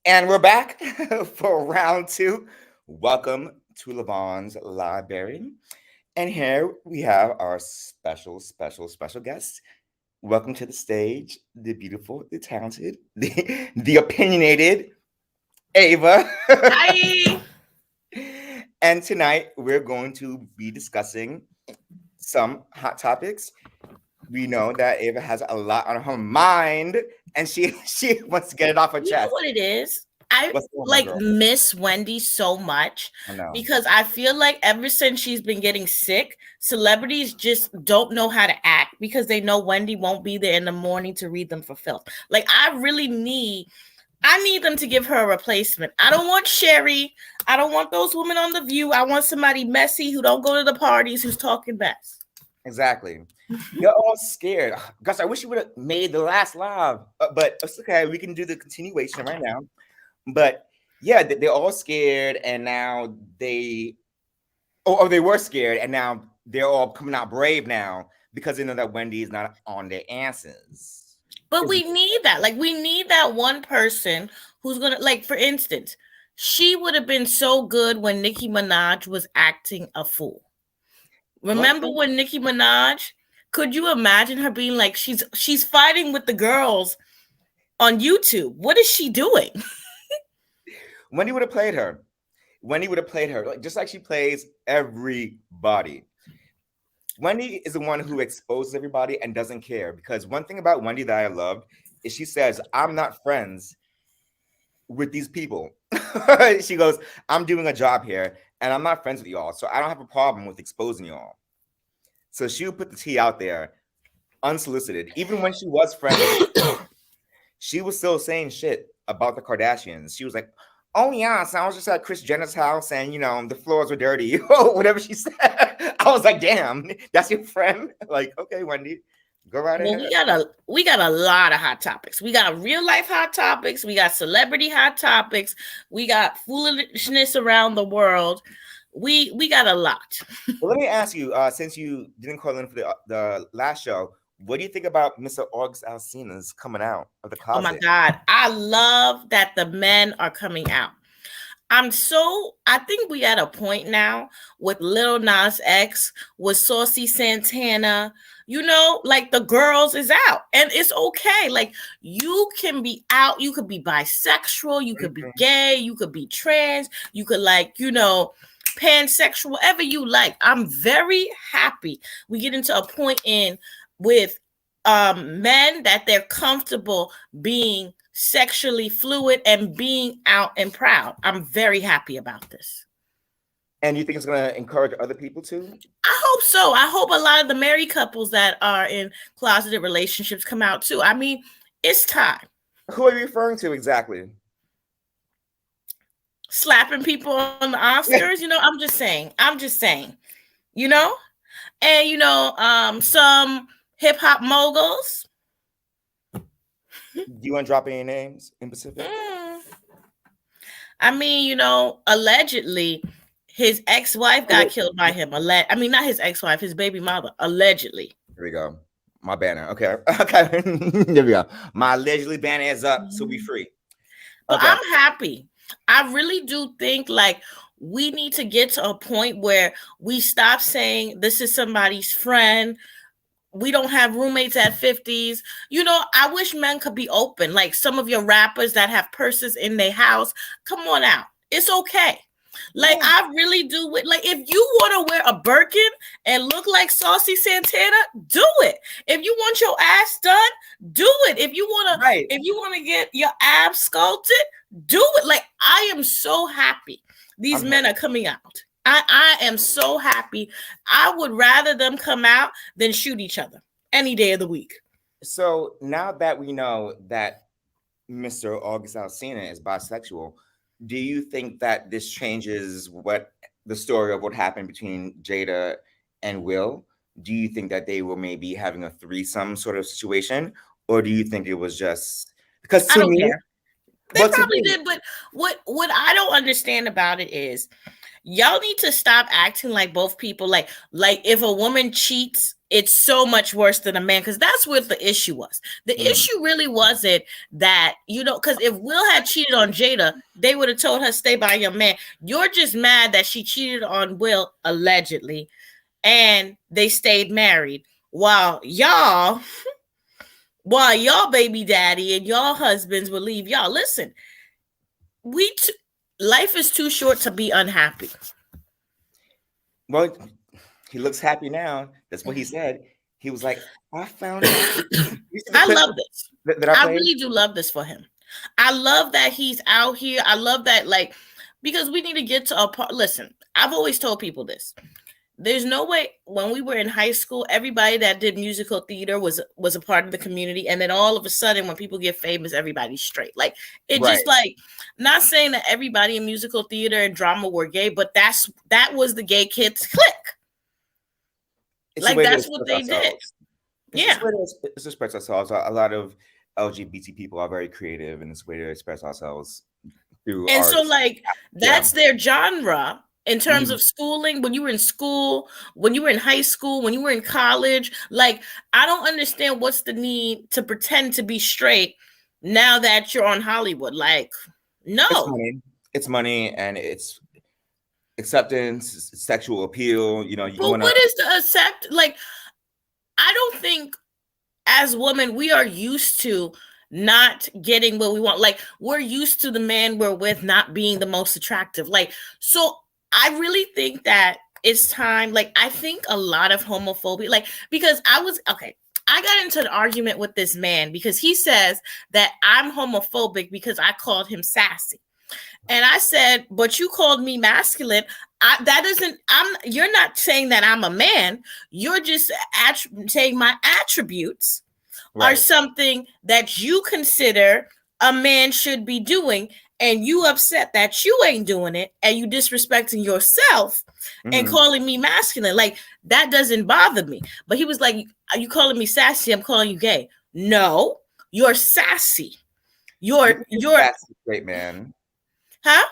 And we're back for round two. Welcome to Levon's Library. And here we have our special guest. Welcome to the stage, the beautiful, the talented, the opinionated Ava. Hi. And tonight we're going to be discussing some hot topics. We know that Ava has a lot on her mind and she wants to get it off her You know chest. what it is? I What's going on, girl? miss Wendy so much I know. because I feel like ever since she's been getting sick, celebrities just don't know how to act because they know Wendy won't be there in the morning to read them for filth. Like I need them to give her a replacement. I don't want Sherry. I don't want those women on The View. I want somebody messy who don't go to the parties, who's talking mess. Exactly. You're all scared. Gus, I wish you would have made the last live, but it's okay. We can do the continuation right now. But yeah, they're all scared, and now they were scared, and now they're all coming out brave now because they know that Wendy is not on their answers. But we need that. Like, we need that one person who's gonna, like, for instance, she would have been so good when Nicki Minaj was acting a fool. Remember when Nicki Minaj? Could you imagine her being like she's fighting with the girls on YouTube? What is she doing? Wendy would have played her. Wendy would have played her just like she plays everybody. Wendy is the one who exposes everybody and doesn't care, because one thing about Wendy that I loved is she says, I'm not friends with these people. She goes, I'm doing a job here and I'm not friends with y'all, so I don't have a problem with exposing y'all. So she would put the tea out there unsolicited. Even when she was friends, she was still saying shit about the Kardashians. She was like, oh yeah, so I was just at Kris Jenner's house and the floors were dirty. Whatever she said. I was like, damn, that's your friend? Like, okay, Wendy, go right ahead. We got a lot of hot topics. We got real life hot topics. We got celebrity hot topics. We got foolishness around the world. We got a lot. Well, let me ask you, since you didn't call in for the last show, what do you think about Mr. August Alsina's coming out of the closet? Oh my God. I love that the men are coming out. I think we at a point now with Lil Nas X, with Saucy Santana, like the girls is out and it's okay. Like, you can be out, you could be bisexual, you could be gay, you could be trans, you could pansexual, whatever you like. I'm very happy we get into a point with men that they're comfortable being sexually fluid and being out and proud. I'm very happy about this. And you think it's going to encourage other people too? I hope so. I hope a lot of the married couples that are in closeted relationships come out too. I mean, it's time. Who are you referring to exactly? Slapping people on the Oscars, I'm just saying, and some hip hop moguls. Do you want to drop any names in Pacific? I mean, allegedly his ex-wife got killed by him. Not his ex-wife, his baby mother, allegedly. Here we go. My banner. Okay. There we go. My allegedly banner is up, so we free. But okay. I'm happy. I really do think we need to get to a point where we stop saying this is somebody's friend. We don't have roommates at 50s. I wish men could be open. Like some of your rappers that have purses in their house, come on out. It's okay. Like, yeah. I really do. Like, if you want to wear a Birkin and look like Saucy Santana, do it. If you want your ass done, do it. If you want to get your abs sculpted, do it. Like, I am so happy these men are coming out. I am so happy. I would rather them come out than shoot each other any day of the week. So now that we know that Mr. August Alsina is bisexual, do you think that this changes what the story of what happened between Jada and Will? Do you think that they were maybe having a threesome sort of situation? Or do you think it was just because I don't care. They probably did, but what I don't understand about it is y'all need to stop acting like both people like if a woman cheats, it's so much worse than a man, because that's what the issue was. The issue really wasn't that, because if Will had cheated on Jada, they would have told her, stay by your man. You're just mad that she cheated on Will, allegedly, and they stayed married while y'all baby daddy and y'all husbands will leave y'all. Listen, life is too short to be unhappy. Well, he looks happy now. That's what he said. He was like, I found out. I love this. I really do love this for him. I love that he's out here. I love that, because we need to get to a part. Listen, I've always told people this. There's no way, when we were in high school, everybody that did musical theater was a part of the community. And then all of a sudden, when people get famous, everybody's straight. Just not saying that everybody in musical theater and drama were gay, but that was the gay kids clique. That's what they did. Yeah. It's to express ourselves. A lot of LGBT people are very creative in this way to express ourselves through and art. So that's their genre. In terms of schooling, when you were in school, when you were in high school, when you were in college, I don't understand what's the need to pretend to be straight now that you're on Hollywood. No. It's money and it's acceptance, it's sexual appeal. What is the accept? I don't think as women we are used to not getting what we want. We're used to the man we're with not being the most attractive. So I really think that it's time. I think a lot of homophobia, because I got into an argument with this man because he says that I'm homophobic because I called him sassy. And I said, but you called me masculine. You're not saying that I'm a man. You're just saying my attributes are something that you consider a man should be doing. And you upset that you ain't doing it, and you disrespecting yourself and calling me masculine. That doesn't bother me. But he was like, are you calling me sassy? I'm calling you gay. No, you're sassy. You're sassy straight man. Huh?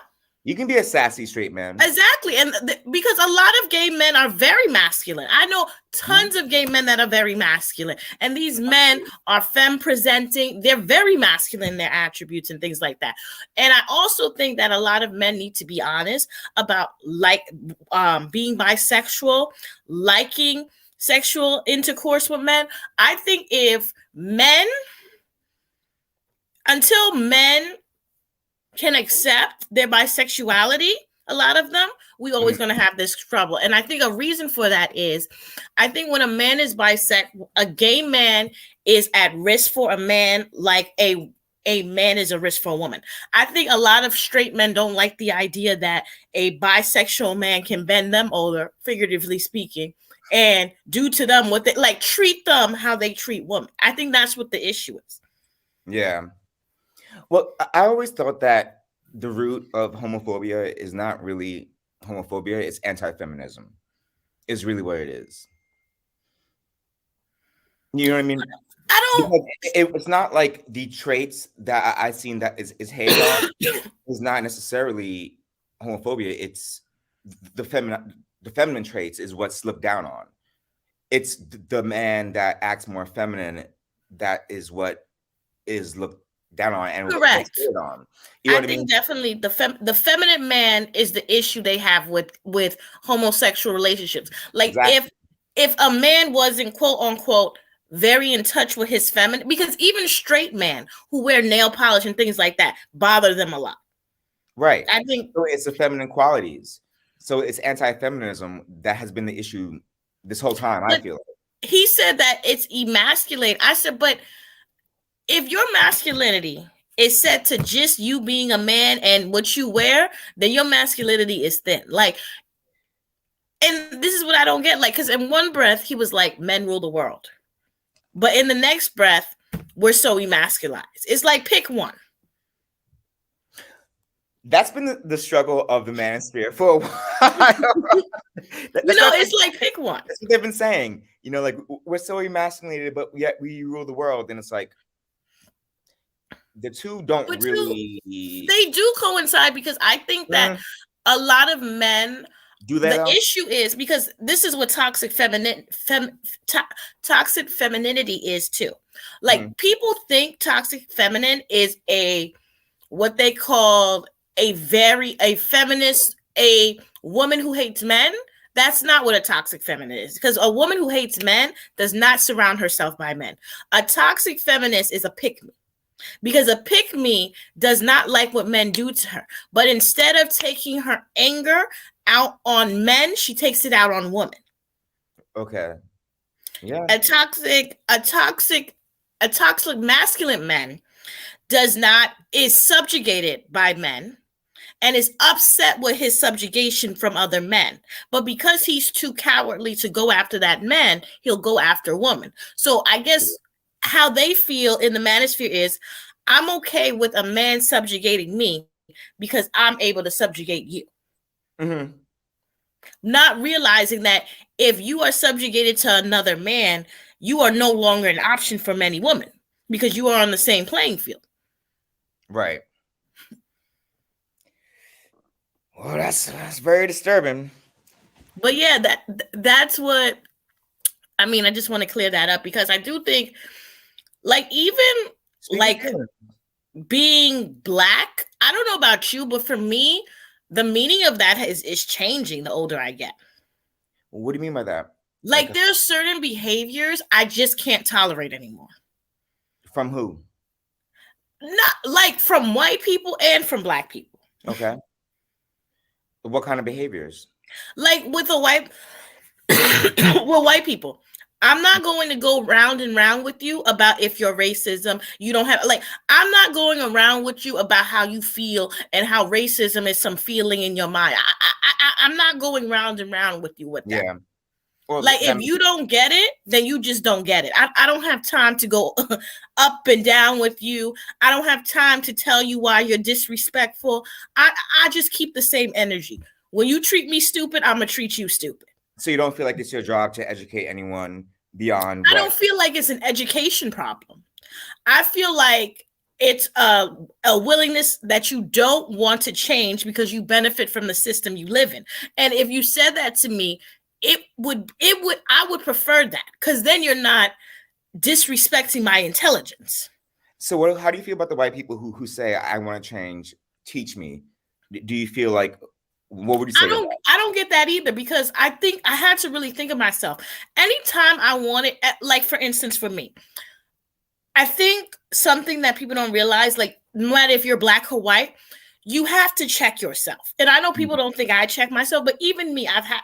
You can be a sassy straight man. Exactly. And because a lot of gay men are very masculine. I know tons of gay men that are very masculine. And these men are femme presenting. They're very masculine in their attributes and things like that. And I also think that a lot of men need to be honest about being bisexual, liking sexual intercourse with men. I think until men can accept their bisexuality, a lot of them, we always going to have this trouble. And I think a reason for that is, I think when a man is bisexual, a gay man is at risk for a man like a man is a risk for a woman. I think a lot of straight men don't like the idea that a bisexual man can bend them over, figuratively speaking, and do to them what they treat them how they treat women. I think that's what the issue is. Yeah. Well, I always thought that the root of homophobia is not really homophobia, it's anti-feminism. Is really what it is. You know what I mean? It's not like the traits that I've seen that is hated on is not necessarily homophobia. It's the feminine traits is what's looked down on. It's the man that acts more feminine that is what is looked down on and correct on. I think definitely the feminine man is the issue they have with homosexual relationships. Exactly. if a man wasn't quote unquote very in touch with his feminine, because even straight men who wear nail polish and things like that bother them a lot. Right. I think so it's the feminine qualities. So it's anti-feminism that has been the issue this whole time. I feel he said that it's emasculating. I said, but if your masculinity is set to just you being a man and what you wear, then your masculinity is thin. And this is what I don't get. Because in one breath, he was like, men rule the world. But in the next breath, we're so emasculized. It's pick one. That's been the struggle of the manosphere for a while. It's pick one. That's what they've been saying. We're so emasculated, but yet we rule the world. And it's the two don't really. They do coincide because I think that a lot of men, Do they the though? issue is because this is what toxic femininity is too. Like people think toxic feminine is what they call a feminist, a woman who hates men. That's not what a toxic feminine is, because a woman who hates men does not surround herself by men. A toxic feminist is a pick me, because a pick me does not like what men do to her. But instead of taking her anger out on men, she takes it out on women. Okay. Yeah. A toxic masculine man is subjugated by men and is upset with his subjugation from other men. But because he's too cowardly to go after that man, he'll go after woman. So I guess how they feel in the manosphere is, I'm okay with a man subjugating me because I'm able to subjugate you. Mm-hmm. Not realizing that if you are subjugated to another man, you are no longer an option for many women because you are on the same playing field. Right. Well, that's very disturbing. But yeah, that's what I mean. I just want to clear that up, because I do think, like, even like being black, I don't know about you, but for me, the meaning of that is changing the older I get. What do you mean by that? Like there's certain behaviors I just can't tolerate anymore. From who? Not like from white people and from black people. Okay. What kind of behaviors? Like with white people. I'm not going to go round and round with you about if you're racism. You don't have, like, I'm not going around with you about how you feel and how racism is some feeling in your mind. I'm not going round and round with you with that. Yeah. Well, like, if you don't get it, then you just don't get it. I don't have time to go up and down with you. I don't have time to tell you why you're disrespectful. I just keep the same energy. When you treat me stupid, I'm going to treat you stupid. So you don't feel like it's your job to educate anyone beyond? I don't feel like it's an education problem. I feel like it's a willingness that you don't want to change because you benefit from the system you live in. And if you said that to me, I would prefer that, because then you're not disrespecting my intelligence. So how do you feel about the white people who say, I want to change, teach me? Do you feel like, what would you say? I don't get that either, because I think I had to really think of myself. Anytime I wanted, like, for instance, for me, I think something that people don't realize, like, no matter if you're black or white, you have to check yourself. And I know people don't think I check myself, but even me, I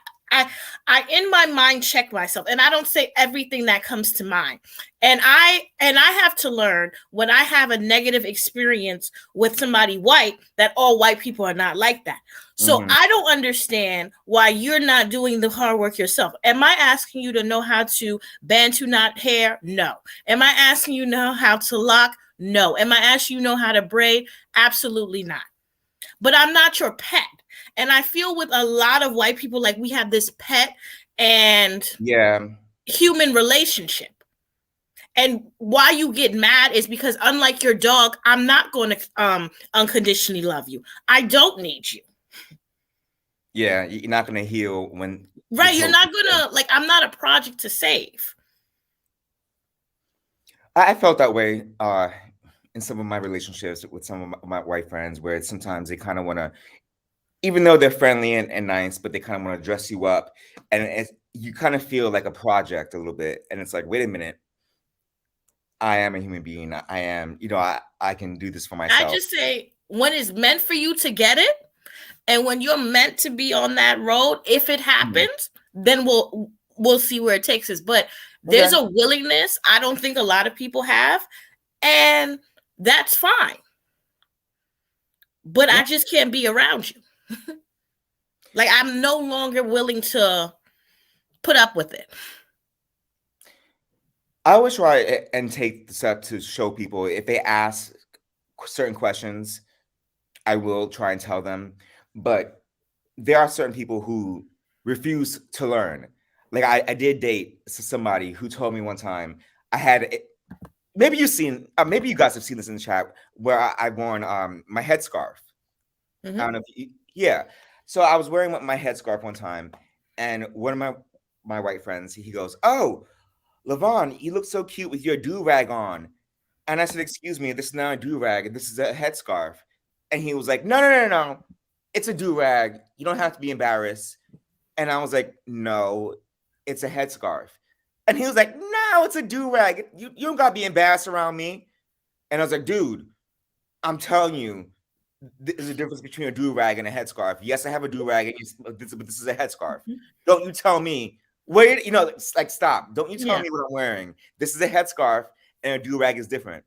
in my mind check myself, and I don't say everything that comes to mind. And I have to learn, when I have a negative experience with somebody white, that all white people are not like that. So I don't understand why you're not doing the hard work yourself. Am I asking you to know how to Bantu knot hair? No. Am I asking you to know how to lock? No. Am I asking you to know how to braid? Absolutely not. But I'm not your pet. And I feel with a lot of white people, like, we have this pet and human relationship. And why you get mad is because, unlike your dog, I'm not going to unconditionally love you. I don't need you. Yeah, you're not going to heal when... Right, you're not going to, like, I'm not a project to save. I felt that way in some of my relationships with some of my white friends, where sometimes they kind of want to, even though they're friendly and nice, but they kind of want to dress you up. And you kind of feel like a project a little bit. And it's like, wait a minute. I am a human being. I am, I can do this for myself. I just say, when it's meant for you to get it, and when you're meant to be on that road, if it happens, then we'll see where it takes us. But there's a willingness I don't think a lot of people have, and that's fine. But I just can't be around you. Like, I'm no longer willing to put up with it. I always try and take the step to show people, if they ask certain questions, I will try and tell them. But there are certain people who refuse to learn. Like, I did date somebody who told me one time, maybe you guys have seen this in the chat, where I've worn my headscarf. I don't know if So I was wearing my headscarf one time, and one of my white friends, he goes, "Oh, Levon, you look so cute with your do-rag on." And I said, "Excuse me, this is not a do-rag. This is a headscarf." And he was like, "No, no, no, no. It's a do-rag. You don't have to be embarrassed." And I was like, "No, it's a headscarf." And he was like, "No, it's a do-rag. You don't got to be embarrassed around me." And I was like, "Dude, I'm telling you, there's a difference between a do-rag and a headscarf. Yes, I have a do-rag, but this is a headscarf. Don't you tell me where, like, stop. Don't you tell me what I'm wearing. This is a headscarf and a do-rag is different."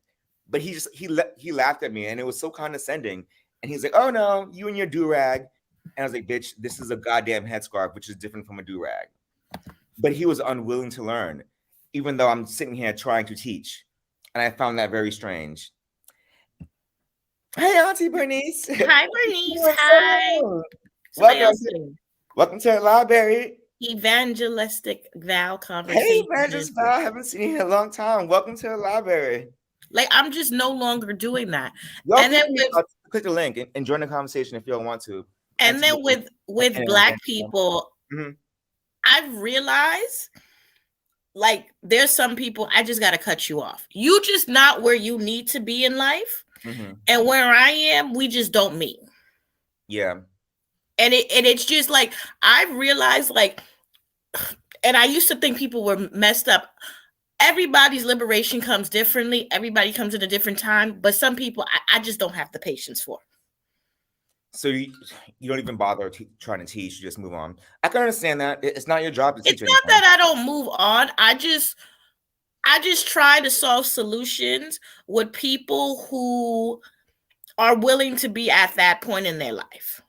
But he laughed at me, and it was so condescending. And he's like, "Oh no, you and your do-rag." And I was like, "Bitch, this is a goddamn headscarf, which is different from a do-rag." But he was unwilling to learn, even though I'm sitting here trying to teach. And I found that very strange. Hey, Auntie Bernice. Hi, Bernice. Hi. Welcome to the library. Evangelistic Val conversation. Hey, Evangelist Val. I haven't seen you in a long time. Welcome to the library. Like, I'm just no longer doing that. Y'all and then click the link and join the conversation if you don't want to. And then with Black people, I've realized, like, there's some people I just got to cut you off. You just not where you need to be in life. And where I am, we just don't meet. Yeah. And it's just like, I've realized, like, and I used to think people were messed up. Everybody's liberation comes differently. Everybody comes at a different time. But some people, I just don't have the patience for. So you don't even bother trying to teach. You just move on. I can understand that. It's not your job to teach. It's not that I don't move on. I just try to solve solutions with people who are willing to be at that point in their life.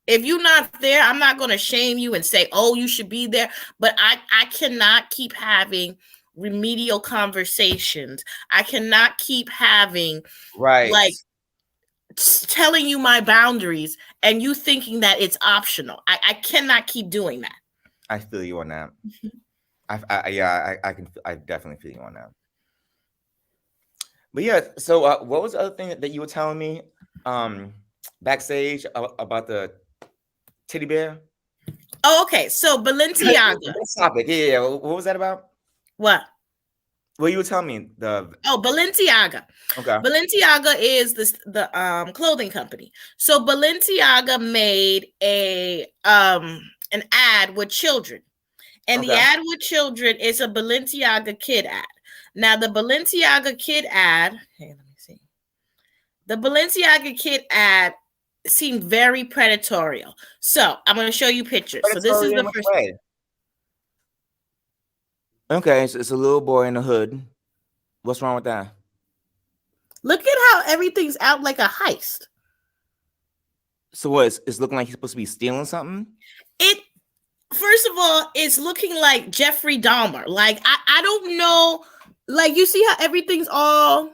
If you're not there, I'm not going to shame you and say, "Oh, you should be there." But I cannot keep having remedial conversations. I cannot keep having like telling you my boundaries and you thinking that it's optional. I cannot keep doing that. I feel you on that. I definitely feel you on that. But yeah, so what was the other thing that you were telling me backstage about the teddy bear? Oh, okay. So Balenciaga. Topic. Yeah. What was that about? What? Well, you were telling me Balenciaga. Okay. Balenciaga is the clothing company. So Balenciaga made an ad with children. And the ad with children is a Balenciaga kid ad. Now, the Balenciaga kid ad, let me see. The Balenciaga kid ad seemed very predatory. So I'm going to show you pictures. So this is the first way. Okay, so it's a little boy in the hood. What's wrong with that? Look at how everything's out like a heist. So what? It's looking like he's supposed to be stealing something? First of all, it's looking like Jeffrey Dahmer. Like, I don't know. Like, you see how everything's all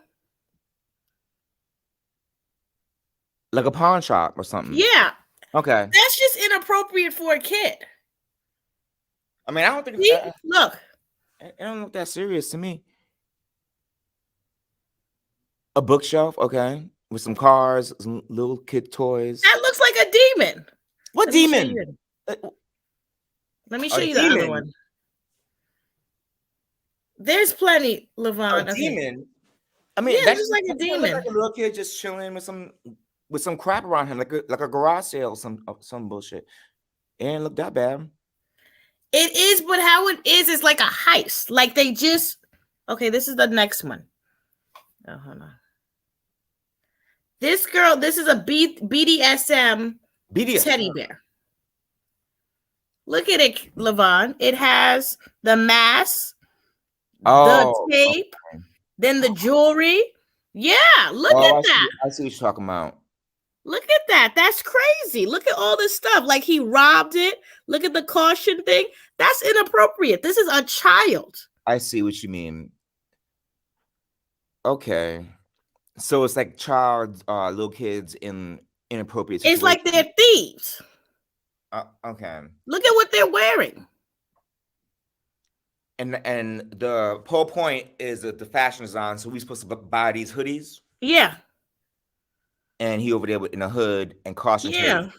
like a pawn shop or something? Yeah. Okay. That's just inappropriate for a kid. I mean, I don't think look. It don't look that serious to me. A bookshelf, okay, with some cars, some little kid toys. That looks like a demon. What demon? Let me show you the other one. There's plenty, Levon. A demon? I mean, that's just like a demon. Like a little kid just chilling with some crap around him, like a garage sale, some bullshit. It ain't look that bad. It is, but how it is like a heist. Like they just this is the next one. Oh, hold on. This is a BDSM teddy bear. Look at it, Levon. It has the mask, the tape, then the jewelry. Yeah, look at that. I see what you're talking about. Look at that. That's crazy. Look at all this stuff. Like he robbed it. Look at the caution thing. That's inappropriate. This is a child. I see what you mean. Okay. So it's like little kids in inappropriate situations. It's like they're thieves. Okay. Look at what they're wearing. And the whole point is that the fashion is on, so we're supposed to buy these hoodies. Yeah. And he over there in a hood and caution tape.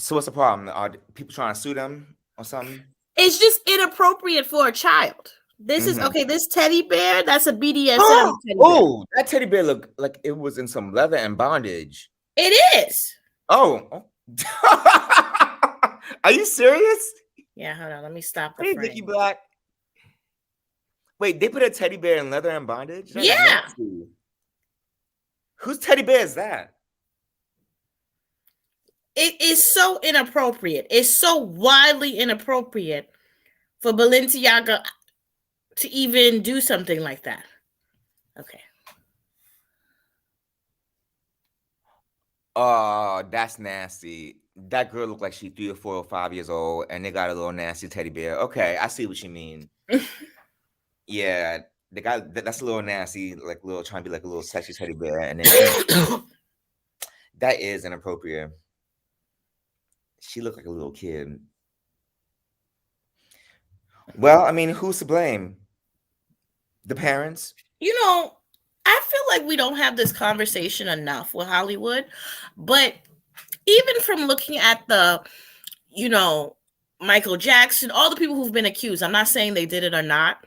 So what's the problem? Are people trying to sue them or something? It's just inappropriate for a child. This is okay. This teddy bear, that's a BDSM teddy bear. Oh, that teddy bear looked like it was in some leather and bondage. It is. Oh. Are you serious? Yeah, hold on. Let me stop the Hey, frame. Vicky Black. Wait, they put a teddy bear in leather and bondage? That's Yeah. nasty. Whose teddy bear is that? It is so inappropriate. It's so wildly inappropriate for Balenciaga to even do something like that. Okay. Oh, that's nasty. That girl looked like she's 3 or 4 or 5 years old, and they got a little nasty teddy bear. Okay, I see what you mean. Yeah, they got that's a little nasty, like little trying to be like a little sexy teddy bear, and then that is inappropriate. She looked like a little kid. Well, I mean, who's to blame? The parents? You know, I feel like we don't have this conversation enough with Hollywood, but even from looking at the, Michael Jackson, all the people who've been accused, I'm not saying they did it or not.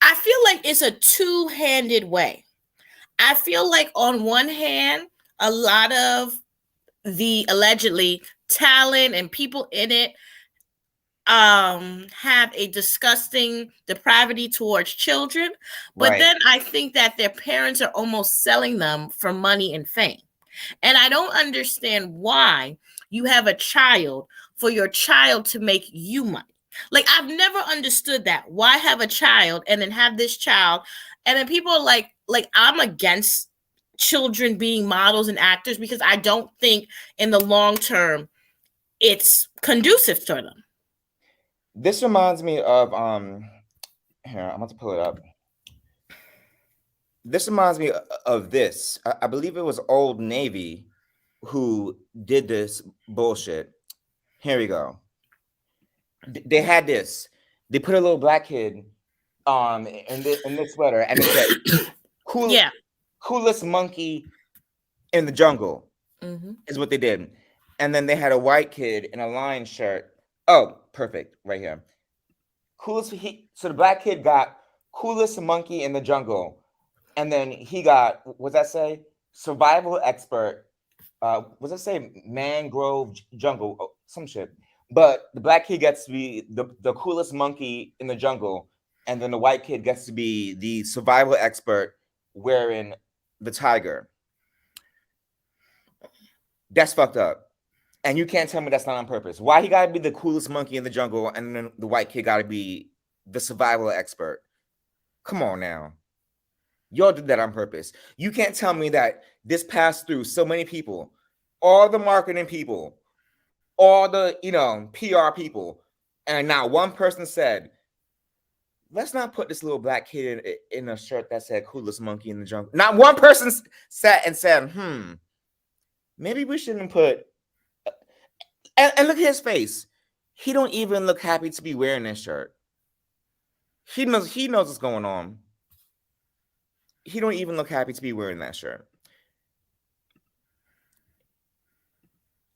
I feel like it's a two-handed way. I feel like on one hand, a lot of the allegedly talent and people in it have a disgusting depravity towards children, but Right. then I think that their parents are almost selling them for money and fame. And I don't understand why you have a child for your child to make you money. Like, I've never understood that. Why have a child and then have this child? And then people are like I'm against children being models and actors because I don't think in the long term it's conducive to them. This reminds me of here, I'm about to pull it up. This reminds me of this. I believe it was Old Navy who did this bullshit. Here we go. They had this. They put a little black kid in this sweater, and it said coolest monkey in the jungle is what they did. And then they had a white kid in a lion shirt. Oh, perfect, right here. So the black kid got coolest monkey in the jungle, and then he got, what's that say? Survival expert. What's that say? Mangrove jungle, some shit. But the black kid gets to be the coolest monkey in the jungle, and then the white kid gets to be the survival expert wearing the tiger. That's fucked up. And you can't tell me that's not on purpose. Why he gotta be the coolest monkey in the jungle, and then the white kid gotta be the survival expert? Come on now. Y'all did that on purpose. You can't tell me that this passed through so many people, all the marketing people, all the PR people, and not one person said, let's not put this little black kid in a shirt that said coolest monkey in the jungle. Not one person sat and said, maybe we shouldn't put. And look at his face. He don't even look happy to be wearing this shirt. He knows what's going on. He don't even look happy to be wearing that shirt.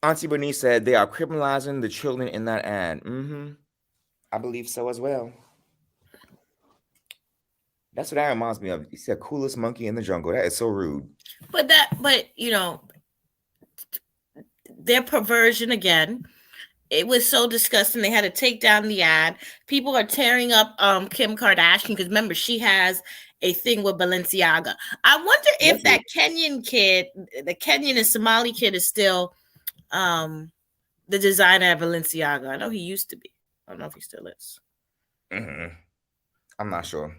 Auntie Bernice said they are criminalizing the children in that ad. I believe so as well. That's what that reminds me of. He said coolest monkey in the jungle. That is so rude. But their perversion again. It was so disgusting. They had to take down the ad. People are tearing up Kim Kardashian because remember, she has a thing with Balenciaga. I wonder if that Kenyan kid, the Kenyan and Somali kid, is still the designer at Balenciaga. I know he used to be. I don't know if he still is. I'm not sure.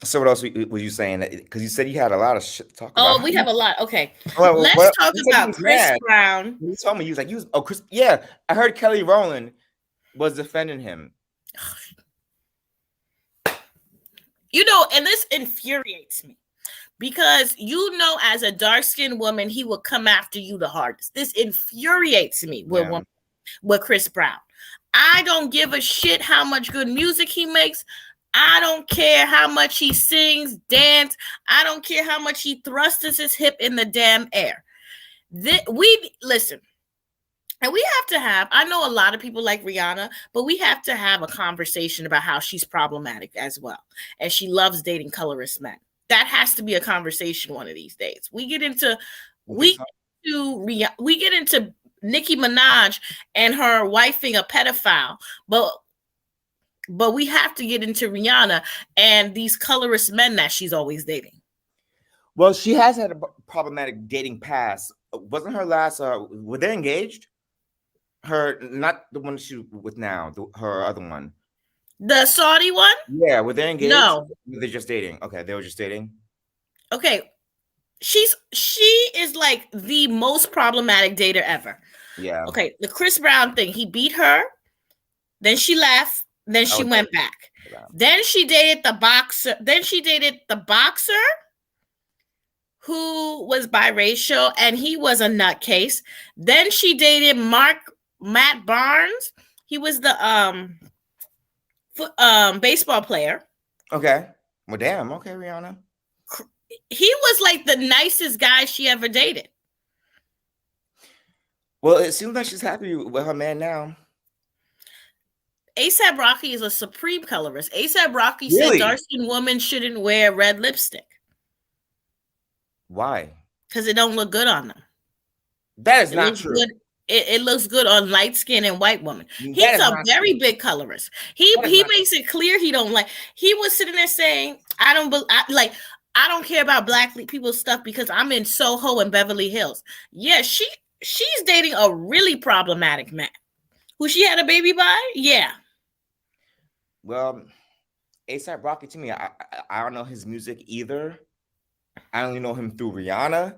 So what else were you saying? Because you said you had a lot of shit to talk about. Oh, we have a lot. Okay. Well, let's talk about Chris Brown. You told me Chris. Yeah, I heard Kelly Rowland was defending him. And this infuriates me because as a dark-skinned woman, he will come after you the hardest. This infuriates me with Chris Brown. I don't give a shit how much good music he makes. I don't care how much he sings, dance. I don't care how much he thrusts his hip in the damn air. We listen, and we have to have. I know a lot of people like Rihanna, but we have to have a conversation about how she's problematic as well, and she loves dating colorist men. That has to be a conversation one of these days. We get into Nicki Minaj and her wifing a pedophile, but we have to get into Rihanna and these colorist men that she's always dating. Well, she has had a problematic dating past. Wasn't her last? Were they engaged? Her, not the one she with now. Her other one. The Saudi one? Yeah, were they engaged? No, They're just dating. Okay, they were just dating. Okay, she is like the most problematic dater ever. Yeah. Okay, the Chris Brown thing. He beat her, then she left, then she went back. Then she dated the boxer. Then she dated the boxer who was biracial, and he was a nutcase. Then she dated Matt Barnes. He was the baseball player. Okay. Well, damn. Okay, Rihanna. He was like the nicest guy she ever dated. Well, it seems like she's happy with her man now. A$AP Rocky is a supreme colorist. A$AP Rocky said dark-skinned women shouldn't wear red lipstick. Why? Because it don't look good on them. That is not true. It looks good on light skin and white women. He's a very big colorist. He makes it clear he don't like. He was sitting there saying, I don't care about black people's stuff because I'm in Soho and Beverly Hills. Yeah, she's dating a really problematic man who she had a baby by. Yeah. Well, A$AP Rocky, to me, I don't know his music either. I only know him through Rihanna.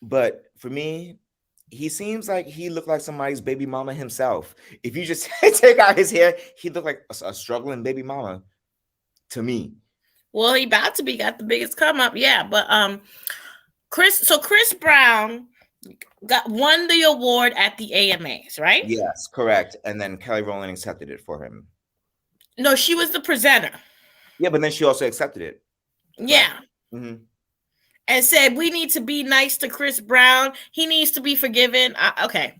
But for me, he seems like he looked like somebody's baby mama himself. If you just take out his hair, he looked like a struggling baby mama to me. Well, he about to be got the biggest come up, yeah. But Chris Brown won the award at the AMAs, right? Yes, correct. And then Kelly Rowland accepted it for him. No, she was the presenter. Yeah, but then she also accepted it. Yeah. Mm-hmm. And said, we need to be nice to Chris Brown. He needs to be forgiven. Okay.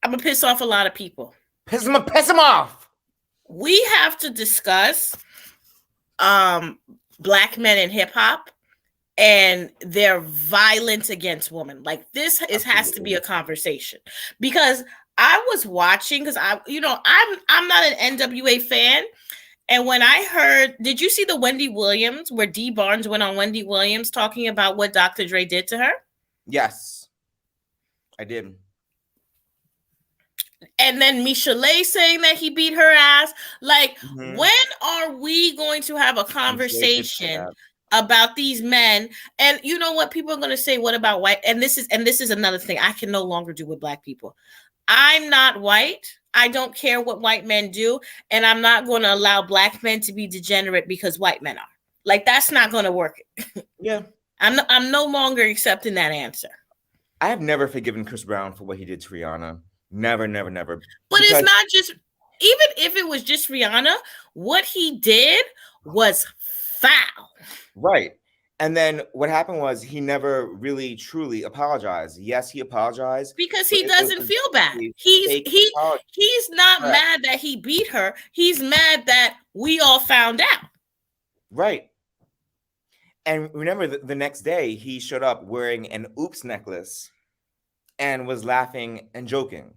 I'm going to piss off a lot of people. Piss him off. We have to discuss black men in hip hop and their violence against women. Like this has to be a conversation, because I was watching, because I'm not an NWA fan. And when I heard, did you see the Wendy Williams, where Dee Barnes went on Wendy Williams talking about what Dr. Dre did to her? Yes, I did. And then Michel'le saying that he beat her ass. Like, when are we going to have a conversation about these men? And you know what? People are going to say, what about white? And this is another thing I can no longer do with black people. I'm not white. I don't care what white men do. And I'm not going to allow black men to be degenerate because white men are. Like, that's not going to work. Yeah. I'm no longer accepting that answer. I have never forgiven Chris Brown for what he did to Rihanna. Never. But it's not just, even if it was just Rihanna, what he did was foul. Right. And then what happened was he never really truly apologized. Yes, he apologized because he doesn't feel bad. He's not mad that he beat her. He's mad that we all found out. Right. And remember, the next day he showed up wearing an Oops necklace and was laughing and joking.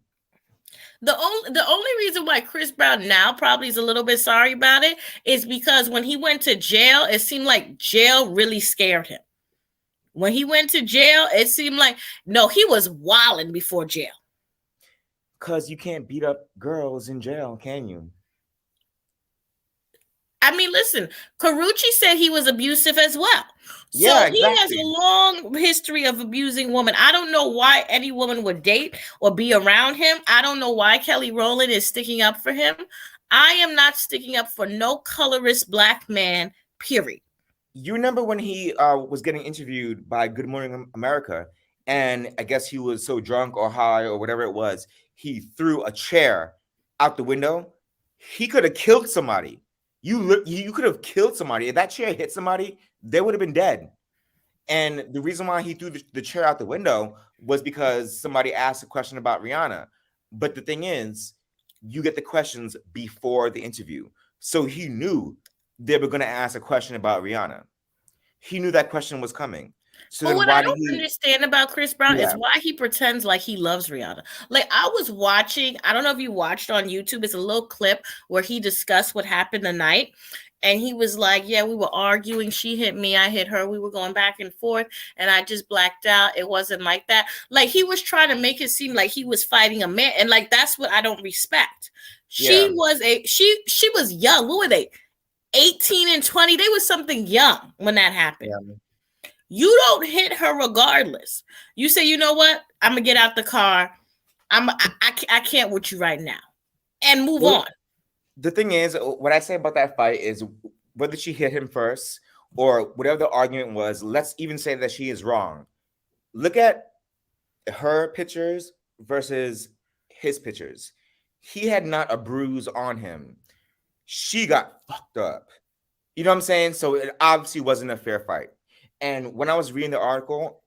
The only reason why Chris Brown now probably is a little bit sorry about it is because when he went to jail, it seemed like jail really scared him. When he went to jail, it seemed like, no, he was wilding before jail. Because you can't beat up girls in jail, can you? I mean, listen, Karrueche said he was abusive as well. So yeah, exactly. He has a long history of abusing women. I don't know why any woman would date or be around him. I don't know why Kelly Rowland is sticking up for him. I am not sticking up for no colorist black man, period. You remember when he was getting interviewed by Good Morning America, and I guess he was so drunk or high or whatever it was, he threw a chair out the window. he could have killed somebody. You could have killed somebody. If that chair hit somebody, they would have been dead. And the reason why he threw the chair out the window was because somebody asked a question about Rihanna. But the thing is, you get the questions before the interview. So he knew they were going to ask a question about Rihanna. He knew that question was coming. So but then what why I did don't he? understand about Chris Brown Yeah. is why he pretends like he loves Rihanna. Like I was watching, I don't know if you watched on YouTube, it's a little clip where he discussed what happened the night. And he was like, yeah, we were arguing. She hit me, I hit her. We were going back and forth, and I just blacked out. It wasn't like that. Like he was trying to make it seem like he was fighting a man. And like that's what I don't respect. She Yeah. was she was young. What were they? 18 and 20. They was something young when that happened. Yeah. You don't hit her regardless. You say, you know what? I'm gonna get out the car. I can't with you right now, and move on. The thing is, what I say about that fight is whether she hit him first or whatever the argument was, let's even say that she is wrong. Look at her pictures versus his pictures. He had not a bruise on him. She got fucked up. You know what I'm saying? So it obviously wasn't a fair fight. And when I was reading the article,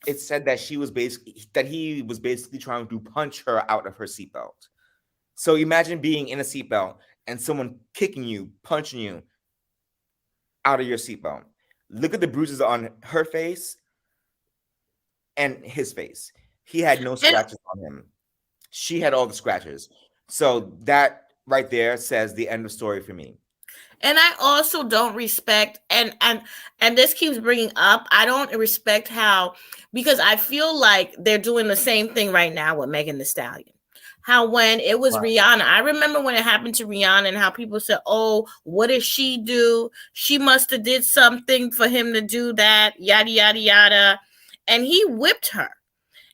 it said that he was basically trying to punch her out of her seatbelt. So imagine being in a seatbelt and someone kicking you, punching you out of your seatbelt. Look at the bruises on her face and his face. He had no scratches on him. She had all the scratches. So that right there says the end of story for me. And I also don't respect, and this keeps bringing up, I don't respect how, because I feel like they're doing the same thing right now with Megan Thee Stallion. How when it was Rihanna, I remember when it happened to Rihanna and how people said, oh, what did she do? She must have did something for him to do that, yada, yada, yada. And he whipped her.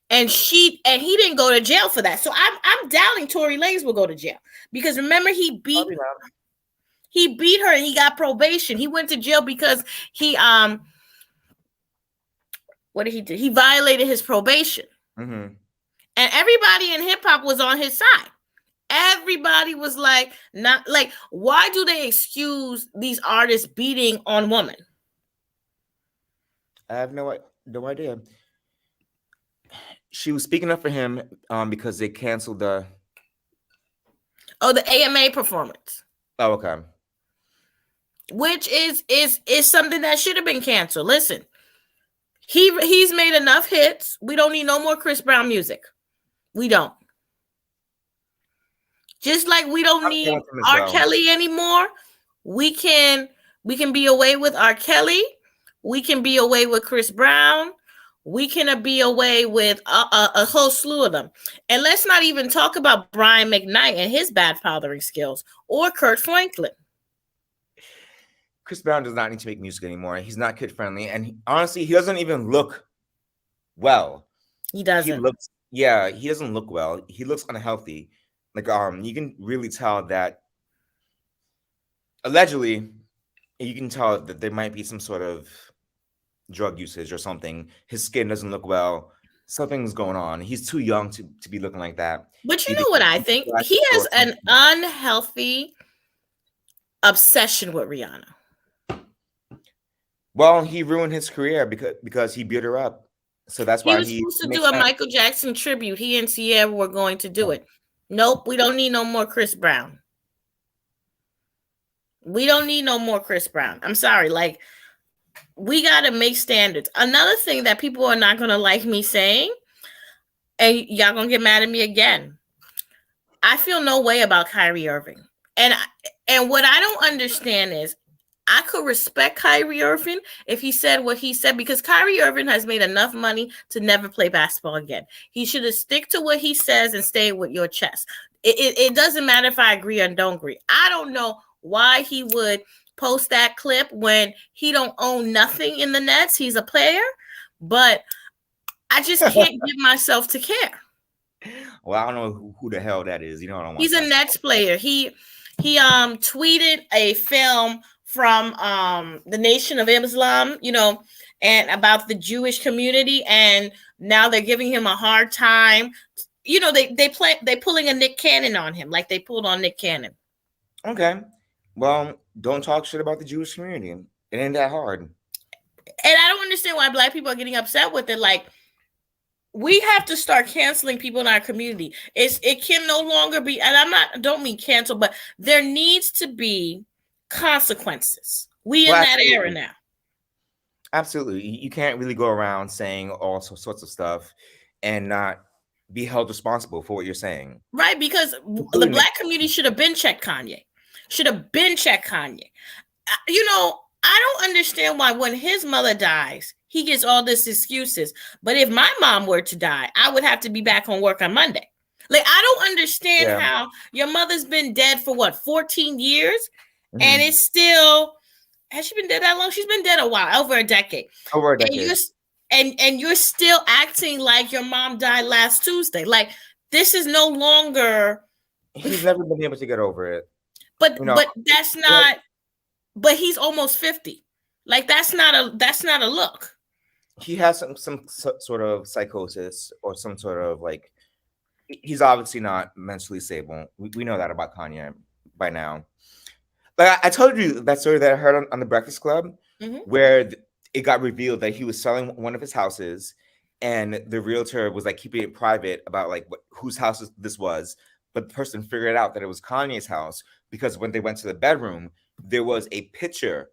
And he didn't go to jail for that. So I'm doubting Tory Lanez will go to jail. Because remember, he beat her and he got probation. He went to jail because he what did he do? He violated his probation. Mm-hmm. And everybody in hip hop was on his side. Everybody was like, not like, why do they excuse these artists beating on women? I have no idea. She was speaking up for him because they canceled the AMA performance. Oh, okay. Which is something that should have been canceled. Listen, he's made enough hits. We don't need no more Chris Brown music. We don't. Just like we don't need R. Kelly anymore. We can be away with R. Kelly. We can be away with Chris Brown. We can be away with a whole slew of them. And let's not even talk about Brian McKnight and his bad fathering skills, or Kurt Franklin. Chris Brown does not need to make music anymore. He's not kid friendly, and honestly, he doesn't even look well. He doesn't. He doesn't look well. He looks unhealthy. Like you can really tell that. Allegedly, you can tell that there might be some sort of drug usage or something. His skin doesn't look well. Something's going on. He's too young to be looking like that. But you know what I think? He has an unhealthy obsession with Rihanna. Well, he ruined his career because he beat her up. So that's why he was supposed to do a Michael Jackson tribute. He and Sierra were going to do it. Nope, we don't need no more Chris Brown. We don't need no more Chris Brown. I'm sorry. Like, we got to make standards. Another thing that people are not going to like me saying, and y'all going to get mad at me again, I feel no way about Kyrie Irving. And what I don't understand is, I could respect Kyrie Irving if he said what he said, because Kyrie Irving has made enough money to never play basketball again. He should have stick to what he says and stay with your chest. It doesn't matter if I agree or don't agree. I don't know why he would post that clip when he don't own nothing in the Nets. He's a player, but I just can't get myself to care. Well, I don't know who the hell that is. You know, I don't want. He's a Nets player. He tweeted a film from the Nation of Islam, and about the Jewish community, and now they're giving him a hard time. They pulling a Nick Cannon on him, like they pulled on Nick Cannon. Okay. Well, don't talk shit about the Jewish community. It ain't that hard. And I don't understand why Black people are getting upset with it. Like, we have to start canceling people in our community. It can no longer be, and don't mean cancel, but there needs to be consequences. We in that era now. Absolutely. You can't really go around saying all sorts of stuff and not be held responsible for what you're saying. Right, because the Black community should have been checked Kanye. Should have been checked Kanye. You know, I don't understand why when his mother dies, he gets all these excuses. But if my mom were to die, I would have to be back on work on Monday. Like, I don't understand how your mother's been dead for what, 14 years? Mm-hmm. And it's still, has she been dead that long? She's been dead a while, over a decade. Over a decade. And you're still acting like your mom died last Tuesday. Like, this is no longer. He's never been able to get over it. But that's not. But he's almost 50. Like, that's not a look. He has some sort of psychosis or some sort of, like, he's obviously not mentally stable. We know that about Kanye by now. But I told you that story that I heard on the Breakfast Club, where it got revealed that he was selling one of his houses, and the realtor was like keeping it private about like whose house this was. But the person figured out that it was Kanye's house because when they went to the bedroom, there was a picture,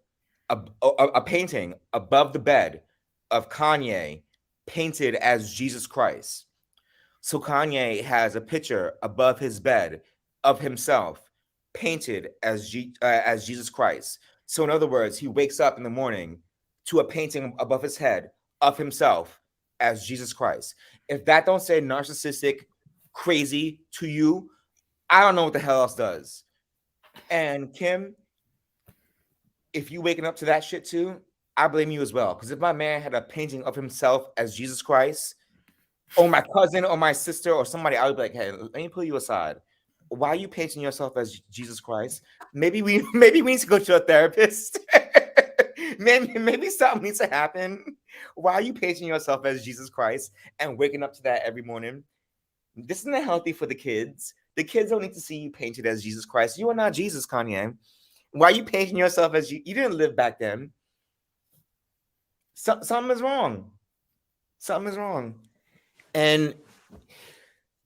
a painting above the bed of Kanye painted as Jesus Christ. So Kanye has a picture above his bed of himself painted as Jesus Christ. So in other words, he wakes up in the morning to a painting above his head of himself as Jesus Christ. If that don't say narcissistic, crazy to you, I don't know what the hell else does. And Kim, if you waking up to that shit too, I blame you as well. Because if my man had a painting of himself as Jesus Christ, or my cousin or my sister or somebody, I would be like, hey, let me pull you aside. Why are you painting yourself as Jesus Christ? Maybe we need to go to a therapist. maybe something needs to happen. Why are you painting yourself as Jesus Christ and waking up to that every morning? This isn't healthy for the kids. The kids don't need to see you painted as Jesus Christ. You are not Jesus, Kanye. Why are you painting yourself as you didn't live back then? Something is wrong. Something is wrong. And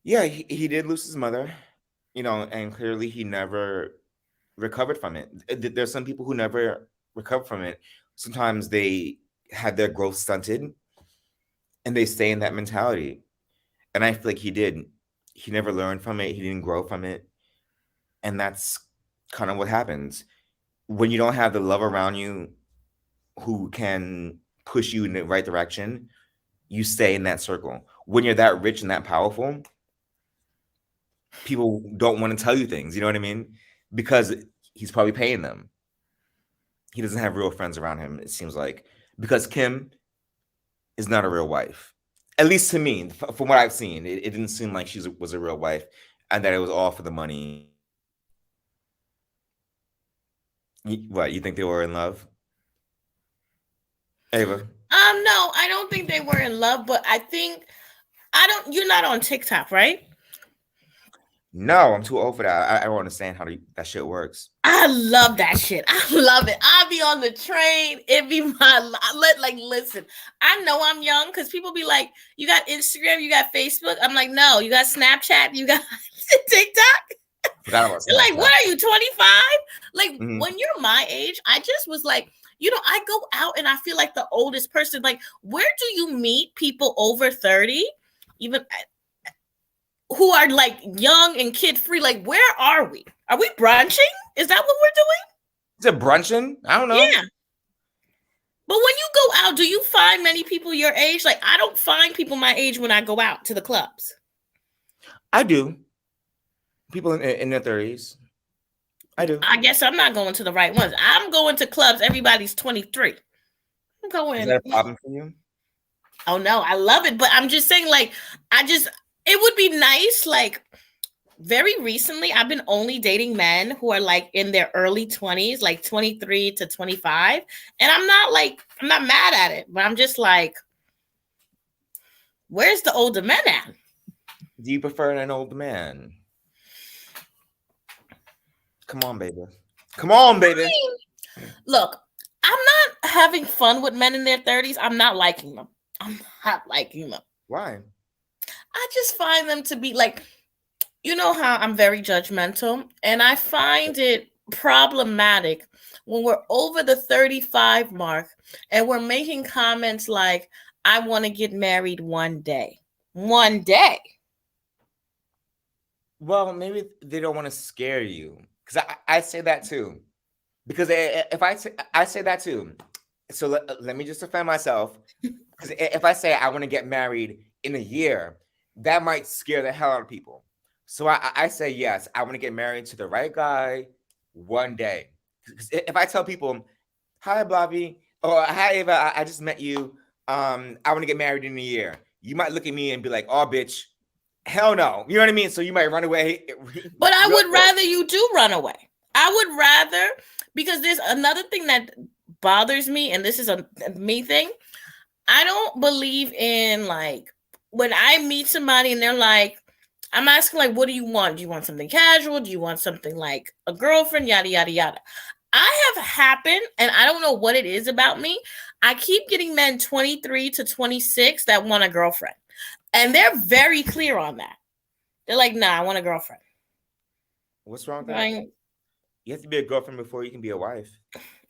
yeah, he did lose his mother, you know, and clearly he never recovered from it. There's some people who never recover from it. Sometimes they had their growth stunted and they stay in that mentality. And I feel like he did. He never learned from it. He didn't grow from it. And that's kind of what happens. When you don't have the love around you who can push you in the right direction, you stay in that circle. When you're that rich and that powerful, people don't want to tell you things, you know what I mean? Because he's probably paying them. He doesn't have real friends around him, it seems like. Because Kim is not a real wife. At least to me, from what I've seen, it didn't seem like she was a real wife and that it was all for the money. What, you think they were in love? Ava? No, I don't think they were in love, but you're not on TikTok, right? No, I'm too old for that. I don't understand how that shit works. I love that shit. I love it. I'll be on the train. It be listen, I know I'm young because people be like, you got Instagram, you got Facebook. I'm like, no, you got Snapchat, you got TikTok. They're like, what are you, 25? Like, when you're my age, I just was like, you know, I go out and I feel like the oldest person. Like, where do you meet people over 30? Even who are like young and kid free? Like, where are we? Are we brunching? Is that what we're doing? Is it brunching? I don't know. Yeah. But when you go out, do you find many people your age? Like, I don't find people my age when I go out to the clubs. I do. People in their 30s. I do. I guess I'm not going to the right ones. I'm going to clubs. Everybody's 23. I'm going. Is that a problem for you? Oh, no. I love it. But I'm just saying, like, it would be nice. Like, very recently, I've been only dating men who are like in their early 20s, like 23 to 25. And I'm not mad at it, but I'm just like, where's the older men at? Do you prefer an older man? Come on, baby. Come on, baby. Look, I'm not having fun with men in their 30s. I'm not liking them. I'm not liking them. Why? I just find them to be like, you know how I'm very judgmental, and I find it problematic when we're over the 35 mark and we're making comments like, I want to get married one day. One day. Well, maybe they don't want to scare you. Because I say that too. Because if I say that too. So let me just defend myself. Because if I say I want to get married in a year, that might scare the hell out of people. So I say yes, I want to get married to the right guy one day. Because if I tell people, hi, Bobby, or hi, Ava, I just met you. I want to get married in a year. You might look at me and be like, oh, bitch, hell no. You know what I mean? So you might run away. But I would rather you do run away. I would rather, because there's another thing that bothers me, and this is a me thing. I don't believe in, like, when I meet somebody and they're like, I'm asking, like, what do you want? Do you want something casual? Do you want something like a girlfriend? Yada, yada, yada. I have happened, and I don't know what it is about me. I keep getting men 23 to 26 that want a girlfriend. And they're very clear on that. They're like, nah, I want a girlfriend. What's wrong with that? You have to be a girlfriend before you can be a wife.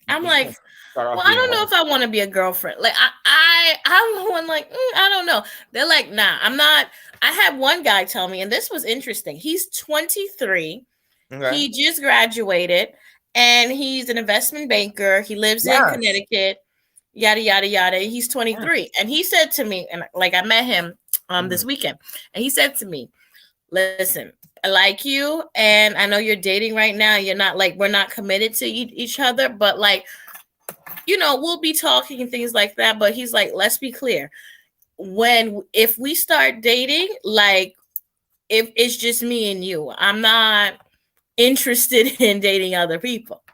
I'm like, well, I don't know if I want to be a girlfriend. Like, I'm one like, I don't know. They're like, nah, I'm not. I had one guy tell me, and this was interesting. He's 23. Okay. He just graduated, and he's an investment banker. He lives in Connecticut, yada, yada, yada. He's 23. And he said to me, and like, I met him this weekend, and he said to me, listen, I like you, and I know you're dating right now. You're not like, we're not committed to each other, but like, you know, we'll be talking and things like that. But he's like, let's be clear. If we start dating, like, if it's just me and you, I'm not interested in dating other people.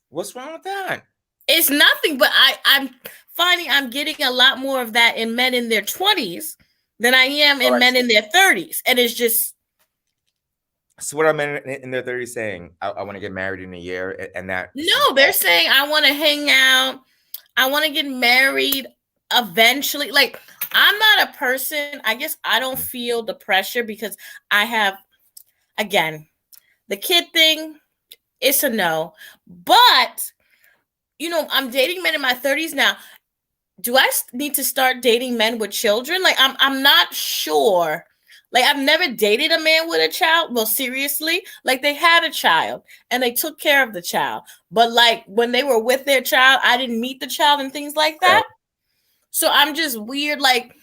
What's wrong with that? It's nothing, but I'm finding I'm getting a lot more of that in men in their 20s than I am in men in their 30s. And it's just. So what are men in their 30s saying? I want to get married in a year, and that. No, they're saying I want to hang out. I want to get married eventually. Like, I'm not a person. I guess I don't feel the pressure because I have, again, the kid thing. It's a no. But, you know, I'm dating men in my 30s now. Do I need to start dating men with children? Like, I'm not sure. Like, I've never dated a man with a child. Well, seriously, like, they had a child and they took care of the child. But like, when they were with their child, I didn't meet the child and things like that. Yeah. So I'm just weird, like,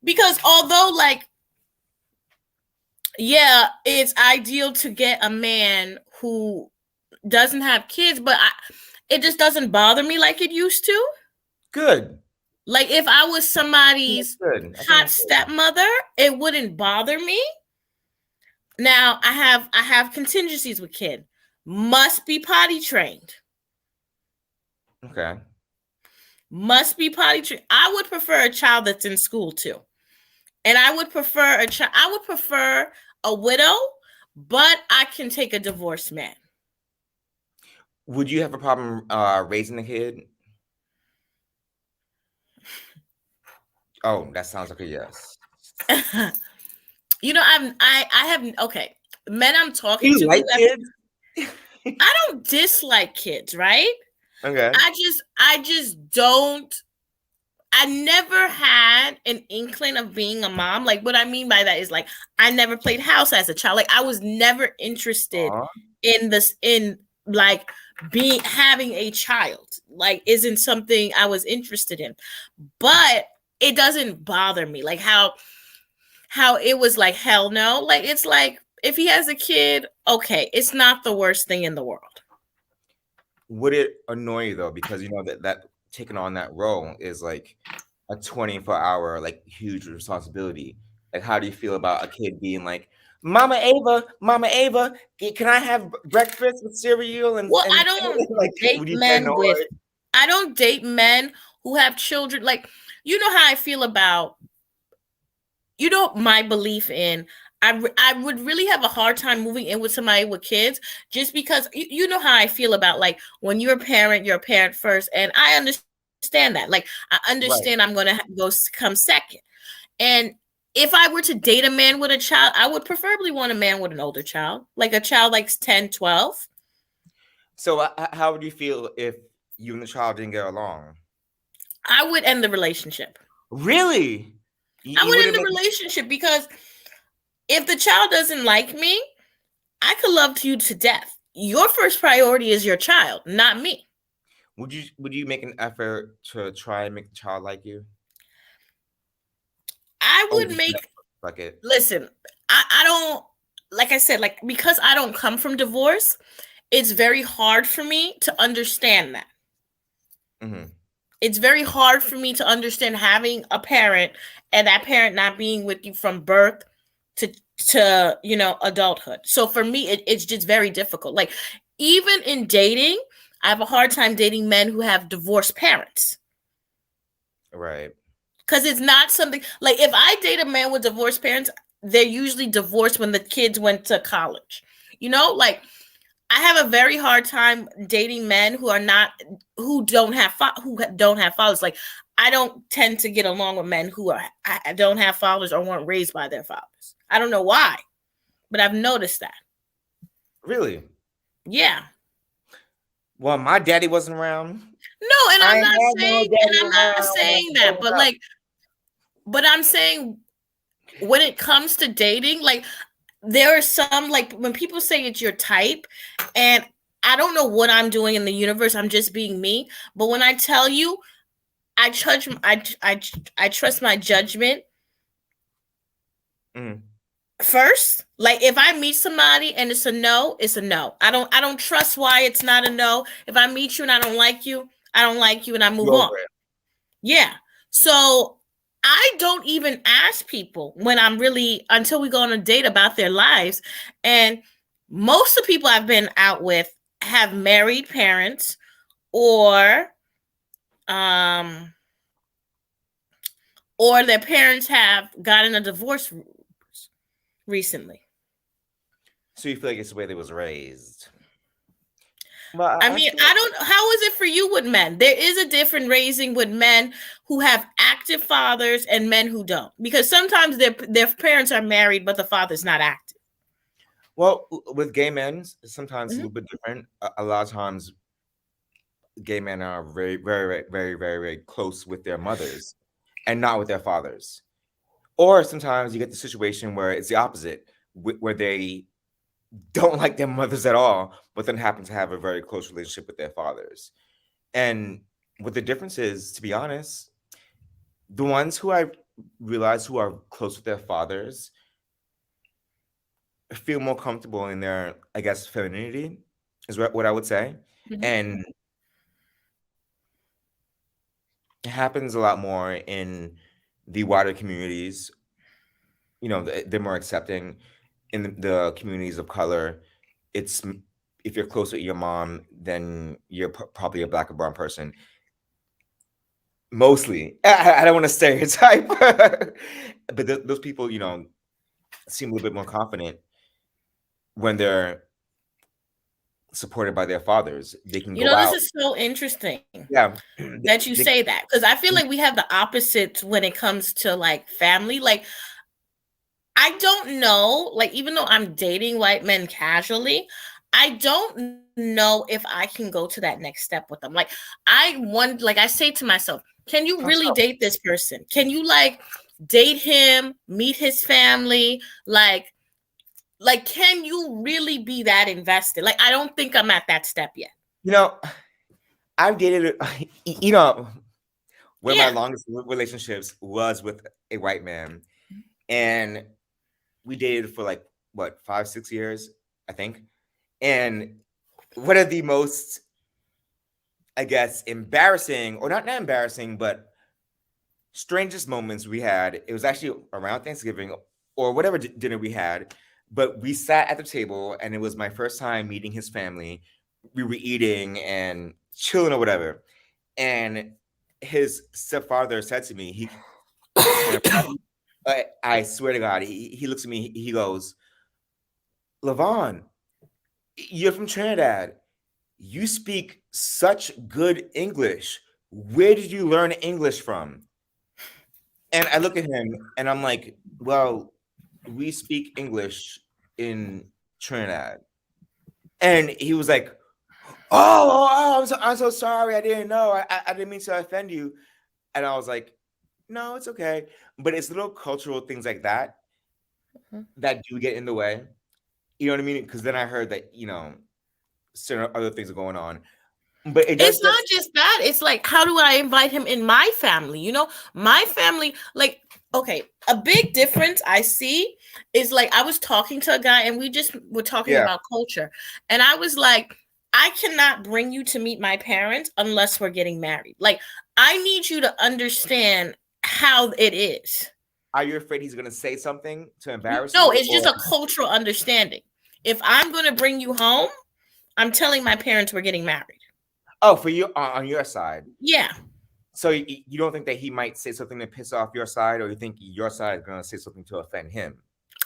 because although, like, yeah, it's ideal to get a man who doesn't have kids, but it just doesn't bother me like it used to. Good. Like, if I was somebody's hot stepmother, it wouldn't bother me. Now, I have contingencies with kid. Must be potty trained. Okay. Must be potty trained. I would prefer a child that's in school too. And I would prefer a widow, but I can take a divorced man. Would you have a problem raising a kid? Oh, that sounds like a yes. You know, I have okay. Men I'm talking to. You like kids? I don't dislike kids, right? Okay. I just don't. I never had an inkling of being a mom. Like, what I mean by that is, like, I never played house as a child. Like, I was never interested in this, in like having a child. Like, isn't something I was interested in. But it doesn't bother me. Like how it was like, hell no. Like, it's like, if he has a kid, okay, it's not the worst thing in the world. Would it annoy you though? Because you know that taking on that role is like a 24-hour like huge responsibility. Like, how do you feel about a kid being like, Mama Ava, can I have breakfast with cereal? And I don't like, date men with. I don't date men who have children. Like, you know how I feel about. You know my belief in. I would really have a hard time moving in with somebody with kids, just because you know how I feel about, like, when you're a parent first, and I understand that. Like, I Right. understand I'm gonna come second. And if I were to date a man with a child, I would preferably want a man with an older child, like a child like 10, 12. So how would you feel if you and the child didn't get along? I would end the relationship. Really? I You would end wouldn't the make relationship, because if the child doesn't like me, I could love you to death. Your first priority is your child, not me. would you make an effort to try and make the child like you? I Or would would you make, like it? listen, I don't, like I said, like, because I don't come from divorce, it's very hard for me to understand that. Mm-hmm. It's very hard for me to understand having a parent and that parent not being with you from birth to adulthood. So for me, it's just very difficult. Like, even in dating, I have a hard time dating men who have divorced parents, Right. because it's not something like, if I date a man with divorced parents, they're usually divorced when the kids went to college. Like, I have a very hard time dating men who don't have fathers. Like, I don't tend to get along with men who don't have fathers or weren't raised by their fathers. I don't know why, but I've noticed that. Really? Yeah. Well, my daddy wasn't around. No, and I I'm ain't not had no saying, daddy around when that, growing but up. like, but I'm saying, when it comes to dating, like, there are some, like, when people say it's your type, and I don't know what I'm doing in the universe, I'm just being me. But when I tell you, I trust my judgment Mm. first. Like, if I meet somebody and it's a no, it's a no. I don't trust why it's not a no. If I meet you and I don't like you, I don't like you, and I You move on. over it. Yeah. So I don't even ask people when until we go on a date, about their lives. And most of the people I've been out with have married parents, or their parents have gotten a divorce recently. So you feel like it's the way they was raised. Well, I mean, I don't, how is it for you with men? There is a different raising with men who have active fathers and men who don't, because sometimes their parents are married, but the father's not active. Well, with gay men, sometimes it's a Mhm. little bit different. A lot of times, gay men are very, very, very, very, very close with their mothers and not with their fathers. Or sometimes you get the situation where it's the opposite, where they don't like their mothers at all, but then happen to have a very close relationship with their fathers. And what the difference is, to be honest, the ones who I realize who are close with their fathers feel more comfortable in their, I guess, femininity, is what I would say. Mhm. And it happens a lot more in the wider communities. They're more accepting in the communities of color. It's if you're close with your mom, then you're probably a black or brown person. Mostly, I don't want to stereotype, but those people, seem a little bit more confident when they're supported by their fathers. They can go This out. is so interesting Yeah, that you they, say that, because I feel like we have the opposite when it comes to, like, family. Like, I don't know, like, even though I'm dating white men casually, I don't know if I can go to that next step with them. Like, I say to myself, can you how really so? date this person? Can you, like, date him, meet his family? Like, can you really be that invested? Like, I don't think I'm at that step yet. I've dated, one of my Yeah. longest relationships was with a white man, and we dated for like what 5-6 years, I think. And one of the most, I guess, embarrassing, or not embarrassing, but strangest moments we had, it was actually around Thanksgiving or whatever dinner we had. But we sat at the table, and it was my first time meeting his family. We were eating and chilling or whatever. And his stepfather said to me, I swear to God, he looks at me. He goes, "Levon, you're from Trinidad. You speak such good English. Where did you learn English from?" And I look at him and I'm like, "Well, we speak English in Trinidad." And he was like, I'm so sorry. I didn't know. I didn't mean to offend you." And I was like, "No, it's okay." But it's little cultural things like that that do get in the way. You know what I mean? Because then I heard that, certain other things are going on. But It's not just that. It's like, how do I invite him in my family? My family, like, okay, a big difference I see is like, I was talking to a guy and we just were talking about culture. And I was like, I cannot bring you to meet my parents unless we're getting married. Like, I need you to understand how it is. Are you afraid he's going to say something to embarrass you? No, you? it's just a cultural understanding. If I'm going to bring you home, I'm telling my parents we're getting married. Oh, for you on your side. Yeah. So you don't think that he might say something to piss off your side, or you think your side is going to say something to offend him?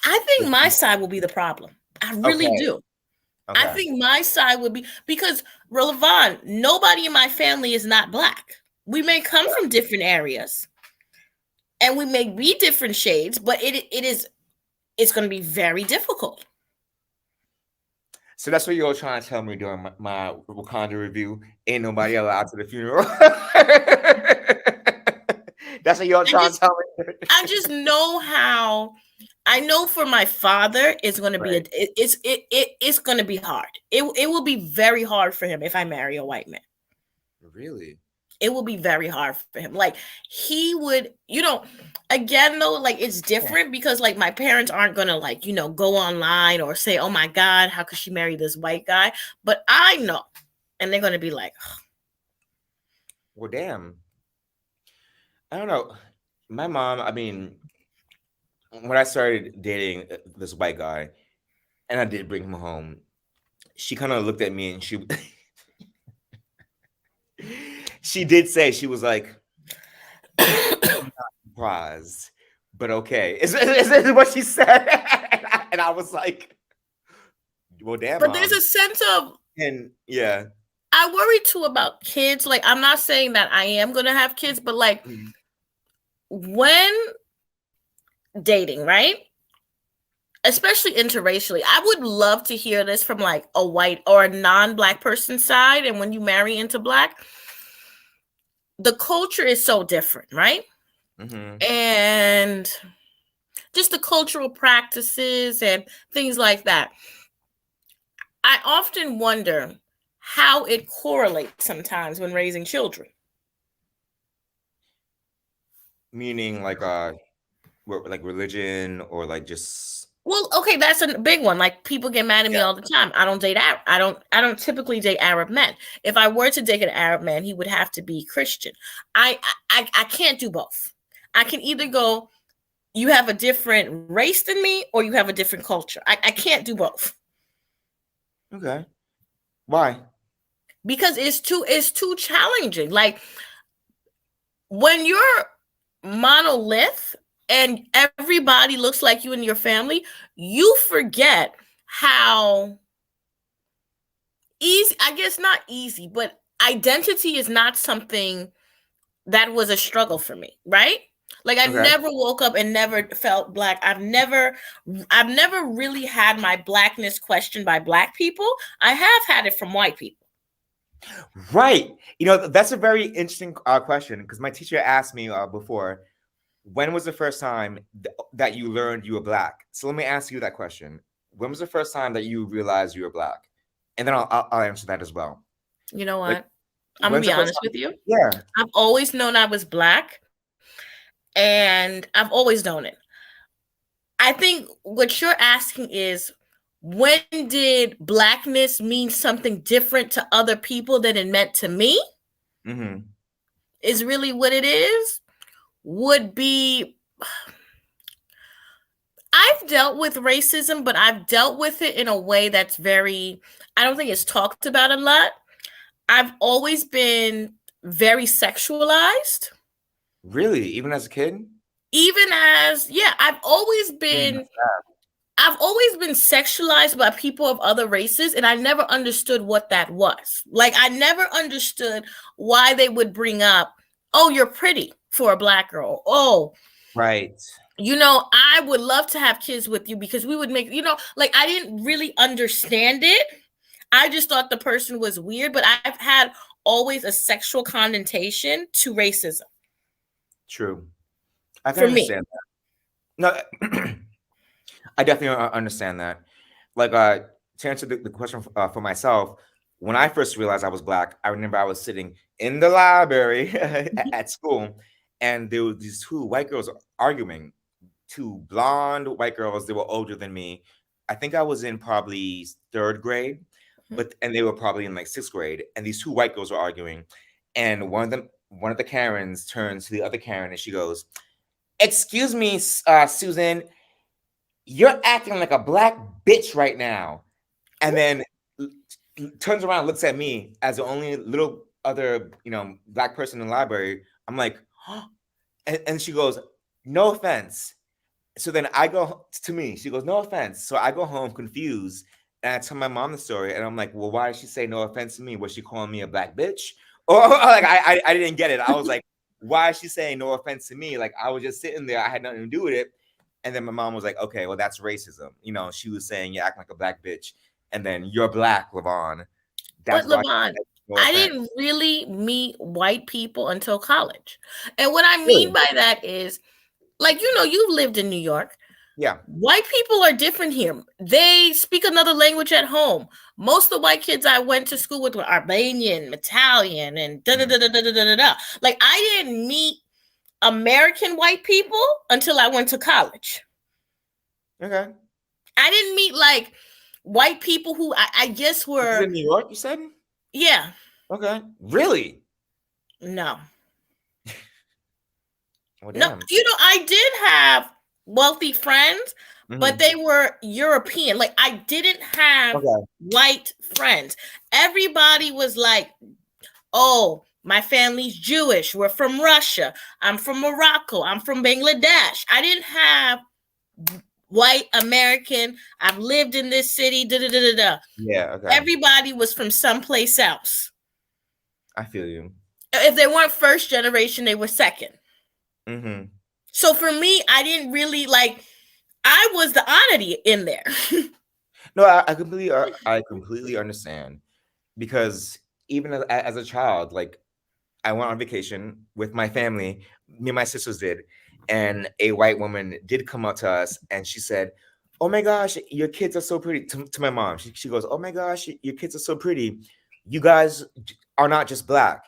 I think my side will be the problem. I really do. Okay. I think my side would be, because Levon, nobody in my family is not Black. We may come from different areas and we may be different shades, but it's going to be very difficult. So that's what you're trying to tell me during my Wakanda review. Ain't nobody allowed to the funeral. That's what you're trying to tell me. I just know how. I know for my father, it's going to be it's going to be hard. It will be very hard for him if I marry a white man. Really? It will be very hard for him. Like, he would, again, though, like, it's different because, like, my parents aren't going to, like, go online or say, "Oh my God, how could she marry this white guy?" But I know. And they're going to be like, "Ugh." Well, damn. I don't know. My mom, I mean, when I started dating this white guy and I did bring him home, she kind of looked at me and she did say, she was like, "I'm not surprised, but okay." Is what she said. And I was like, well, damn. But there's a sense of, and yeah, I worry too about kids. Like, I'm not saying that I am going to have kids, but like, when dating, right? Especially interracially, I would love to hear this from like a white or a non-Black person's side. And when you marry into Black, the culture is so different, right? Mm-hmm. And just the cultural practices and things like that. I often wonder how it correlates sometimes when raising children. Meaning like religion or like just. Well, okay, that's a big one. Like, people get mad at me all the time. I don't date Arab. I don't typically date Arab men. If I were to date an Arab man, he would have to be Christian. I can't do both. I can either go, you have a different race than me, or you have a different culture. I can't do both. Okay. Why? Because it's too challenging. Like, when you're monolith and everybody looks like you in your family, you forget how easy, I guess not easy, but identity is not something that was a struggle for me, right? Like, I never woke up and never felt Black. I've never really had my Blackness questioned by Black people. I have had it from white people. Right. That's a very interesting question, because my teacher asked me before, when was the first time that you learned you were Black? So let me ask you that question. When was the first time that you realized you were Black? And then I'll answer that as well. You know what? Like, I'm going to be honest with you. Yeah. I've always known I was Black, and I've always known it. I think what you're asking is, when did Blackness mean something different to other people than it meant to me? Mm-hmm. Is really what it is. Would be, I've dealt with racism, but I've dealt with it in a way that's very, I don't think it's talked about a lot. I've always been very sexualized. Really? Even as a kid? even as, yeah, I've always been sexualized by people of other races, and I never understood what that was. Like, I never understood why they would bring up, oh, you're pretty for a black girl. Oh, Right. I would love to have kids with you because we would make, like, I didn't really understand it. I just thought the person was weird, but I've had always a sexual connotation to racism. True. I can For me. understand that. No, I definitely understand that. Like, to answer the question for myself, when I first realized I was black, I remember I was sitting in the library at school, and there were these two white girls arguing. Two blonde white girls. They were older than me. I think I was in probably third grade, and they were probably in like sixth grade. And these two white girls were arguing, and one of the Karens turns to the other Karen, and she goes, "Excuse me, Susan, you're acting like a black bitch right now." And then turns around and looks at me as the only little other, black person in the library. I'm like, huh? And she goes, "No offense." So then I go to me. She goes, "No offense." So I go home confused, and I tell my mom the story, and I'm like, "Well, why did she say no offense to me? Was she calling me a black bitch?" Or like I didn't get it. I was like, "Why is she saying no offense to me?" Like, I was just sitting there. I had nothing to do with it. And then my mom was like, "Okay, well, that's racism." She was saying, "You act like a black bitch," and then "You're black, Levon." But That's why. Levon, No I offense. didn't really meet white people until college. And what I mean Really? by that is, like, you've lived in New York. Yeah. White people are different here. They speak another language at home. Most of the white kids I went to school with were Albanian, Italian, and da da da da da da da da. Like, I didn't meet American white people until I went to college. Okay. I didn't meet like white people who I guess This is were, in New York, you said? yeah, Okay. Really? no. Well, No, damn. I did have wealthy friends, but Mhm. they were European. Like, I didn't have Okay. white friends. Everybody was like, oh, my family's Jewish. We're from Russia. I'm from Morocco. I'm from Bangladesh. I didn't have white American. I've lived in this city. Da, da, da, da, da. Yeah. Okay. Everybody was from someplace else. I feel you. If they weren't first generation, they were second. Mm-hmm. So for me, I didn't really like. I was the oddity in there. No, I completely understand, because even as a child, like, I went on vacation with my family. Me and my sisters did, and a white woman did come up to us, and she said, "Oh my gosh, your kids are so pretty." To my mom, she goes, "Oh my gosh, your kids are so pretty. You guys are not just black.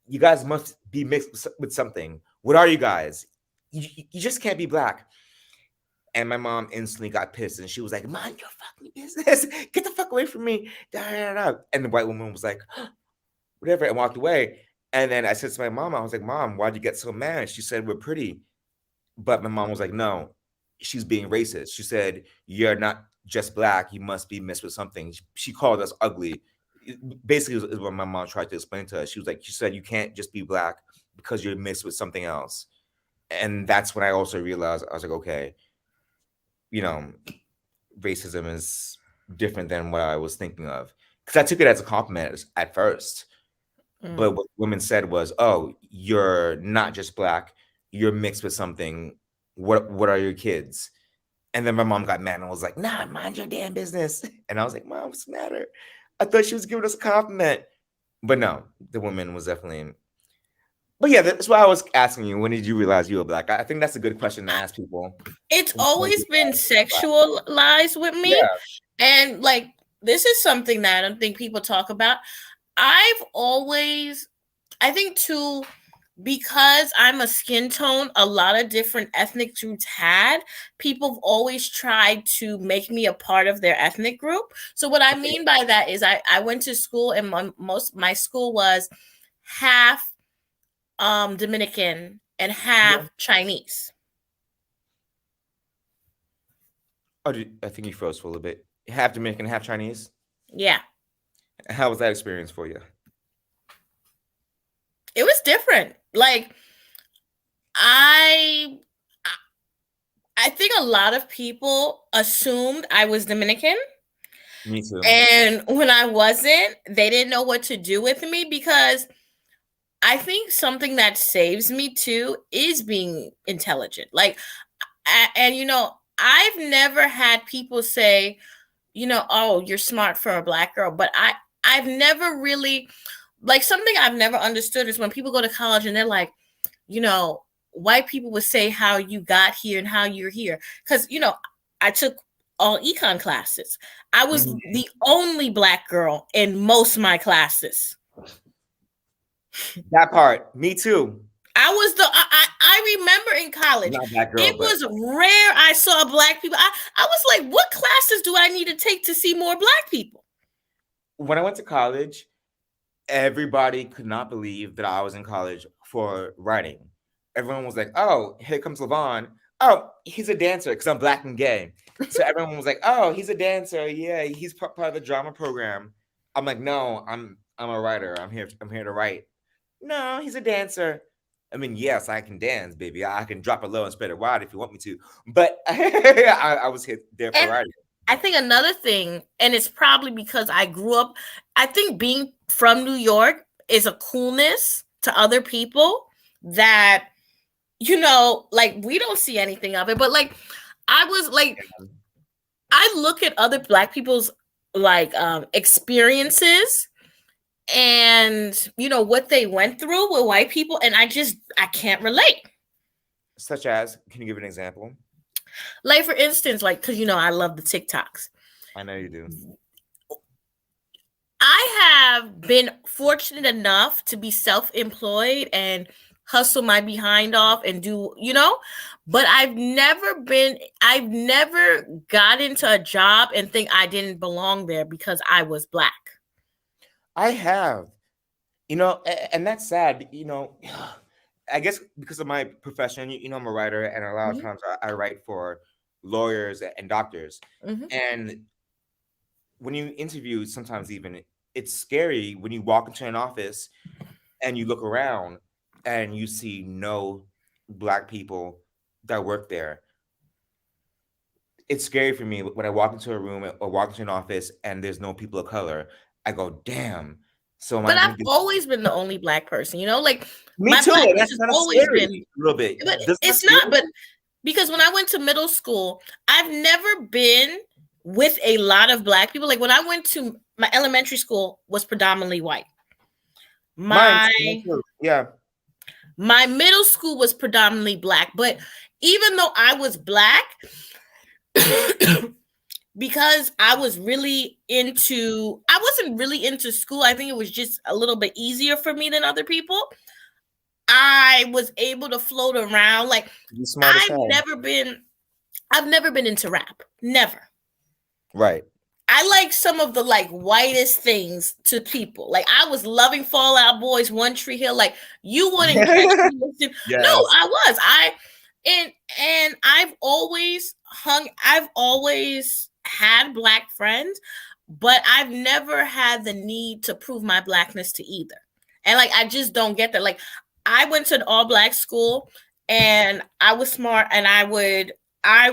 You guys must be mixed with something. What are you guys? You just can't be black." And my mom instantly got pissed, and she was like, "Mind your fucking business. Get the fuck away from me." Da, da, da. And the white woman was like, whatever, and walked away. And then I said to my mom, I was like, "Mom, why'd you get so mad?" She said, "We're pretty." But my mom was like, "No, she's being racist." She said, "You're not just black. You must be mixed with something." She called us ugly. Basically, is what my mom tried to explain to us. She said, "You can't just be black because you're mixed with something else." And that's when I also realized, I was like, okay, racism is different than what I was thinking of. Because I took it as a compliment at first. But what women said was, "Oh, you're not just black, you're mixed with something. What are your kids?" And then my mom got mad and was like, "Nah, mind your damn business." And I was like, "Mom, what's the matter?" I thought she was giving us a compliment. But no, the woman was definitely. But yeah, that's why I was asking you, when did you realize you were black? I think that's a good question to ask people. It's When did always you been realize you were black? sexualized with me. Yeah. And like, this is something that I don't think people talk about. I think too, because I'm a skin tone, a lot of different ethnic groups people have always tried to make me a part of their ethnic group. So what I mean by that is I went to school, and my school was half Dominican and half Chinese. Oh, I think you froze for a little bit. Half Dominican, half Chinese. Yeah. How was that experience for you? It was different. Like, I I think a lot of people assumed I was Dominican. Me too. And when I wasn't, they didn't know what to do with me because I think something that saves me too is being intelligent. Like, and I've never had people say, oh, you're smart for a Black girl, but I've never really, like, something I've never understood is when people go to college and they're like, white people would say how you got here and how you're here. Because, I took all econ classes. I was the only Black girl in most of my classes. That part, me too. I remember in college, it was rare I saw Black people. I was like, what classes do I need to take to see more Black people? When I went to college, everybody could not believe that I was in college for writing. Everyone was like, oh, here comes Levon. Oh, he's a dancer because I'm Black and gay. So everyone was like, oh, he's a dancer. Yeah, he's part of the drama program. I'm like, no, I'm a writer. I'm here to write. No, he's a dancer. I mean, yes, I can dance, baby. I can drop it low and spread it wide if you want me to. But I was there for writing. I think another thing, and it's probably because I grew up, I think being from New York is a coolness to other people that, like, we don't see anything of it. But like, I was like, I look at other Black people's like experiences and what they went through with white people, and I can't relate. Such as, can you give an example? Like, for instance, like, because I love the TikToks. I know you do. I have been fortunate enough to be self-employed and hustle my behind off and do, but I've never got into a job and think I didn't belong there because I was Black. I have, and that's sad, I guess because of my profession, I'm a writer, and a lot of times I write for lawyers and doctors. And when you interview, sometimes even it's scary when you walk into an office and you look around and you see no Black people that work there. It's scary for me when I walk into a room or walk into an office and there's no people of color. I go, damn. But I've always been the only Black person, like me too. That's kind of always been a little bit. But it's not. But because when I went to middle school, I've never been with a lot of Black people. Like, when I went to my elementary school, was predominantly white. My middle school was predominantly Black. But even though I was Black, because I wasn't really into school, I think it was just a little bit easier for me than other people. I was able to float around. Like, I've never been into rap. Never. Right. I like some of the like whitest things to people. Like, I was loving Fall Out Boy's One Tree Hill. Like, you wouldn't catch me. Yes. No, I was. And I've always had Black friends, but I've never had the need to prove my Blackness to either. And like, I just don't get that. Like, I went to an all Black school and I was smart, and I would I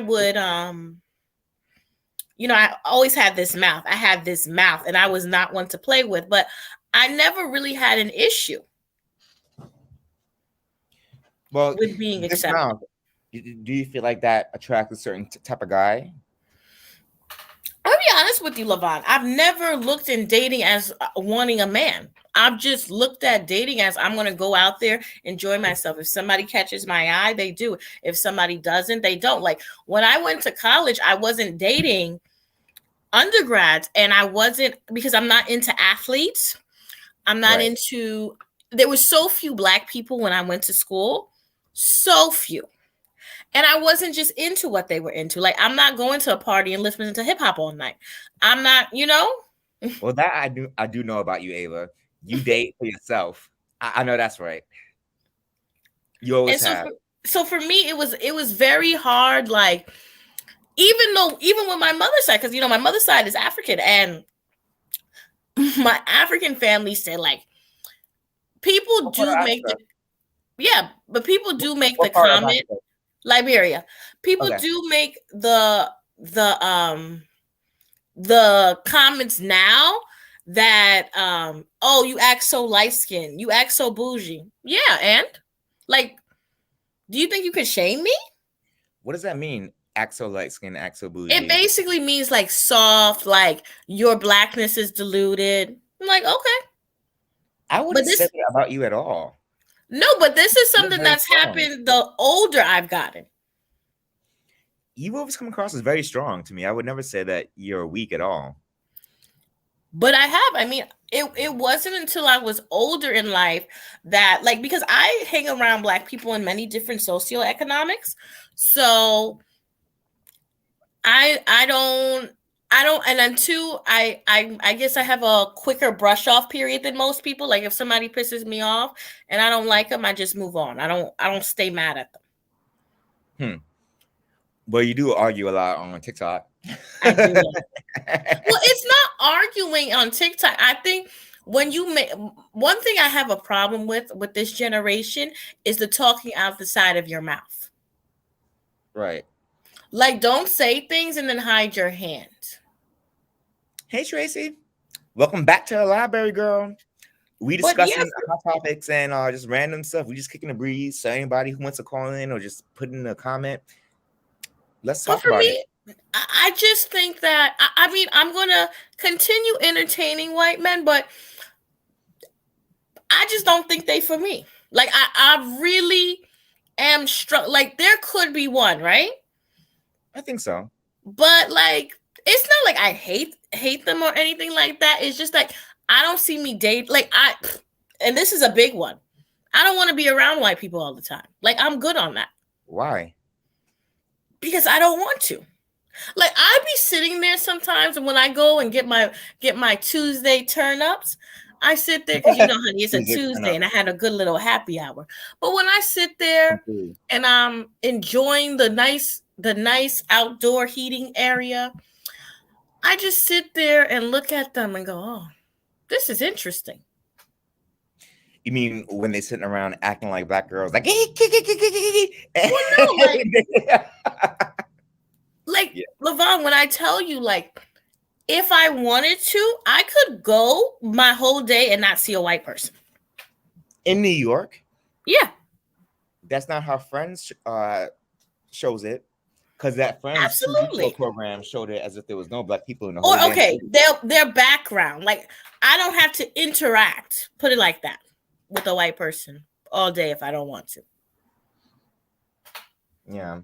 always had this mouth. I had this mouth, and I was not one to play with, but I never really had an issue with being accepted. Do you feel like that attracts a certain type of guy? I'll be honest with you, Levon. I've never looked in dating as wanting a man. I've just looked at dating as I'm going to go out there, enjoy myself. If somebody catches my eye, they do. If somebody doesn't, they don't. Like, when I went to college, I wasn't dating undergrads, and I wasn't, because I'm not into athletes. I'm not into, there were so few Black people when I went to school. So few. And I wasn't just into what they were into. Like, I'm not going to a party and listening to hip hop all night. I'm not, Well, that I do know about you, Ava. You date for yourself. I know that's right. You always have. So for me, it was very hard. Like, even with my mother's side, because my mother's side is African, and my African family said, like, people do make the comment. Liberia. People Okay. do make the comments now that oh, you act so light skinned, you act so bougie. Yeah, and like, do you think you could shame me? What does that mean? Act so light skin, act so It bougie. basically means like soft, like your blackness is diluted. I'm like, okay. I But wouldn't say this that about you at all. no, but this is You're something very that's strong. happened the older I've gotten. You've always come across as very strong to me. I would never say that you're weak at all. But I have. I mean, it wasn't until I was older in life that, like, because I hang around Black people in many different socioeconomics. So I don't, and then two, I guess I have a quicker brush off period than most people. Like if somebody pisses me off and I don't like them, I just move on. I don't stay mad at them. Well, you do argue a lot on TikTok. I do. Well, it's not arguing on TikTok. I think when you make one thing I have a problem with this generation is the talking out the side of your mouth. Right. Like, don't say things and then hide your hand. Hey, Tracy. Welcome back to the library, girl. We But discussing yes, hot topics and just random stuff. We just kicking the breeze. So anybody who wants to call in or just put in a comment, let's but talk for about me, it. I just think that I mean I'm gonna continue entertaining white men, but I just don't think they for me. Like I really am struck. Like there could be one, right? I think so. But like it's not like I hate them or anything like that. It's just like I don't see me date like and this is a big one. I don't want to be around white people all the time. Like I'm good on that. Why? Because I don't want to. Like I be sitting there sometimes, and when I go and get my Tuesday turn ups, I sit there because honey, it's a Tuesday, and I had a good little happy hour. But when I sit there and I'm enjoying the nice outdoor heating area, I just sit there and look at them and go, "Oh, this is interesting." You mean when they sitting around acting like Black girls, like? Well, no, like yeah. Levon, when I tell you, like, if I wanted to, I could go my whole day and not see a white person. In New York? Yeah. That's not how Friends shows it. Because that Friends program showed it as if there was no Black people in the whole Or okay, their background. Like, I don't have to interact, put it like that, with a white person all day if I don't want to. Yeah.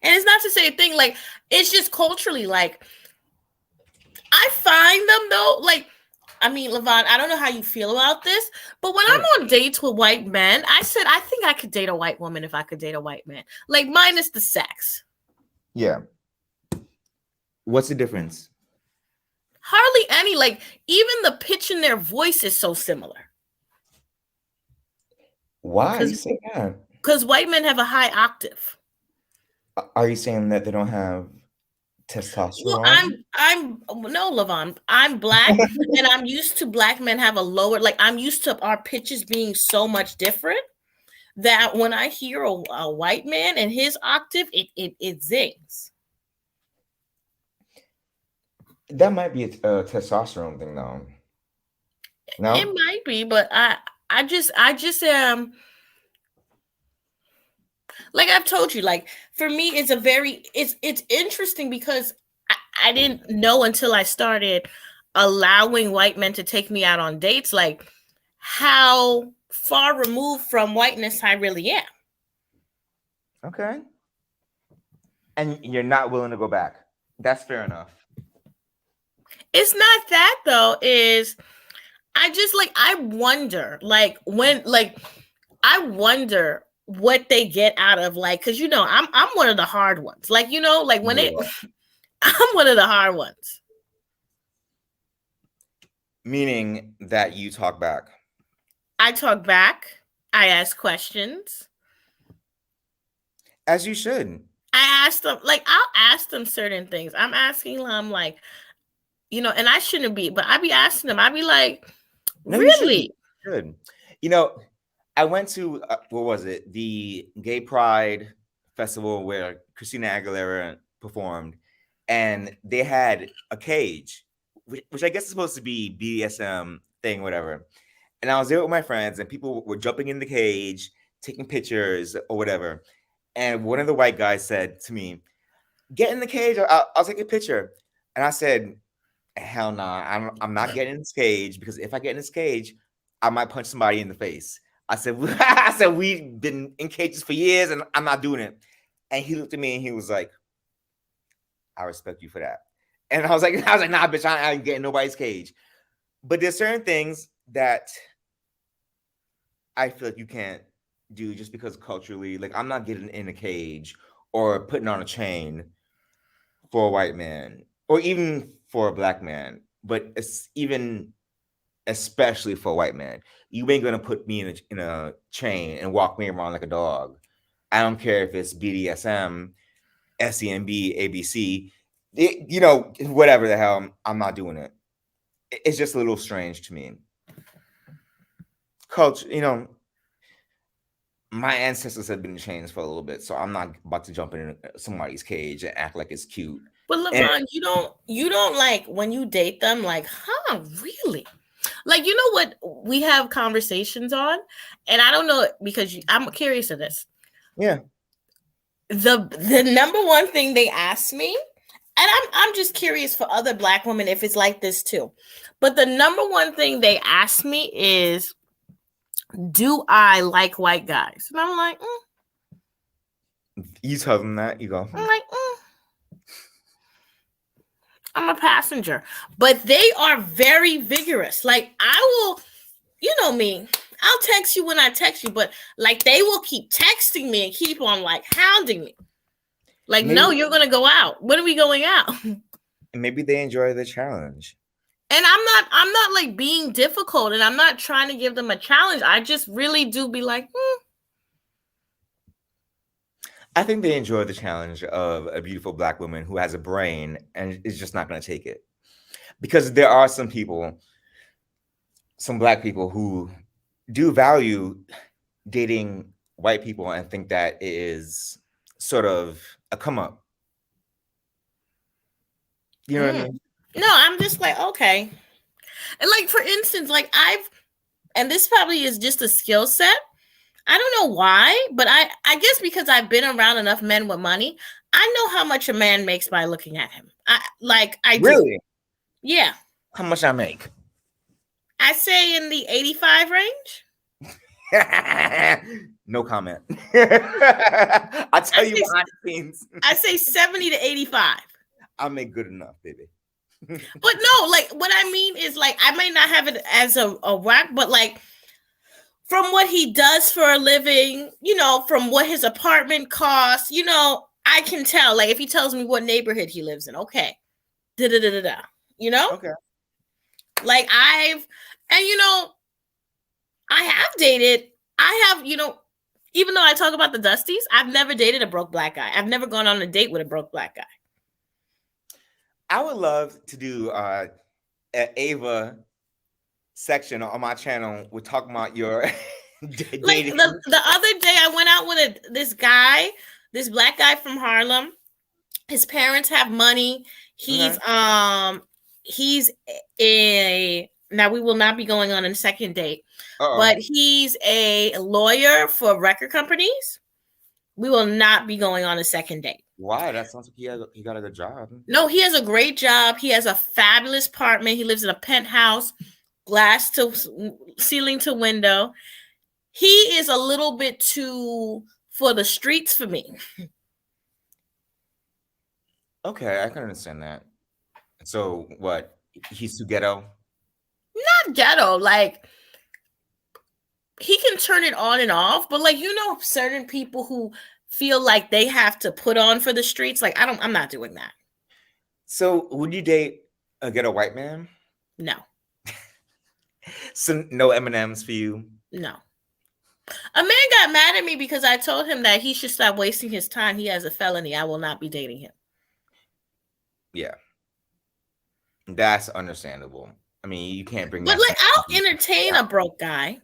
And it's not to say a thing, like, it's just culturally, like, I find them, though, like, I mean, Levon, I don't know how you feel about this, but when I'm on dates with white men, I said, I think I could date a white woman if I could date a white man. Like, minus the sex. Yeah. What's the difference? Hardly any. Like, even the pitch in their voice is so similar. Why are you saying that? Because white men have a high octave. Are you saying that they don't have testosterone? Well, I'm no, Levon. I'm Black, and I'm used to Black men have a lower. Like I'm used to our pitches being so much different that when I hear a white man and his octave, it zings. That might be a testosterone thing, though. No, it might be, but I just am. Like I've told you, like for me, it's interesting because I didn't know until I started allowing white men to take me out on dates, like how far removed from whiteness I really am. Okay. And you're not willing to go back. That's fair enough. It's not that though, is I just like I wonder, like when like I wonder what they get out of like because I'm one of the hard ones. Like like when I'm one of the hard ones. Meaning that you talk back. I talk back. I ask questions. As you should. I ask them, like, I'll ask them certain things. I'm asking them, like, and I shouldn't be, but I be asking them. I be like, no, really? Good. I went to, what was it? The Gay Pride festival where Christina Aguilera performed, and they had a cage, which I guess is supposed to be BDSM thing, whatever. And I was there with my friends, and people were jumping in the cage, taking pictures or whatever. And one of the white guys said to me, "Get in the cage. I'll take a picture." And I said, "Hell nah, I'm not getting in this cage, because if I get in this cage, I might punch somebody in the face." I said, I said, "We've been in cages for years, and I'm not doing it." And he looked at me and he was like, "I respect you for that." And I was like, "Nah, bitch, I ain't getting nobody's cage." But there's certain things that I feel like you can't do just because culturally, like, I'm not getting in a cage or putting on a chain for a white man or even for a black man, but it's even especially for a white man. You ain't gonna put me in a chain and walk me around like a dog. I don't care if it's BDSM, SEMB, ABC, whatever the hell. I'm not doing it. It's just a little strange to me. Culture, my ancestors have been in chains for a little bit, so I'm not about to jump in somebody's cage and act like it's cute. But LeBron, you don't like when you date them, like, huh, really? Like, you know what we have conversations on, and I don't know, because I'm curious of this. Yeah. The number one thing they ask me, and I'm just curious for other black women if it's like this too, but the number one thing they ask me is, do I like white guys? And I'm like, You tell them that, you go, I'm like, I'm a passenger. But they are very vigorous. Like, I will, you know me, I'll text you when I text you, but like, they will keep texting me and keep on like hounding me. Like, no, you're going to go out. When are we going out? Maybe they enjoy the challenge. And I'm not like being difficult, and I'm not trying to give them a challenge. I just really do be like, I think they enjoy the challenge of a beautiful black woman who has a brain and is just not going to take it. Because there are some black people who do value dating white people and think that it is sort of a come up. You know what I mean? No, I'm just like, okay. And like, for instance, like and this probably is just a skill set. I don't know why, but I guess because I've been around enough men with money, I know how much a man makes by looking at him. I really do. Yeah. How much I make? I say in the 85 range. No comment. I tell you behind the scenes. I say 70 to 85. I'll make good enough, baby. But no, like, what I mean is, like, I might not have it as a whack, but like, from what he does for a living, from what his apartment costs, I can tell. Like, if he tells me what neighborhood he lives in, okay, Okay. Like, I have dated. I have, even though I talk about the Dusties, I've never dated a broke black guy. I've never gone on a date with a broke black guy. I would love to do an Ava section on my channel. We're talking about your dating. Like, the other day, I went out with this black guy from Harlem. His parents have money. He's now we will not be going on a second date, but he's a lawyer for record companies. We will not be going on a second date. Why? That sounds like he got a good job. No, he has a great job. He has a fabulous apartment. He lives in a penthouse, glass to ceiling to window. He is a little bit too for the streets for me. Okay, I can understand that. So what? He's too ghetto? Not ghetto. Like, he can turn it on and off, but like, certain people who feel like they have to put on for the streets. Like, I'm not doing that. So would you date a ghetto white man? No. So no M&Ms for you? No. A man got mad at me because I told him that he should stop wasting his time. He has a felony. I will not be dating him. Yeah. That's understandable. I mean, you can't bring But like, I'll entertain a broke guy.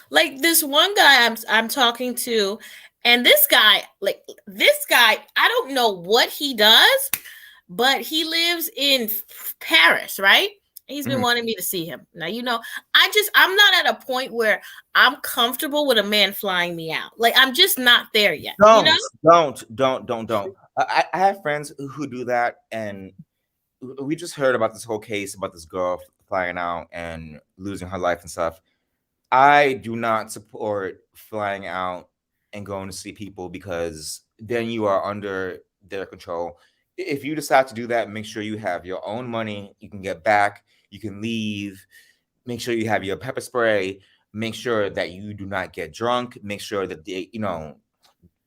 Like, this one guy I'm talking to, And this guy, I don't know what he does, but he lives in Paris, right? He's been wanting me to see him. Now, I'm not at a point where I'm comfortable with a man flying me out. Like, I'm just not there yet. Don't. I have friends who do that, and we just heard about this whole case about this girl flying out and losing her life and stuff. I do not support flying out and going to see people, because then you are under their control. If you decide to do that, make sure you have your own money. You can get back. You can leave. Make sure you have your pepper spray. Make sure that you do not get drunk. Make sure that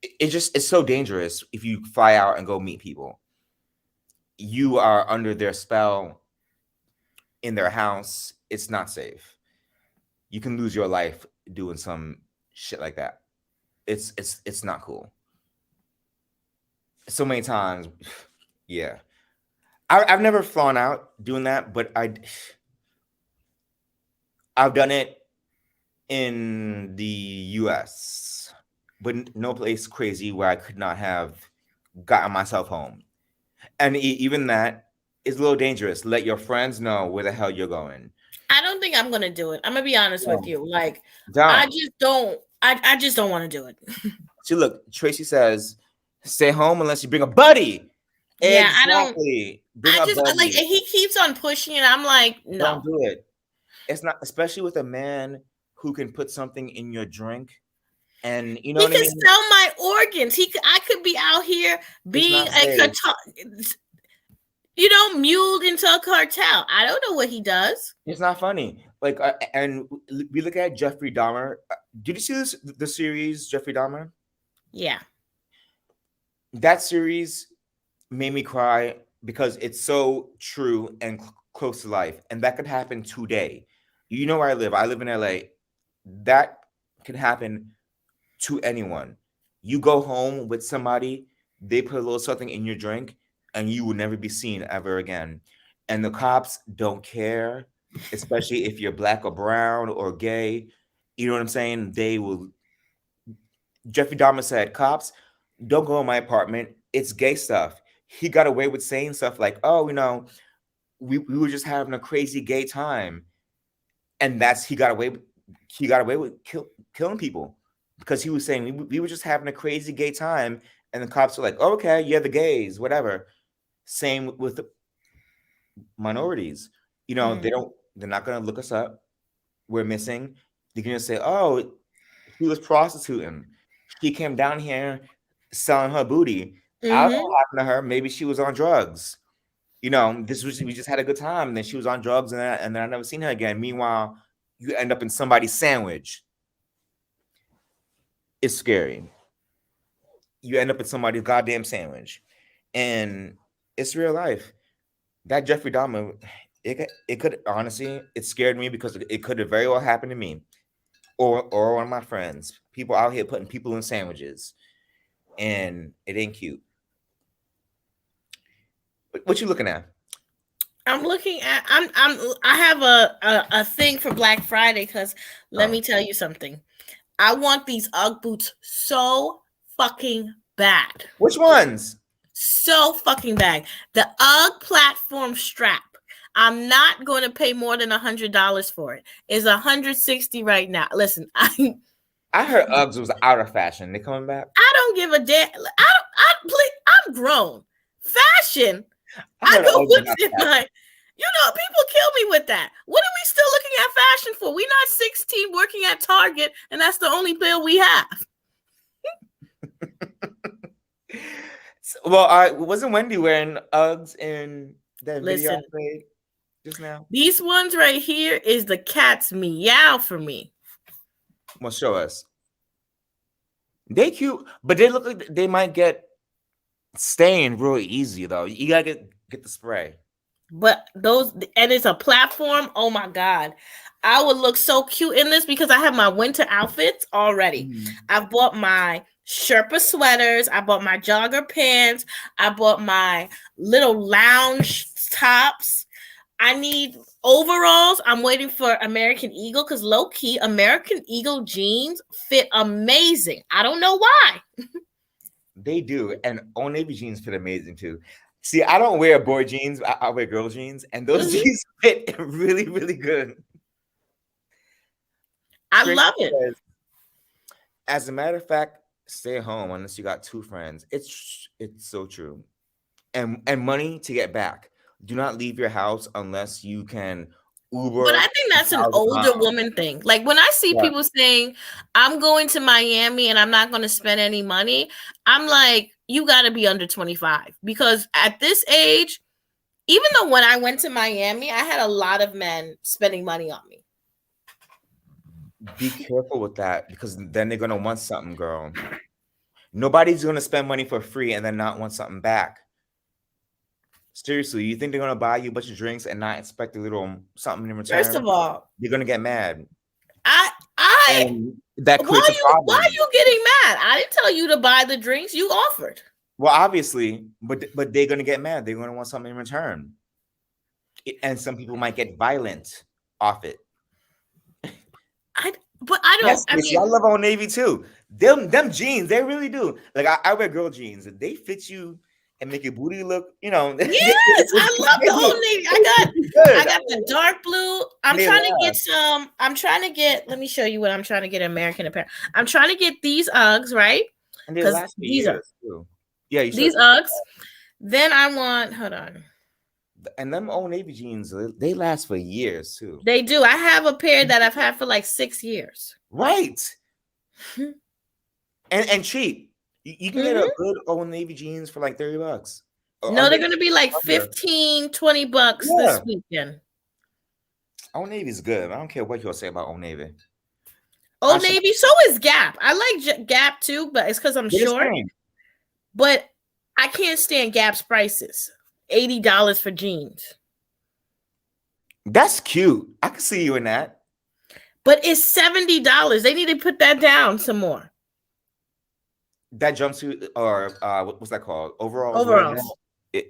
it's so dangerous if you fly out and go meet people. You are under their spell in their house. It's not safe. You can lose your life doing some shit like that. It's not cool. So many times, yeah. I've never flown out doing that, but I've done it in the US, but no place crazy where I could not have gotten myself home. And even that is a little dangerous. Let your friends know where the hell you're going. I don't think I'm gonna do it. I'm gonna be honest with you. Like, Don't. I just don't want to do it. See, look, Tracy says, stay home unless you bring a buddy. Yeah, exactly. I just like, and he keeps on pushing it. I'm like, no, don't do it. It's not, especially with a man who can put something in your drink, and you know what I mean. He can sell my organs. I could be out here being muled into a cartel. I don't know what he does. It's not funny. Like, and we look at Jeffrey Dahmer. Did you see the series Jeffrey Dahmer? Yeah. That series made me cry because it's so true and close to life, and that could happen today. You know where I live? I live in LA. That could happen to anyone. You go home with somebody, they put a little something in your drink, and you will never be seen ever again. And the cops don't care, especially if you're black or brown or gay. You know what I'm saying? They will. Jeffrey Dahmer said, cops, don't go in my apartment. It's gay stuff. He got away with saying stuff like, oh, we were just having a crazy gay time. And he got away with killing people, because he was saying we were just having a crazy gay time. And the cops were like, oh, okay, yeah, the gays, whatever. Same with the minorities. They're not going to look us up. We're missing. They're going to say, oh, he was prostituting. She came down here selling her booty. I don't know what happened to her. Maybe she was on drugs. We just had a good time. And then she was on drugs, and then I never seen her again. Meanwhile, you end up in somebody's sandwich. It's scary. You end up in somebody's goddamn sandwich, and it's real life. That Jeffrey Dahmer, it could honestly, it scared me because it could have very well happened to me, or one of my friends. People out here putting people in sandwiches, and it ain't cute. What you looking at? I'm looking at. I have a thing for Black Friday, because let me tell you something. I want these UGG boots so fucking bad. Which ones? So fucking bad. The UGG platform strap. I'm not going to pay more than $100 for it. It's $160 right now. Listen, I heard UGGs was out of fashion. They coming back? I don't give a damn. I'm grown. Fashion. I go with it. Like, people kill me with that. What are we still looking at fashion for? We're not 16 working at Target, and that's the only bill we have. Well, wasn't Wendy wearing UGGs in that video I played just now? These ones right here is the cat's meow for me. Well, show us. They cute, but they look like they might get stained real easy though. You gotta get the spray. But and it's a platform. Oh my god, I would look so cute in this because I have my winter outfits already. I've bought my Sherpa sweaters. I bought my jogger pants. I bought my little lounge tops. I need overalls. I'm waiting for American Eagle because low key American Eagle jeans fit amazing. I don't know why. They do, and Old Navy jeans fit amazing too. See, I don't wear boy jeans. I wear girl jeans, and those jeans fit really, really good. I love it. Says, as a matter of fact, stay home unless you got two friends. It's so true. And money to get back. Do not leave your house unless you can Uber. But I think that's an older woman thing. Like when I see people saying, I'm going to Miami and I'm not going to spend any money, I'm like, you got to be under 25. Because at this age, even though when I went to Miami, I had a lot of men spending money on me. Be careful with that because then they're going to want something, girl. Nobody's going to spend money for free and then not want something back. Seriously, you think they're going to buy you a bunch of drinks and not expect a little something in return? First of all, you're going to get mad. That creates a problem. Why are you getting mad? I didn't tell you to buy the drinks. You offered. Well, obviously, but they're going to get mad. They're going to want something in return. And some people might get violent off it. I don't. Yes, I mean, I love Old Navy too. Them jeans, they really do. Like I wear girl jeans. They fit you and make your booty look, Yes, I love the Old Navy. I got the dark blue. I'm trying to get. Let me show you what I'm trying to get. American Apparel. I'm trying to get these Uggs, right? Because these are too. Yeah, these Uggs. Then I want. Hold on. And them Old Navy jeans, they last for years too. They do. I have a pair that I've had for like 6 years. Right. and cheap. You can get a good Old Navy jeans for like $30. No, they're going to be like $15, $20 this weekend. Old Navy's good. I don't care what you'll say about Old Navy. Old Navy, so is Gap. I like Gap too, but it's because I'm short. But I can't stand Gap's prices. $80 for jeans. That's cute. I can see you in that. But it's $70. They need to put that down some more. That jumpsuit or what's that called? Overalls.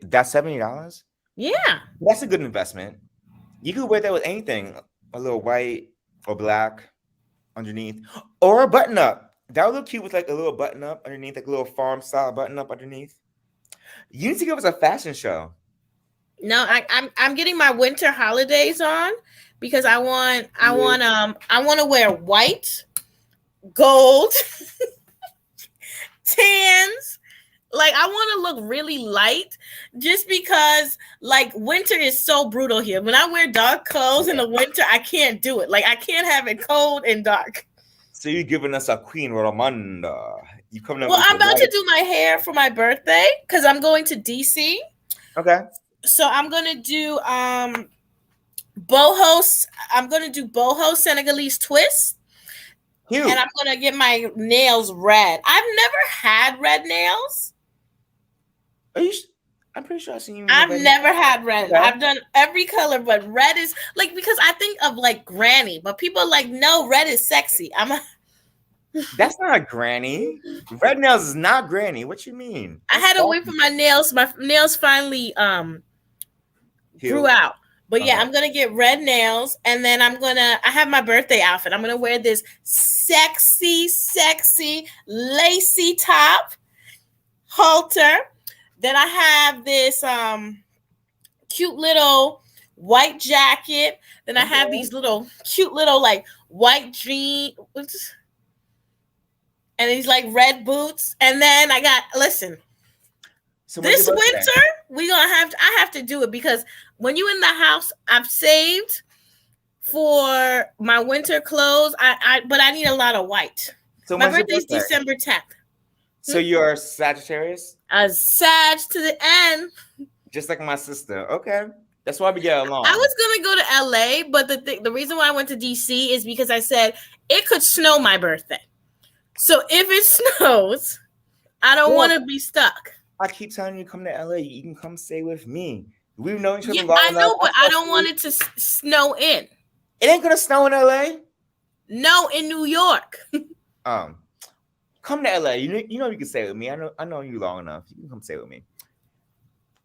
That's $70? Yeah. That's a good investment. You could wear that with anything. A little white or black underneath. Or a button up. That would look cute with like a little button up underneath, like a little farm style button up underneath. You need to give us a fashion show. No, I'm getting my winter holidays on because I want to wear white, gold, tans. Like I want to look really light just because like winter is so brutal here. When I wear dark clothes in the winter, I can't do it. Like I can't have it cold and dark. So you're giving us a Queen Romanda. You coming up? Well, I'm about to do my hair for my birthday because I'm going to DC. Okay. So I'm gonna do boho. I'm gonna do boho Senegalese twist. Cute. And I'm gonna get my nails red. I've never had red nails. I'm pretty sure I've seen you. I've never had red. Okay. I've done every color, but red is like because I think of like granny, but people are like, no, red is sexy. That's not granny. Red nails is not granny. What you mean? I had to wait for my nails. My nails finally grew out. But yeah, I'm gonna get red nails, and then I have my birthday outfit. I'm gonna wear this sexy, lacy top halter. Then I have this cute little white jacket. Then I have these cute little like white jeans. And these like red boots. And then I got, so this winter, I have to do it because when you in the house, I've saved for my winter clothes. But I need a lot of white. So my birthday's December 10th. So you're Sagittarius? A Sag to the end. Just like my sister. Okay. That's why we get along. I was going to go to LA, but the reason why I went to DC is because I said it could snow my birthday. So if it snows, I don't want to be stuck. I keep telling you to come to LA. You can come stay with me. We've known each other long enough. I know, but I don't want it to snow in. It ain't gonna snow in LA. No, in New York. Come to LA. You know you can stay with me. I know you long enough. You can come stay with me.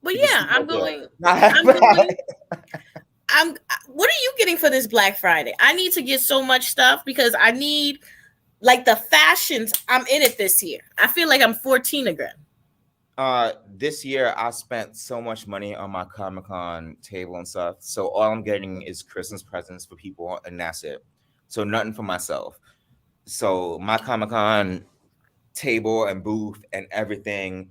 But yeah, I'm going. What are you getting for this Black Friday? I need to get so much stuff because I need like the fashions. I'm in it this year. I feel like I'm 14 again. This year I spent so much money on my Comic-Con table and stuff. So all I'm getting is Christmas presents for people, and that's it. So nothing for myself. So my Comic-Con table and booth and everything,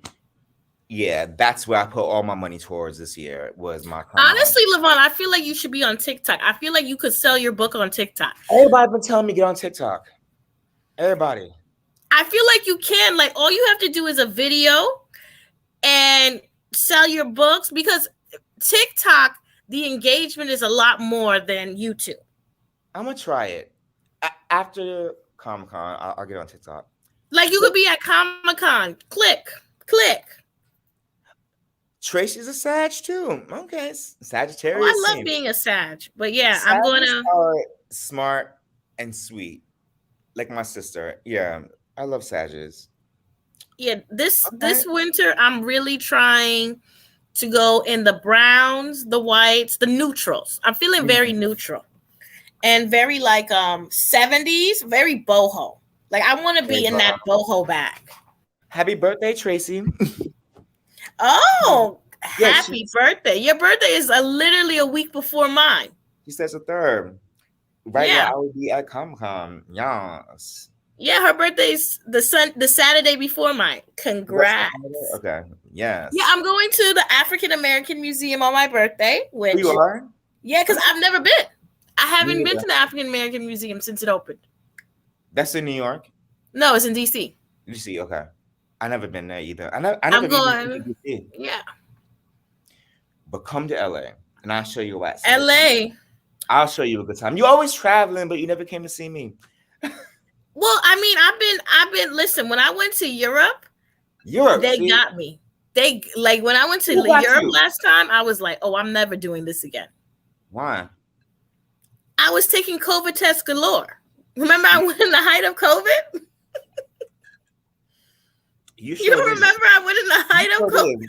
yeah, that's where I put all my money towards this year. Was my Comic-Con. Honestly, Levon, I feel like you should be on TikTok. I feel like you could sell your book on TikTok. Everybody been telling me get on TikTok. Everybody. I feel like you can. Like all you have to do is a video and sell your books, because TikTok, the engagement is a lot more than YouTube. I'm gonna try it after Comic-Con. I'll get on TikTok. Like you could be at Comic-Con. Click. Tracy's a Sag too. Okay, Sagittarius. Oh, I love being a Sag, but yeah, Sags I'm going to. Are smart and sweet, like my sister. Yeah, I love Sages. Yeah, this winter I'm really trying to go in the browns, the whites, the neutrals. I'm feeling very neutral and very like 70s, very boho. Like I want to be in that boho bag. Happy birthday, Tracy. Oh, yeah, happy birthday. Your birthday is literally a week before mine. She says the 3rd. Right now I will be at Comic-Con. Yes. Yeah, her birthday's the Saturday before mine. Congrats. Okay. Yes. Yeah, I'm going to the African American Museum on my birthday. Which, you are? Yeah, because I've never been. I haven't been to the African American Museum since it opened. That's in New York? No, it's in DC. DC, okay. I never been there either. I'm going. To DC. Yeah. But come to LA and I'll show you what. LA. I'll show you a good time. You always traveling, but you never came to see me. Well, I mean, I've been. Listen, when I went to Europe, they got me. They like when I went to Europe last time, I was like, oh, I'm never doing this again. Why? I was taking COVID tests galore. Remember, I went in the height of COVID. You remember I went in the height of COVID.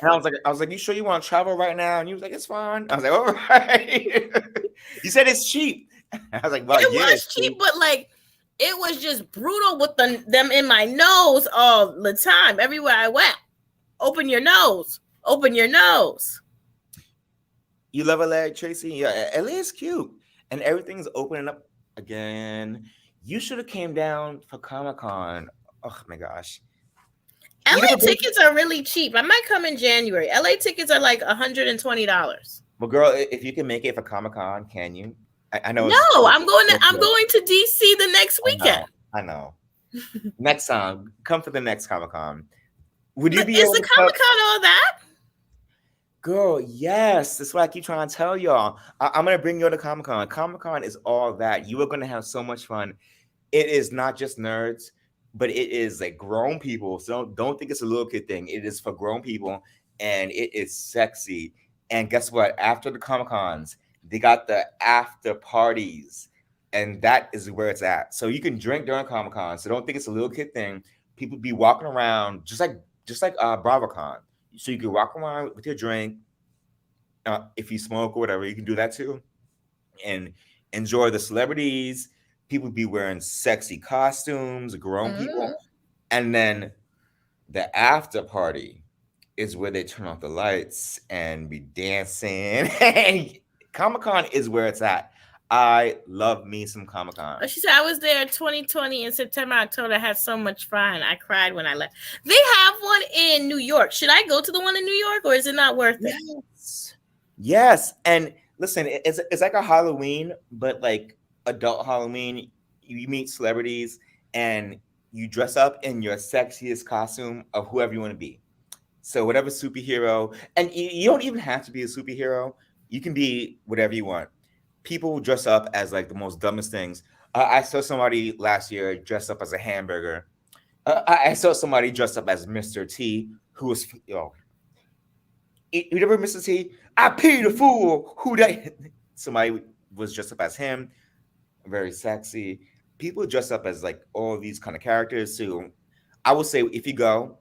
And I was like, you sure you want to travel right now? And you was like, it's fine. I was like, all right. You said it's cheap. I was like, well, it was cheap, but like it was just brutal with them in my nose all the time, everywhere I went. Open your nose. Open your nose. You love LA, Tracy? Yeah, LA is cute. And everything's opening up again. You should have came down for Comic-Con. Oh my gosh. LA tickets are really cheap. I might come in January. LA tickets are like $120. Well, girl, if you can make it for Comic-Con, can you? I know. No, I'm going to DC the next weekend. I know. Next time, come for the next Comic-Con. Would you be? Is the Comic-Con all that? Girl, yes. That's what I keep trying to tell y'all. I'm gonna bring you to Comic-Con. Comic-Con is all that. You are gonna have so much fun. It is not just nerds, but it is like grown people. So don't think it's a little kid thing. It is for grown people, and it is sexy. And guess what? After the Comic-Cons, they got the after parties, and that is where it's at. So you can drink during Comic-Con. So don't think it's a little kid thing. People be walking around just like BravoCon. So you can walk around with your drink. If you smoke or whatever, you can do that too, and enjoy the celebrities. People be wearing sexy costumes, grown people, and then the after party is where they turn off the lights and be dancing. Comic-Con is where it's at. I love me some Comic-Con. She said I was there 2020 in September, October. I had so much fun. I cried when I left. They have one in New York. Should I go to the one in New York, or is it not worth it? Yes. And listen, it's like a Halloween, but like adult Halloween. You meet celebrities and you dress up in your sexiest costume of whoever you want to be. So whatever superhero, and you don't even have to be a superhero. You can be whatever you want. People dress up as like the most dumbest things. I saw somebody last year dressed up as a hamburger. I saw somebody dressed up as Mr. T, who was, you remember Mr. T? I pity the fool who that. Somebody was dressed up as him, very sexy. People dress up as like all these kind of characters. So I would say if you go,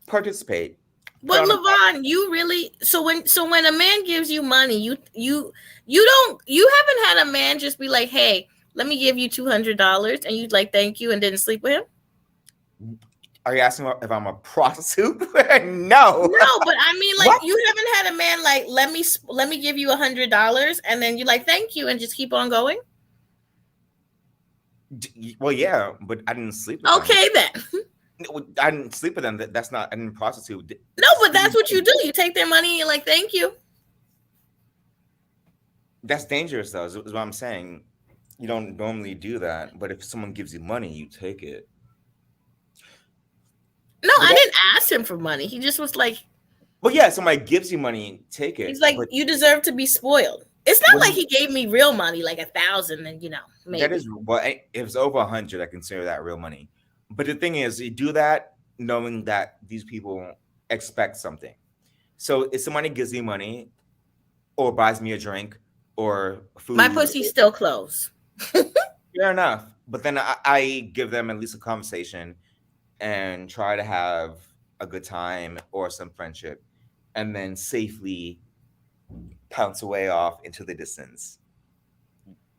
participate. But on a Levon, you really when a man gives you money, you haven't had a man just be like, hey, let me give you $200, and you'd like thank you and didn't sleep with him. Are you asking if I'm a prostitute? No. No, but I mean, like, What? you haven't had a man like, let me give you $100, and then you like thank you and just keep on going. Well, yeah, but I didn't sleep with them. Okay, then. I didn't sleep with them. That's not. I didn't prostitute. No, but that's what you do. You take their money and you're like, thank you. That's dangerous, though. Is what I'm saying. You don't normally do that, but if someone gives you money, you take it. No, I didn't ask him for money. He just was like, well, yeah, somebody gives you money, take it. He's like, you deserve to be spoiled. It's not like he gave me real money, like 1,000, and maybe. That is, well, if it's over 100, I consider that real money. But the thing is, you do that knowing that these people expect something. So if somebody gives me money or buys me a drink or food, my pussy's still closed. Fair enough. But then I give them at least a conversation and try to have a good time or some friendship, and then safely pounce away off into the distance.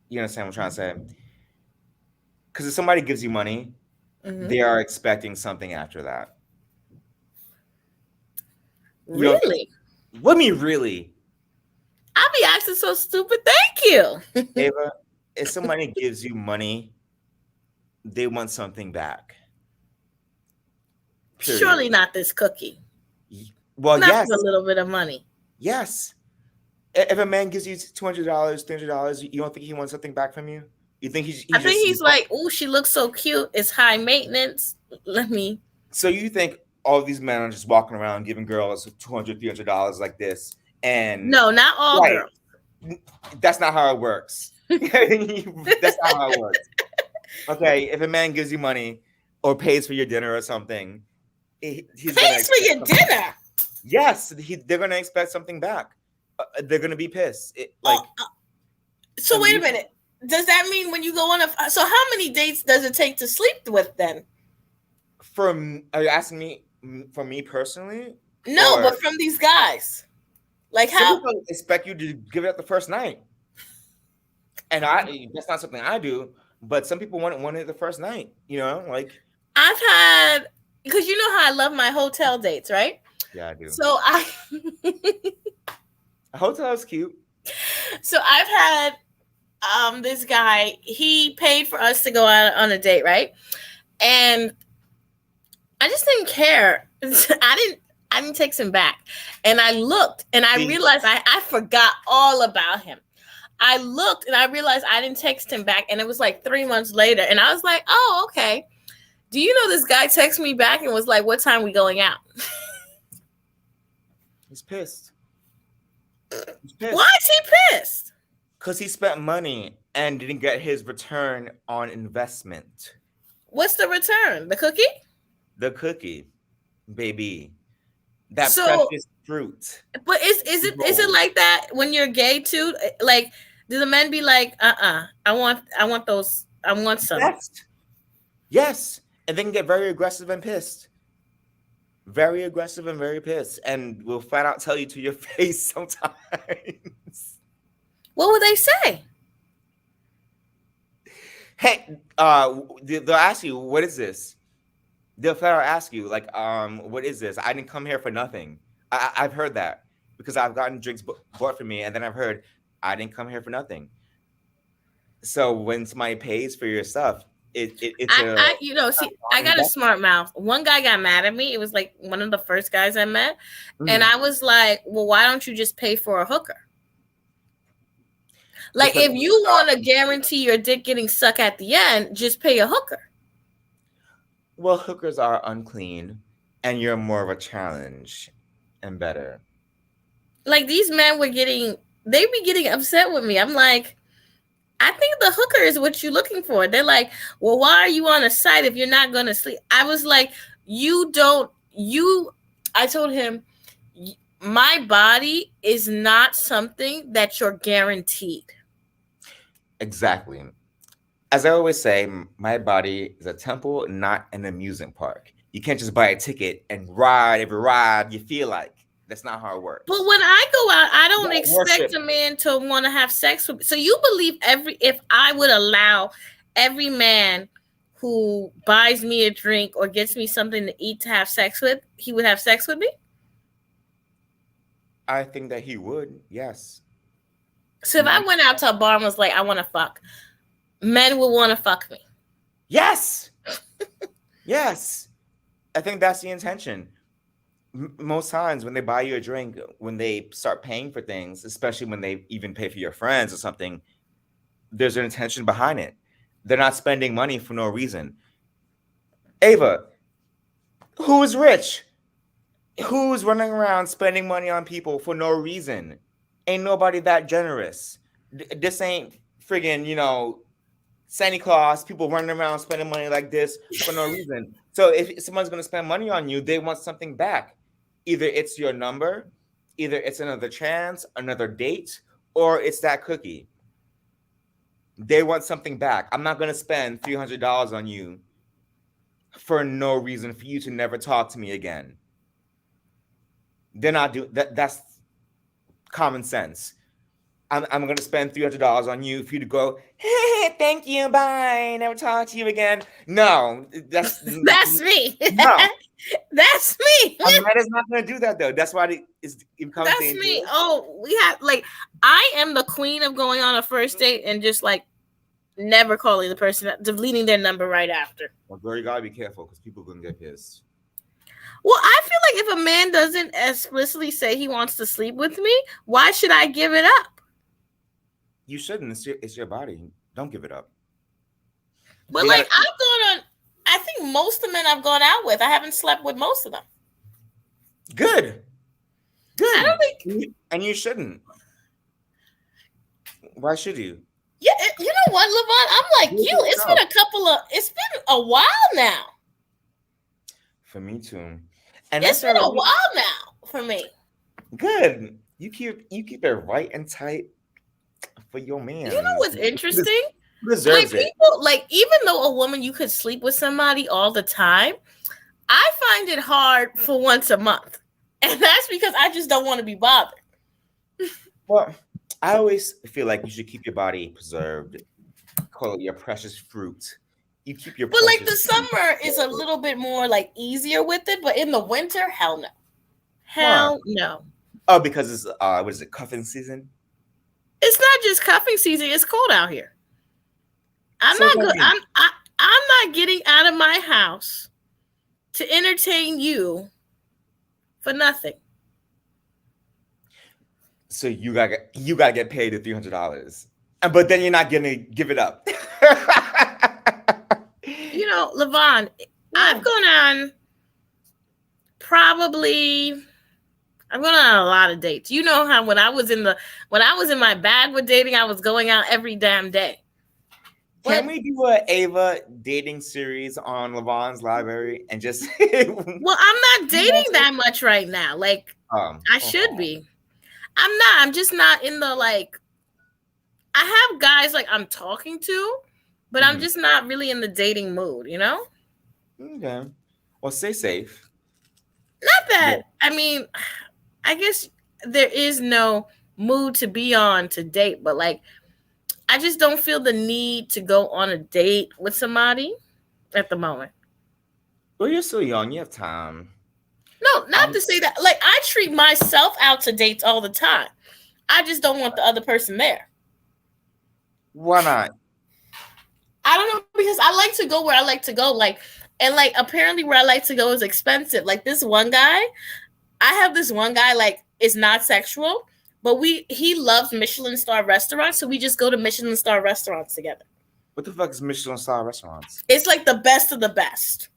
You understand what I'm trying to say? Because if somebody gives you money, they are expecting something after that. Really? What do you mean, really? I be asking so stupid. Thank you. Ava, if somebody gives you money, they want something back. Period. Surely not this cookie. Well, not yes. For a little bit of money. Yes. If a man gives you $200, $300, you don't think he wants something back from you? You think I think he's like, oh, she looks so cute. It's high maintenance. Let me. So you think all these men are just walking around giving girls $200, $300 like this? And no, not all girls. That's not how it works. That's not how it works. Okay, if a man gives you money or pays for your dinner or something, he's pays for your dinner. Yes, they're gonna expect something back. They're gonna be pissed. So wait a minute. Does that mean when you go on so how many dates does it take to sleep with then? Are you asking me for me personally? No, but from these guys. Like how people expect you to give it up the first night. And that's not something I do, but some people want it the first night, like I've had, because you know how I love my hotel dates, right? Yeah, I do. So a hotel is cute. So I've had this guy, he paid for us to go out on a date, right? And I just didn't care. I didn't text him back. And I looked and I realized I forgot all about him. I looked and I realized I didn't text him back, and it was like 3 months later. And I was like, oh, okay. Do you know this guy texted me back and was like, what time we going out? He's pissed. Why is he pissed? Because he spent money and didn't get his return on investment. What's the return? The cookie? The cookie, baby. That precious fruit. But is it like that when you're gay too? Like, do the men be like, I want those, I want some? Yes. And they can get very aggressive and pissed. Very aggressive and very pissed. And will flat out tell you to your face sometimes. What would they say? Hey, they'll ask you, what is this? They'll flat out ask you, like, what is this? I didn't come here for nothing. I've heard that because I've gotten drinks bought for me, and then I've heard, I didn't come here for nothing. So when somebody pays for your stuff, I got a smart mouth. One guy got mad at me. It was like one of the first guys I met. Mm-hmm. And I was like, well, why don't you just pay for a hooker? Like, if you want to guarantee your dick getting sucked at the end, just pay a hooker. Well, hookers are unclean, and you're more of a challenge and better. Like, these men they be getting upset with me. I'm like, I think the hooker is what you're looking for. They're like, well, why are you on a site if you're not going to sleep? I was like, I told him, my body is not something that you're guaranteed. Exactly. As I always say, my body is a temple, not an amusement park. You can't just buy a ticket and ride every ride you feel like. That's not how it works. But when I go out, I don't Yeah, expect worship. a man to want to have sex with me. So you believe if I would allow every man who buys me a drink or gets me something to eat to have sex with, he would have sex with me? I think that he would, yes. So if I went out to a bar and was like, I want to fuck, men would want to fuck me. Yes. Yes. I think that's the intention. Most times when they buy you a drink, when they start paying for things, especially when they even pay for your friends or something, there's an intention behind it. They're not spending money for no reason. Ava, who is rich? Who's running around spending money on people for no reason? Ain't nobody that generous. This ain't friggin', Santa Claus, people running around spending money like this for no reason. So if someone's going to spend money on you, they want something back. Either it's your number, either it's another chance, another date, or it's that cookie. They want something back. I'm not going to spend $300 on you for no reason for you to never talk to me again. They're not doing that. That's common sense. I'm going to spend $300 on you for you to go, hey, thank you, bye, never talk to you again. No, that's me. No. That's me. A man is not going to do that, though. That's why it becomes That's dangerous. me. Oh, I am the queen of going on a first date and just never calling the person, deleting their number right after. Well, girl, you got to be careful because people are going to get pissed. Well, I feel like if a man doesn't explicitly say he wants to sleep with me, why should I give it up? You shouldn't. It's your body. Don't give it up. But I've gone on. I think most of the men I've gone out with, I haven't slept with most of them. Good. I don't think. And you shouldn't. Why should you? Yeah, you know what, Levon? I'm like you. It's been a while now. For me too. And it's been a while now for me. Good. You keep it right and tight for your man. You know what's interesting? Deserves it. People, even though a woman, you could sleep with somebody all the time, I find it hard for once a month. And that's because I just don't want to be bothered. Well, I always feel like you should keep your body preserved. Call it your precious fruit. You keep your. But the summer is a little bit more easier with it, but in the winter, hell no. Hell no. Oh, because it's what is it, cuffing season? It's not just cuffing season, it's cold out here. I'm not getting out of my house to entertain you for nothing. So you gotta get paid the $300, but then you're not gonna give it up. Levon, I've gone on a lot of dates. You know how when I was in my bag with dating, I was going out every damn day. Can we do a Ava dating series on Levon's library and just? Well, I'm not dating that much right now. I should be. I'm not. I'm just not in the I have guys I'm talking to, but I'm just not really in the dating mood. Okay. Well, stay safe. Not that. Yeah. I mean, I guess there is no mood to be on to date, but I just don't feel the need to go on a date with somebody at the moment. Well, you're still young. You have time. No, not to say that. I treat myself out to dates all the time. I just don't want the other person there. Why not? I don't know, because I like to go where I like to go. And apparently where I like to go is expensive. This one guy, I have this one guy, it's not sexual, but he loves Michelin star restaurants, so we just go to Michelin star restaurants together. What the fuck is Michelin star restaurants? It's the best of the best.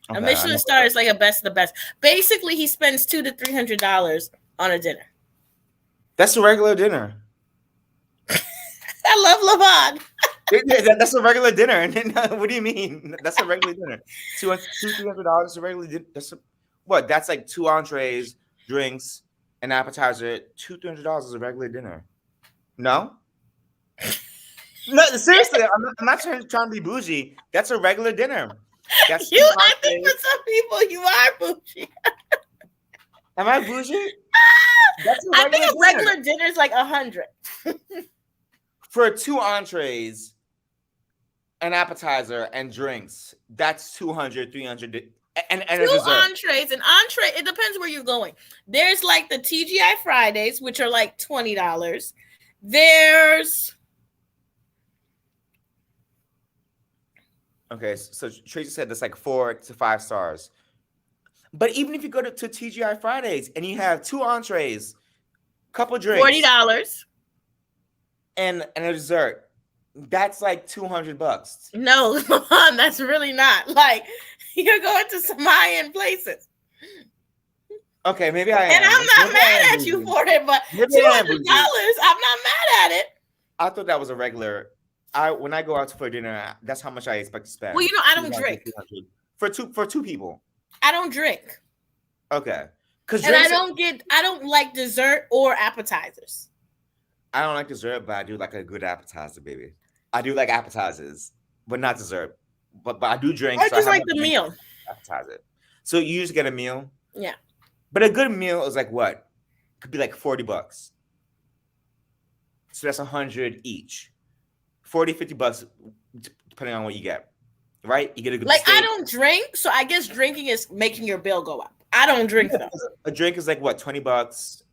Okay, a Michelin star is a best of the best. Basically, he spends $200 to $300 on a dinner. That's a regular dinner. I love Levon. That's a regular dinner. What do you mean? That's a regular dinner. $200-$300 is a regular dinner. That's 2 entrees, drinks, an appetizer. $200-$300 is a regular dinner. No? No, seriously, I'm not trying to be bougie. That's a regular dinner. That's You, two I think entrees. for some people you are bougie. Am I bougie? That's a I think regular a dinner. regular dinner is like 100. For 2 entrees, an appetizer, and drinks. That's 200, 300, and a Two dessert. entrees. An entree, it depends where you're going. There's like the TGI Fridays, which are like $20. There's Okay, so Tracy said that's like 4 to 5 stars. But even if you go to TGI Fridays and you have 2 entrees, couple drinks, $40. and a dessert, that's like $200. No, that's really not. Like, you're going to some high-end places. Okay, maybe I am. And I'm not Maybe I am mad at you bougie. for it, but Maybe $200, I am I'm bougie. not mad at it. I thought that was a regular. When I go out for dinner, that's how much I expect to spend. Well, you know, I don't 200, drink. 300. For two people. I don't drink. Okay. Because And I don't like dessert or appetizers. I don't like dessert, but I do like a good appetizer, baby. I do like appetizers, but not dessert. But I do drink. I so just have like a the drink meal. appetizer. So you just get a meal. Yeah. But a good meal is like what? Could be like $40. So that's 100 each. 40, $50, depending on what you get. Right? You get a good Like, steak. I don't drink, so I guess drinking is making your bill go up. I don't drink though. A drink is like what, $20,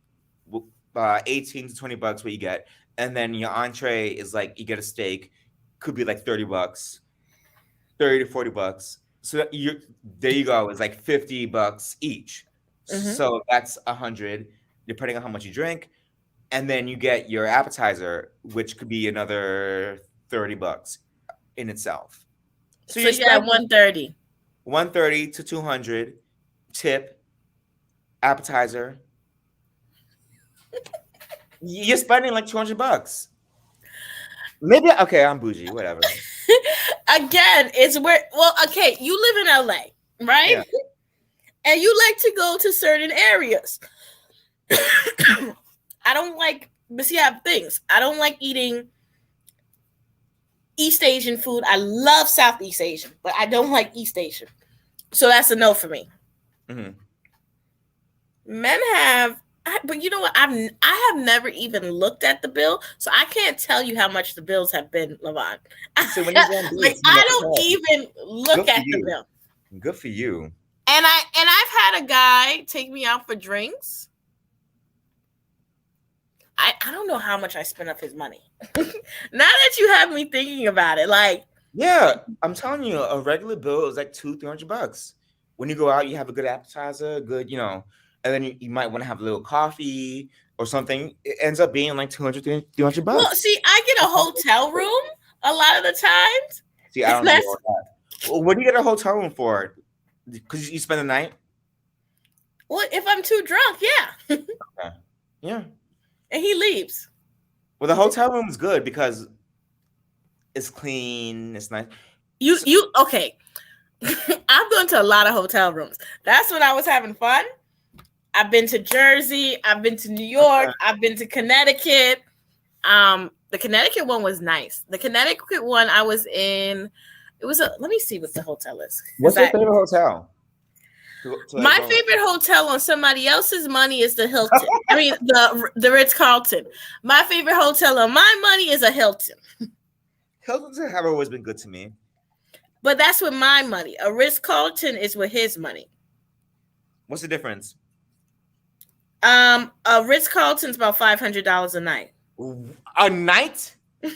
18 to $20 what you get, and then your entree is like you get a steak, could be like $30, 30 to $40. So there you go. It's like $50 each. Mhm. So that's 100, depending on how much you drink, and then you get your appetizer, which could be another $30 in itself. So you got 130. 130 to 200 tip, appetizer. You're spending like $200. Maybe okay, I'm bougie, whatever. Again, it's where okay, you live in LA, right? Yeah. And you like to go to certain areas. I don't like, but see, I have things. I don't like eating East Asian food. I love Southeast Asian, but I don't like East Asian. So that's a no for me. Mm-hmm. Men have, but you know what? I have never even looked at the bill, so I can't tell you how much the bills have been, Levon. So when you go on Like, dates, I don't even look Good for at the you. bill. Good for you. And I've had a guy take me out for drinks. I don't know how much I spent of his money. Now that you have me thinking about it, like, Yeah, I'm telling you, a regular bill is like $200-300. When you go out, you have a good appetizer, good, and then you might want to have a little coffee or something. It ends up being like $200-300. well, see, I get a hotel room a lot of the times. See, I don't do all that. Well, what do you get a hotel room for? Because you spend the night? Well, if I'm too drunk, yeah. Okay. Yeah. And he leaves. Well, the hotel room is good because it's clean, it's nice. You okay. I've gone to a lot of hotel rooms. That's when I was having fun. I've been to Jersey, I've been to New York, I've been to Connecticut. The Connecticut one was nice. The Connecticut one I was in, let me see what the hotel is. What's your favorite hotel? My favorite hotel on somebody else's money is the Hilton. I mean, the Ritz-Carlton. My favorite hotel on my money is a Hilton. Hiltons have always been good to me. But that's with my money. A Ritz-Carlton is with his money. What's the difference? A Ritz-Carlton's about $500 a night. A night? Oh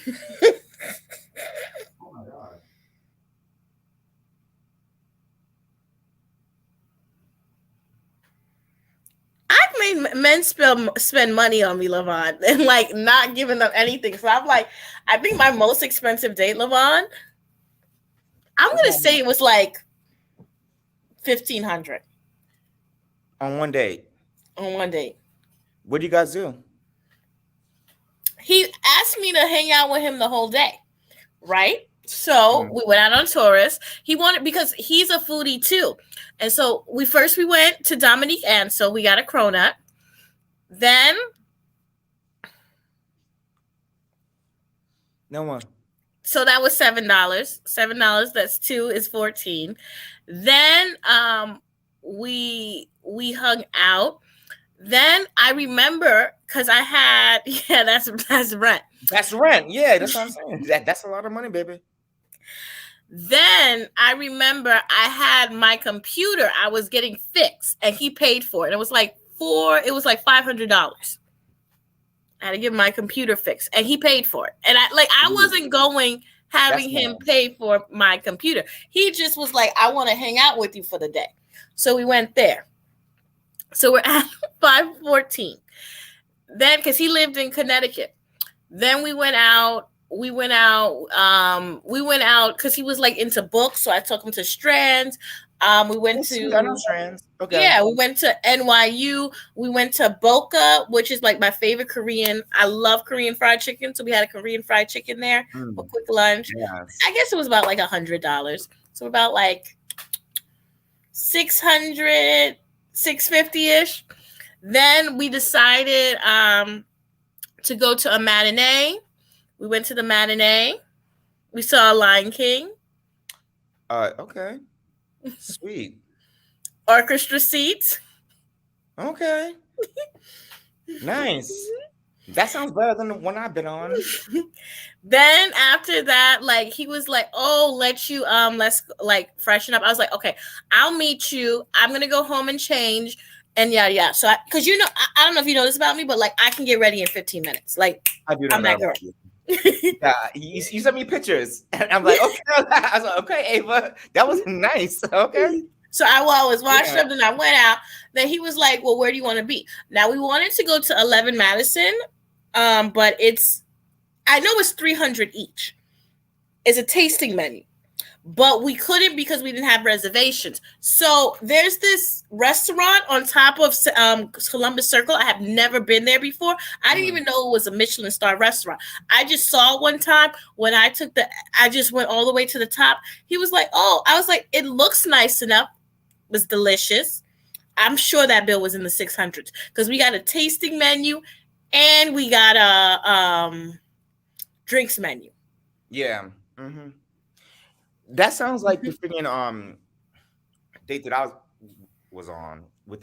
my God. I've made men spend money on me, Levon, and like not giving them anything. So I'm like, I think my most expensive date, Levon, I'm gonna say it was like $1,500 On one date. on one date. What do you guys do? He asked me to hang out with him the whole day, right? So we went out on tourists. He wanted, because he's a foodie too. And so we went to Dominique Ansel. We got a cronut. Then No one. So that was $7. $7. That's 2 is 14. Then we hung out. Then I remember because I had that's rent. That's rent. Yeah, that's what I'm saying. That's a lot of money, baby. Then I remember I had my computer. I was getting fixed, and he paid for it. It was like $500. I had to get my computer fixed, and he paid for it. And I wasn't having him pay for my computer. He just was like, I want to hang out with you for the day. So we went there. So we're at 514. Then, because he lived in Connecticut. Then we went out because he was like into books. So I took him to Strands. We went to Strands. Okay. Yeah, we went to NYU. We went to Boca, which is like my favorite Korean. I love Korean fried chicken. So we had a Korean fried chicken there for quick lunch. Yes. I guess it was about like $100. So about like $600, $650-ish. Then we decided to go to a matinee. We went to the matinee. We saw Lion King. Okay. Sweet. Orchestra seats. Okay. Nice. That sounds better than the one I've been on. Then after that, like he was like, "Oh, let's like freshen up." I was like, "Okay, I'll meet you. I'm gonna go home and change." And yeah. So, because I don't know if you know this about me, but like I can get ready in 15 minutes. Like I do. I'm that girl. Yeah, you sent me pictures, and I'm like, okay. I was like, okay, Ava, that was nice. Okay. So I was washed up, and I went out. Then he was like, "Well, where do you want to be?" Now we wanted to go to 11 Madison, but I know it's $300 each. It's a tasting menu, but we couldn't because we didn't have reservations. So there's this restaurant on top of Columbus Circle. I have never been there before. I didn't even know it was a Michelin star restaurant. I just saw it one time when I just went all the way to the top. He was like, "Oh," I was like, "It looks nice enough." It was delicious. I'm sure that bill was in the 600s because we got a tasting menu and we got a drinks menu. Yeah. Mm-hmm. That sounds like the freaking date that I was on with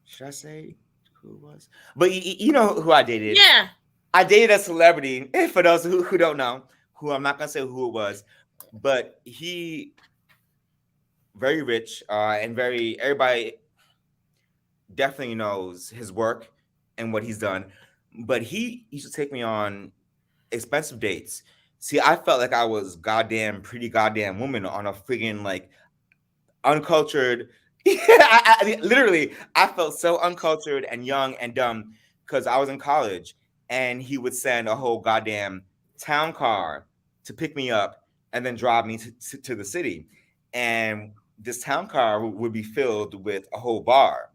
should I say who it was? But you know who I dated. Yeah. I dated a celebrity. For those who don't know, who I'm not gonna say who it was, but he very rich and everybody definitely knows his work and what he's done. But he used to take me on expensive dates. See, I felt like I was pretty goddamn woman on a friggin' like uncultured. Literally, I felt so uncultured and young and dumb because I was in college, and he would send a whole goddamn town car to pick me up and then drive me to the city. And this town car would be filled with a whole bar.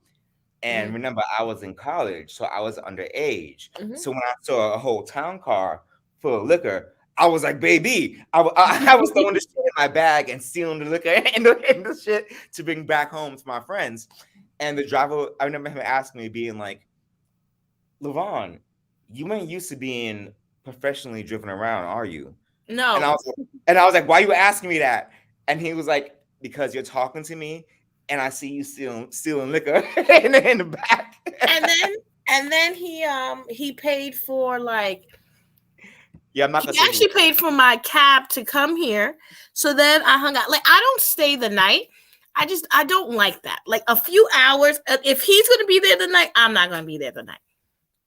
And remember, I was in college, so I was underage. So when I saw a whole town car full of liquor, I was like, baby, I was throwing the shit in my bag and stealing the liquor and the shit to bring back home to my friends. And the driver, I remember him asking me, being like, "LaVon, you ain't used to being professionally driven around, are you?" No. And I was like, "Why are you asking me that?" And he was like, "Because you're talking to me, and I see you stealing liquor in the back." And then he paid for like. Yeah, I'm not. He actually paid for my cab to come here. So then I hung out. Like I don't stay the night. I don't like that. Like a few hours. If he's gonna be there the night, I'm not gonna be there the night.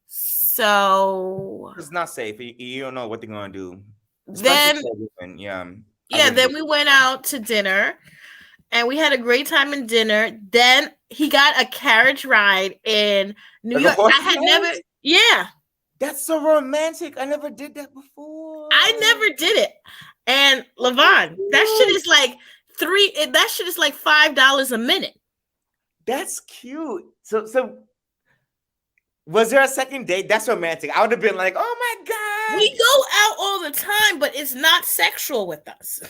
So it's not safe. You don't know what they're gonna do. Then then we went out to dinner. And we had a great time in dinner. Then he got a carriage ride in New York. I had never, That's so romantic. I never did that before. I never did it. And LaVon, that shit is like $5 a minute. That's cute. So was there a second date? That's romantic. I would have been like, oh my God. We go out all the time, but it's not sexual with us.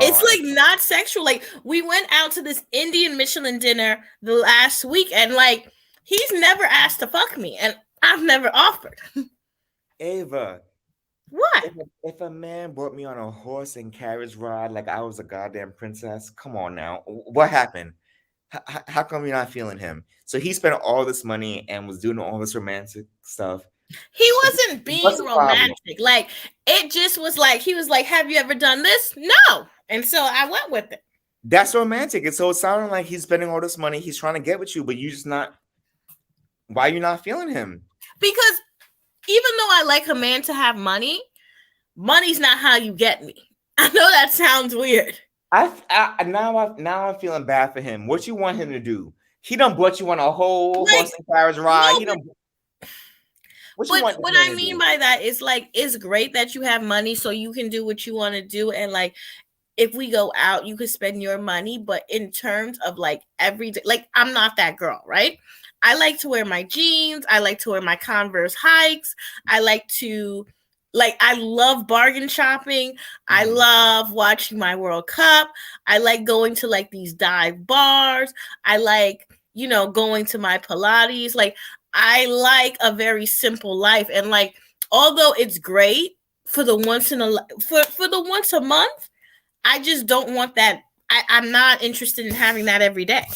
It's like not sexual. Like we went out to this Indian Michelin dinner the last week, and like he's never asked to fuck me, and I've never offered. Ava, What? If a man brought me on a horse and carriage ride like I was a goddamn princess, come on now. What happened? How come you're not feeling him? So he spent all this money and was doing all this romantic stuff. He wasn't What's being the problem? romantic. Like, it just was like, he was like, have you ever done this? No. And so I went with it. That's romantic. And so it sounded like he's spending all this money. He's trying to get with you, but you just not. Why are you not feeling him? Because even though I like a man to have money, money's not how you get me. I know that sounds weird. Now I'm feeling bad for him. What you want him to do? He done brought you on a whole horse and carriage ride. No, He done. But what I mean by that is like, it's great that you have money so you can do what you want to do. And like, if we go out, you could spend your money. But in terms of like every day, like, I'm not that girl, right? I like to wear my jeans. I like to wear my Converse hikes. I love bargain shopping. I love watching my World Cup. I like going to like these dive bars. I like, going to my Pilates. Like, I like a very simple life. And like, although it's great for the once a month, I just don't want that. I'm not interested in having that every day.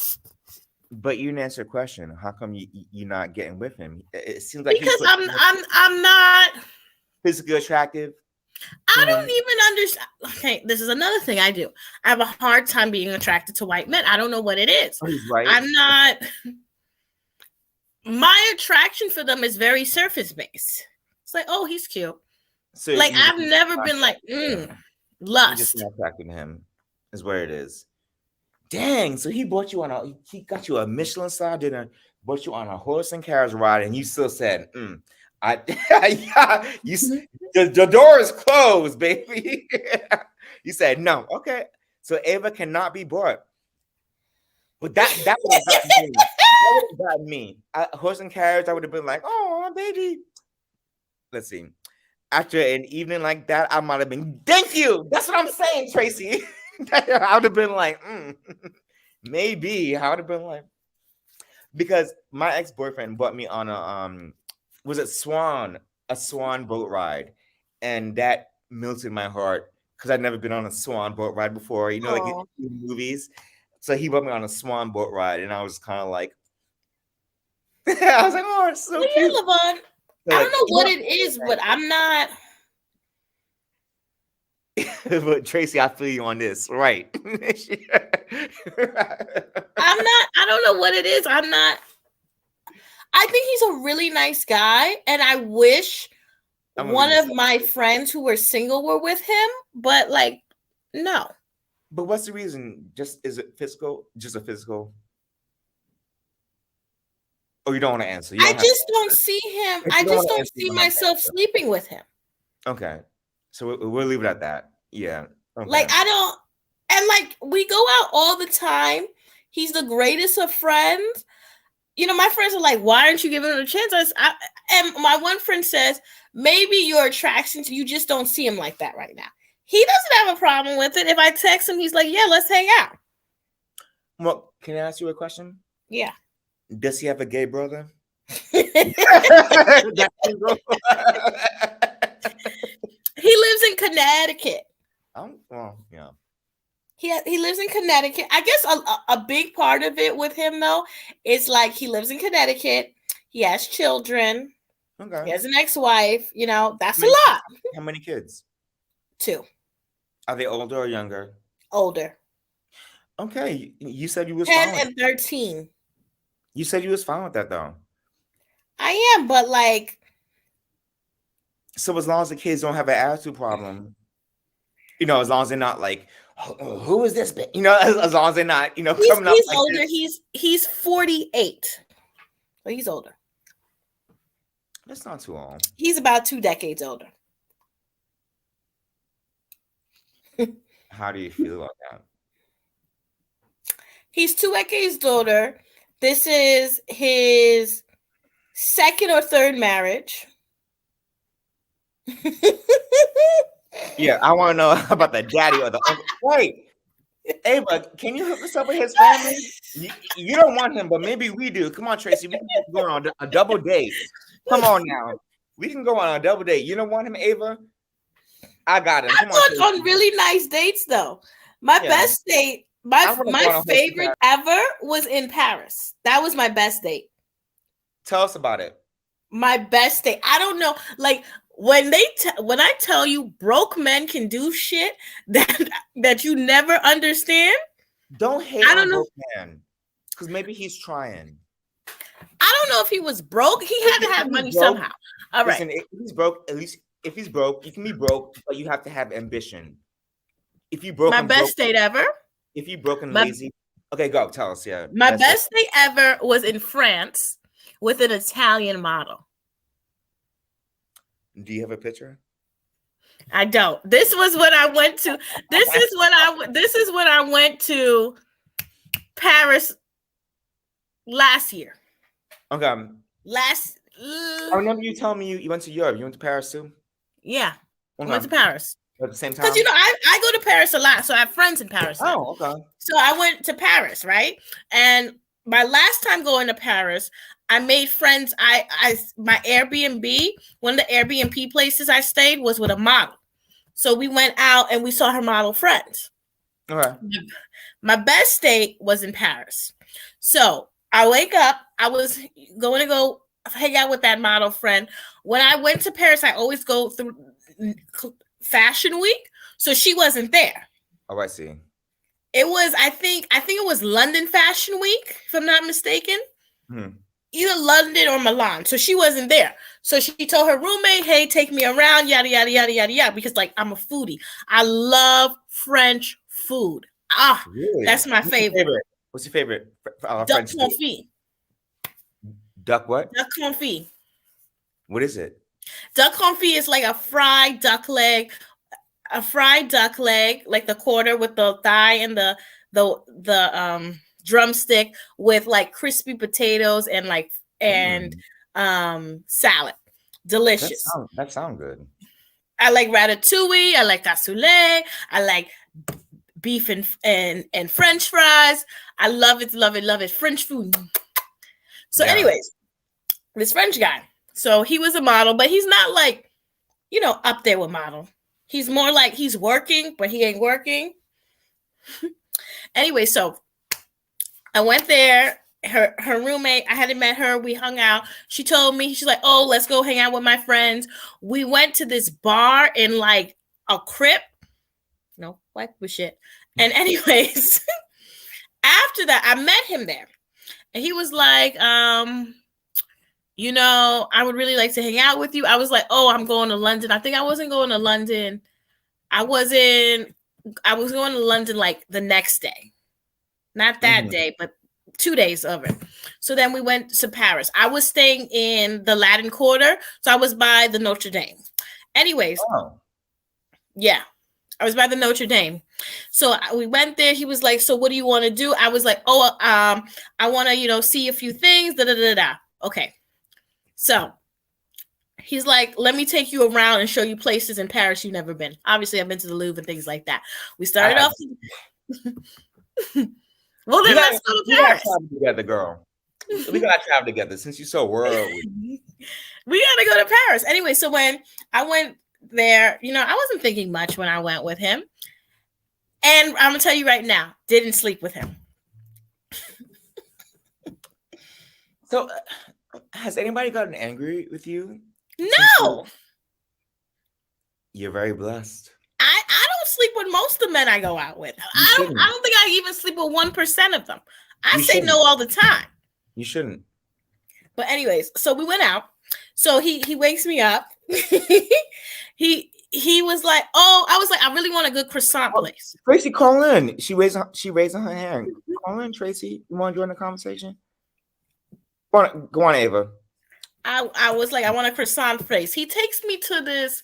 But you didn't answer the question. How come you're not getting with him? It seems like because I'm not physically attractive. I don't even understand. Okay, this is another thing I do. I have a hard time being attracted to white men. I don't know what it is. Oh, he's right. I'm not. My attraction for them is very surface based. It's like, oh, he's cute. So like, I've never been like, lust. Just not attracted to him is where it is. Dang! So he got you a Michelin star dinner, brought you on a horse and carriage ride, and you still said, the door is closed, baby. You said no. Okay, so Ava cannot be bought. But that would have gotten me. That would have gotten me. Horse and carriage, I would have been like, oh, baby. Let's see. After an evening like that, I might have been, thank you. That's what I'm saying, Tracy. I would have been like, maybe. I would have been like, because my ex-boyfriend brought me on a swan boat ride, and that melted my heart because I'd never been on a swan boat ride before. Like in movies. So he brought me on a swan boat ride, and I was kind of like, I was like, oh, it's so cute. LaVon. So I don't know what it is, but I'm not. But Tracy, I feel you on this, right? I'm not. I don't know what it is. I'm not. I think he's a really nice guy, and I wish one of my friends who were single were with him, but like, no. But what's the reason? Is it physical? Just a physical? Oh, you don't want to answer. I just don't see him. I just don't see myself sleeping with him. Okay. So we'll leave it at that. Yeah. Okay. Like, I don't, and like, we go out all the time. He's the greatest of friends. My friends are like, why aren't you giving him a chance? And my one friend says, maybe your attraction to you just don't see him like that right now. He doesn't have a problem with it. If I text him, he's like, yeah, let's hang out. Well, can I ask you a question? Yeah. Does he have a gay brother? He lives in Connecticut. Well, yeah. He lives in Connecticut. I guess a big part of it with him, though, is like he lives in Connecticut. He has children. Okay. He has an ex-wife. That's a lot. How many kids? 2. Are they older or younger? Older. Okay. You said you was 10 and 13. You said you was fine with that, though. I am, but like. So as long as the kids don't have an attitude problem, as long as they're not like, who is this bitch? As long as they're not, coming up. He's older. He's 48. But he's older. That's not too old. He's about 2 decades older. How do you feel about that? He's 2 decades older. This is his 2nd or 3rd marriage. Yeah, I want to know about the daddy or the uncle. Wait, Ava, can you hook us up with his family? You don't want him, but maybe we do. Come on, Tracy, we can go on a double date. Come on now. We can go on a double date. You don't want him, Ava? I got him. I Come went on, on really nice dates though. My Yeah. best date, I wanna go on a my whole favorite ever was in Paris. That was my best date. Tell us about it. My best date. I don't know, like when when I tell you broke men can do shit that you never understand. Don't hate I on don't know. broke man, because maybe he's trying. I don't know if he was broke. He had to If have he's money broke, somehow. All right. Listen, if he's broke, at least if he's broke, you can be broke, but you have to have ambition. If you broke My and best broke, date ever. if you broke and My- lazy, okay, go tell us. Yeah, My that's it. best date ever was in France with an Italian model. Do you have a picture? I don't. This was when I went to. This is when I went to Paris last year. Okay. I I remember you telling me you went to Europe. You went to Paris too? Yeah, I Okay. went to Paris At the same time? because I go to Paris a lot, so I have friends in Paris. Now. Oh, okay. So I went to Paris, right? And my last time going to Paris, I made friends. My Airbnb, one of the Airbnb places I stayed was with a model. So we went out and we saw her model friends. Okay. My best date was in Paris. So I wake up, I was going to go hang out with that model friend. When I went to Paris, I always go through Fashion Week. So she wasn't there. Oh, I see. It was, I think it was London Fashion Week, if I'm not mistaken. Either London or Milan. So she wasn't there. So she told her roommate, hey, take me around, yada, yada, yada, yada, yada, because like I'm a foodie. I love French food. Really? That's my favorite. What's your favorite? Duck French food? confit. Duck what? Duck confit. What is it? Duck confit is like a fried duck leg, like the quarter with the thigh and the drumstick with like crispy potatoes and like salad. Delicious. That sounds good. I like ratatouille. I like cassoulet. I like beef and French fries. I love it, love it, love it. French food. So, anyways, this French guy. So he was a model, but he's not like, up there with model. He's more like he's working, but he ain't working. Anyway, so I went there. Her roommate, I hadn't met her. We hung out. She told me, she's like, oh, let's go hang out with my friends. We went to this bar in like a crypt. No, what was shit. And anyways, after that, I met him there. And he was like, I would really like to hang out with you. I was like, oh, I'm going to London. I think I wasn't going to London. I was going to London like the next day. Not that day, but 2 days of it. So then we went to Paris. I was staying in the Latin Quarter. So I was by the Notre Dame. Anyways. Oh. Yeah. I was by the Notre Dame. So we went there. He was like, so what do you want to do? I was like, oh, I want to, see a few things. Okay. So he's like, let me take you around and show you places in Paris you've never been. Obviously, I've been to the Louvre and things like that. We started off. Well, then let's go to Paris. We gotta travel together, girl. We gotta travel together since you're so worldly. We gotta go to Paris. Anyway, so when I went there, I wasn't thinking much when I went with him. And I'm gonna tell you right now, didn't sleep with him. So has anybody gotten angry with you? No. You're very blessed. I don't sleep with most of the men I go out with. I don't think I even sleep with 1% of them. I say no all the time. You shouldn't. But anyways, so we went out. So he wakes me up. He was like, oh, I was like, I really want a good croissant place. Tracy, call in. She raising her hand. Call in, Tracy. You want to join the conversation? Go on, Ava. I was like, I want a croissant place. He takes me to this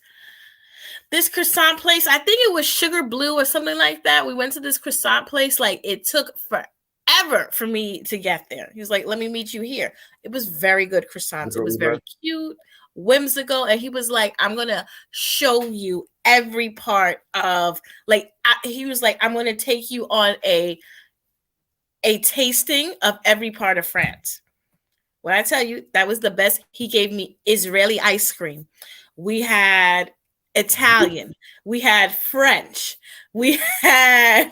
croissant place. I think it was Sugar Blue or something like that. We went to this croissant place. Like, it took forever for me to get there. He was like, let me meet you here. It was very good croissants. It was very cute, whimsical. And he was like, I'm going to show you every part of, like, he was like, I'm going to take you on a tasting of every part of France. When I tell you, that was the best. He gave me Israeli ice cream. We had Italian, we had French, we had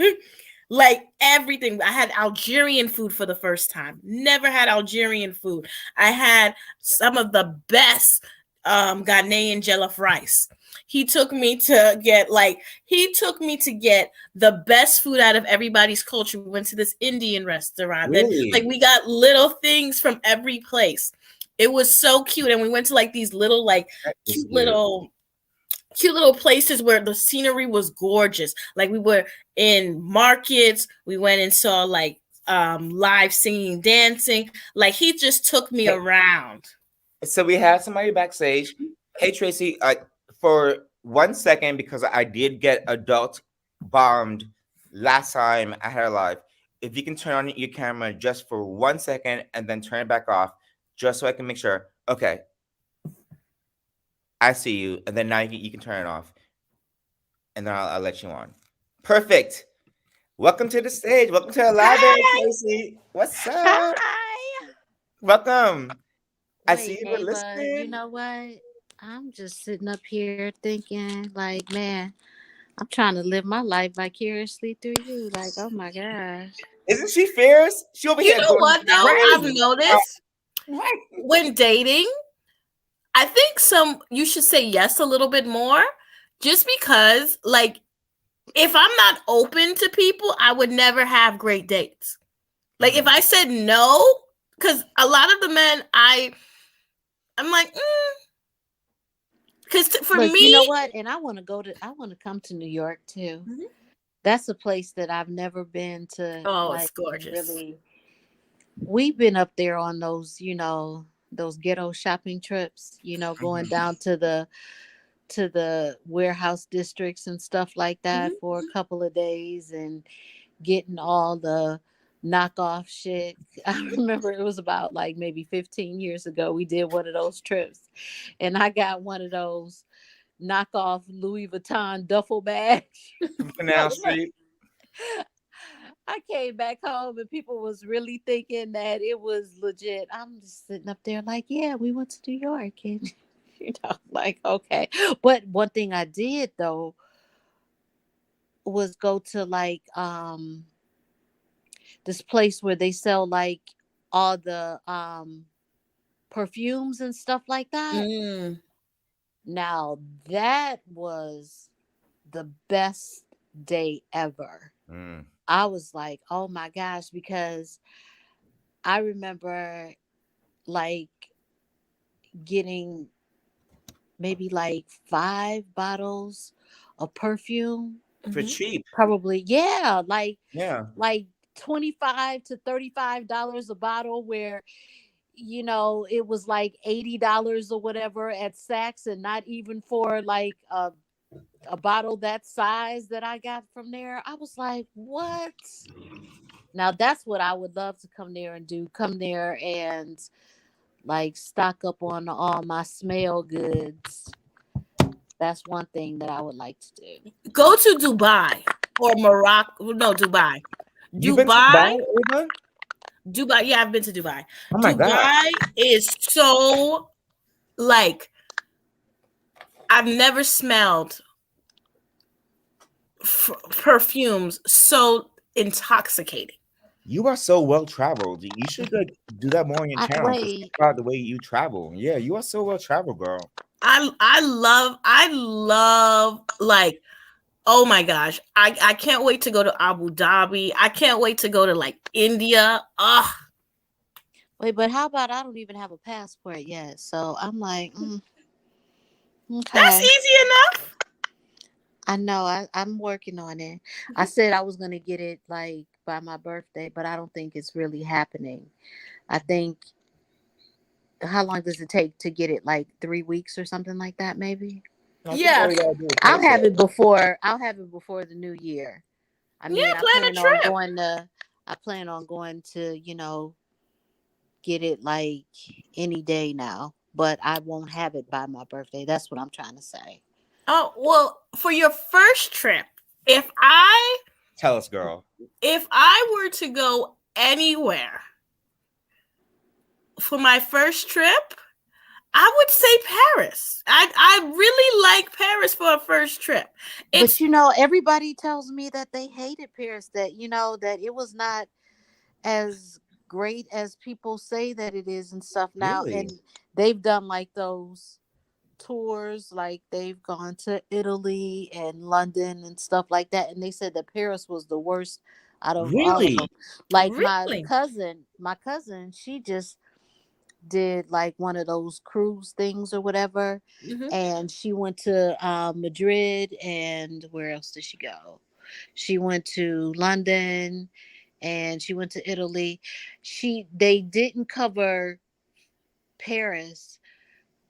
like everything. I had Algerian food for the first time. Never had Algerian food. I had some of the best Ghanaian jollof rice. He took me to get the best food out of everybody's culture. We went to this Indian restaurant. Really? Then we got little things from every place. It was so cute. And we went to like these little cute little places where the scenery was gorgeous. Like we were in markets, we went and saw like live singing, dancing. Like he just took me around. So we have somebody backstage. Hey Tracy, for 1 second, because I did get adult bombed last time I had a live. If you can turn on your camera just for 1 second and then turn it back off, just so I can make sure. Okay, I see you, and then now you can turn it off, and then I'll let you on. Perfect. Welcome to the stage. Welcome to the library, Tracy. What's up? Hi. Welcome. I Wait, see you were Ava, listening. you know what? I'm just sitting up here thinking, like, man, I'm trying to live my life vicariously through you. Like, oh my gosh. Isn't she fierce? She over here. You know what though? Right. I've noticed Right. when dating, I think you should say yes a little bit more, just because like if I'm not open to people, I would never have great dates. Like if I said no, because a lot of the men I'm like, because for But me, you know what? And I want to come to New York too. Mhm. That's a place that I've never been to. Oh, like, it's gorgeous. Really, we've been up there on those, those ghetto shopping trips, going down to the warehouse districts and stuff like that for a couple of days and getting all the knockoff shit. I remember it was about like maybe 15 years ago. We did one of those trips and I got one of those knockoff Louis Vuitton duffel bags. Canal Street. I came back home and people was really thinking that it was legit. I'm just sitting up there like, yeah, we went to New York and like, okay. But one thing I did though was go to like this place where they sell like all the perfumes and stuff like that. Now that was the best day ever. I was like, oh my gosh, because I remember like getting maybe like 5 bottles of perfume for cheap. Probably, yeah, like $25 to $35 a bottle, where it was like $80 or whatever at Saks, and not even for like a bottle that size that I got from there. I was like, what? Now that's what I would love to come there and do. Come there and like stock up on all my smell goods. That's one thing that I would like to do. Go to Dubai or Morocco. No, Dubai. You've been to Dubai, Ava? Dubai. Yeah, I've been to Dubai. Oh my God. Dubai is so like, I've never smelled perfumes so intoxicating. You are so well traveled. You should do that more on your channel. About the way you travel. Yeah, you are so well traveled, girl. I love like, oh my gosh, I can't wait to go to Abu Dhabi. I can't wait to go to like India. Wait, but how about I don't even have a passport yet? So I'm like, okay. That's easy enough. I know. I'm working on it. I said I was gonna get it like by my birthday, but I don't think it's really happening. I think, how long does it take to get it? Like 3 weeks or something like that, maybe? Yeah. I'll have it before the new year. I mean, I plan on going to, get it like any day now, but I won't have it by my birthday. That's what I'm trying to say. Oh, well, for your first trip, tell us, girl. If I were to go anywhere for my first trip, I would say Paris. I really like Paris for a first trip. It's But you know, everybody tells me that they hated Paris, that you know that it was not as great as people say that it is and stuff now. Really? And they've done like those tours, like they've gone to Italy and London and stuff like that, and they said that Paris was the worst out of all of Really? them. Like really. my cousin, she just did like one of those cruise things or whatever, Mhm. and she went to Madrid, and where else did she go? She went to London, and she went to Italy. They didn't cover Paris.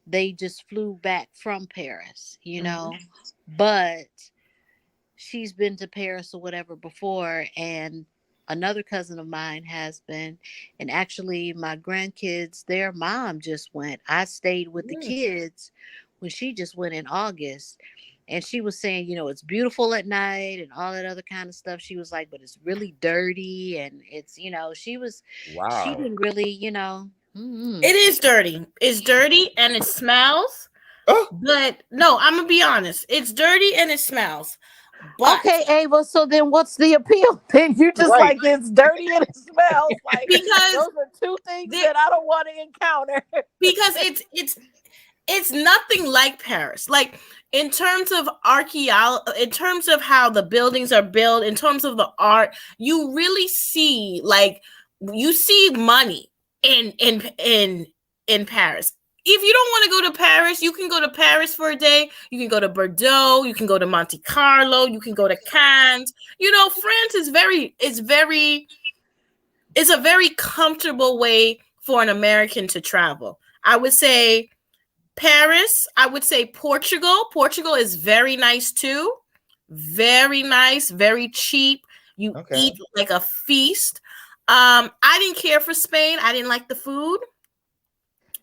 They just flew back from Paris, you Mhm. know. But she's been to Paris or whatever before, and another cousin of mine has been, and actually my grandkids, their mom just went. I stayed with the Mm. kids when she just went in August, and she was saying, you know, it's beautiful at night and all that other kind of stuff. She was like, but it's really dirty, and it's, you know, she Wow. didn't really, you know. Mm-mm. It is dirty. It's dirty and it smells. Oh, But no, I'm gonna be honest. It's dirty and it smells. But Okay, Ava. So then, what's the appeal? Then you just right. like it's dirty and it smells. Like because those are two things there, that I don't want to encounter. because it's nothing like Paris. Like in terms of archaeology, in terms of how the buildings are built, in terms of the art, you really see you see money in Paris. If you don't want to go to Paris, you can go to Paris for a day. You can go to Bordeaux. You can go to Monte Carlo. You can go to Cannes. You know, France is it's a very comfortable way for an American to travel. I would say Paris. I would say Portugal. Portugal is very nice too. Very nice, very cheap. You Okay. eat like a feast. I didn't care for Spain. I didn't like the food.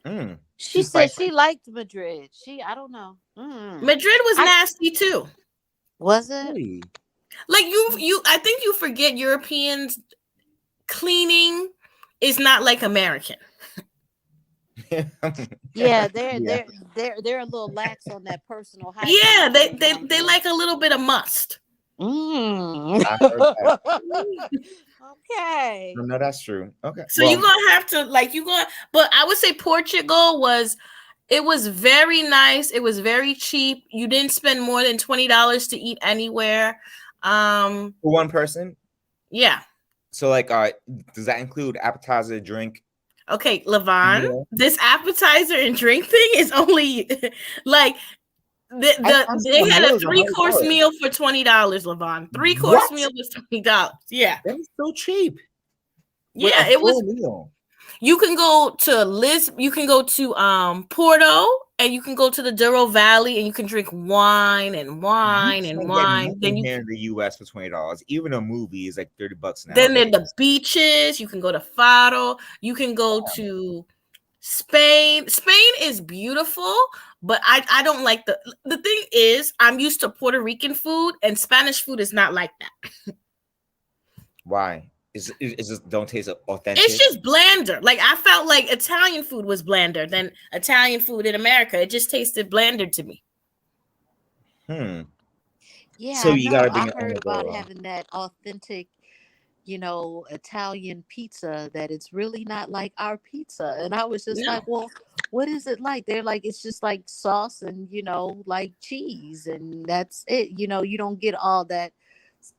Mm. She Too said spicy. she liked Madrid. I don't know. Madrid was I nasty too. was it. Really? Like I think you forget Europeans cleaning is not like American. Yeah, Yeah. they're a little lax on that personal hygiene Yeah, thing down they there. like a little bit of must. I heard that. Okay. No, that's true. Okay. So you're gonna have to but I would say Portugal was very nice. It was very cheap. You didn't spend more than $20 to eat anywhere. For one person. Yeah. So, like, does that include appetizer, drink? Okay, Levon, Yeah. this appetizer and drink thing is only like they had a 3-course meal for $20, Levon. 3-course What? meal was $20. Yeah. That is so cheap. Wait, Yeah, a it was. full meal. You can go to you can go to Porto, and you can go to the Douro Valley, and you can drink wine and wine You and can't get wine. nothing Then here in the US for $20. Even a movie is like $30 now. Then there's the beaches. You can go to Faro. You can go to Spain. Spain is beautiful, but I don't like the thing is I'm used to Puerto Rican food, and Spanish food is not like that. Why? Is just don't taste authentic? It's just blander. Like I felt like Italian food was blander than Italian food in America. It just tasted blander to me. Yeah, So you gotta bring I your own heard about umbrella. having that authentic, you know, Italian pizza, that it's really not like our pizza. And I was just No. like, well, what is it like? They're like, it's just like sauce and, you know, like cheese, and that's it. You know, you don't get all that.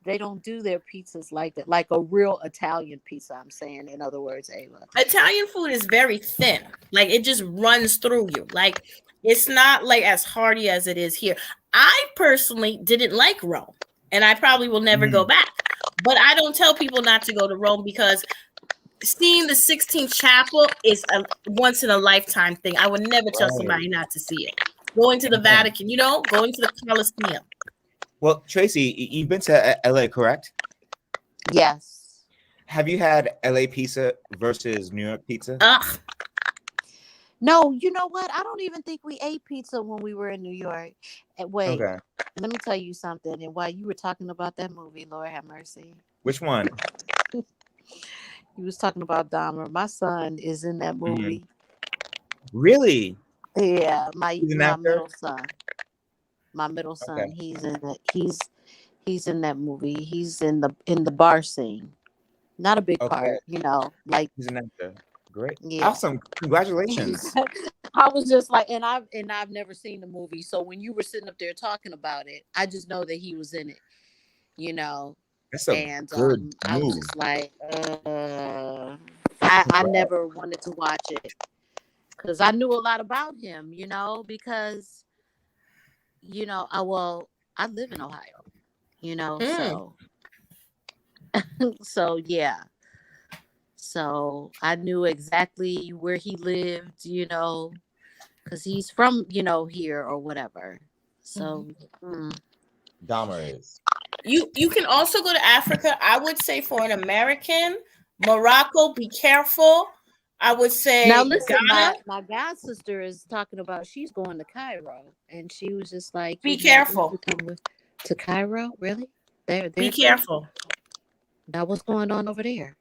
They don't do their pizzas like that, like a real Italian pizza. I'm saying, in other words, Ava. Italian food is very thin. Like it just runs through you. Like it's not like as hearty as it is here. I personally didn't like Rome, and I probably will never go back. But I don't tell people not to go to Rome because seeing the 16th chapel is a once in a lifetime thing. I would never tell somebody not to see it. Going to the Vatican, you know, going to the Colosseum. Well, Tracy, you've been to LA, correct? Yes. Have you had LA pizza versus New York pizza? Ugh. No, you know what? I don't even think we ate pizza when we were in New York. And wait, Okay. let me tell you something. And while you were talking about that movie, Lord have mercy, Which one? you was talking about Dahmer. My son is in that movie. Really? Yeah, He's an my actor. middle son. My middle Okay. son, he's in that movie. He's in the bar scene. Not a big Okay. part, like He's an actor. Great. yeah. Awesome. Congratulations. I was just like, and I've never seen the movie, so when you were sitting up there talking about it, I just know that he was in it, you know, That's a and good I was move. just like, I never wanted to watch it because I knew a lot about him, because I live in Ohio, Mm. so yeah. So I knew exactly where he lived, because he's from, here or whatever. So, Dahmer is. You can also go to Africa. I would say for an American, Morocco, be careful. I would now say listen, Ghana, my god sister is talking about she's going to Cairo, and she was just like, be you careful. should come to Cairo, really? Be They're close. careful. Now, what's going on over there?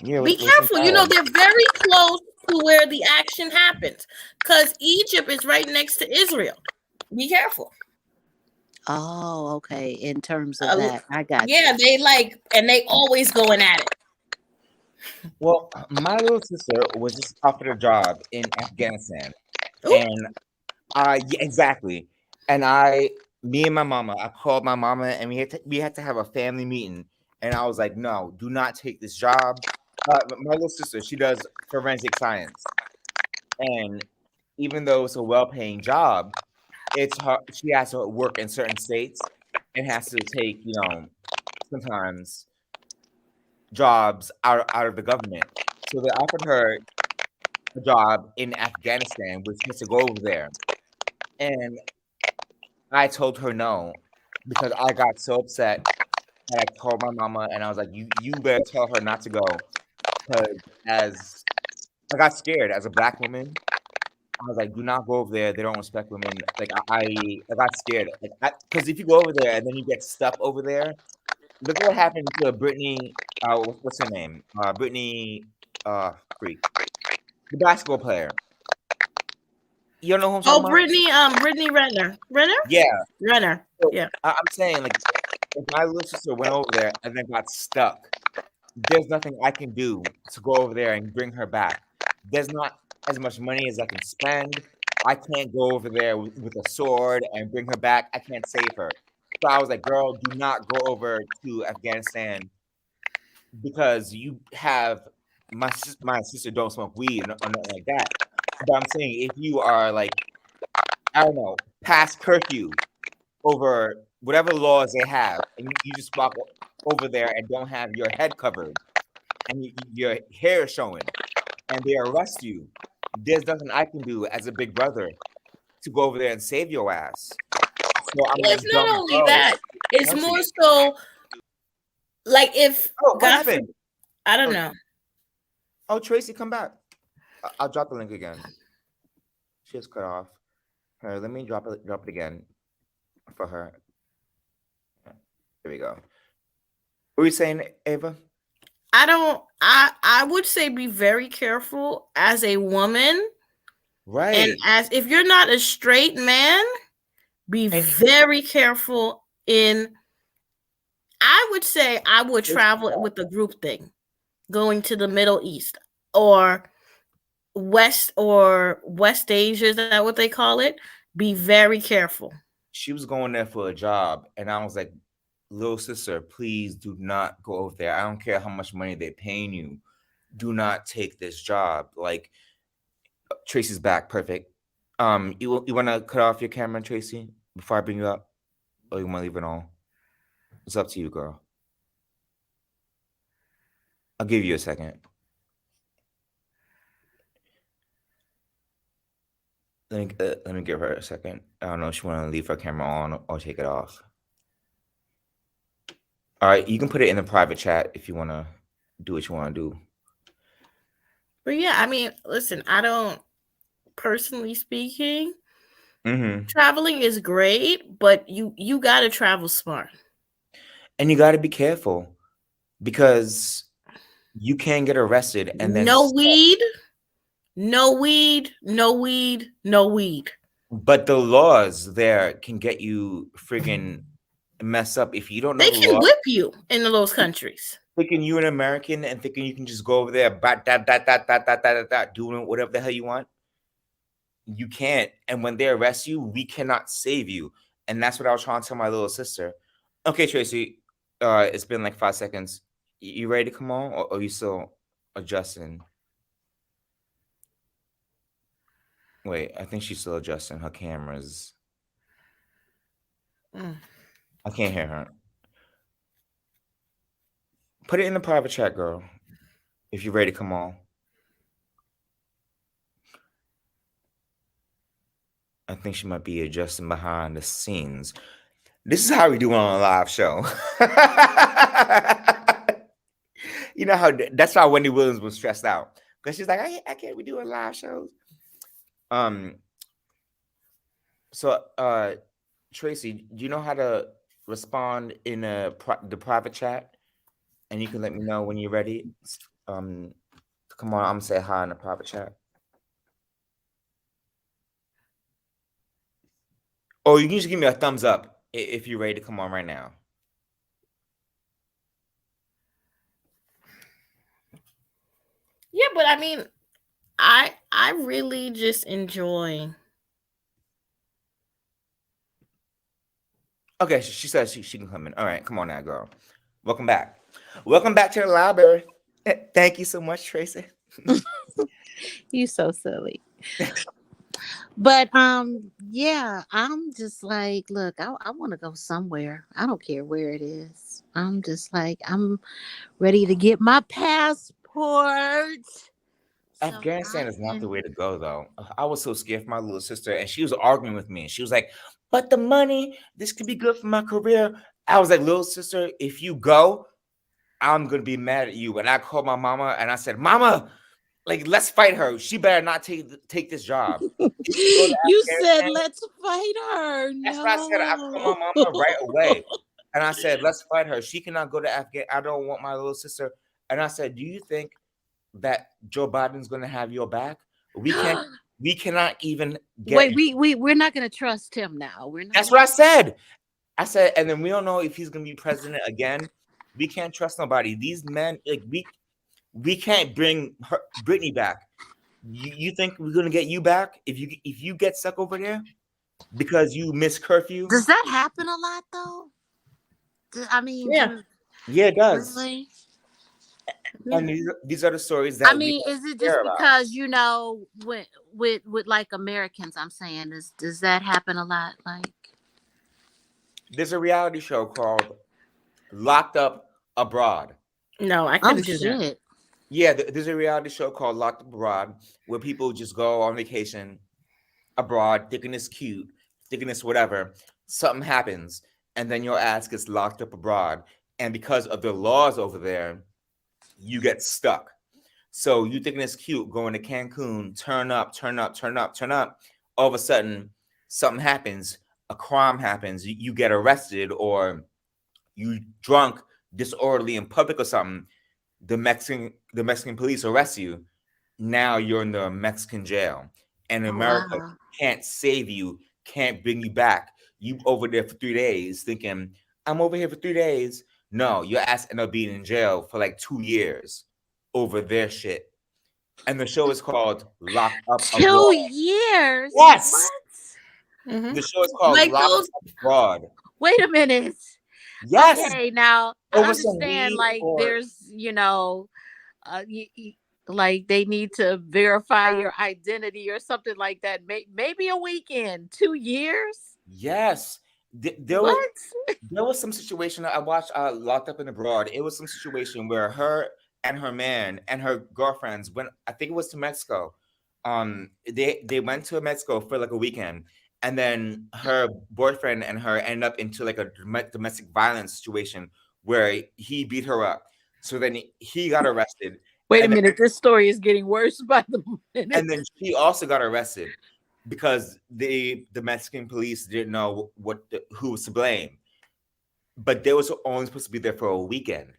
Yeah, Be what's in careful. Cairo? They're very close to where the action happens because Egypt is right next to Israel. Be careful. Oh, okay. In terms of that, I got Yeah, you. and they always going at it. Well, my little sister was just offered a job in Afghanistan, Ooh. and yeah, exactly. And me and my mama, I called my mama, and we had to have a family meeting. And I was like, no, do not take this job. My little sister, she does forensic science, and even though it's a well-paying job, it's hard. She has to work in certain states and has to take, sometimes jobs out of the government. So they offered her a job in Afghanistan, which she has to go over there. And I told her no because I got so upset that I told my mama, and I was like, you better tell her not to go. Because as I got scared as a black woman, I was like, do not go over there. They don't respect women. Like I got scared. Like, because if you go over there and then you get stuck over there, look what happened to Brittany. What's her name? Brittany. Freak. The basketball player. You don't know who I'm talking Oh, about? Brittany Renner. Renner? Yeah. Renner. So, Yeah. I'm saying, like, if my little sister went over there and then got stuck, there's nothing I can do to go over there and bring her back. There's not as much money as I can spend. I can't go over there with a sword and bring her back. I can't save her. So I was like, girl, do not go over to Afghanistan because you have my sister don't smoke weed or nothing like that. But I'm saying if you are like, I don't know, past curfew over whatever laws they have, and you just walk over there and don't have your head covered and your hair showing, and they arrest you, there's nothing I can do as a big brother to go over there and save your ass. So I'm Well, like, it's not don't only go. that, it's Country. more so like if What God, happened? I don't know. Oh, Tracy, come back. I'll drop the link again. She just cut off. All right, let me drop it again for her. There we go. What were you saying, Ava? I would say be very careful as a woman. Right. And as if you're not a straight man, be very careful I would say I would travel with the group thing, going to the Middle East or West Asia, is that what they call it? Be very careful. She was going there for a job, and I was like, little sister, please do not go over there. I don't care how much money they're paying you. Do not take this job. Like, Tracy's back. Perfect. You want to cut off your camera, Tracy, before I bring you up? Or you want to leave it on? It's up to you, girl. I'll give you a second. Let me give her a second. I don't know if she want to leave her camera on or take it off. All right, you can put it in the private chat if you want to do what you want to do. But yeah, I mean, listen, I don't, personally speaking, traveling is great, but you got to travel smart. And you got to be careful because you can get arrested and then no weed, No weed, no weed, no weed. But the laws there can get you friggin' mess up if you don't know They the can law. whip you in those countries. Thinking you an American and thinking you can just go over there, doing whatever the hell you want. You can't. And when they arrest you, we cannot save you. And that's what I was trying to tell my little sister. Okay, Tracy, it's been like 5 seconds. You ready to come on, or are you still adjusting? Wait, I think she's still adjusting her cameras. I can't hear her. Put it in the private chat, girl, if you're ready to come on. I think she might be adjusting behind the scenes. This is how we do it on a live show. You know how that's why Wendy Williams was stressed out, because she's like, I can't be doing live shows. So Tracy, do you know how to respond in the private chat? And you can let me know when you're ready. Come on, I'm gonna say hi in the private chat. Or you can just give me a thumbs up if you're ready to come on right now. Yeah, but I mean, I really just enjoy. Okay, she says she can come in. All right, come on now, girl. Welcome back. Welcome back to the library. Thank you so much, Tracy. You so silly. But yeah, I'm just like, look, I want to go somewhere. I don't care where it is. I'm just like, I'm ready to get my passport. Afghanistan is not the way to go, though. I was so scared for my little sister, and she was arguing with me. She was like, but the money, this could be good for my career. I was like, little sister, if you go, I'm going to be mad at you. And I called my mama, and I said, Mama, like, let's fight her. She better not take this job. You said, let's fight her. That's what I said. I called my mama right away. And I said, let's fight her. She cannot go to Afghanistan. I don't want my little sister. And I said, do you think that Joe Biden's going to have your back? We cannot even get. Wait, we're not going to trust him now. We're not. That's what I said. I said, and then we don't know if he's going to be president again. We can't trust nobody. These men, like we can't bring Brittany back. You think we're going to get you back if you get stuck over there because you miss curfew? Does that happen a lot though? I mean, Yeah, it does. Really? And these are the stories that I mean, is it just because with like Americans? I'm saying, does that happen a lot? Like, there's a reality show called Locked Up Abroad. No, I couldn't do that. Yeah, there's a reality show called Locked Up Abroad where people just go on vacation abroad, thinking it's cute, thinking it's whatever. Something happens, and then your ass gets locked up abroad. And because of the laws over there, you get stuck. So you thinking it's cute, going to Cancun, turn up. All of a sudden, something happens, a crime happens, you get arrested, or you drunk, disorderly in public or something. The Mexican police arrest you. Now you're in the Mexican jail, and America can't save you, can't bring you back. You over there for 3 days thinking, I'm over here for 3 days. No, your ass end up being in jail for like 2 years over their shit. And the show is called Locked Up Abroad. 2 years? Yes. What? Mm-hmm. The show is called Locked Up Abroad. Wait a minute. Yes. Okay, now I understand. Like, there's, like they need to verify your identity or something like that. Maybe a weekend. 2 years. Yes. There was some situation I watched Locked Up in Abroad. It was some situation where her and her man and her girlfriends went, I think it was to Mexico. They went to Mexico for like a weekend, and then her boyfriend and her end up into like a domestic violence situation where he beat her up. So then he got arrested. Wait a minute, this story is getting worse by the minute. And then she also got arrested because the Mexican police didn't know who was to blame. But they was only supposed to be there for a weekend.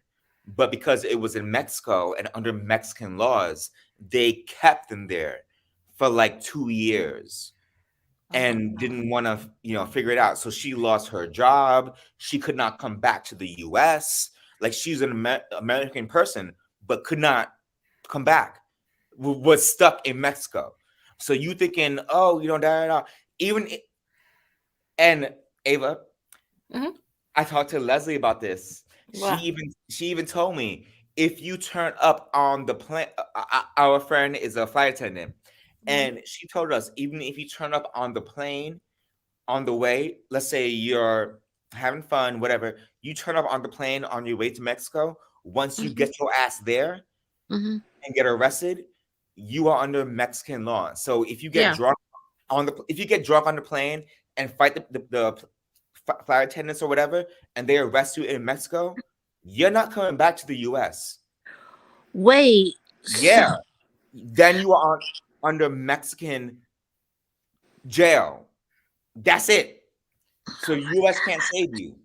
But because it was in Mexico and under Mexican laws, they kept them there. for like 2 years and didn't want to, figure it out. So she lost her job. She could not come back to the US. Like, she's an American person, but could not come back, was stuck in Mexico. So you thinking, oh, and Ava, I talked to Leslie about this. Wow. She even told me, if you turn up on the plane, our friend is a flight attendant, and she told us, even if you turn up on the plane on the way, let's say you're having fun, whatever, you turn up on the plane on your way to Mexico, once you get your ass there and get arrested, you are under Mexican law. So if you get drunk on the plane and fight the flight attendants or whatever, and they arrest you in Mexico, you're not coming back to the US. Wait. Yeah. Then you are under Mexican jail. That's it. So US can't save you.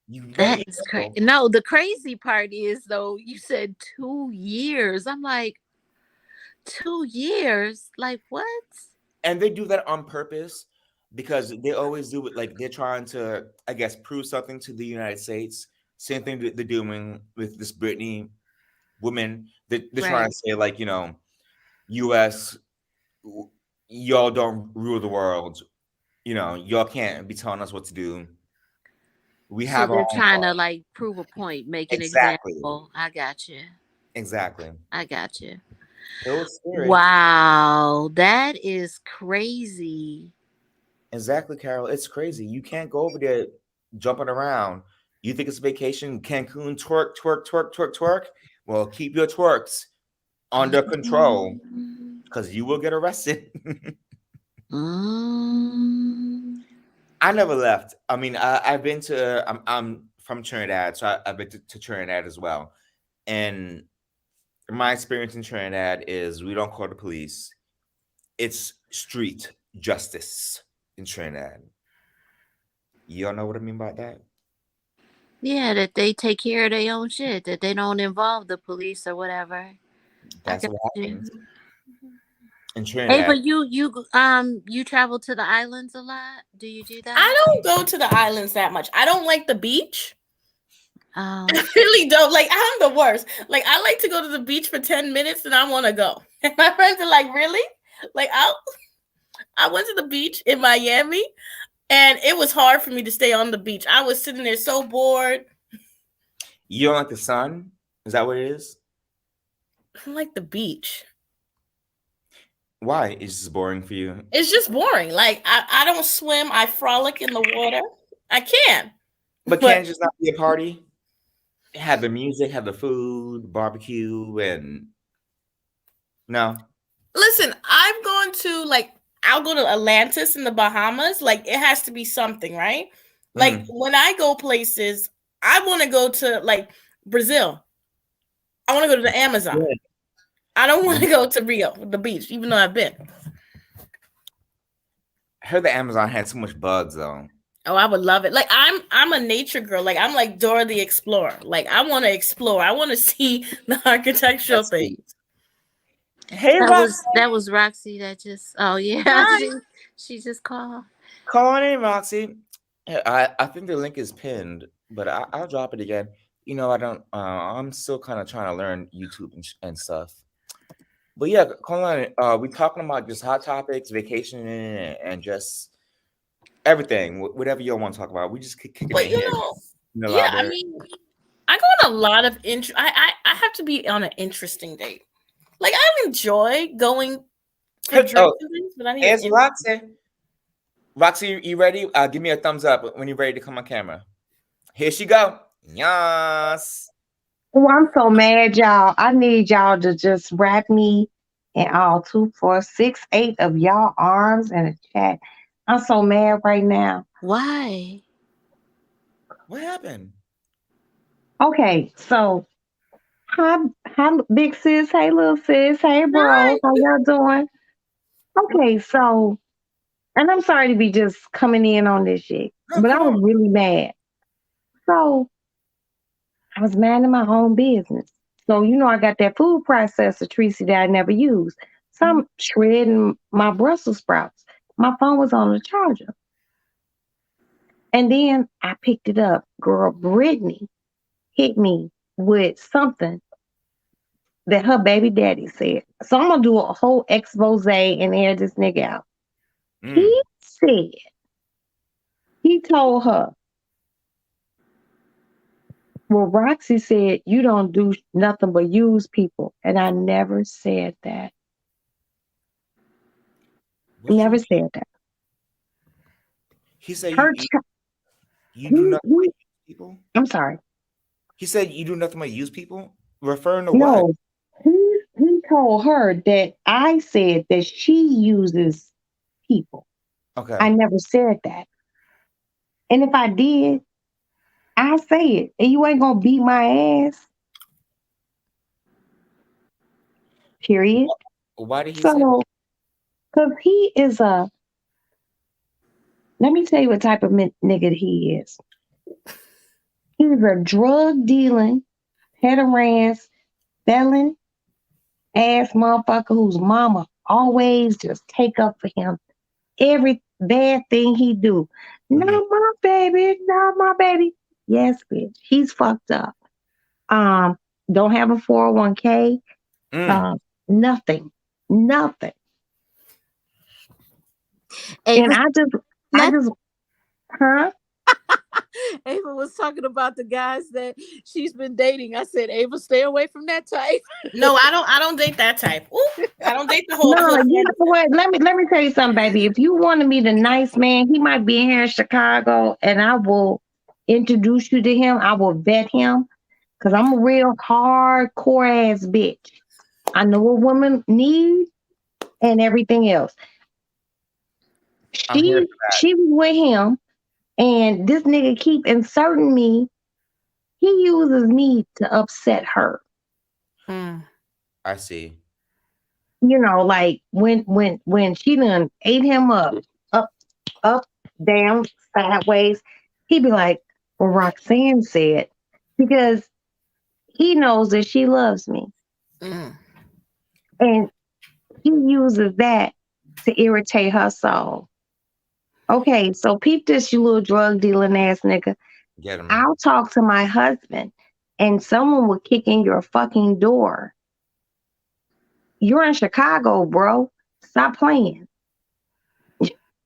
That's crazy. No, the crazy part is, though, you said 2 years. I'm like, 2 years? Like, what? And they do that on purpose, because they always do it. Like, they're trying to, I guess, prove something to the United States. Same thing that they're doing with this Britney woman. They're trying to say, like, US, y'all don't rule the world. Y'all can't be telling us what to do. So they're trying to, like, prove a point, make an example. I got you. Exactly. I got you. It was scary. Wow, that is crazy. Exactly, Carol. It's crazy. You can't go over there jumping around. You think it's vacation, Cancun, twerk, twerk, twerk, twerk, twerk. Well, keep your twerks under control, because you will get arrested. I never left. I mean, I've been to. I'm from Trinidad, so I've been to Trinidad as well. And my experience in Trinidad is, we don't call the police. It's street justice in Trinidad. You all know what I mean by that? Yeah, that they take care of their own shit, that they don't involve the police or whatever. That's what happens in Trinidad. Hey, but you travel to the islands a lot? Do you do that? I don't go to the islands that much. I don't like the beach. Oh. I really don't. Like, I'm the worst. Like, I like to go to the beach for 10 minutes and I want to go. And my friends are like, really? Like, I went to the beach in Miami, and it was hard for me to stay on the beach. I was sitting there so bored. You don't like the sun? Is that what it is? I like the beach. Why? It's just boring for you? It's just boring. Like, I don't swim. I frolic in the water. I can. But can't it just not be a party? Have the music, have the food, barbecue, and no. Listen, I've gone to, like, I'll go to Atlantis in the Bahamas. Like, it has to be something, right? Like, when I go places, I want to go to, like, Brazil. I want to go to the Amazon. Yeah. I don't want to go to Rio, the beach, even though I've been. I heard the Amazon had so much bugs, though. Oh, I would love it. Like, I'm a nature girl. Like, I'm like Dora the Explorer. Like, I want to explore. I want to see the architectural things. Hey, that was Roxy that just, oh yeah, she just called. Call on in, Roxy. I think the link is pinned, but I'll drop it again. I'm still kind of trying to learn YouTube and stuff. But yeah, call on. We're talking about just hot topics, vacation, and just everything, whatever you want to talk about. We just kick it in. I mean, I go on a lot of I have to be on an interesting date. Like, I enjoy going for drinks and things, but I need. It's Roxy. Roxy, you ready? Give me a thumbs up when you're ready to come on camera. Here she go. Yes. Oh, I'm so mad, y'all. I need y'all to just wrap me in all 2, 4, 6, 8 of y'all arms in a chat. I'm so mad right now. Why? What happened? Okay, so hi, big sis. Hey, little sis. Hey, bro. Hi. How y'all doing? Okay, so, and I'm sorry to be just coming in on this shit, but I was really mad. So, I was minding my own business. So, I got that food processor, Tracy, that I never used. So I'm shredding my Brussels sprouts. My phone was on the charger. And then I picked it up. Girl, Brittany hit me with something that her baby daddy said. So I'm gonna do a whole expose and air this nigga out. Mm. He said, he told her, well, Roxy said you don't do nothing but use people. And I never said that. What you Never mean? said that. He said Her you do nothing but he- use people. I'm sorry. He said you do nothing but use people. Referring to what? No, he told her that I said that she uses people. Okay. I never said that. And if I did, I say it. And you ain't gonna beat my ass. Period. Why did he say? So, because he is let me tell you what type of nigga he is. He's a drug dealing, pederast, felon ass motherfucker whose mama always just take up for him every bad thing he do. Not my baby, not my baby. Yes, bitch. He's fucked up. Don't have a 401k. Nothing. Nothing. And Ava, I just, huh? Ava was talking about the guys that she's been dating. I said, Ava, stay away from that type. No, I don't date that type. Ooh, I don't date the whole. No, clique. you know what? Let me tell you something, baby. If you want to meet a nice man, he might be here in Chicago, and I will introduce you to him. I will vet him because I'm a real hardcore ass bitch. I know what women need and everything else. I'm here She was with him, and this nigga keep inserting me. He uses me to upset her. I see. You know, like when she done ate him up, down, sideways, he'd be like, well, Roxanne said, because he knows that she loves me. And he uses that to irritate her soul. Okay, so peep this, you little drug dealing ass nigga. Get him. I'll talk to my husband and someone will kick in your fucking door. You're in Chicago, bro. Stop playing.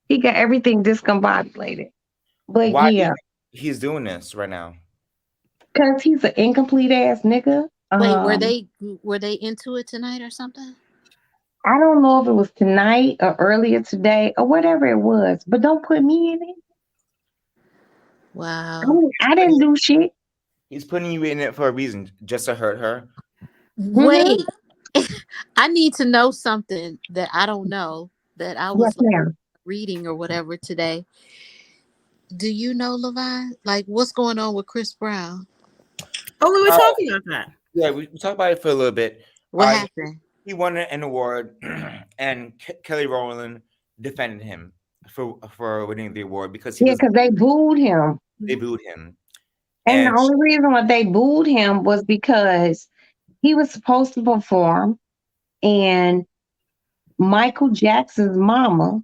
He got everything discombobulated. But Why yeah, he's doing this right now? because he's an incomplete ass nigga. Wait, were they into it tonight or something? I don't know if it was tonight or earlier today or whatever it was, but don't put me in it. Wow. I didn't do shit. He's putting you in it for a reason, just to hurt her. Wait, I need to know something that I don't know that I was reading or whatever today. Do you know, Levine? Like, what's going on with Chris Brown? Oh, we were talking about that. Yeah, we talked about it for a little bit. What happened? He won an award, and Kelly Rowland defended him for winning the award because because they booed him. They booed him. And the only reason why they booed him was because he was supposed to perform, and Michael Jackson's mama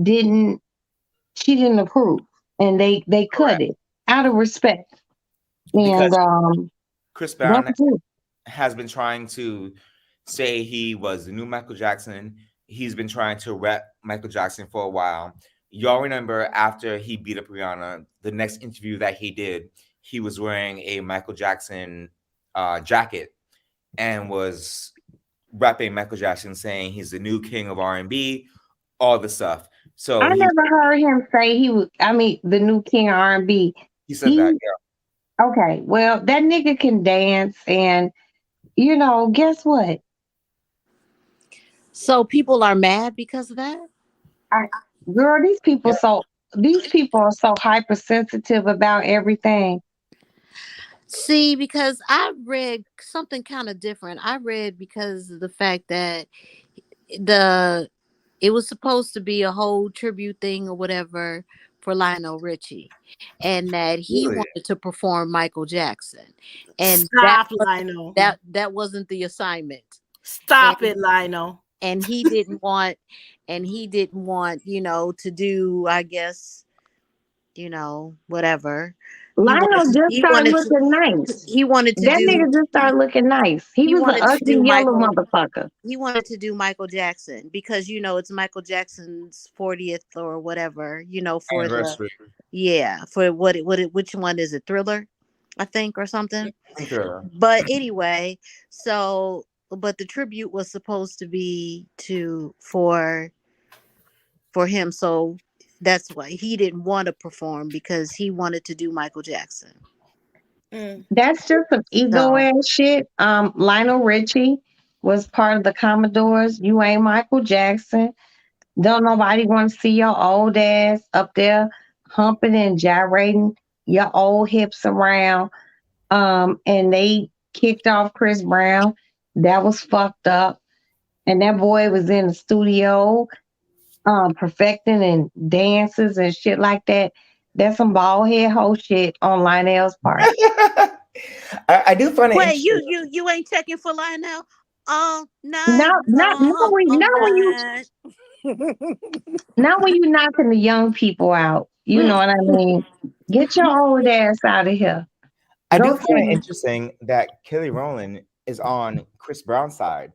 didn't approve, and they cut it out of respect. Because And Chris Brown has been trying to say he was the new Michael Jackson. He's been trying to rep Michael Jackson for a while. Y'all remember after he beat up Rihanna, the next interview that he did, he was wearing a Michael Jackson jacket and was rapping Michael Jackson, saying he's the new king of R&B, all the stuff. So I never heard him say he was. I mean, the new king of R&B. He said that, yeah. Okay, well, that nigga can dance, and you know, guess what? So people are mad because of that? Girl, these people are so hypersensitive about everything. See, because I read something kind of different. I read because of the fact that it was supposed to be a whole tribute thing or whatever for Lionel Richie, and that he wanted to perform Michael Jackson, and Stop, Lionel. That wasn't the assignment. Stop it, Lionel. and he didn't want, to do, I guess, whatever. Lionel just He started wanted to, looking nice. he wanted to That do nigga just started looking nice. He was wanted an to ugly do yellow Michael. motherfucker. He wanted to do Michael Jackson because it's Michael Jackson's 40th or whatever, for Anniversary. which one is it? Thriller, I think, or something. Sure. But anyway, but the tribute was supposed to be for him, so that's why he didn't want to perform, because he wanted to do Michael Jackson. That's just some ego ass shit. Lionel Richie was part of the Commodores. You ain't Michael Jackson. Don't nobody want to see your old ass up there humping and gyrating your old hips around. And they kicked off Chris Brown. That was fucked up. And that boy was in the studio perfecting and dances and shit like that. That's some bald head hoe shit on Lionel's part. I do find it Wait, interesting. you ain't checking for Lionel? Not when you knocking the young people out. You know what I mean? Get your old ass out of here. I do find it interesting that Kelly Rowland is on Chris Brown's side,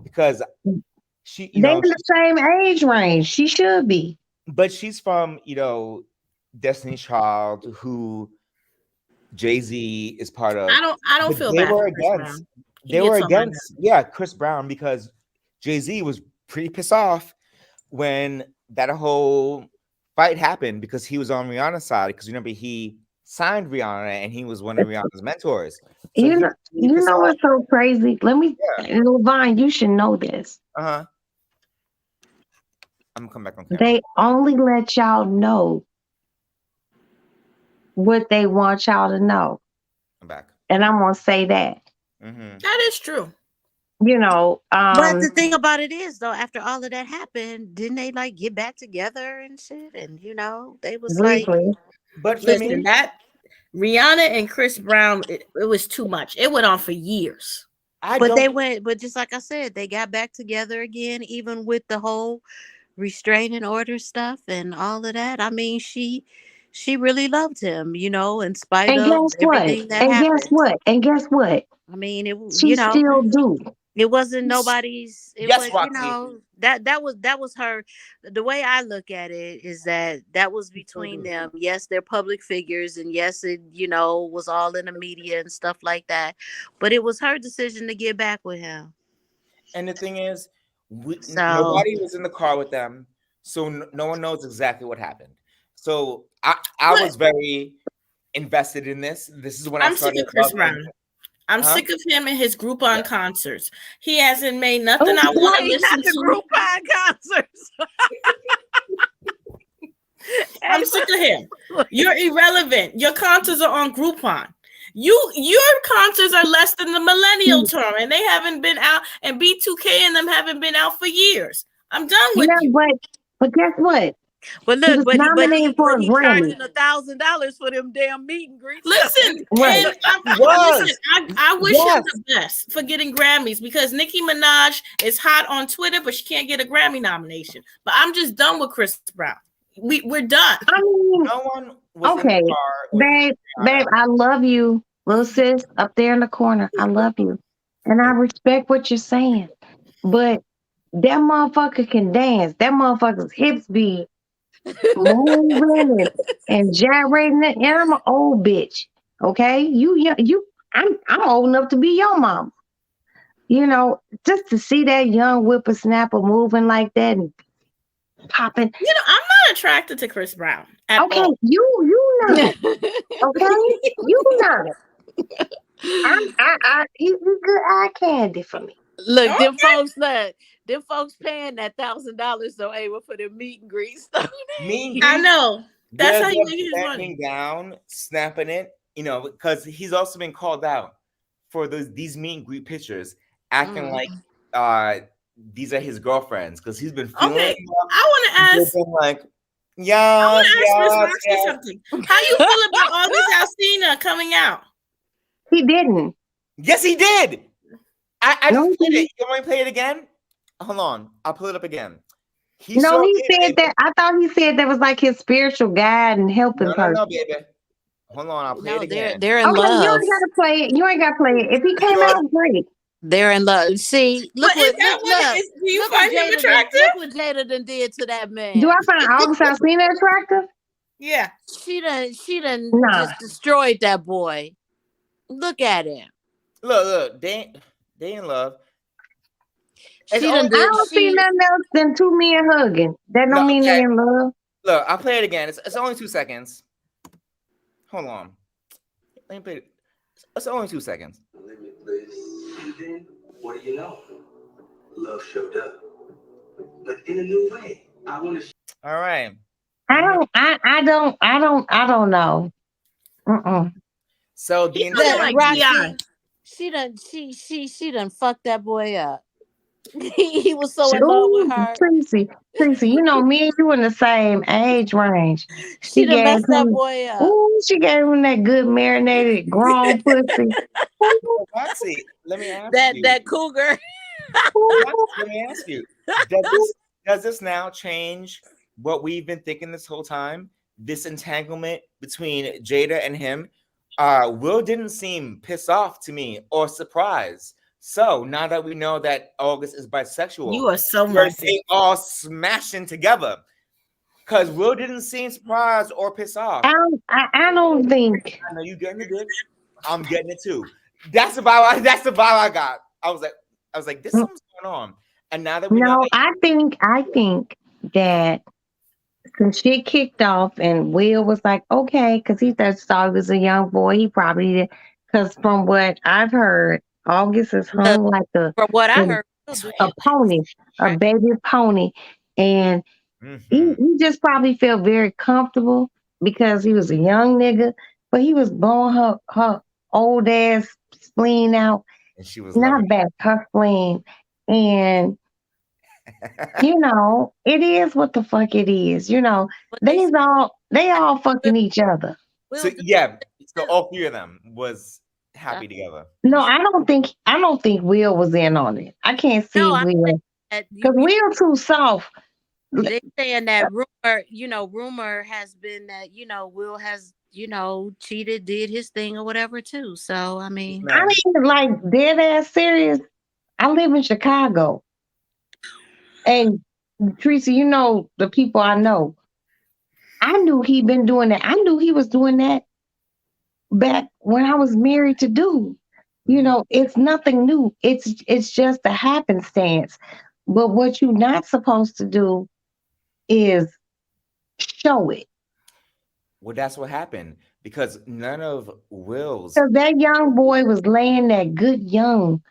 because they in the same age range. She should be. But she's from, Destiny's Child, who Jay-Z is part of. I don't feel bad. They were against Chris Brown, because Jay-Z was pretty pissed off when that whole fight happened, because he was on Rihanna's side, because remember he signed Rihanna and he was one of Rihanna's mentors. So you know what's so crazy? Levine, you should know this. I'm gonna come back on camera. They only let y'all know what they want y'all to know. I'm back. And I'm gonna say that. Mm-hmm. That is true. But the thing about it is, though, after all of that happened, didn't they get back together and shit? And they was briefly. But listen, that Rihanna and Chris Brown, it was too much. It went on for years. But just like I said, they got back together again, even with the whole restraining order stuff and all of that. I mean, she really loved him, in spite of everything that happened. And guess what? I mean, she still do. It wasn't nobody's. Yes, that was her. The way I look at it is that was between them. Yes, they're public figures, and yes, it was all in the media and stuff like that. But it was her decision to get back with him. And the thing is, nobody was in the car with them, so no one knows exactly what happened. So I was very invested in this. This is when I'm sick of Chris Brown. I'm sick of him and his Groupon concerts. He hasn't made nothing I want to listen to. Groupon concerts. I'm sick of him. You're irrelevant. Your concerts are on Groupon. Your concerts are less than the millennial term, and they haven't been out, and B2K and them haven't been out for years. I'm done with you. But guess what? But look, he nominated for a Grammy. Charging $1,000 for them damn meet and greets. Listen, I wish him the best for getting Grammys, because Nicki Minaj is hot on Twitter, but she can't get a Grammy nomination. But I'm just done with Chris Brown. We're done. I mean, no one was okay, babe, I love you, little sis up there in the corner. I love you, and I respect what you're saying. But that motherfucker can dance. That motherfucker's hips be moving and gyrating it. And I'm an old bitch. Okay, I'm old enough to be your mom. Just to see that young whippersnapper moving like that and popping. I'm not attracted to Chris Brown. Okay, all. you know. Okay, you know. He's good eye candy for me. Look, them folks paying that $1,000 so Ava for the meet and greet stuff. I know. That's how you make his money. Down, snapping it, because he's also been called out for these meet and greet pictures, acting like these are his girlfriends, because he's been feeling. Okay, I want to ask. I want to ask Miss Roxy something. How you feel about August Alsina coming out? He didn't. Yes, he did. I No, just played he it. You want me to play it again? Hold on. I'll pull it up again. He no, saw he it, said baby. that. I thought he said that was like his spiritual guide and helping person. No, baby. Hold on. I'll play No, it again. they're in Okay, you love. ain't gotta play it. You ain't gotta play it. If he You came sure? out great. They're in love. See, look But is what that what is? Do you look what find him Jada done, attractive? look what Jada done did to that man. Do I find August Alsina attractive? Yeah. She done Nah. just destroyed that boy. Look at him. Look. They in love. It's She only- done I did. don't see She nothing else than two men hugging. That No, don't mean okay. they in love. Look, I'll play it again. It's only 2 seconds. Hold on. Let me play it. It's only 2 seconds. Limitless. And then, what do you know? Love showed up. But in a new way. I want to All right. I don't know. So the He looking intent- like Roxy, Dion. she done fucked that boy up. He was so in love with her. Tracy, you know me and you in the same age range. She done gave messed that him- boy up. Ooh, she gave him that good marinated grown pussy. Roxy, let me ask you. That cougar. Roxy, let me ask you. Does this now change what we've been thinking this whole time? This entanglement between Jada and him. Will didn't seem pissed off to me or surprised. So now that we know that August is bisexual, You are so they mercy. all smashing together. Because Will didn't seem surprised or pissed off. I don't think. I know you getting it good. I'm getting it too. That's the vibe I got. I was like, this something's going on. And now that we know No, I think that some shit kicked off and Will was like, okay, because he thought he was a young boy. He probably did. Because from what I've heard, August is hung like From what I Mm. heard, a pony, a baby pony. And Mhm. he just probably felt very comfortable because he was a young nigga, but he was blowing her old ass spleen out. And she was loving Not bad, her spleen. And you know, it is what the fuck it is. You know, but they all fucking each other. Will So do- yeah, so all three of them was happy together. No, I don't think Will was in on it. I can't see No, I'm Will that because Will too soft. they saying that rumor has been that, Will has, cheated, did his thing or whatever too. So, I mean, Man, I mean, like dead ass serious. I live in Chicago, and Teresa, you know the people I know. I knew he'd been doing that. I knew he was doing that back when I was married to dude. You know, it's nothing new. It's just a happenstance. But what you're not supposed to do is show it. well, that's what happened because none of Will's So that young boy was laying that good young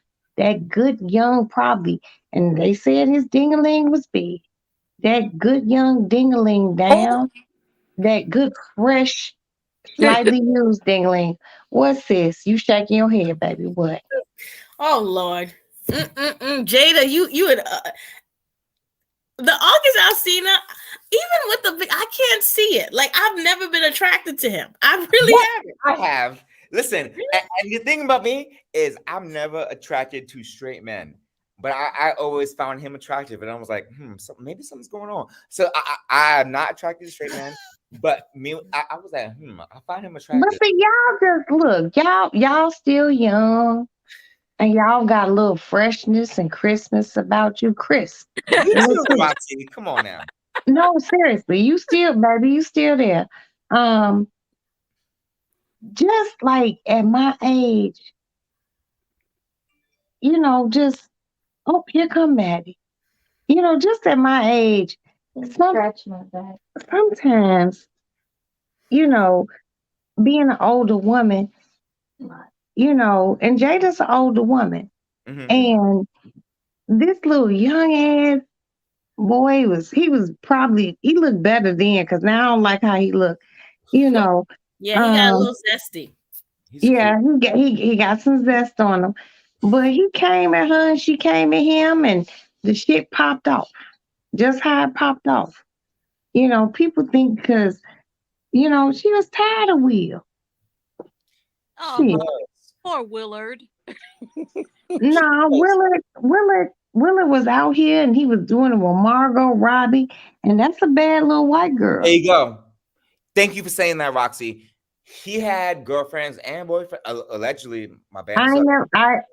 probably, and they said his dingaling was big. That good young dingaling down, that good fresh, slightly used dingaling. What's this? You shaking your head, baby? What? Oh Lord. Jada, you had the August Alsina, even with I can't see it. Like I've never been attracted to him. I really haven't. I have. Listen, and the thing about me is I'm never attracted to straight men, but I always found him attractive, and I was like, maybe something's going on. So I'm not attracted to straight men, but I was like, I find him attractive. But see, y'all just look, y'all still young, and y'all got a little freshness and crispness about you, crisp. You too, Roxy. Come on now. No, seriously, you still, baby, you still there. Just like at my age, just here come Maddie. Just at my age, sometimes, being an older woman, and Jada's an older woman, and this little young ass boy he looked better then because now I don't like how he looked, Yeah, he got a little zesty. Yeah, he got some zest on him. But he came at her and she came at him and the shit popped off. Just how it popped off. People think because, she was tired of Will. oh, Shit. poor Willard. Nah, Willard was out here and he was doing it with Margot Robbie, and that's a bad little white girl. There you go. Thank you for saying that, Roxy. He had girlfriends and boyfriends. Allegedly, my bad.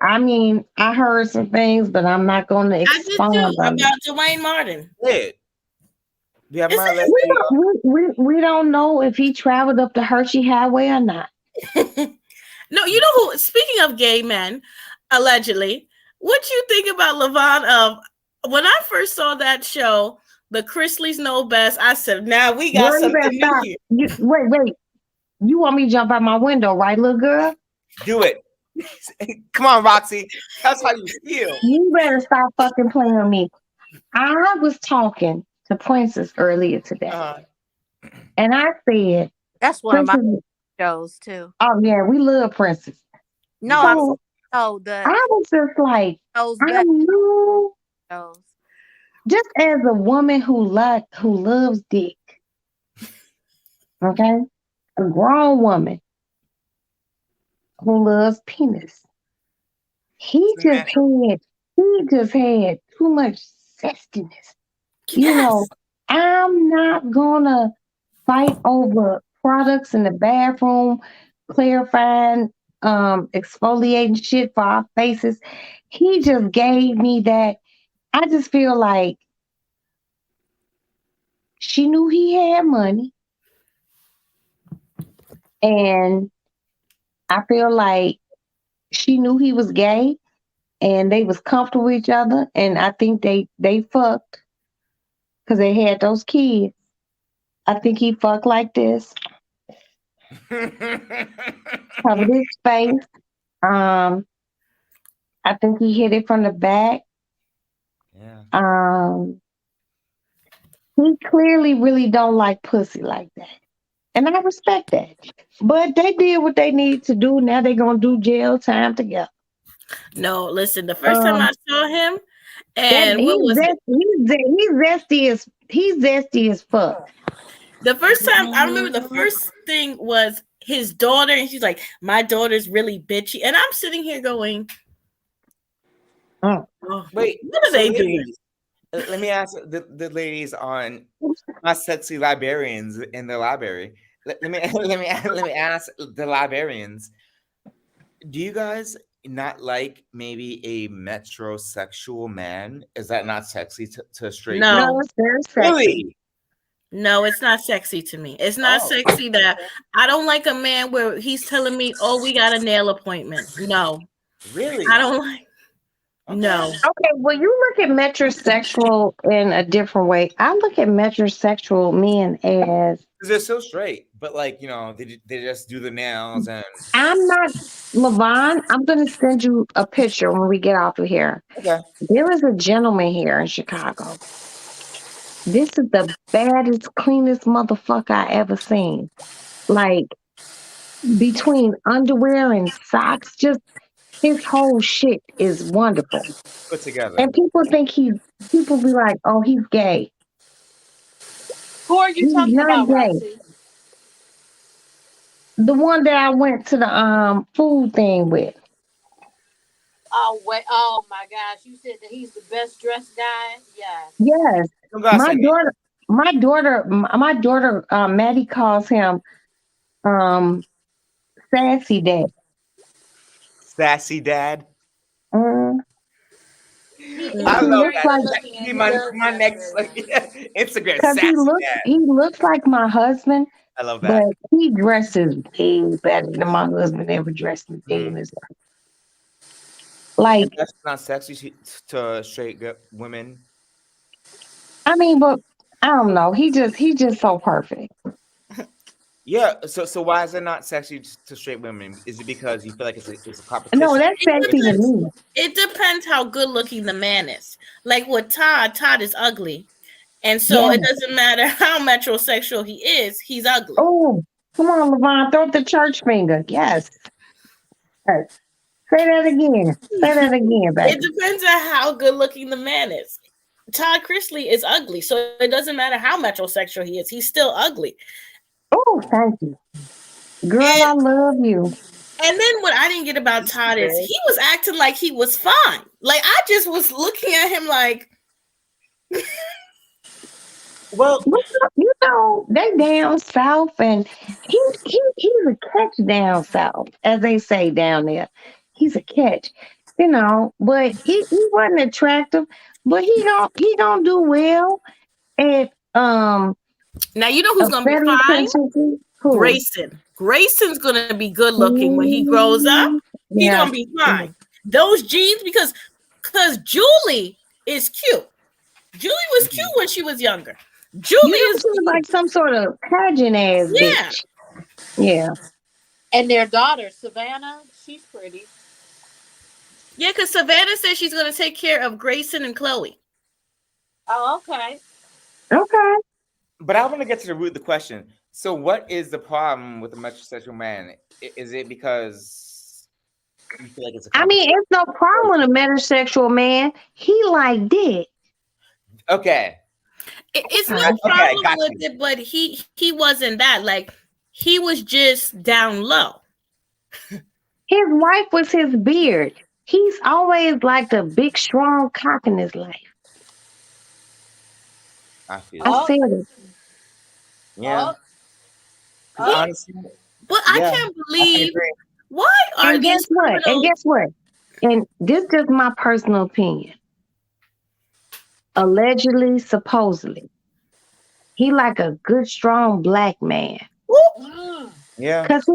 I mean, I heard some things, but I'm not going to I did expound too on it. about Dwayne Martin. Did. We have Is my it- We don't know if he traveled up the Hershey Highway or not. No, you know who? Speaking of gay men, allegedly, what you think about Levon? When I first saw that show, the Chrisleys Know Best, I said, "Now we got Girl, you something better new stop. here." Wait. You want me to jump out my window, right, little girl? Do it. Come on, Roxy. That's how you feel. You better stop fucking playing with me. I was talking to Princess earlier today, and I said, That's one of my Princess, shows too. oh yeah, we love Princess. No, So, I was just like, those I knew, shows. just as a woman who loves dick, okay, a grown woman who loves penis. He just had too much zestiness. You know, I'm not gonna fight over products in the bathroom, clarifying, exfoliating shit for our faces. He just gave me that. I just feel like she knew he had money. And I feel like she knew he was gay and they was comfortable with each other. And I think they fucked because they had those kids. I think he fucked like this. Covered his face. I think he hit it from the back. Yeah. He clearly really don't like pussy like that. And I respect that. But they did what they need to do. Now they're gonna do jail time together. No, listen, the first time I saw him, and he's zesty as fuck. The first time I remember, the first thing was his daughter, and she's like, "My daughter's really bitchy," and I'm sitting here going, "Oh, wait, what are they doing?" Let me ask the ladies on my sexy librarians in the library. Let me ask the librarians. Do you guys not like maybe a metrosexual man? Is that not sexy to straight? No, it's very sexy. Really? No, it's not sexy to me. It's not sexy that I don't like a man where he's telling me, "Oh, we got a nail appointment." No, really, I don't like. Okay. No. Okay, well, you look at metrosexual in a different way. I look at metrosexual men as they're so straight, but like they just do the nails and. I'm not Levon. I'm gonna send you a picture when we get off of here. Okay. There is a gentleman here in Chicago. This is the baddest, cleanest motherfucker I ever seen. Like between underwear and socks, just his whole shit is wonderful. Put together. And people be like, "Oh, he's gay." Who are you talking about, Roxy? The one that I went to the food thing with. Oh wait! Oh my gosh! You said that he's the best dressed guy. Yeah. Yes. My daughter, Maddie calls him, sassy dad. Sassy dad. Mm. I love that. My next Instagram. Sassy dad. He looks like my husband. I love that. But he dresses way better than my husband ever dressed in his life. Like, that's not sexy to straight women. I mean, but I don't know. He's just so perfect. Yeah. So why is it not sexy to straight women? Is it because you feel like it's a competition? No, that's sexy to me. It depends how good looking the man is. Like with Todd is ugly. And so it doesn't matter how metrosexual he is, he's ugly. Oh, come on, Levon, throw up the church finger. Yes. Say that again. Say that again, baby. It depends on how good looking the man is. Todd Chrisley is ugly, so it doesn't matter how metrosexual he is, he's still ugly. Oh, thank you. Girl, I love you. And then what I didn't get about Todd is he was acting like he was fine. Like I just was looking at him like, Well, You know, they down south, and he's a catch down south, as they say down there. He's a catch, you know. But he wasn't attractive, but he gonna do well at now you know who's a gonna be federal fine? penitentiary. Who? Grayson. Grayson's gonna be good looking when he grows up. He's Yeah. gonna be fine. Those jeans, because Julie is cute. Julie was cute when she was younger. Julie You is seem like some sort of pageant ass Yeah. bitch. Yeah. And their daughter, Savannah, she's pretty. yeah, because Savannah says she's gonna take care of Grayson and Chloe. Oh, okay. Okay. but I want to get to the root of the question. So, what is the problem with a metrosexual man? Is it because you feel like it's a I mean, it's no problem with a metrosexual man. He like dick. okay? It's no Okay, problem got with you. it, but he wasn't that. Like he was just down low. His wife was his beard. He's always liked a big, strong cock in his life. I feel I said it. yeah. Oh. Honestly, But I Yeah, can't I believe agree. why are And guess these what? And criminals- guess what? And this is just my personal opinion. Allegedly, supposedly, he like a good, strong black man. Mm. Yeah. Cause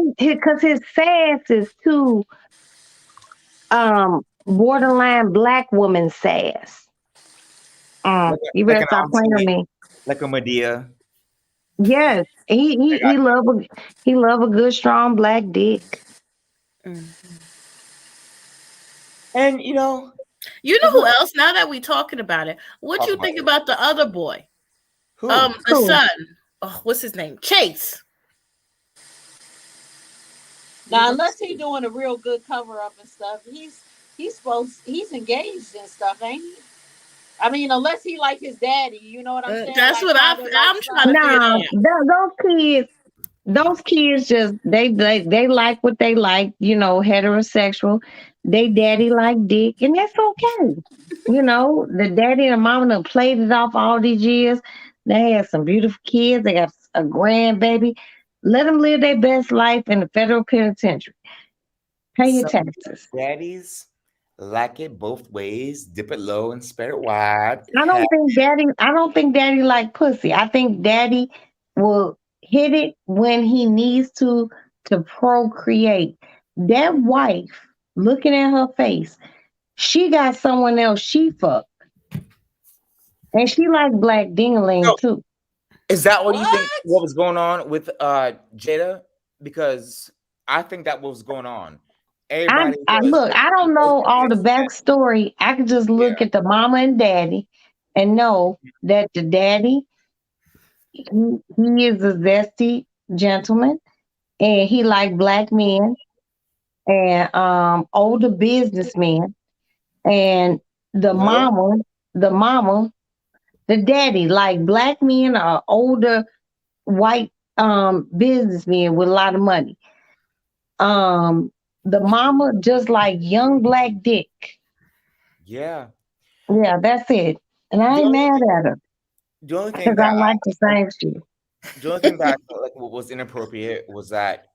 his sass is too borderline black woman sass. You better an stop playing with auntie. me. Like a Medea. Yes, he love a good strong black dick. And you know, You know who else? Now that we're talking about it, what Talk you about think it. about the other boy? who? The Who? son. Oh, what's his name? Chase. Now, unless he's doing a real good cover up and stuff, he's engaged and stuff, ain't he? I mean, unless he like his daddy, you know what I'm saying? That's Like what how they're I'm like trying to figure Nah, out. those kids just they like what they like, you know, heterosexual. They daddy like dick, and that's okay. You know, the daddy and the mama done played it off all these years. They had some beautiful kids. They got a grandbaby. Let them live their best life in the federal penitentiary. Pay your Some taxes. daddies like it both ways. Dip it low and spread it wide. I don't think daddy like pussy. I think daddy will hit it when he needs to procreate. That wife looking at her face, she got someone else she fucked. And she like black ding-a-ling So- too. Is that what you think? What? What was going on with Jada? Because I think that was going on. Everybody Look, I don't know all the backstory. I could just look at the mama and daddy and know that the daddy, he is a zesty gentleman and he like black men and older businessmen. And the Well- mama, the daddy like black men or older white businessmen with a lot of money. The mama just like young black dick. Yeah. Yeah, that's it. And I ain't mad at her The only thing because that I like the same shit. the only thing that I felt like what was inappropriate was that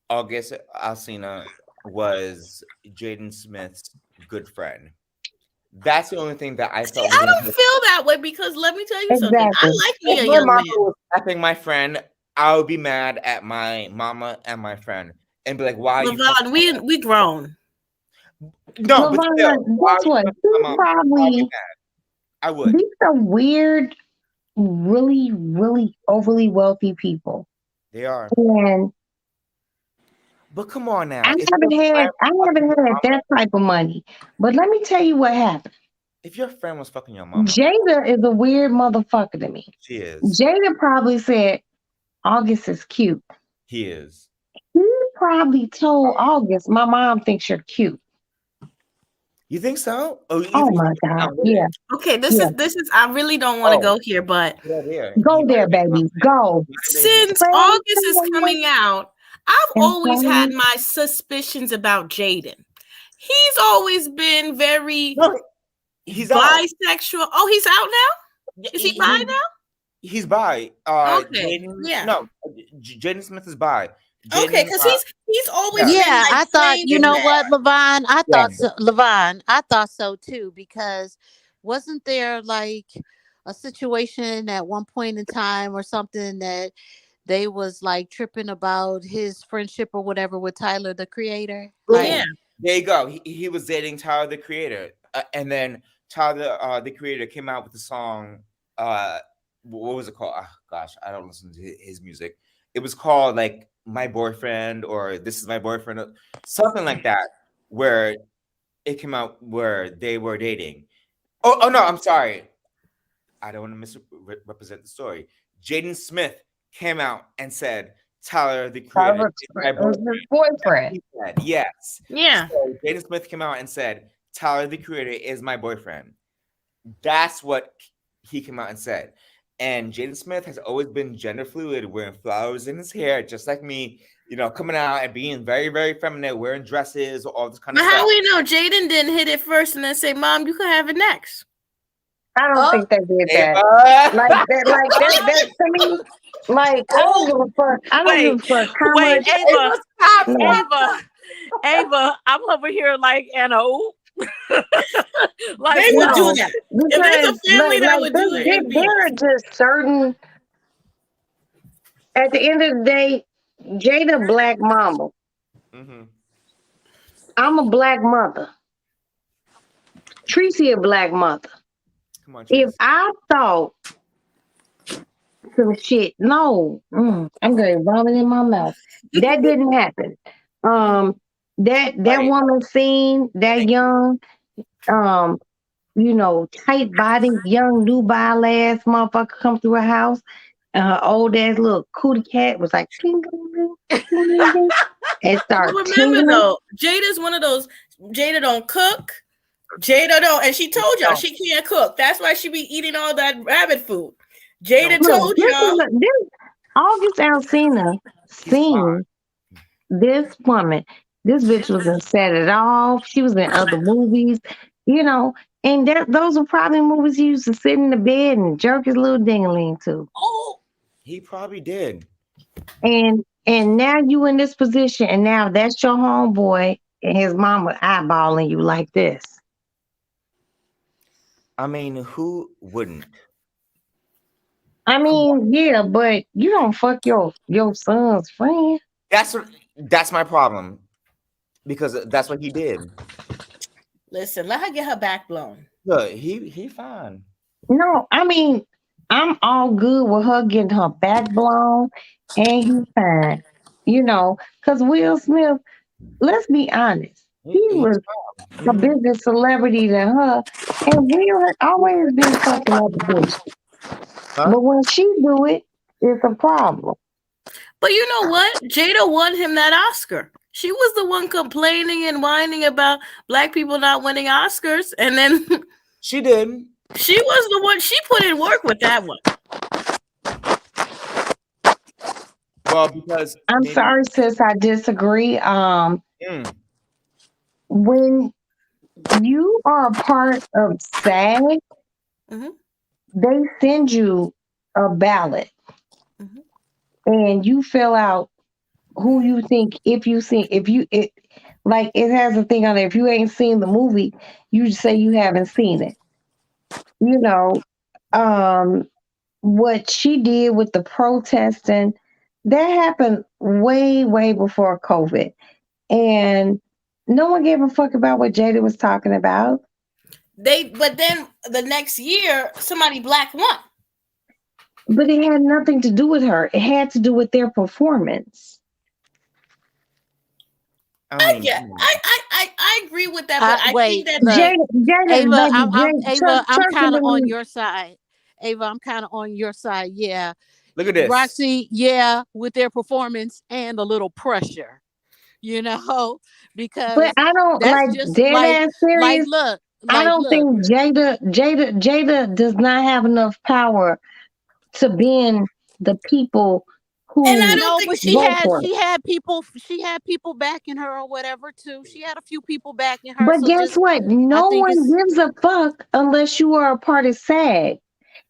August Alsina was Jaden Smith's good friend. That's the only thing that I See, felt. I don't feel that way because let me tell you something. Exactly. I like me a If my young mama man. was slapping my friend, I would be mad at my mama and my friend and be like, "Why are you?" Levon, we grown. No, but Levon, still, why guess are you what? fucking He's my mama? I'd be probably mad. I would. these are weird, really, really overly wealthy people. They are. And But come on now. I If haven't your had friend was fucking your mama- that type of money. But let me tell you what happened. If your friend was fucking your mama, Jada is a weird motherfucker to me. she is. Jada probably said, August is cute. He is. He probably told August, my mom thinks you're cute. You think so? Oh, you Oh think my she's God. down with Yeah. it? Okay, this is I really don't want to Oh. go here, but Yeah, there. Go You there, might be baby. wrong. Go. since Friend, August is someone coming out, I've And always had so, my suspicions about Jaden. He's always been very No, he's out. bisexual. Oh, he's out now? Is he bi now? He's bi. Okay, Jaden, yeah. no, Jaden Smith is bi. Okay, Jaden, because he's always Yeah. been Yeah, like I thought, playing you in know that. what, Levon? I Yeah. thought so, Levon, I thought so too, because wasn't there like a situation at one point in time or something that they was like tripping about his friendship or whatever with Tyler the Creator? Like, Yeah. there you go. He was dating Tyler the Creator, and then Tyler the Creator came out with the song. What was it called? Oh, gosh, I don't listen to his music. It was called like My Boyfriend or This Is My Boyfriend, or something like that, where it came out where they were dating. Oh no, I'm sorry. I don't want to misrepresent the story. Jaden Smith came out and said Tyler the Creator Tyler is my was boyfriend. his boyfriend. He said, yes. Yeah. So Jaden Smith came out and said, Tyler the Creator is my boyfriend. That's what he came out and said. And Jaden Smith has always been gender fluid, wearing flowers in his hair, just like me, you know, coming out and being very, very feminine, wearing dresses, all this kind But of stuff. how we know Jaden didn't hit it first and then say, Mom, you can have it next? I don't think they did that. Ava. Like that to me. Like I don't give a fuck. I don't give a fuck how Wait, much. Ava, No. Ava, I'm over here like Anna. Ooh. Like They would no. do that. If there's a Because, family that would do it, it'd be there are just certain. At the end of the day, Jada black mama. Mhm. I'm a black mother. Tracy a black mother. Come on, If Trace. I thought some shit, no, I'm going to vomit in my mouth. That didn't happen. That Right. woman seen that young, you know, tight body, young nubile ass motherfucker come through her house, and her old ass little cootie cat was like, ding, ding, ding, ding, ding, ding, and start But remember tingling. though, Jada's one of those. Jada don't cook. Jada don't, and she told y'all she can't cook. That's why she be eating all that rabbit food. Jada No. told This y'all. is this August Alsina seen this woman. This bitch was in Set It Off. She was in other movies, you know, and those were probably movies he used to sit in the bed and jerk his little ding-a-ling to. Oh, He probably did. And now you in this position, and now that's your homeboy, and his mama eyeballing you like this. I mean, who wouldn't? I mean, yeah, but you don't fuck your son's friend. That's my problem, because that's what he did. listen, let her get her back blown. Look, he fine. No, I mean, I'm all good with her getting her back blown, and he's fine. You know, because Will Smith, let's be honest, he was a bigger celebrity than her, and Will had always been fucking other bitches. Huh? But when she do it, it's a problem. But you know what? Jada won him that Oscar. She was the one complaining and whining about black people not winning Oscars, and then She did. she was the one. She put in work with that one. Well, because I'm sorry, sis, I disagree. Mm, When you are a part of SAG, Mhm. they send you a ballot, Mhm. and you fill out who you think. If it like it has a thing on it. If you ain't seen the movie, you say you haven't seen it. You know, what she did with the protesting, that happened way, way before COVID, and no one gave a fuck about what Jada was talking about. But then the next year, somebody black won. But it had nothing to do with her. It had to do with their performance. I mean, Yeah, come on. I agree with that, but I wait, think that look, Jada, Ava, baby, I'm kind of on truthfully, your side. Ava, I'm kind of on your side. Yeah, Look at this. Roxy, yeah, with their performance and a little pressure, you know, because but I don't that's like just dead like, ass serious. look, I don't think Jada does not have enough power to bend the people And I don't No, think but vote for it. she had people backing her or whatever too. She had a few people backing her. But So guess just what? I No think one it's gives a fuck unless you are a part of SAG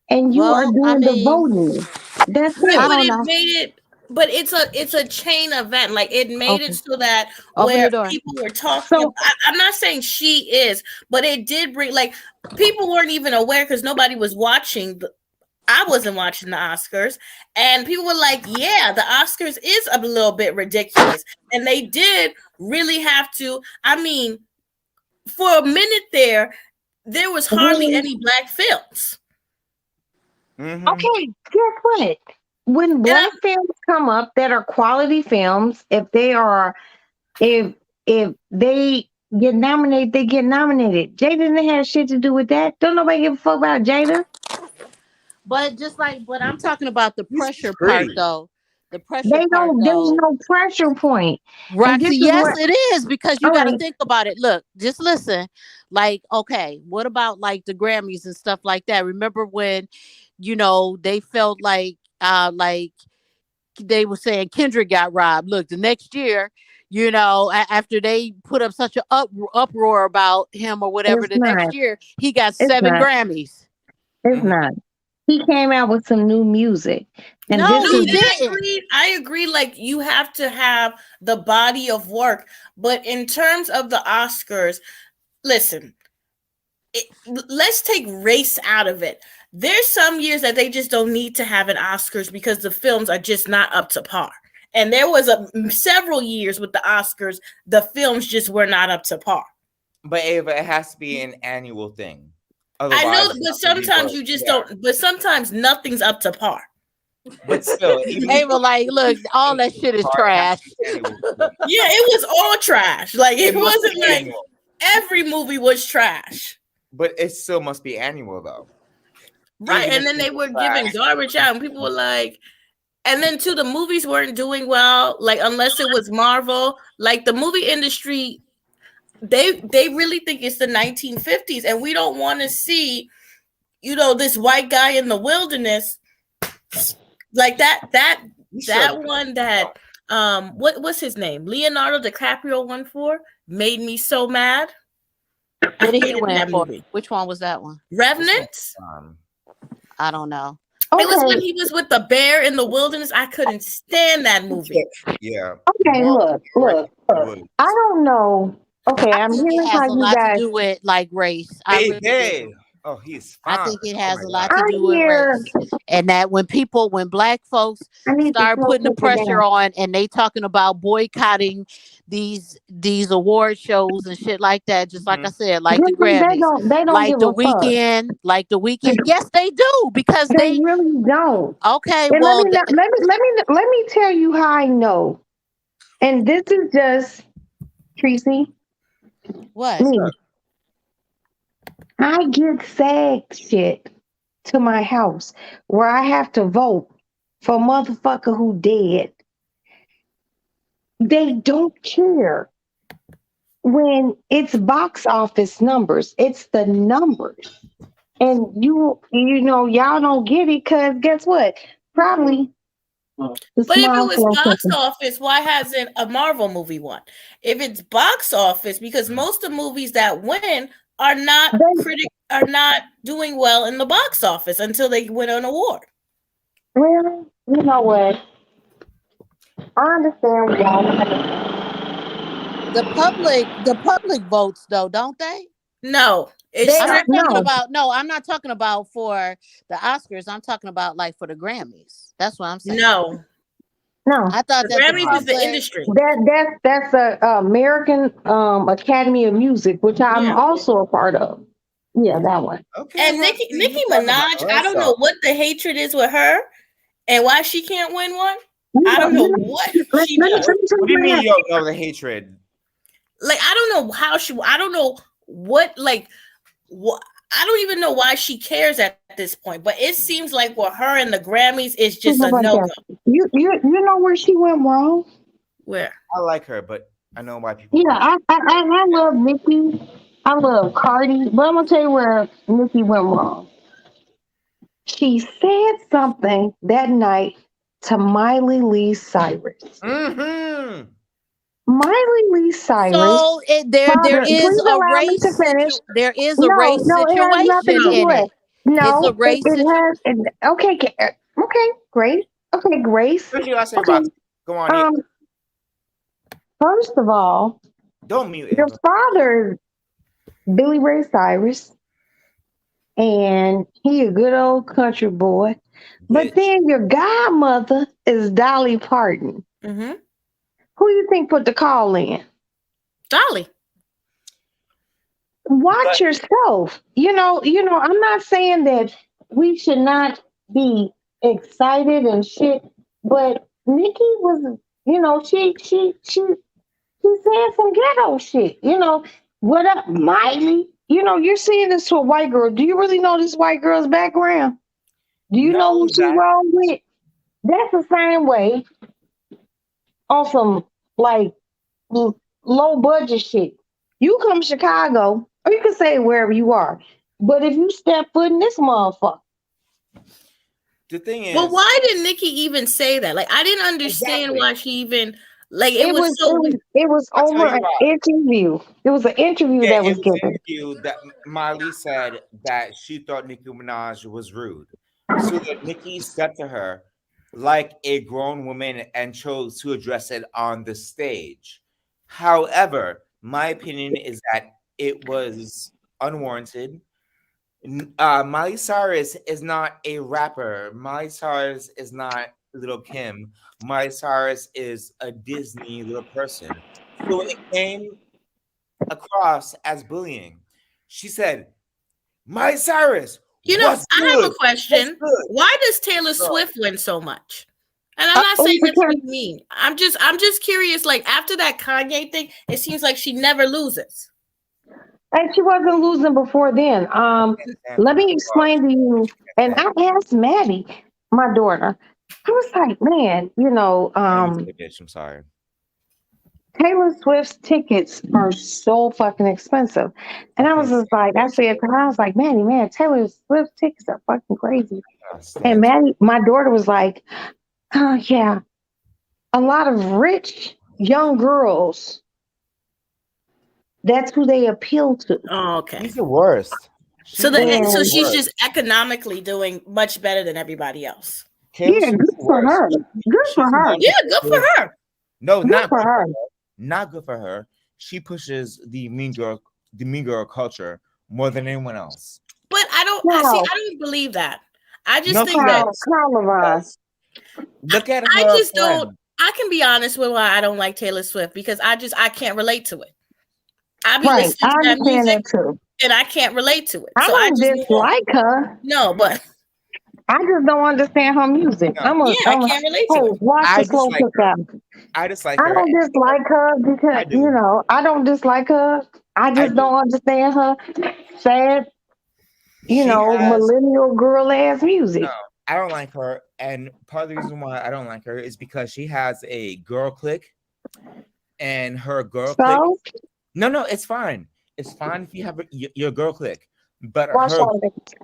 and you are well, I doing the mean, voting. That's right, I it. but don't it know. made it. But it's a chain event. Like it made it Open so that open where the door. people were talking. So I'm not saying she is, but it did bring like people weren't even aware because nobody was watching. I wasn't watching the Oscars, and people were like, "Yeah, the Oscars is a little bit ridiculous," and they did really have to. I mean, for a minute there was hardly when any black films, Mhm. okay, guess what? When and black films come up that are quality films, if they get nominated, they get nominated. Jada didn't have shit to do with that. Don't nobody give a fuck about Jada. But I'm talking about the He's pressure part pretty. though. The pressure They part don't. There's though. no pressure point. And this Roxy, is yes, what. it is because you All got to right. think about it. Look, just listen. Like, okay, what about like the Grammys and stuff like that? Remember when, they felt like they were saying Kendrick got robbed. Look, the next year, after they put up such an uproar about him or whatever, It's the not. next year he got It's 7 not. Grammys. It's Mhm. not. He came out with some new music, and No, this no, he is and didn't. I agree. Like you have to have the body of work, but in terms of the Oscars, listen, let's take race out of it. There's some years that they just don't need to have an Oscars because the films are just not up to par. And there was several years with the Oscars, the films just were not up to par. But Ava, it has to be an annual thing. I Otherwise, know, it's but not gonna be sometimes worth- you just yeah. don't. But sometimes nothing's up to par. But still, even They if were like, look, all that shit is part, it has trash. to be annual. Yeah, it was all trash. Like it It must wasn't be like annual. every movie was trash. But it still must be annual though. Right. Even And if then they it's were trash. giving garbage out, and people were like, and then too, the movies weren't doing well, like unless it was Marvel. Like the movie industry, they really think it's the 1950s, and we don't want to see, this white guy in the wilderness like that You should. one that what's his name? Leonardo DiCaprio won for made me so mad. I What did he hated win that for? movie. Which one was that one? Revenant. I don't know. It was when okay. he was with the bear in the wilderness. I couldn't stand that movie. Yeah. Okay, More look. wood. I don't know. Okay, I I'm think it hearing has how a you lot to guys. do with like race. I really do. Baby. Oh, he's I fine. think it Oh has my a God. lot to I do with hear. race. And that when black folks I need to start slow putting the people pressure down. on and they talking about boycotting these award shows and shit like that, just like I said, like the Just like Grammys, they don't like give the a fuck. weekend. Yes, they do, because They really don't. okay, And well, let me tell you how I know. And this is just Tracy, what? me. I get SAG shit to my house where I have to vote for a motherfucker who dead. They don't care when it's box office numbers. It's the numbers. And y'all don't get it because guess what? Probably the But if it small was slow box cooker. office, why hasn't a Marvel movie won? If it's box office, because most of the movies that win are not doing well in the box office until they win an award. Well, you know what? I understand why. The public votes though, don't they? No, it's They I'm not don't talking know. about no, I'm not talking about for the Oscars. I'm talking about like for the Grammys. That's what I'm saying. no. No. I thought The that the Grammys is the public industry. That's the American Academy of Music, which I'm Yeah. also a part of. Yeah, that one. Okay. And well, Nicki you Minaj, talking about I don't know what the hatred is with her and why she can't win one. I don't know what she does. What do you mean you don't know the hatred? Like I don't know how she. I don't know what. Like what. I don't even know why she cares at this point. But it seems like with her and the Grammys, it's just a no go. You know where she went wrong? Where? I like her, but I know why people. Yeah, I love Nicki. I love Cardi, but I'm gonna tell you where Nicki went wrong. She said something that night to Miley Lee Cyrus. Mm-hmm. Miley Lee Cyrus. So there Father, is please a allow me race to finish. there is a No, race no, it has nothing situation to do in with. it. No, It's a race it has. Okay, okay, great. Okay, Grace. What you gotta say Okay. about? Go on. Um, first of all, Don't mute your Ava. father is Billy Ray Cyrus, and he a good old country boy. But Bitch. then your godmother is Dolly Parton. Mm-hmm. Who you think put the call in? Dolly. Watch But- yourself. I'm not saying that we should not be excited and shit, but Nikki was, she said some ghetto shit. What up, Miley? You're saying this to a white girl. Do you really know this white girl's background? Do you know No, who she that- wrong with? That's the same way on some like low budget shit. You come to Chicago, or you can say wherever you are. But if you step foot in this motherfucker, The thing is, Well, why did Nikki even say that? Like, I didn't understand Exactly. why she even like it was so weird. it was I'll tell over you an why. interview. It was an interview yeah, that it was was given. an interview that Miley said that she thought Nicki Minaj was rude, so that Nicki stepped to her like a grown woman and chose to address it on the stage. However, my opinion is that it was unwarranted. Miley Cyrus is not a rapper. Miley Cyrus is not Little Kim. Miley Cyrus is a Disney little person. So it came across as bullying. She said, Miley Cyrus, what's I have a good? question. What's good? Why does Taylor Girl. Swift win so much? And I'm not saying that's what you mean. I'm just curious. Like after that Kanye thing, it seems like she never loses. And she wasn't losing before then. Let me explain to you. And I asked Maddie, my daughter, I was like, man, Bitch, I'm sorry. Taylor Swift's tickets are so fucking expensive. And I was just like, I said to her, I was like, Maddie, man, Taylor Swift's tickets are fucking crazy. And Maddie, my daughter was like, yeah, a lot of rich young girls, that's who they appeal to. Oh, okay. She's the worst. So the she's just economically doing much better than everybody else. Yeah, good for her. Good for her. Yeah, good for her. No, Good not for her. Not good for her. She pushes the mean girl culture more than anyone else. But I don't believe that. I just think that Look at her. I just don't. I can be honest with why I don't like Taylor Swift because I can't relate to it. I be listening to that music too. and I can't relate to it. I So don't dislike her. No, but I just don't understand her music. I can't relate to it. Watch the slow cookout. I dislike I her. don't dislike her because I don't dislike her. I just don't understand her sad, millennial girl ass music. No, I don't like her, and part of the reason why I don't like her is because she has a girl clique, and her girl clique. No, it's fine. It's fine if you have your girl clique, but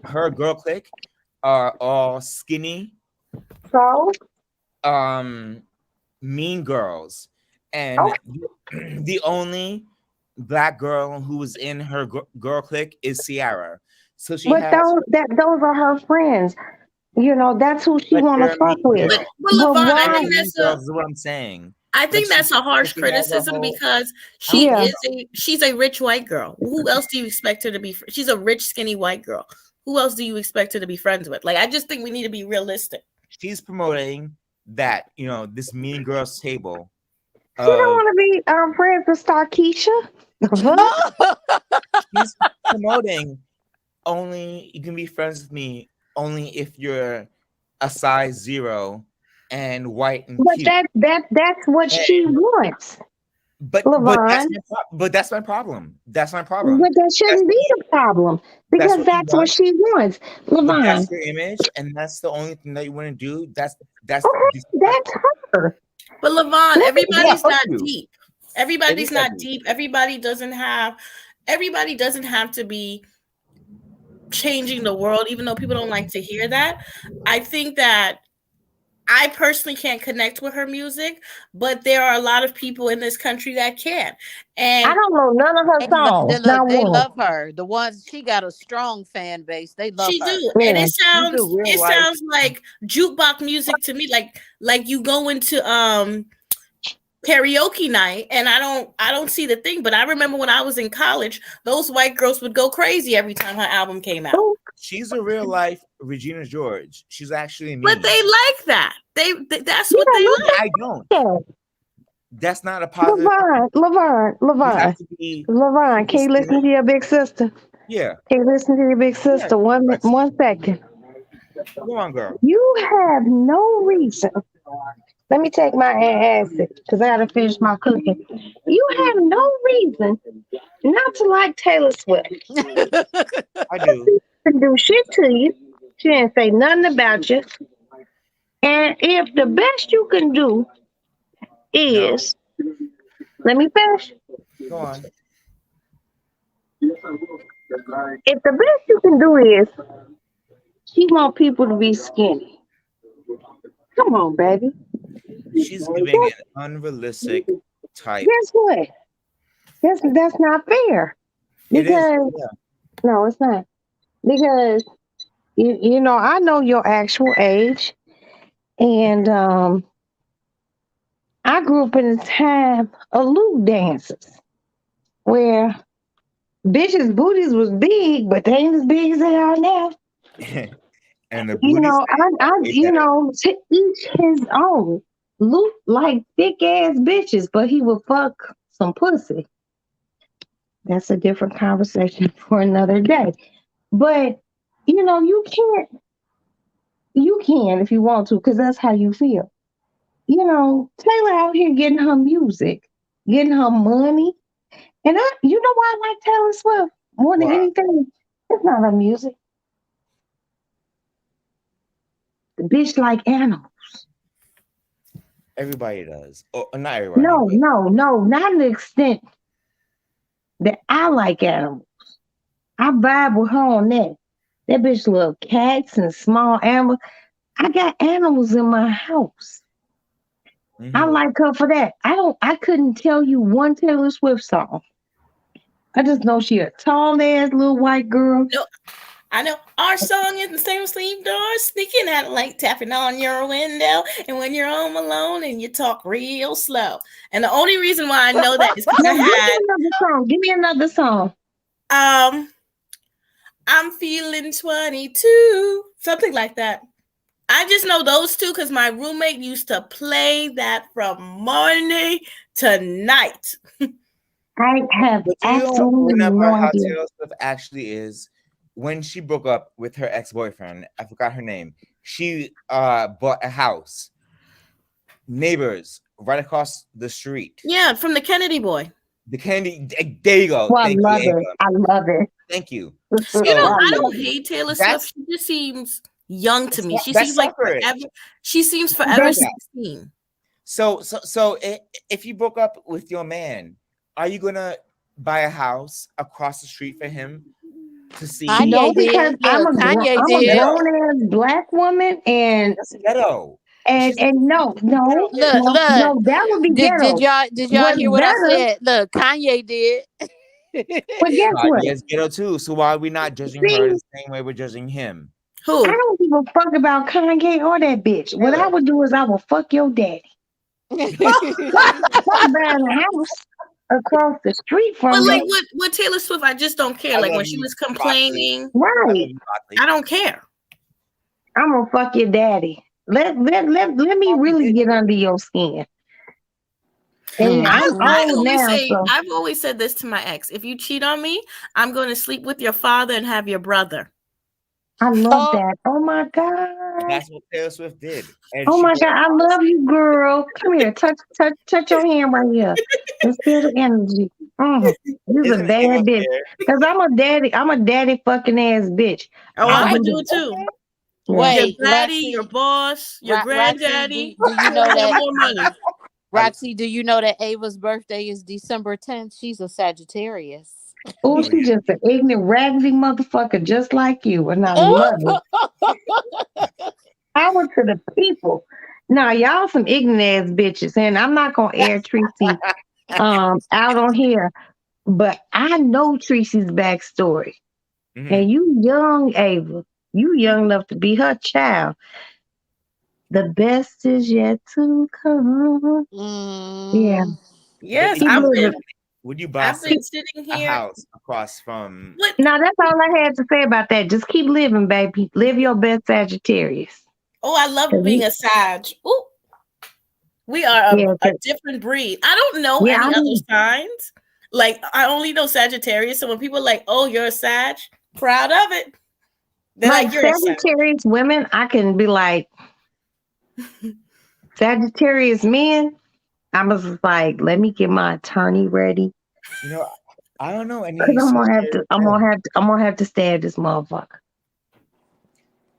her girl clique are all skinny. Mean girls, and the only black girl who was in her girl clique is Ciara. So those are her friends. That's who she want to fuck with. But LaVon, I think that's what I'm saying. I think that's a harsh criticism because she's a rich white girl. Who else do you expect her to be? She's a rich, skinny white girl. Who else do you expect her to be friends with? Like, I just think we need to be realistic. She's promoting that, this Mean Girls table. She don't want to be friends with Starkeisha. She's promoting only you can be friends with me only if you're a size 0 and white and but cute. That's what she wants. But that's my problem. That's my problem. But that shouldn't be the problem because that's what she wants. LaVon. That's your image, and that's the only thing that you want to do. That's her. But LaVon, everybody's not deep. Everybody's not deep. Everybody doesn't have to be changing the world, even though people don't like to hear that. I think that I personally can't connect with her music, but there are a lot of people in this country that can. I And don't know none of her They love, songs. look, Not they one. love her. The ones she got a strong fan base. They love she her. do, and Yeah. She's a real it life. sounds like jukebox music to me, like you go into karaoke night, and I don't see the thing. But I remember when I was in college, those white girls would go crazy every time her album came out. Ooh, She's a real life Regina George. She's actually me. But they like that. That's yeah, what they look like. I don't. at That's not a positive. Laverne. You have to be. Laverne, can you listen to your big sister? Yeah. Can you listen to your big sister? Yes. 1 second. Go on, girl. You have no reason. Let me take my acid because I gotta finish my cooking. You have no reason not to like Taylor Swift. I do. She didn't do shit to you. She didn't say nothing about you. And if the best you can do is, let me finish. Go on. If the best you can do is, she want people to be skinny. Come on, baby. She's giving an unrealistic type. Guess what? That's not fair. It is. Because no, it's not. Because you know, I know your actual age, and I grew up in a time of lewd dances where bitches' booties was big, but they ain't as big as they are now. And the You booty know, you know, to each his own. Luke like thick ass bitches, but he would fuck some pussy. That's a different conversation for another day. But you know, you can if you want to, because that's how you feel. You know, Taylor out here getting her music, getting her money. And you know why I like Taylor Swift more than Why? anything? It's not her music. The bitch like animals. Everybody does. Oh, not everybody. No, but not to the extent that I like animals. I vibe with her on that. That bitch love cats and small animals. I got animals in my house. Mhm. I like her for that. I couldn't tell you one Taylor Swift song. I just know she a tall ass little white girl. I know our song is the same sleep door, sneaking out like tapping on your window. And when you're home alone and you talk real slow. And the only reason why I know that is because Now, I give had me another song. Give me another song. I'm feeling 22, something like that. I just know those two because my roommate used to play that from morning to night. I have But do you know absolutely what no about how idea. Taylor Swift actually is? When she broke up with her ex-boyfriend, I forgot her name. She bought a house, neighbors right across the street. Yeah, from the Kennedy boy. The Kennedy. There you go. Well, I Thank love you, it. Ava. I love it. Thank you. You know, So I don't hate Taylor that's- Swift. She just seems young to me. She that's seems like separate. forever. She seems forever That's- 16. So if you broke up with your man, are you gonna buy a house across the street for him to see? Kanye No, because did. Look, Kanye I'm did. a grown ass black woman, and That's ghetto. and no, Look, no, that would be ghetto. Did y'all What's hear what I better- said? Look, Kanye did. But guess what? Yes, ghetto too. So why are we not judging her the same way we're judging him? Who? I don't give a fuck about Kanye or that bitch. What I would do is I will fuck your daddy. Fuck buying a house across the street from But me. like with Taylor Swift, I just don't care. I Like love when she you, was Roxy. complaining, Right. I don't care. I'm gonna fuck your daddy. Let me really get under your skin. And I'm old now, so I've always said this to my ex: if you cheat on me, I'm going to sleep with your father and have your brother. I love that. Oh my god. That's what Taylor Swift did. And Oh she my bought god, a I house. love you, girl. Come here, touch your hand right here. Let's feel the energy. You're Isn't a it bad up bitch. there? Cause I'm a daddy fucking ass bitch. Oh, I I would do. do it too. Wait, Your daddy, Roxy, your boss, your Roxy, granddaddy. do you know that? More money. Roxy, do you know that Ava's birthday is December 10th? She's a Sagittarius. Oh, she's just an ignorant, raggedy motherfucker just like you. And I love it. Power to the people. Now y'all some ignorant ass bitches, and I'm not gonna air Tracy out on here, but I know Tracy's backstory. Mhm. And you young, Ava. You young enough to be her child. The best is yet to come. Yeah. Mm, Yes, Keep living. Would you buy I've been sitting a here. house across from? What? Now that's all I had to say about that. Just keep living, baby. Live your best Sagittarius. Oh, I love being a Sag. Ooh, we are Yeah, a different breed. I don't know yeah, any I other mean, signs. Like I only know Sagittarius. So when people are like, "Oh, you're a Sag," proud of it. They're like like, "You're a Sag." Sagittarius women, I can be like Sagittarius men. I was just like, let me get my attorney ready. You know, I don't know any. Cause I'm gonna have to, Sagittarius men. I'm gonna have to stab this motherfucker.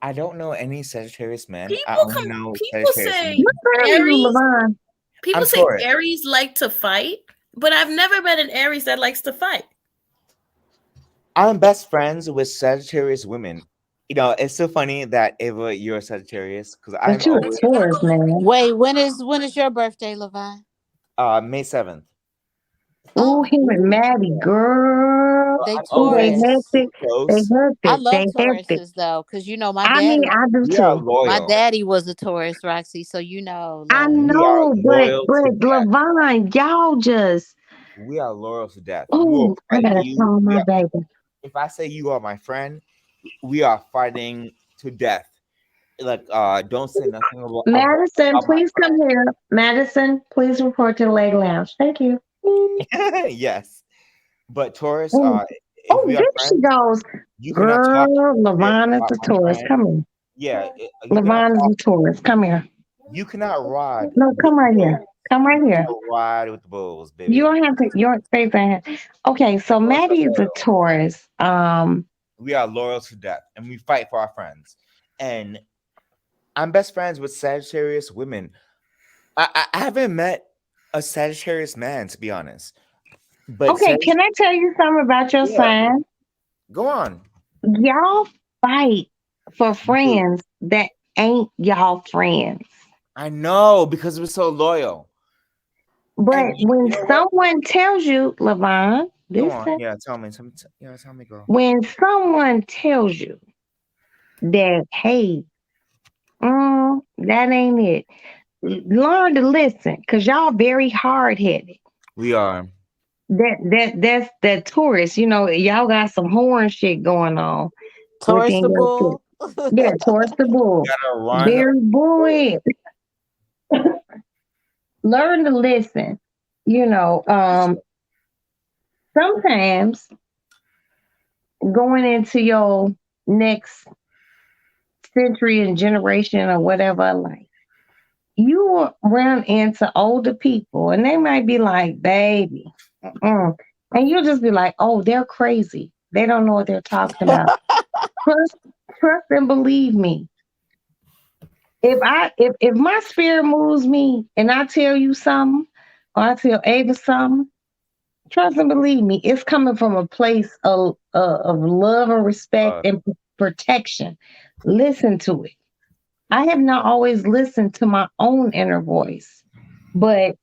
I don't know any Sagittarius men. I People only know people Sagittarius say women. What are you, Aries. Levon? People I'm say Taurus. Aries like to fight, but I've never met an Aries that likes to fight. I'm best friends with Sagittarius women. You know, it's so funny that Ava, you're a Sagittarius because I'm But you a always Taurus, man. wait, when is your birthday, Levi? May 7th. Ooh, Oh, him and Maddie, girl. they I'm Ooh, they always Taurus. hectic. They close. I hectic. love They hectic. Tauruses though, because you know my I mean, daddy. I do We are too. My loyal. daddy was a Taurus, Roxy. So you know, I like, We are know, loyal but to death. Levon, y'all just We are loyal to death. We will ooh, I fight gotta you. call my baby. If I say you are my friend, we are fighting to death. Like, don't say nothing Madison, about my please come here. Madison, please report to the Leg Lounge. Thank you. friend. Yes, but Taurus, Oh, if we are there she friends, goes. you cannot talk Girl, shit Levon is about the my Taurus. friend. Come here. Yeah, you cannot Levon is talk. the Taurus. Come here. You cannot ride No, with come the right here. bulls. Come right You here. cannot ride with the bulls, You baby. don't have to. You don't say that. Okay, so Taurus are Maddie is a loyal. Taurus. We are loyal to death, and we fight for our friends. And I'm best friends with Sagittarius women. I haven't met a Sagittarius man, to be honest. But Okay, can I tell you something about your yeah, sign? go on. Y'all fight for We do. friends that ain't y'all friends. I know because we're so loyal. But And you when know what? someone tells you, Levon, Go on. listen, Yeah, tell me. Tell me, girl. when someone tells you that, hey, that ain't it, learn to listen because y'all very hard headed. We are. That's that Taurus. You know, y'all got some horn shit going on Taurus within the your shit. bull. Yeah, Taurus the bull. Gotta run. Very buoyant. Learn to listen. You know, sometimes going into your next century and generation or whatever, like you will run into older people and they might be like, baby. And you'll just be like, oh, they're crazy. They don't know what they're talking about. Trust and believe me. If my spirit moves me and I tell you something, or I tell Ava something, trust and believe me, it's coming from a place of love and respect and protection. Listen to it. I have not always listened to my own inner voice, but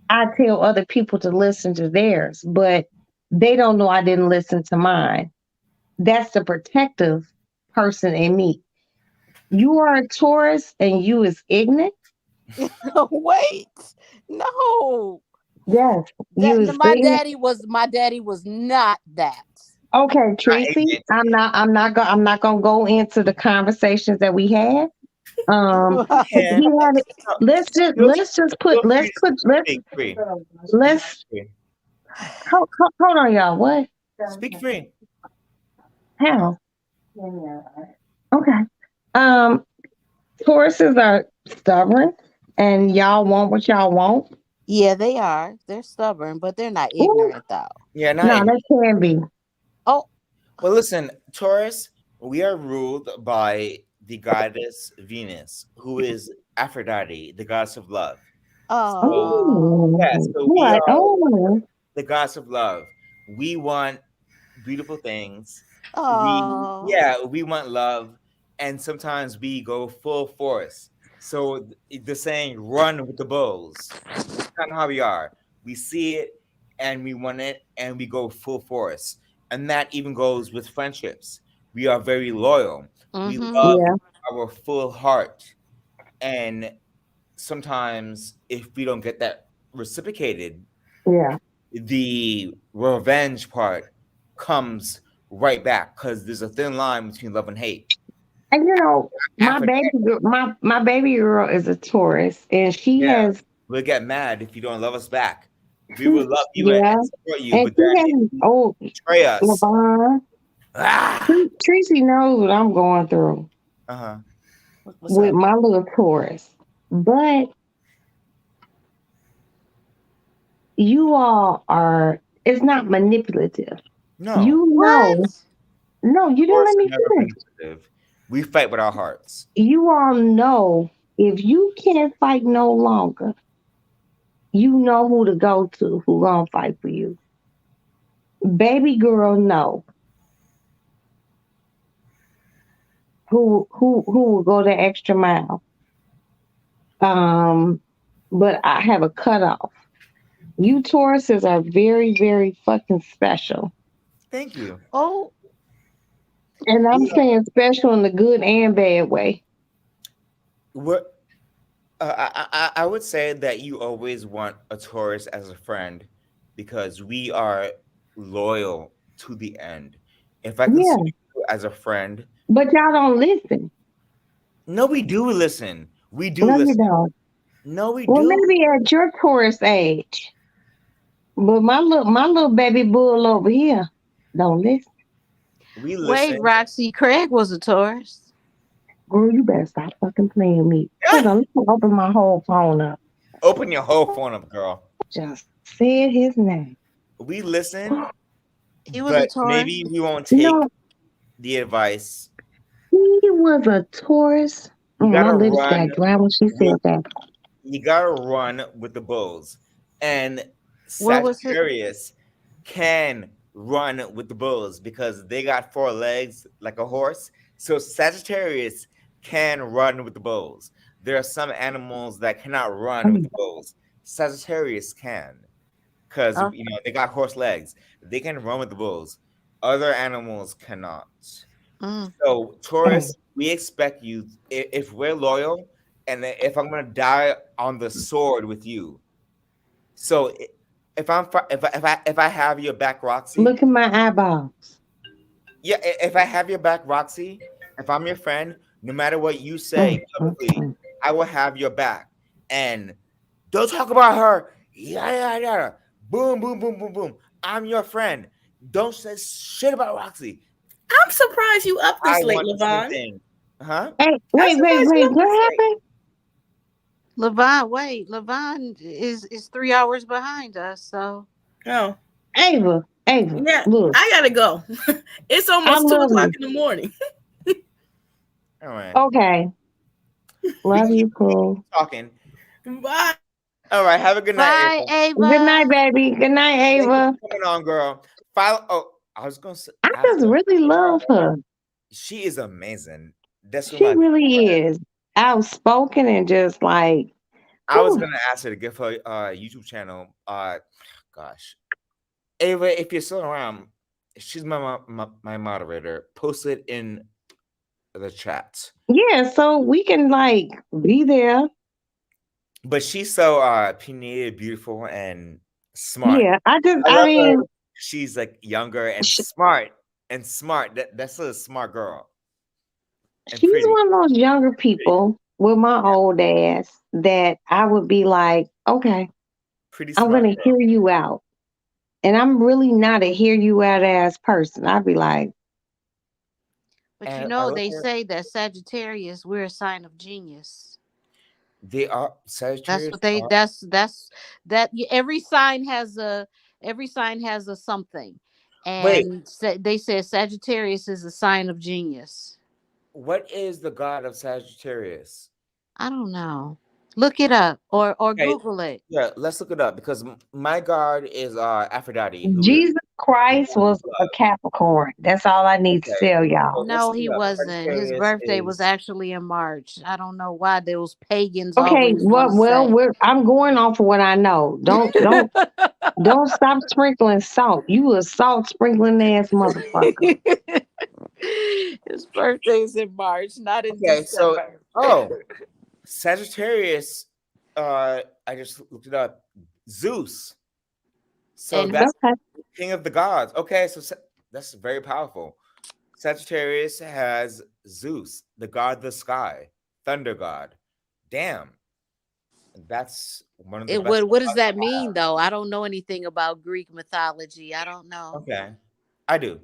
I tell other people to listen to theirs, but they don't know I didn't listen to mine. That's the protective person in me. You are a Taurus and you is ignorant. Wait, no. Yes, you is My ignorant. daddy was not that. Okay, Tracy, I'm not gonna go into the conversations that we had. Yeah. He had it. Speak free. Let's hold on, y'all. What? Speak free. How? Okay. Tauruses are stubborn, and y'all want what y'all want. Yeah, they are. They're stubborn, but they're not Ooh. ignorant though. Yeah, not No, ignorant. they can be. Oh, Well, listen, Taurus, we are ruled by the goddess Venus, who is Aphrodite, the goddess of love. oh, Yeah, so we What? are Oh, the goddess of love. We want beautiful things. oh. We want love, and sometimes we go full force. So the saying "run with the bulls." That's kind of how we are. We see it and we want it and we go full force. And that even goes with friendships. We are very loyal. We Mm-hmm. love Yeah, our full heart. And sometimes if we don't get that reciprocated, yeah. the revenge part comes right back because there's a thin line between love and hate. And my After baby girl, my baby girl is a Taurus, and she yeah, has, we'll get mad if you don't love us back. We will love you yeah, and support you, and but she then if has. you Oh, betray us, LeVon, ah, Tracy knows what I'm going through uh-huh. What's with up? my little Taurus, but you all are. It's not manipulative. No, You What? know, no, you didn't Taurus let are me never finish. manipulative. We fight with our hearts. You all know if you can't fight no longer, you know who to go to, who gonna fight for you. Baby girl, no, who will go the extra mile. Um, but I have a cutoff. You Tauruses are very, very fucking special. Thank you. Oh, And I'm We are, saying special in the good and bad way. we're, I would say that you always want a Taurus as a friend because we are loyal to the end. If I consider Yeah. you as a friend, But y'all don't listen. no, we do listen. We do No, you listen. don't. No, we Well, do. maybe at your Taurus age. But my little baby bull over here don't listen. We wait, listen. Roxy. Craig was a Taurus. Girl, you better stop fucking playing with me. Hold on, let me open my whole phone up. Open your whole phone up, girl. Just said his name. We listen, He was a but Taurus. maybe we won't take No, the advice. he was a Taurus. You My gotta lips run got dry when she with said that. you gotta run with the bulls. And What was it? Sagittarius can run with the bulls because they got four legs like a horse. So Sagittarius can run with the bulls. There are some animals that cannot run with the bulls. Sagittarius can because Oh, they got horse legs. They can run with the bulls. Other animals cannot. mm. So Taurus, we expect you if we're loyal, and if I'm gonna die on the sword with you. So if I have your back, Roxy, Look at my eyeballs. yeah, if I have your back, Roxy, if I'm your friend, no matter what you say Mm, publicly, mm. I will have your back. And don't talk about her. Yeah. Boom, boom, boom, boom, boom. I'm your friend. Don't say shit about Roxy. I'm surprised you up I this late, want the same Levon. thing. Huh? Hey, I'm wait, surprised you up what this late. happened? Levon, wait, Levon is 3 hours behind us. So Oh, Ava, yeah. look, I gotta go. It's I almost 2 love o'clock you. in the morning. All right. Okay, We love can you, keep cool. talking. Bye. All right. Have a good night, bye, Ava. Good night, Ava. baby. Good night, Thank you Ava. for coming on, girl. Follow. Oh, I was gonna I ask just her. really love her. She is amazing. That's what She my. really is outspoken and just like, I was whew. gonna ask her to give her YouTube channel. Gosh, Ava, if you're still around, she's my moderator. Post it in the chat. Yeah, so we can like be there. But she's so opinionated, beautiful, and smart. Yeah, I I love her. mean, She's like younger and sh- smart that's a smart girl and she's pretty. one of those younger people with my old ass that I would be like, okay, Pretty I'm smart gonna girl. hear you out. And I'm really not a hear you out ass person. I'd be like, But And I love they her. say that Sagittarius, we're a sign of genius. They are That's Sagittarius what they. are Every sign has a something, wait, and they said Sagittarius is a sign of genius. what is the god of Sagittarius? I don't know. Look it up or Okay, Google it. yeah, let's look it up because my god is Aphrodite, who is Jesus Christ was a Capricorn. That's all I need to Okay. tell So y'all. No, listen he up. wasn't. His Sagittarius birthday was is actually in March. I don't know why those pagans Okay, always want to well, say. I'm going off of what I know. Don't stop sprinkling salt. You a salt sprinkling ass motherfucker. His birthday's in March, not in okay. So December. Sagittarius. I just looked it up. Zeus. So And that's Okay. king of the gods. Okay, so that's very powerful. Sagittarius has Zeus, the god of the sky, thunder god. Damn, that's one of the best. what does that mean though? I don't know anything about Greek mythology. I don't know. Okay, I do.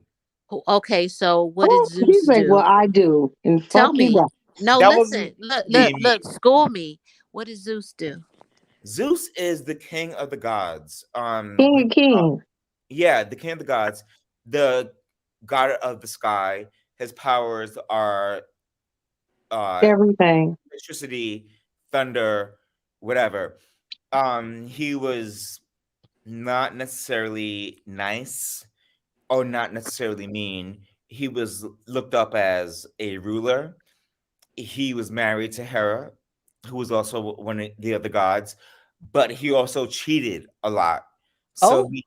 Okay, so what did Oh, Zeus he's like, well, do? I do. And Tell fuck you me. right. No, That was listen. Look, the school me. What did Zeus do? Zeus is the king of the gods. King of Kings. Yeah, the king of the gods, the god of the sky. His powers are Everything. electricity, thunder, whatever. He was not necessarily nice or not necessarily mean. He was looked up as a ruler. He was married to Hera, who was also one of the other gods, but he also cheated a lot. So Oh. he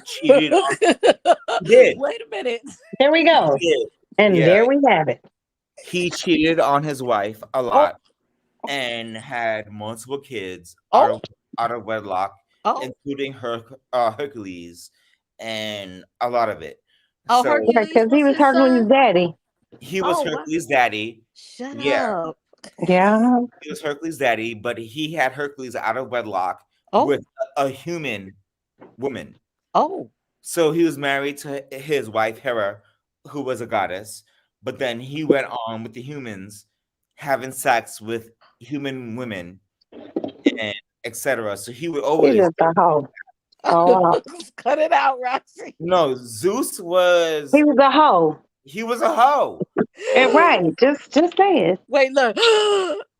cheated. He did. Wait a minute. There we go. He did. And Yeah. there we have it. He cheated on his wife a lot and had multiple kids out of wedlock, including Hercules and a lot he was Hercules' daddy. He was Hercules' daddy. Shut Yeah. up. Yeah. He was Hercules' daddy, but he had Hercules out of wedlock with a human woman. Oh. So he was married to his wife Hera, who was a goddess, but then he went on with the humans, having sex with human women, and etc. So he would always. He just a hoe. Oh, Cut it out, Roxy. No, Zeus was. he was a hoe. He was a hoe. Right. Just say it. Wait, look.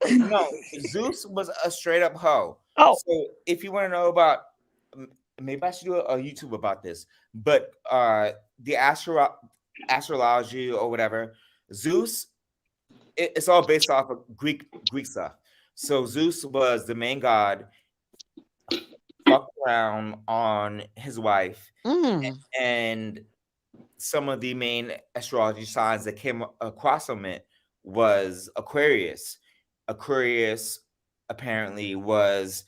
No, Zeus was a straight up hoe. Oh. So if you want to know about, maybe I should do a YouTube about this, but the astrology or whatever, Zeus, it's all based off of Greek stuff. So Zeus was the main god, fucked around on his wife, and some of the main astrology signs that came across from it was Aquarius. Aquarius apparently was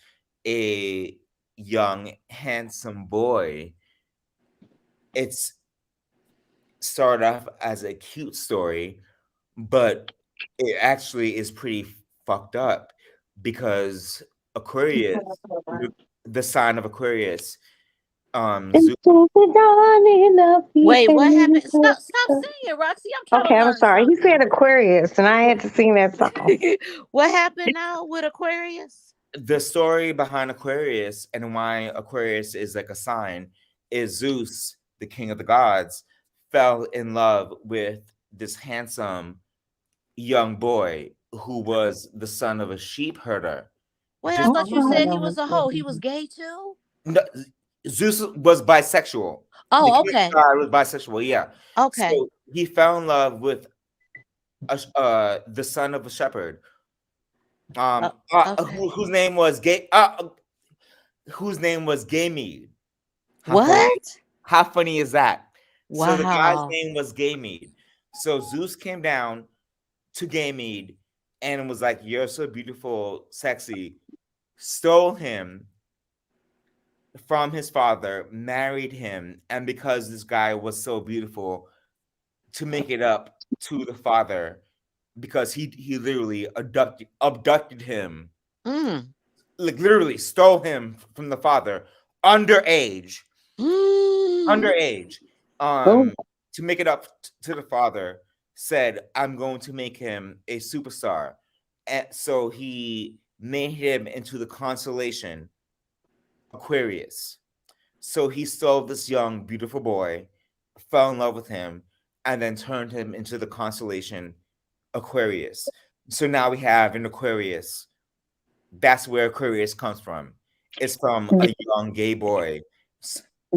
a young, handsome boy. It's started off as a cute story, but it actually is pretty fucked up because Aquarius, the sign of Aquarius, Wait, what happened? Stop singing, Roxy. I'm trying to learn I'm sorry. He said Aquarius, and I had to sing that song. What happened now with Aquarius? The story behind Aquarius and why Aquarius is like a sign is Zeus, the king of the gods, fell in love with this handsome young boy who was the son of a sheep herder. Wait, I thought you said he was a hoe. He was gay too? No, Zeus was bisexual. Oh, the okay. God was bisexual, yeah. Okay. So he fell in love with the son of a shepherd. Whose name was Ganymede. How funny is that? Wow. So the guy's name was Ganymede. So Zeus came down to Ganymede and was like, "You're so beautiful, sexy." Stole him from his father, married him, and because this guy was so beautiful, to make it up to the father, because he literally abducted him, like literally stole him from the father underage, to make it up to the father, said, "I'm going to make him a superstar," and so he made him into the constellation Aquarius. So he stole this young, beautiful boy, fell in love with him, and then turned him into the constellation Aquarius. So now we have an Aquarius. That's where Aquarius comes from. It's from a young gay boy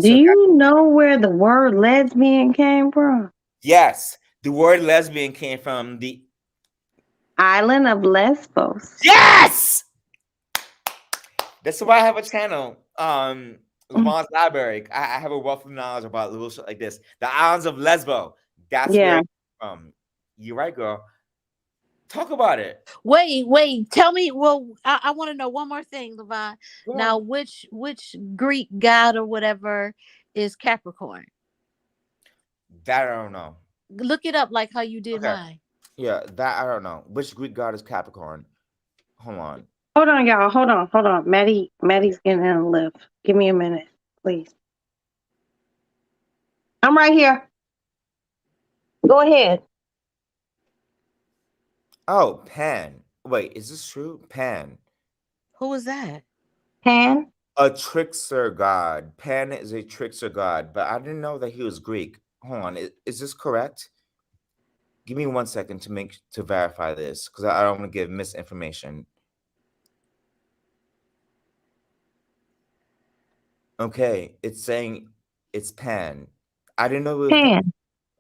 Do you know where the word lesbian came from? Yes, the word lesbian came from the Island of Lesbos. yes. That's why I have a channel. Lamont's Library. I have a wealth of knowledge about little shit like this. The islands of Lesbo. That's where Yeah. it's from. You're right, girl. Talk about it. Wait. Tell me. Well, I want to know one more thing, Levon. Go Now, on. which Greek god or whatever is Capricorn? That I don't know. Look it up like how you did Okay. mine. Yeah, that I don't know. Which Greek god is Capricorn? Hold on. Hold on, y'all. Hold on. Maddie's getting in the lift. Give me a minute, please. I'm right here. Go ahead. Oh, Pan. Wait, is this true? Pan. Who was that? Pan. A trickster god. Pan is a trickster god, but I didn't know that he was Greek. Hold on. Is this correct? Give me 1 second to verify this because I don't want to give misinformation. Okay, it's saying it's Pan. I didn't know it was Pan. Pan.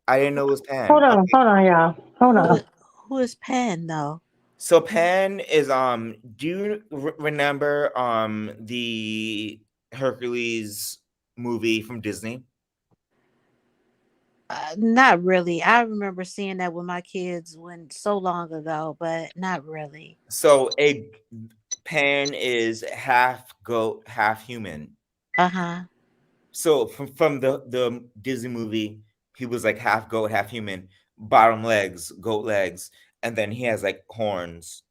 I didn't know it was Pan. Hold on, Okay. hold on, y'all. Hold on. Who is Pan though? So Pan is do you remember the Hercules movie from Disney? Not really. I remember seeing that with my kids when so long ago, but not really. So a Pan is half goat, half human. Uh-huh. So from the Disney movie, he was like half goat, half human, bottom legs, goat legs, and then he has like horns.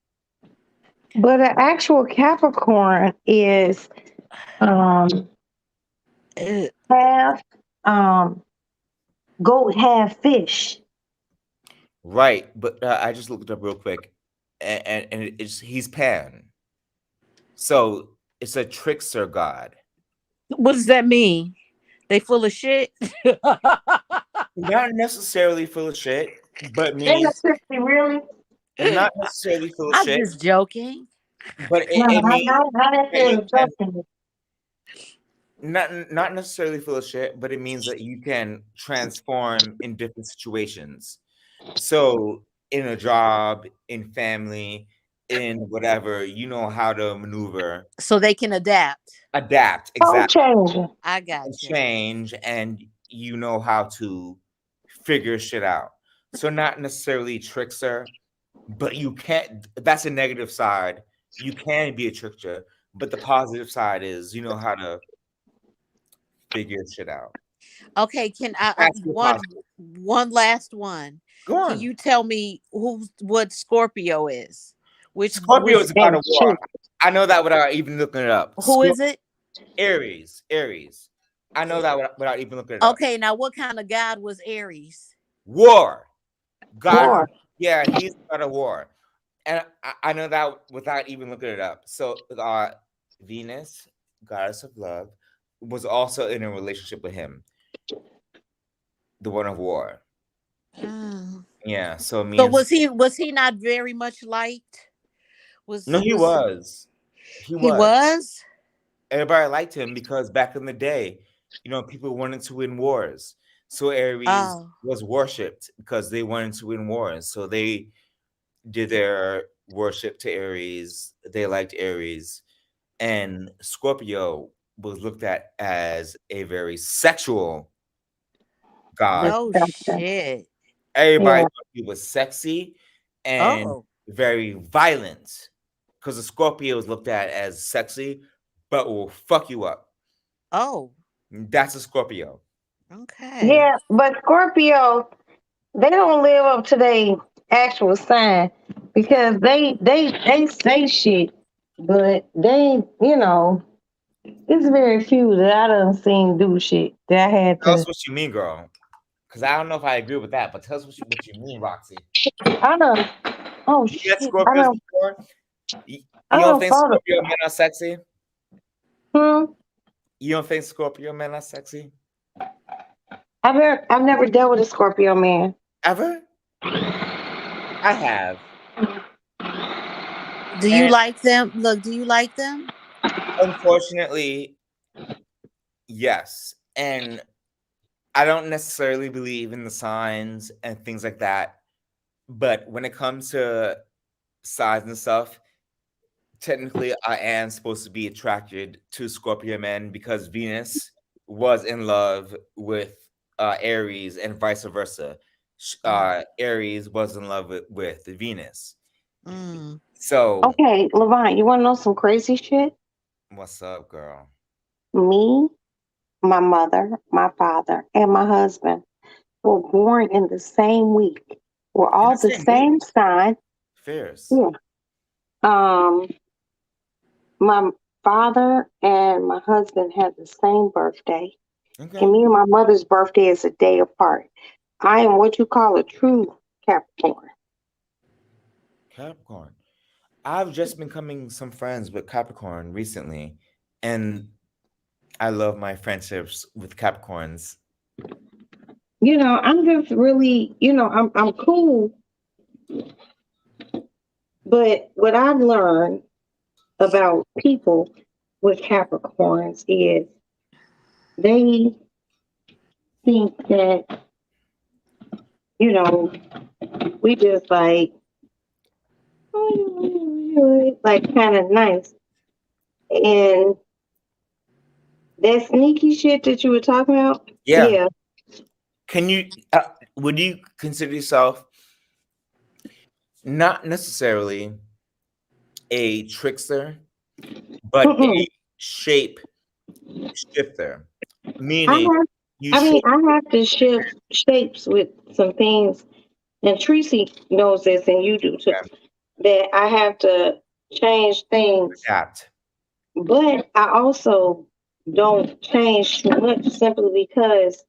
But an actual Capricorn is half goat, half fish. Right, but I just looked it up real quick, and he's Pan. So it's a trickster god. What does that mean? They full of shit? Not necessarily full of shit, but means Really? not necessarily full of I'm shit. just joking. But it means that you can, not necessarily full of shit, but it means that you can transform in different situations. So in a job, in family, in whatever, you know how to maneuver, So they can adapt. adapt, Oh, exactly, changing. I got and you. change, and you know how to figure shit out. So not necessarily trickster, but you can't. That's a negative side. You can be a trickster, but the positive side is you know how to figure shit out. Okay, can I That's the positive. one last one? Go on. Can you tell me what Scorpio is? Which Scorpio is about a and war. I know that without even looking it up. who is it? Aries. I know that without even looking it up. Okay, now what kind of god was Aries? War. God. War. Yeah, he's about a war. And I know that without even looking it up. So Venus, goddess of love, was also in a relationship with him. The one of war. Oh. Yeah. So me So and was he not very much liked? No, he was. He was? Everybody liked him because back in the day, people wanted to win wars. So Aries was worshipped because they wanted to win wars. So they did their worship to Aries. They liked Aries. And Scorpio was looked at as a very sexual god. No shit. Everybody thought he was sexy and very violent because the Scorpio is looked at as sexy, but will fuck you up. Oh. That's a Scorpio. Okay. Yeah, but Scorpio, they don't live up to their actual sign because they say shit, but they, it's very few that I done seen do shit that I had Tell to. us what you mean, girl. Because I don't know if I agree with that, but tell us what you mean, Roxy. I know. Oh You shit! get Scorpios before? You don't think Scorpio men are sexy? You don't think Scorpio men are sexy? I've never dealt with a Scorpio man. Ever? I have. Do you like them? Look, do you like them? Unfortunately, yes. And I don't necessarily believe in the signs and things like that. But when it comes to signs and stuff, technically I am supposed to be attracted to Scorpio men because Venus was in love with Aries and vice versa. Aries was in love with Venus. Mm. So Okay, Levine, you want to know some crazy shit? what's up, girl? Me, my mother, my father, and my husband were born in the same week. We're In all the the same same week? sign. Fierce. Yeah. My father and my husband had the same birthday, and Okay. me and my mother's birthday is a day apart. I am what you call a true Capricorn. Capricorn. I've just been becoming some friends with Capricorn recently, and I love my friendships with Capricorns. I'm just really, I'm cool. But what I've learned about people with Capricorns is they think that, we just like kind of nice. And that sneaky shit that you were talking about, Yeah. yeah. Can you? Would you consider yourself not necessarily a trickster, but Mm-mm. a shape shifter? I Meaning, have, you I mean, shape. I have to shift shapes with some things, and Tracy knows this, and you do too. That I have to change things, Adapt. but I also don't change too much simply because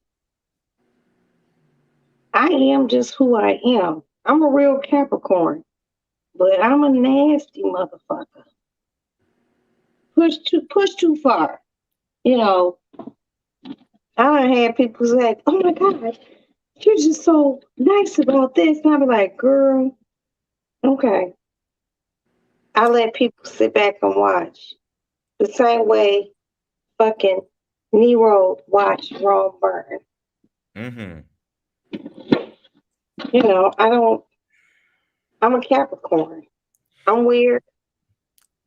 I am just who I am. I'm a real Capricorn, but I'm a nasty motherfucker. Push too far. You know, I done had people say, "Oh my God, you're just so nice about this." And I be like, "Girl, okay." I let people sit back and watch the same way fucking Nero watched Rome burn. Mm-hmm. I don't. I'm a Capricorn. I'm weird.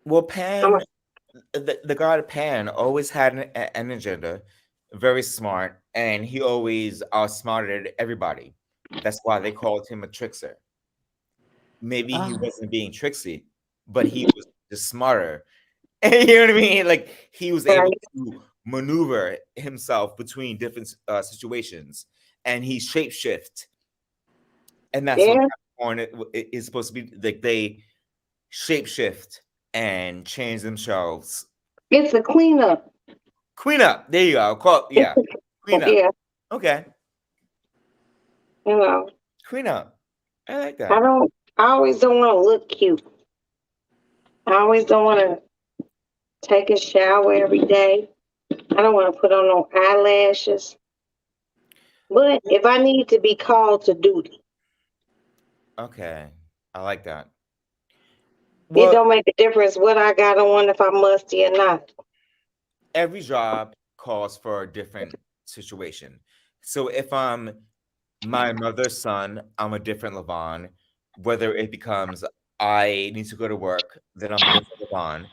Well, I'm a, Pan, the god Pan, always had an agenda, very smart, and he always outsmarted everybody. That's why they called him a trickster. Maybe he wasn't being tricksy, but he was just smarter. You know what I mean? Like he was able right. to maneuver himself between different situations, and he shapeshift, and that's what Yeah, Capricorn is supposed to be. Like they shapeshift and change themselves. it's a cleanup. Queen up. There you go. It's Yeah. Queen up. yeah, Okay. you know. Queen up. I like I that. don't. I always don't want to look cute. I always don't want to take a shower every day. I don't want to put on no eyelashes. But if I need to be called to duty, Okay. I like that. it Well, don't make a difference what I got on if I'm musty or not. every job calls for a different situation. So if I'm my mother's son, I'm a different Levon. Whether it becomes I need to go to work, then I'm a different Levon.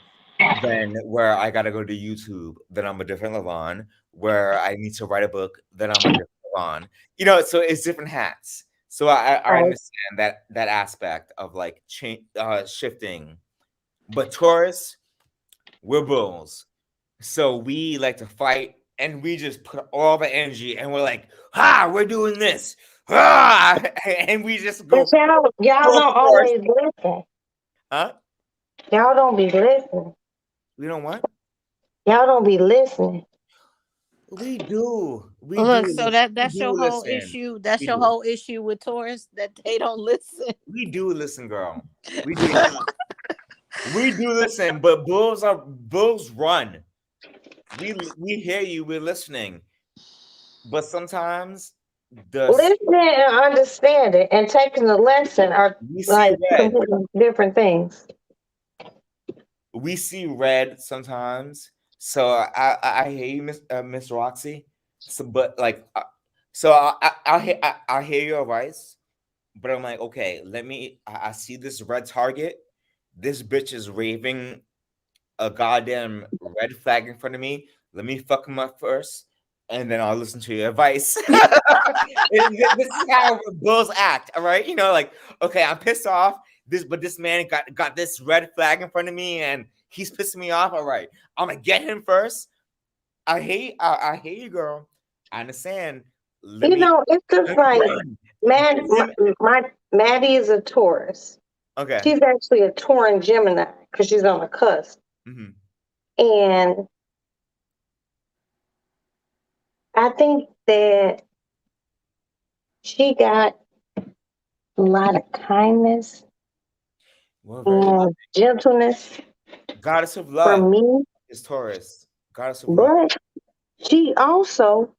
Then where I gotta go to YouTube, then I'm a different Levon. Where I need to write a book, then I'm a different Levon. So it's different hats. So I Right. understand that aspect of like shifting. But Taurus, we're bulls. So we like to fight and we just put all the energy and we're like, we're doing this. And we just But go y'all full don't force. always listen. Huh? Y'all don't be listening. We don't what? Y'all don't be listening. We do. We Look, do. so We that's do your whole listen. issue. That's We your do. whole issue with Taurus that they don't listen. We do listen, girl. We do listen. We do listen, but bulls run. We hear you, we're listening. But sometimes Listening and understanding and taking the lesson are we see like red. completely different things. We see red sometimes. So I hear you, Miss Roxy. So, but like, I hear your advice, but I'm like, okay, let me. I see this red target. This bitch is raving a goddamn red flag in front of me. Let me fuck him up first, and then I'll listen to your advice. This is how bulls act, all right? You know, like, okay, I'm pissed off. This man got this red flag in front of me, and he's pissing me off. All right, I'm gonna get him first. I hate you, girl. I understand. You know, it's just like Maddie is a Taurus. Okay. She's actually a Tauran Gemini because she's on the cusp. Mm-hmm. And I think that she got a lot of kindness Well, and gentleness goddess of from love me, is Taurus. Goddess of love. but she also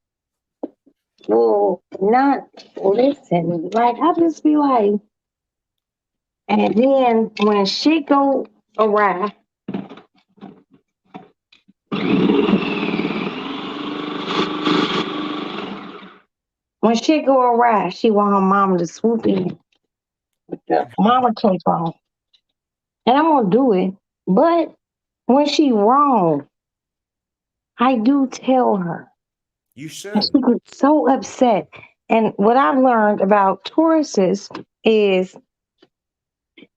will not listen. Like, I'll just be like, and then when shit go awry, she want her mama to swoop in with the mama tape on. And I'm gonna do it. But when she wrong, I do tell her. You And should. she gets so upset. And what I've learned about Tauruses is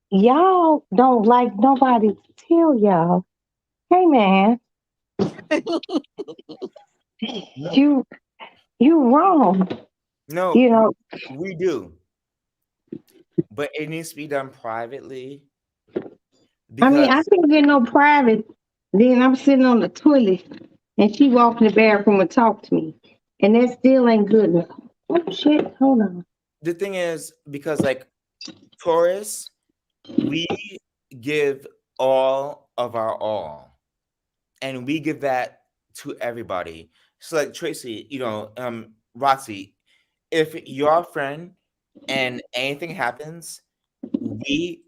y'all don't like nobody to tell y'all, hey man, you wrong. No, You know, we do, but it needs to be done privately I mean, I because can't get no private. Then I'm sitting on the toilet and she walk in the bathroom and talk to me. And that still ain't good enough. Oh shit, hold on. the thing is because like Taurus, we give all of our all, and we give that to everybody. So like Tracy, you know, Roxy, if you're our friend and anything happens, we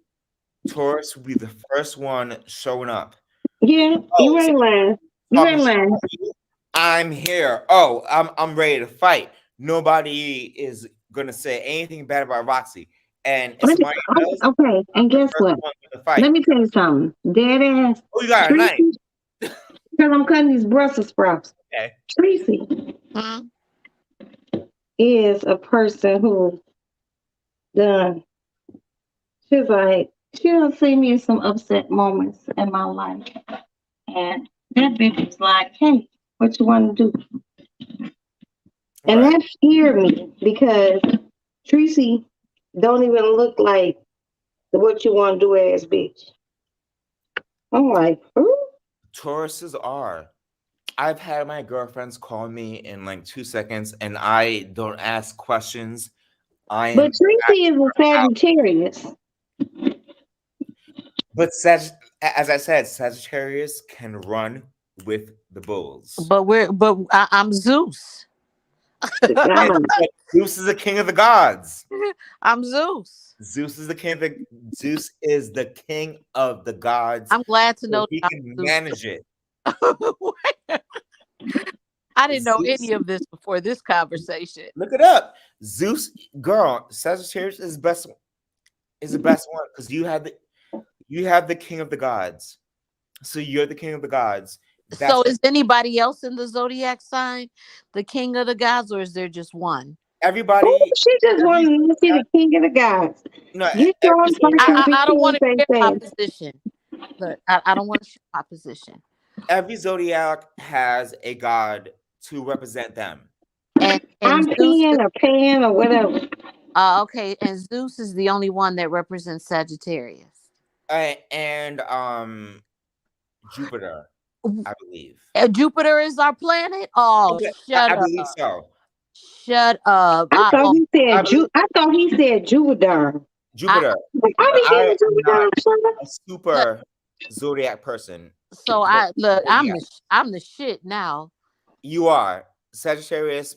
Taurus will be the first one showing up. Yeah, Oh, you ain't lying. You talking ain't shit lying. about you, I'm here. Oh, I'm ready to fight. Nobody is gonna say anything bad about Roxy. And if somebody does, Okay, I'm and the guess first what? one to fight. Let me tell you something. Dead ass Oh, you got a knife. Tracy, because I'm cutting these Brussels sprouts. Okay. Tracy Huh? is a person who done. She's like, she done see me in some upset moments in my life. And that bitch was like, hey, what you want to do? And Right. that scared me because Tracy don't even look like the what you want to do ass bitch. I'm like, ooh. Tauruses are. I've had my girlfriends call me in like 2 seconds, and I don't ask questions. I But am Tracy is a out. Sagittarius. But as I said, Sagittarius can run with the bulls. But I'm Zeus. And Zeus is the king of the gods. I'm Zeus. Zeus is the king of the gods. I'm glad to So know he that can I'm Zeus. manage it. I didn't know Zeus, any of this before this conversation. look it up. Zeus, girl, Sagittarius is the best one because you have the king of the gods. So you're the king of the gods. So is anybody else in the zodiac sign the king of the gods, or is there just one? Everybody. Ooh, she just wanted to see the king of the gods. No, You saw him I don't want to say share my things. position. Look, I don't want to share my position. every zodiac has a god to represent them. And I'm Zeus, peeing or paying or whatever. okay, and Zeus is the only one that represents Sagittarius. And Jupiter, I believe. Jupiter is our planet. Oh, Okay, shut I up! believe so. Shut up! I thought he said I Jupiter. Jupiter. I be I saying am Jupiter. not a super zodiac person. So But yeah, I'm the shit now. you are Sagittarius.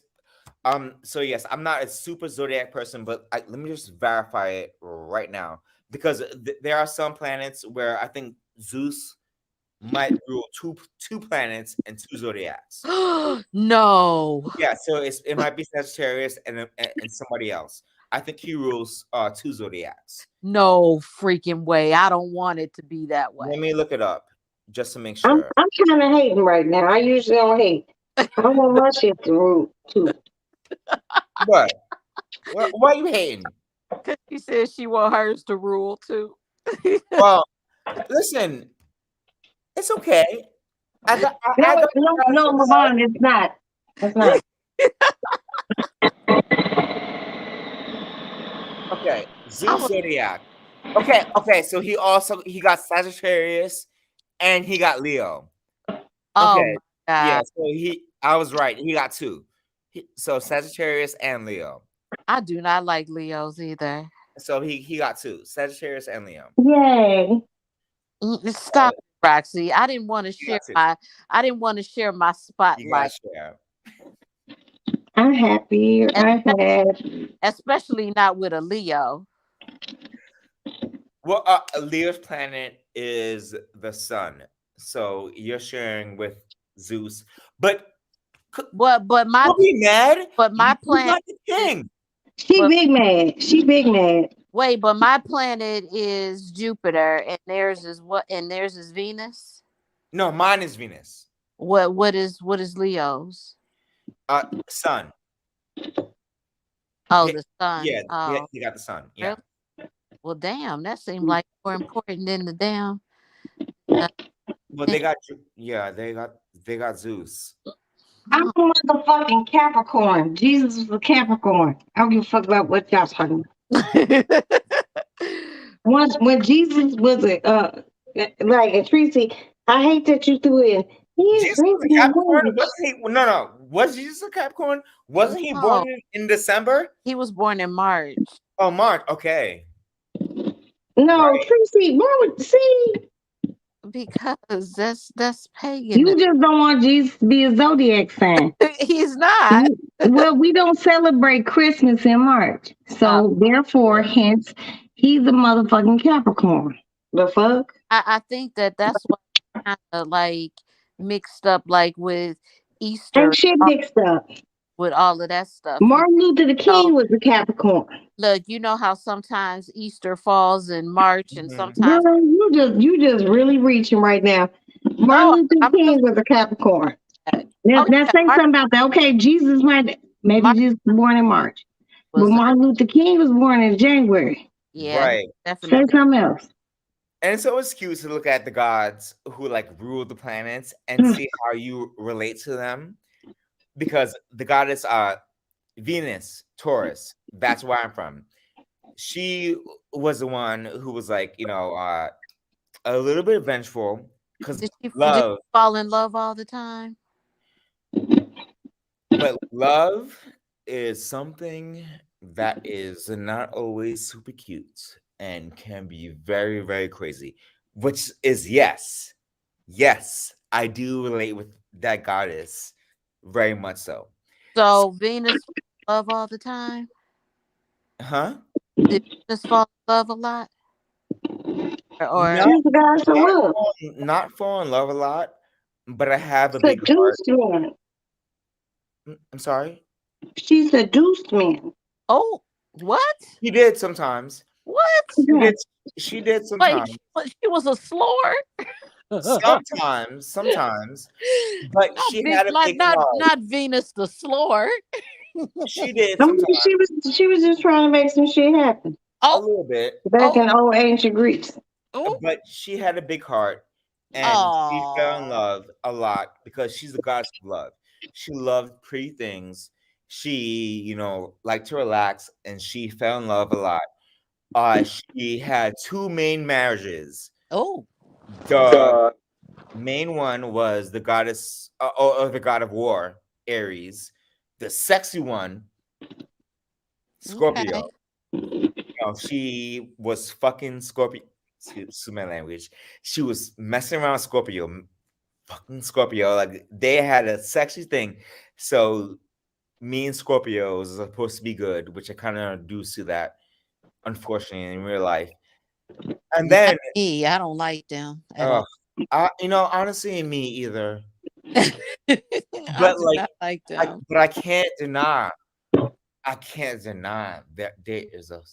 So yes, I'm not a super zodiac person, but let me just verify it right now because there are some planets where I think Zeus might rule two planets and two zodiacs. No. Yeah, so it might be Sagittarius and somebody else. I think he rules two zodiacs. No freaking way. I don't want it to be that way. Let me look it up just to make I'm sure. kind of hating right now. I usually don't hate. I want my shit to rule too. What? Why are you hating? Because she said she want hers to rule too. Well, listen, it's okay. No, Lavon, it's not. It's not. Okay, Zeus zodiac. Okay. So he got Sagittarius, and he got Leo. Oh Okay, my God. yeah. So I was right. He got two. So Sagittarius and Leo. I do not like Leos either. So he got two, Sagittarius and Leo. Yay. Stop, Roxy. I didn't want to You share got my You spotlight, guys share. I'm happy. I'm happy. especially not with a Leo. Well, Leo's planet is the sun, so you're sharing with Zeus. But But my don't be mad. but my You planet got the king. She Well- big mad. She big mad. wait, but my planet is Jupiter and theirs is what? And theirs is Venus. No, mine is Venus. What is Leo's? Sun. Oh, Yeah, the sun. Yeah, Oh, he got the sun. Yeah. well, damn. That seemed like more important than the damn. Well, they got Zeus. I'm a motherfucking Capricorn. Jesus was a Capricorn. I don't give a fuck about what y'all talking about. When Jesus was like a Tracy, I hate that you threw in. He's Jesus was a Capricorn? Wasn't he? No. Was Jesus a Capricorn? Wasn't he born in December? He was born in March. Oh, March. Okay. No, Right. Tracy, why would see? Because that's pagan. You just don't want Jesus to be a zodiac sign. He's not. Well, we don't celebrate Christmas in March. So therefore, hence, he's a motherfucking Capricorn. The fuck? I think that's what kind of like mixed up like with Easter Ain't shit mixed up. with all of that stuff. Martin Luther the King was a Capricorn. Look, you know how sometimes Easter falls in March and Mhm. sometimes Girl, you just really reaching right now. Martin Luther I'm King was a Capricorn. Now, Oh, yeah, say Martin- something about that. Okay, Jesus might maybe Martin Jesus was born in March, was but a- Martin Luther King was born in January. yeah, Right. Say definitely. something else. And it's always cute to look at the gods who like rule the planets and see how you relate to them. Because the goddess Venus, Taurus, that's where I'm from. She was the one who was like, a little bit vengeful because Did she love, fall in love all the time? but love is something that is not always super cute and can be very, very crazy, which is yes, I do relate with that goddess very much so. So Venus fall in love all the time? Huh? Did Venus fall in love a lot? Or No. She's the goddess of love. Not fall in love a lot, but I have a big heart. Seduced men. I'm sorry. She seduced men. oh, what? She did sometimes. What? She did Wait, sometimes. she was a slore? Sometimes. But she had a big not heart. Venus the slore. She did I mean, sometimes. she was just trying to make some shit happen A little bit. back in old ancient Greece. Oh, But she had a big heart. And she fell in Aw. love a lot because she's the goddess of love. She loved pretty things. She, liked to relax and she fell in love a lot. She had two main marriages. oh, The main one was the goddess or the god of war, Aries. The sexy one, Scorpio. She was fucking Scorpio. Excuse my language. She was messing around with Scorpio, fucking Scorpio. Like they had a sexy thing. So me and Scorpio was supposed to be good, which I kind of do see that, unfortunately, in real life. And then I don't like them at all. Honestly, me either. I But do not like them. but I can't deny. I can't deny that there's something.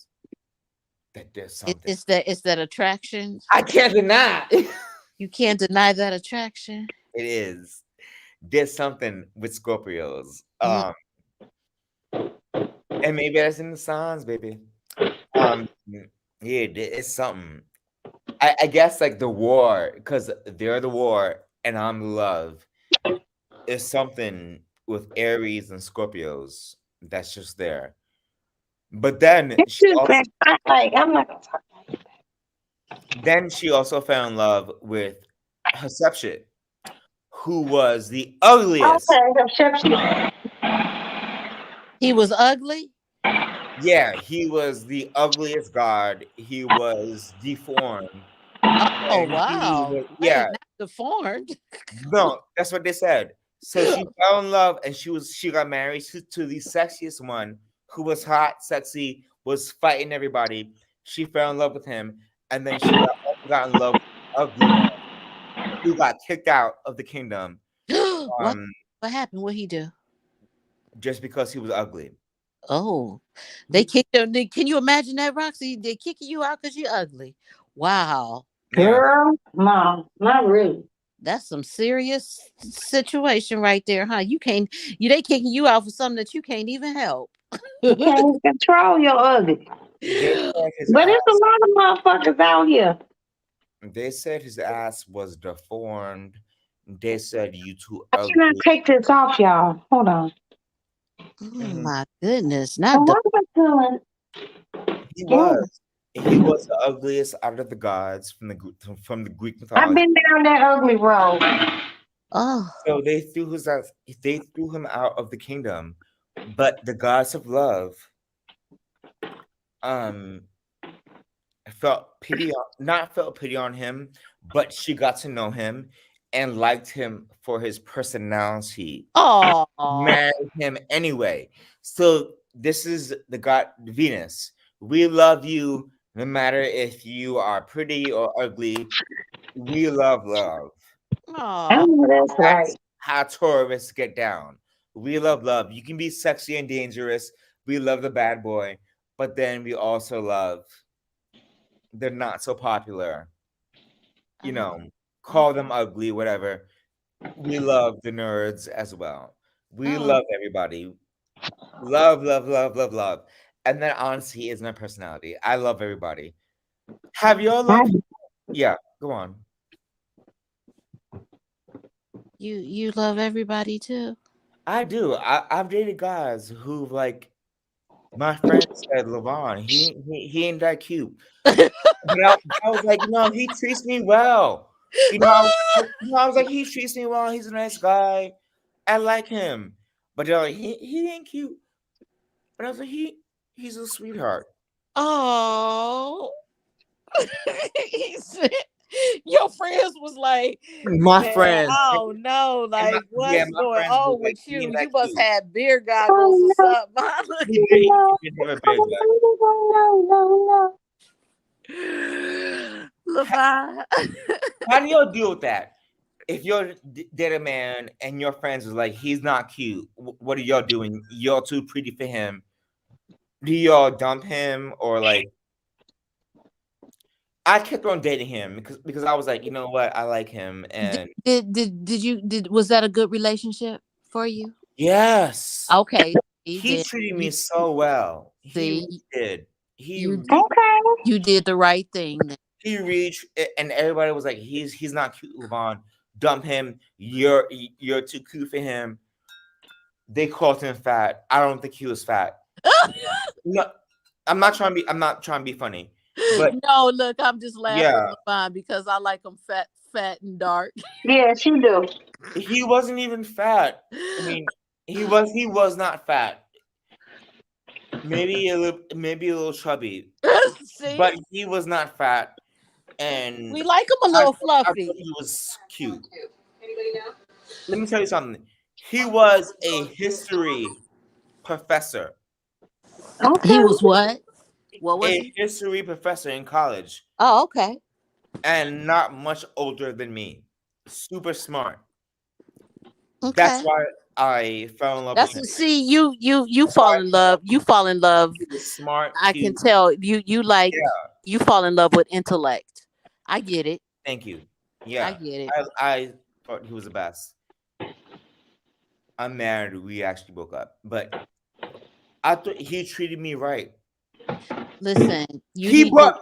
It's that attraction. I can't deny. You can't deny that attraction. It is. There's something with Scorpios. Mhm. And maybe that's in the signs, baby. Yeah, it's something. I guess like the war, because they're the war and I'm the love. Is something with Aries and Scorpios that's just there. But then It's just that I'm not gonna talk about it. then she also fell in love with Hatshepsut, who was the ugliest. Okay, exception. He was ugly. Yeah, he was the ugliest god. He was deformed. Oh And he wow! was- Wait, yeah, not deformed. no, that's what they said. So she fell in love and she got married to the sexiest one who was hot, sexy, was fighting everybody. She fell in love with him, and then she got in love with the ugly one who got kicked out of the kingdom What happened? What he do? just because he was ugly. Oh, they kicked him. Can you imagine that, Roxy? They kicking you out because you're ugly. Wow, Yeah. Girl, no, not really. that's some serious situation right there, huh? They kicking you out for something that you can't even help. You can't control your ugly. They said his But it's ass, a lot of motherfuckers out here. they said his ass was deformed. They said you too I ugly. cannot take this off, y'all. Hold on. Oh my goodness, So not what am I doing? He was. He was the ugliest out of the gods from the Greek I've mythology. been down that ugly road. oh. So they threw him out of the kingdom, but the gods of love felt pity on him, but she got to know him and liked him for his personality. Oh, Married him anyway. So this is the god Venus. We love you no matter if you are pretty or ugly. We love love. I oh. know that's right. That's how Taurus get down. We love love. You can be sexy and dangerous. We love the bad boy, but then we also love the not so popular. You know, call them ugly, whatever. We love the nerds as well. We Oh. love everybody. Love, love, love, love, love. And that honestly is my personality. I love everybody. Have you all loved? Yeah, go on. You love everybody too. I do. I've dated guys who like my friend said Levon, he ain't that cute. But I was like, no, he treats me well. I was like, he treats me well. He's a nice guy. I like him. But they're like, he ain't cute. But I was like, he's a sweetheart. Oh. Your friends was like, My man, friends. oh no, like what's my going friends was on like, with he you? ain't that You must cute. have beer goggles or something. Look He didn't have a beard gut. Levon. How do y'all deal with that? If you're date a man and your friends is like, he's not cute, what are y'all doing? Y'all too pretty for him. Do y'all dump him or like? I kept on dating him because I was like, you know what, I like him, and Was that a good relationship for you? yes, Okay. he treated me so well. He did. Okay. You did the right thing. He reached, and everybody was like, he's not cute, Levon. Dump him. You're too cute for him. They called him fat. I don't think he was fat. No, I'm not trying to be funny. But no, look, I'm just laughing, yeah, Levon, because I like him fat and dark. Yes, you do. he wasn't even fat. I mean, he was not fat. Maybe a little chubby, See? but he was not fat. And We like him a little I fluffy. thought he was cute. Let me tell you something. He was a history professor. Okay. He was what? What was A he? history professor in college. Oh, okay. and not much older than me. Super smart. That's Okay. why I fell in love with That's him. see you That's fall why in love. You fall in love. he was smart. I can tell you like you fall in love with intellect. I get it. Thank you. I Yeah, get it. I thought he was the best. I'm married. We actually broke up, but I thought he treated me right. Listen, you He need bought to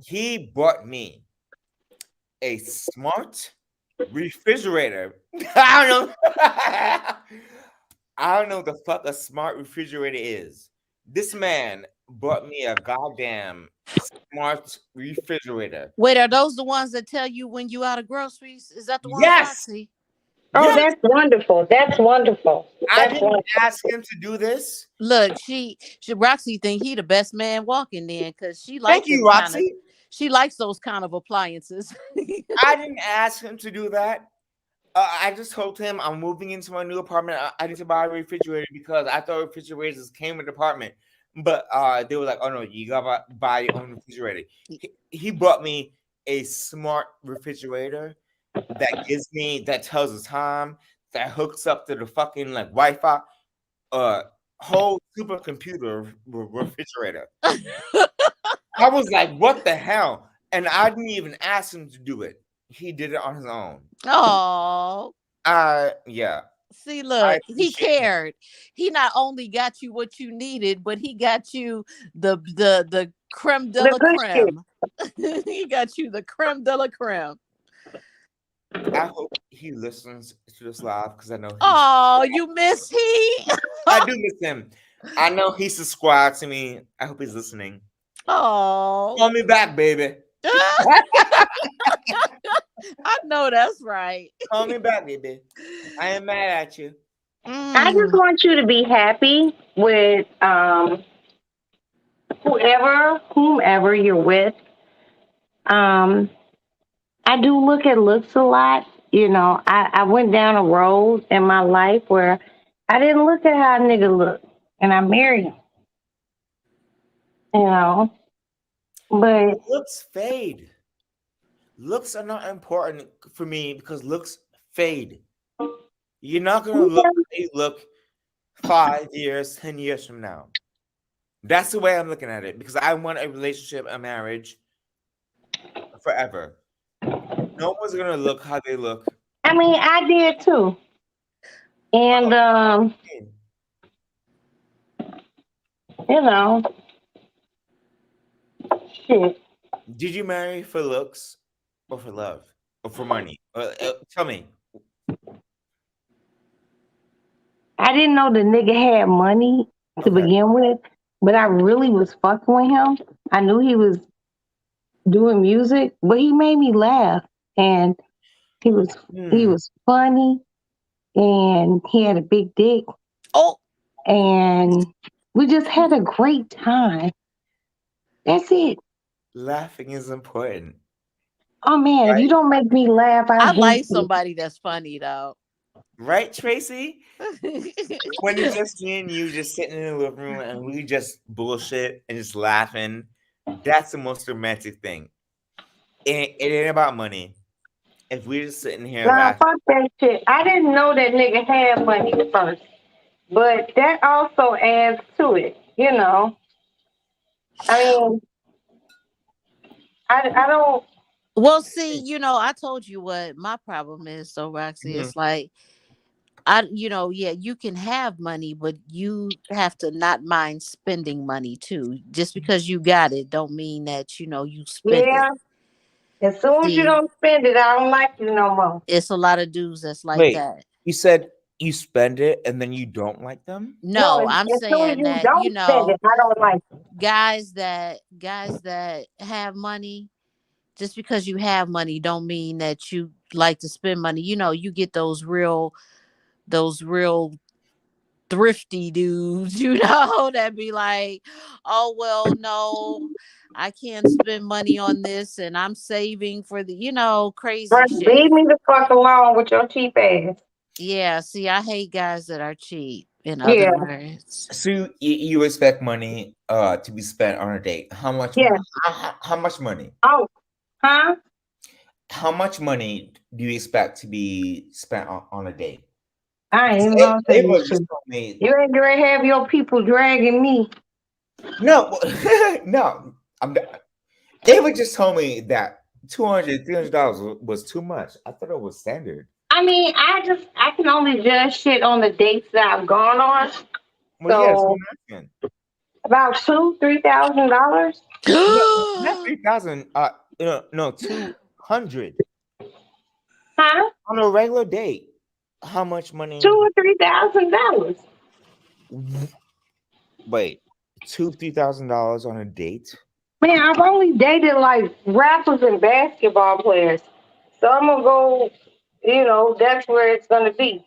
he bought me a smart refrigerator. I don't know. I don't know what the fuck a smart refrigerator is. This man bought me a goddamn smart refrigerator. wait, are those the ones that tell you when you out of groceries? Is that the ones, Yes, Roxy? Oh, yes. that's wonderful. That's wonderful. I That's didn't wonderful. ask him to do this. Look, she Roxy think he the best man walking then because she like Thank you, them kind of Roxy. she likes those kind of appliances. I didn't ask him to do that. I just told him I'm moving into my new apartment. I need to buy a refrigerator because I thought refrigerators came with the apartment. But they were like, "Oh no, you gotta buy your own refrigerator." He bought me a smart refrigerator that tells the time, that hooks up to the fucking like Wi-Fi, whole supercomputer refrigerator. I was like, "What the hell?" And I didn't even ask him to do it. He did it on his own. Oh, Yeah. see, I look, he appreciate him. cared. He not only got you what you needed, but he got you the creme de The la good shit. creme. He got you the creme de la creme. I hope he listens to this live because I know Oh, you miss he? I do miss him. I know he subscribed to me. I hope he's listening. Oh, Call me back, baby. I know that's right. Call me back, baby. I ain't mad at you. I just Mm. want you to be happy with whomever you're with. I do look at looks a lot. You know, I went down a road in my life where I didn't look at how a nigga looked, and I married him. You know, but Looks fade. Looks are not important for me because looks fade. You're not gonna look how you look 5 years, 10 years from now. That's the way I'm looking at it because I want a relationship, a marriage forever. No one's gonna look how they look. I mean, I did too. And you know, shit. Did you marry for looks or for love or for money? Tell me. I didn't know the nigga had money to Okay. begin with, but I really was fucking with him. I knew he was doing music, but he made me laugh, and he was Hmm. funny, and he had a big dick, Oh, and we just had a great time. That's it. Laughing is important. Oh man, if you don't make me laugh, I I like hate you. somebody that's funny though. Right, Tracy? When it's just me and you just sitting in the living room and we just bullshit and just laughing, that's the most romantic thing. It ain't about money. If we're just sitting here Nah, laughing, fuck that shit. I didn't know that nigga had money at first, but that also adds to it. You know, I mean, I don't. Well, see, I told you what my problem is. So, Roxy, Mhm. it's like yeah, you can have money, but you have to not mind spending money too. Just because you got it, don't mean that you spend Yeah, it. as soon as you See, don't spend it, I don't like you no more. it's a lot of dudes that's like Wait, that. you said you spend it and then you don't like them? No, No, I'm as soon as saying you that don't spend it, I don't like you. guys that have money, just because you have money don't mean that you like to spend money. You get those real thrifty dudes, that be like, oh well, no, I can't spend money on this and I'm saving for the crazy Right, shit. leave me the fuck alone with your cheap ass. Yeah, see, I hate guys that are cheap, in other Yeah, words. So you expect money to be spent on a date. How much yeah. how much money? Oh, Huh? How much money do you expect to be spent on a date? I ain't even Because gonna say Ava this just shit. told me. You ain't gonna have your people dragging me. No, no. Ava just told me that $200 was too much. I thought it was standard. I mean, I can only judge shit on the dates that I've gone on. Well, yes, So I'm asking. about $2,000-$3,000. Not 3,000. No, 200 Huh? on a regular date. How much money? $2,000 or $3,000. Wait, $3,000 on a date? Man, I've only dated like rappers and basketball players. So I'm gonna go, that's where it's gonna be.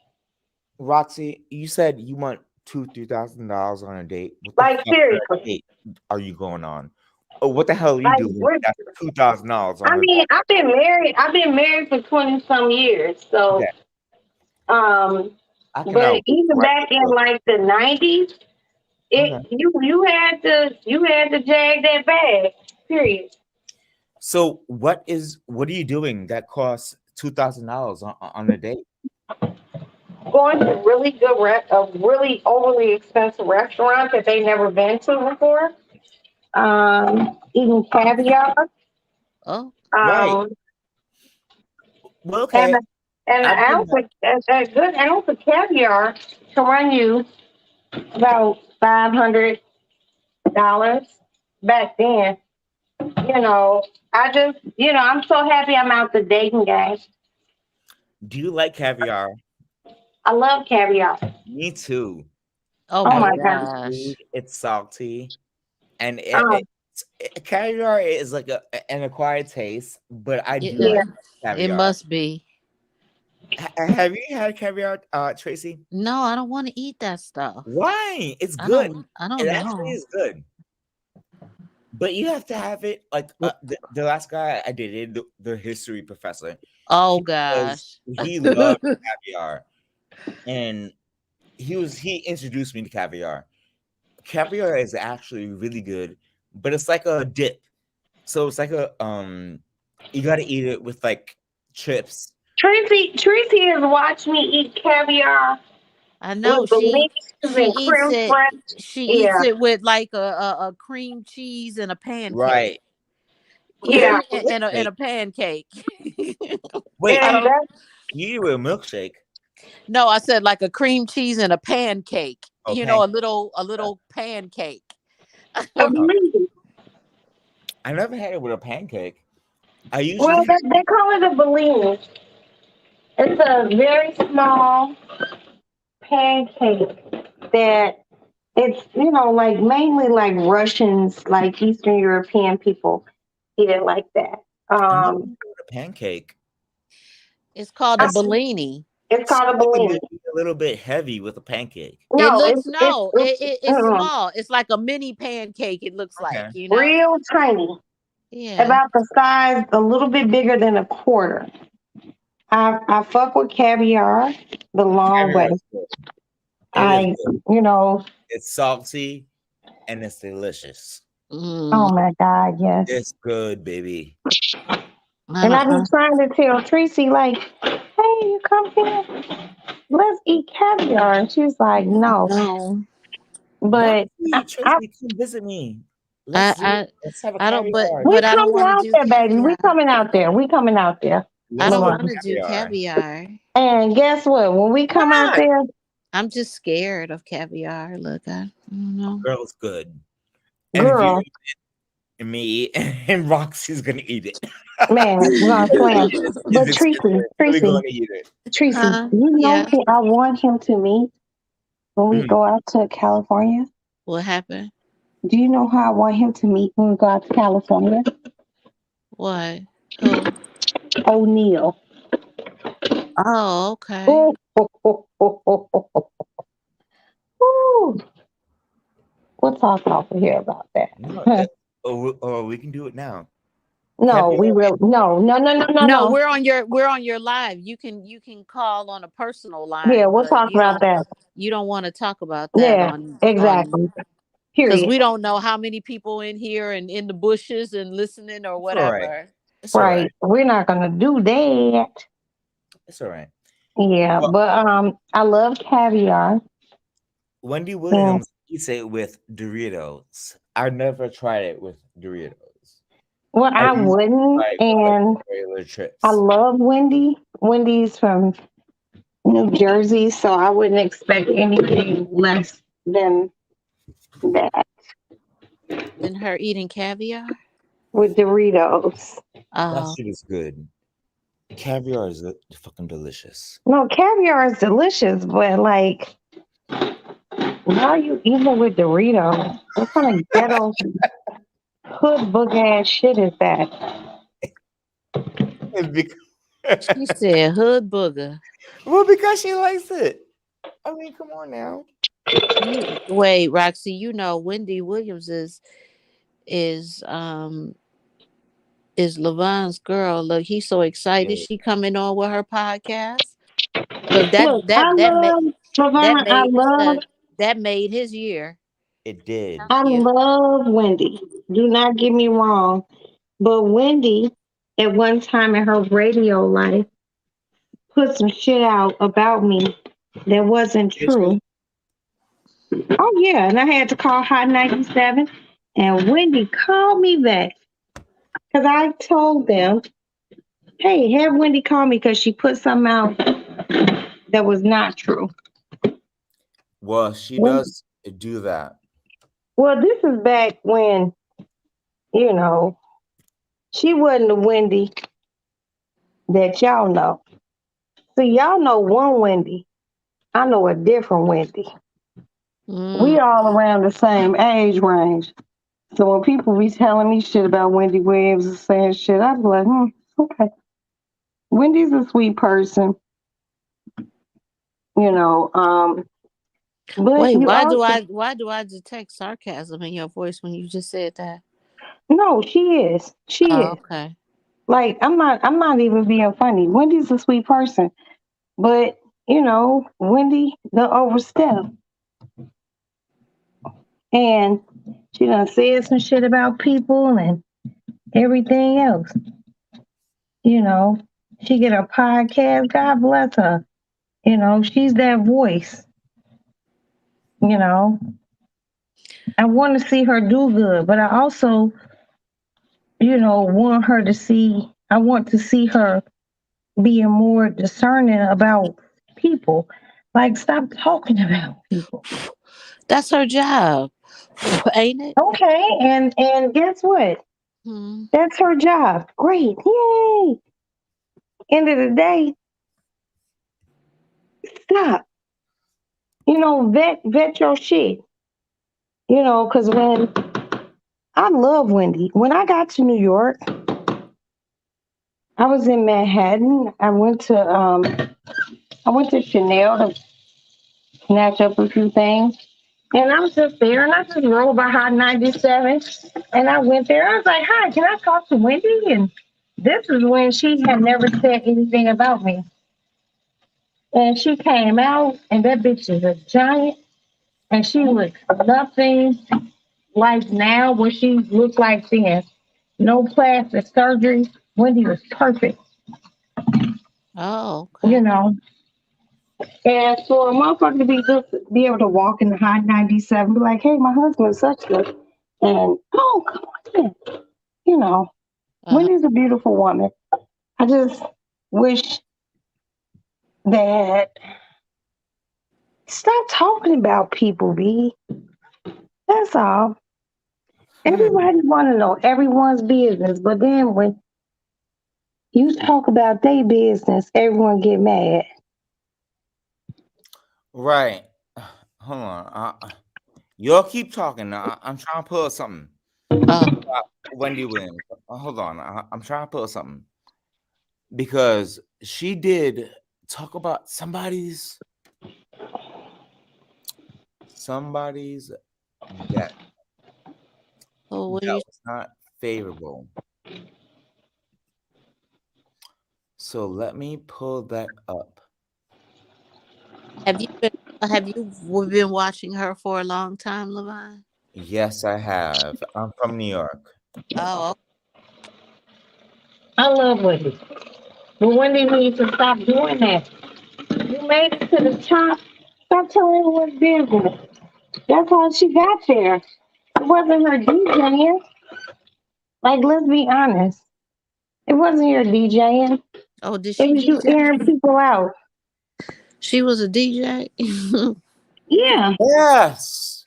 Roxy, you said you want $3,000 on a date. What the Like fuck kind seriously. of date are you going on? Oh, what the hell are you Like doing? That's $2,000 I on a mean, I've been married for 20 some years. So date. I can but even right back in like the 90s, Okay. you had to jag that bag. Period. So what are you doing that costs $2,000 on a date? Going to really good a really overly expensive restaurant that they never been to before. Eating caviar. Oh, Right. Well, And okay. an I've been ounce a good ounce of caviar can run you about $500 back then. I'm so happy I'm out the dating game. Do you like caviar? I love caviar. Me too. oh Oh I my my like god. gosh. food. It's salty, and Um, caviar is like an acquired taste. But I do It, like it caviar. must be. Have you had caviar, Tracy? No, I don't want to eat that stuff. Why? It's I good. don't It know. actually is good. But you have to have it like the last guy I dated, the history professor. Oh gosh. He loved caviar, and he introduced me to caviar. Caviar is actually really good, but it's like a dip. So it's like you got to eat it with like chips. Tracy has watched me eat caviar I know with beliefs she and eats creme it. fraiche. She eats Yeah, it with like a cream cheese and a pancake. Right. yeah. And a pancake. Wait, And that's you eat it with a milkshake. No, I said like a cream cheese and a pancake. Oh, A little pancake. a belief. I never had it with a pancake. I usually Well, they call it a bellini. It's a very small pancake that it's like mainly like Russians, like Eastern European people eat it like that. I never had it with a pancake. It's called a I- bellini. It's called a It bellini. might be a little bit heavy with a pancake. No, It's it's small. It's like a mini pancake. It looks like, Okay. real tiny, Yeah. about the size, a little bit bigger than a quarter. I fuck with caviar the long Caviar way. is good. It is good. It's salty and it's delicious. Oh my God, yes. It's good, baby. And I've been trying to tell Tracy, like, hey, you come here, let's eat caviar. And she's like, no. But Tracy, come visit me. Let's have a I don't, caviar. we I don't coming want out to do there, baby. caviar. We coming out there. I don't Lamont. want to do caviar. And guess what? When we come out there, I'm just scared of caviar. Look, I don't know. Girl, it's good. And girl, and me and Roxy's gonna eat it. man, not playing. But Tracy, We're gonna eat it. Tracy, Huh? you know Yeah. who I want him to meet when we go out to California? What happened? Do you know who I want him to meet when we go out to California? What? Who? O'Neal. Oh, okay. Ooh. We'll talk off of here about that. Or we can do it now. No, we will. No. No, we're on your live. You can call on a personal line. Yeah, we'll but talk about that. You don't want to talk about that Yeah, exactly. Because Period. we don't know how many people in here and in the bushes and listening or whatever. All right. It's all right. Right. We're not gonna do that. It's all right. Yeah, Well, but I love caviar. Wendy Yeah. Williams eats it with Doritos. I never tried it with Doritos. Well, I I usually wouldn't, try it with like and regular I chips. love Wendy. Wendy's from New Jersey, so I wouldn't expect anything less than that Than her eating caviar. with Doritos. That Oh, shit is good. Caviar is fucking delicious. No, caviar is delicious, but like, why are you eating with Doritos? What kind of ghetto hood book ass shit is that? And she said hood booger. well, because she likes it. I mean, come on now. Wait, Roxy, you know Wendy Williams is um is Levon's girl. Look, he's so excited. Yeah, She coming on with her podcast. Look, that Look, that I that made love that Laverne. made look, that made his year. it did. Thank you. Wendy. Do not get me wrong, but Wendy, at one time in her radio life, put some shit out about me that wasn't Did she? true. Oh yeah, and I had to call Hot 97, and Wendy called me back because I told them, "Hey, have Wendy call me because she put something out that was not true." Well, she When, does do that. well, this is back when you know she wasn't the Wendy that y'all know. See, y'all know one Wendy. I know a different Wendy. We Mm. all around the same age range. So when people be telling me shit about Wendy Williams and saying shit, I be like, okay. Wendy's a sweet person, you know. But Wait, you also why do I detect sarcasm in your voice when you just said that? no, she is. She Oh, is. okay. Like I'm not even being funny. Wendy's a sweet person. But, Wendy the overstep. And she done said some shit about people and everything else. You know, she get a podcast. God bless her. She's that voice. You know, I want to see her do good, but I also, I want to see her being more discerning about people. Like, stop talking about people. That's her job, ain't it? Okay, and guess what? Hmm. That's her job. Great, yay! End of the day, stop. Vet your shit. Because when I love Wendy, when I got to New York, I was in Manhattan. I went to Chanel to snatch up a few things. And I was just there and I just rode by Hot 97 and I went there. I was like, hi, can I talk to Wendy? And this is when she had never said anything about me. And she came out and that bitch is a giant and she looks nothing like now what she looked like then. No plastic surgery. Wendy was perfect, Oh, you okay. know. And for a motherfucker to be able to walk in the Hot 97, be like, hey, my husband's such good. And, oh, come on in. Uh-huh. Wendy's a beautiful woman. I just wish that stop talking about people, B. That's all. Everybody want to know everyone's business, but then when you talk about their business, everyone get mad. Right. Hold on. Y'all keep talking. I'm trying to pull up something. Oh, Wendy Williams. Hold on. I'm trying to pull up something because she did talk about somebody's death oh, what that do you? was not favorable. So let me pull that up. Have you been watching her for a long time, Levine? Yes, I have. I'm from New York. Oh, I love Wendy. But Wendy needs to stop doing that. You made it to the top. Stop telling her what's business. That's how she got there. It wasn't her DJing. Like, let's be honest. It wasn't your DJing. Oh, did It she was you DJ? airing people out. She was a DJ. Yeah. Yes.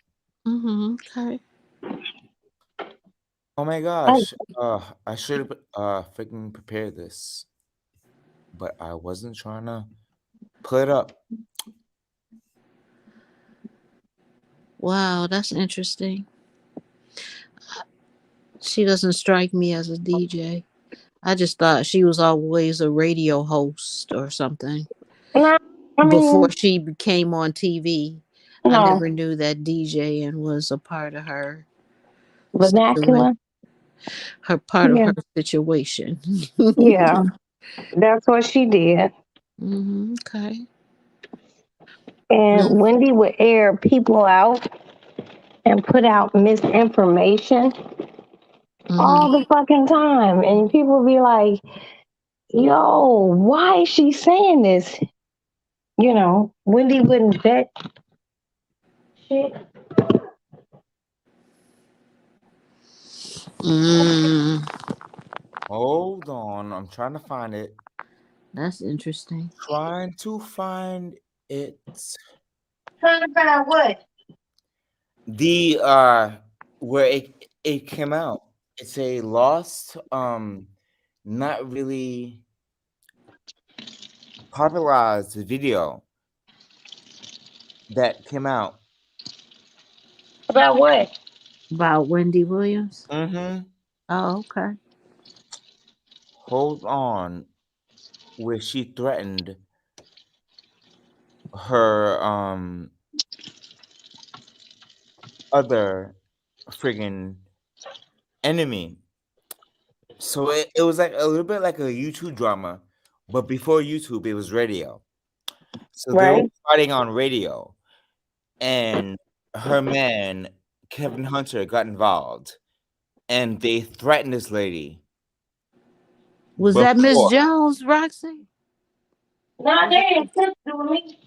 Okay. Oh my I, gosh. I should have freaking prepared this, but I wasn't trying to pull it up. Wow, that's interesting. She doesn't strike me as a DJ. I just thought she was always a radio host or something. no, I Before mean, she became on TV, I no. never knew that DJing was a part of her Vernacular. part of Yeah. her situation. Yeah. That's what she did. Okay. And Well, Wendy would air people out and put out misinformation mhm. all the fucking time. And people would be like, yo, why is she saying this? You know, Wendy wouldn't vet shit. Mm, Hold on, I'm trying to find it. that's interesting. Trying to find it. Trying to find out what? The where it came out. It's a lost, not really popularized video that came out. About what? About Wendy Williams. Mm-hmm. Oh, okay. Hold on, where she threatened her other friggin' enemy. So it was like a little bit like a YouTube drama, but before YouTube, it was radio. So they were Right? fighting on radio, and her man, Kevin Hunter, got involved, and they threatened this lady Was that Miss before. Jones, Roxy? No, they ain't shit to do with me.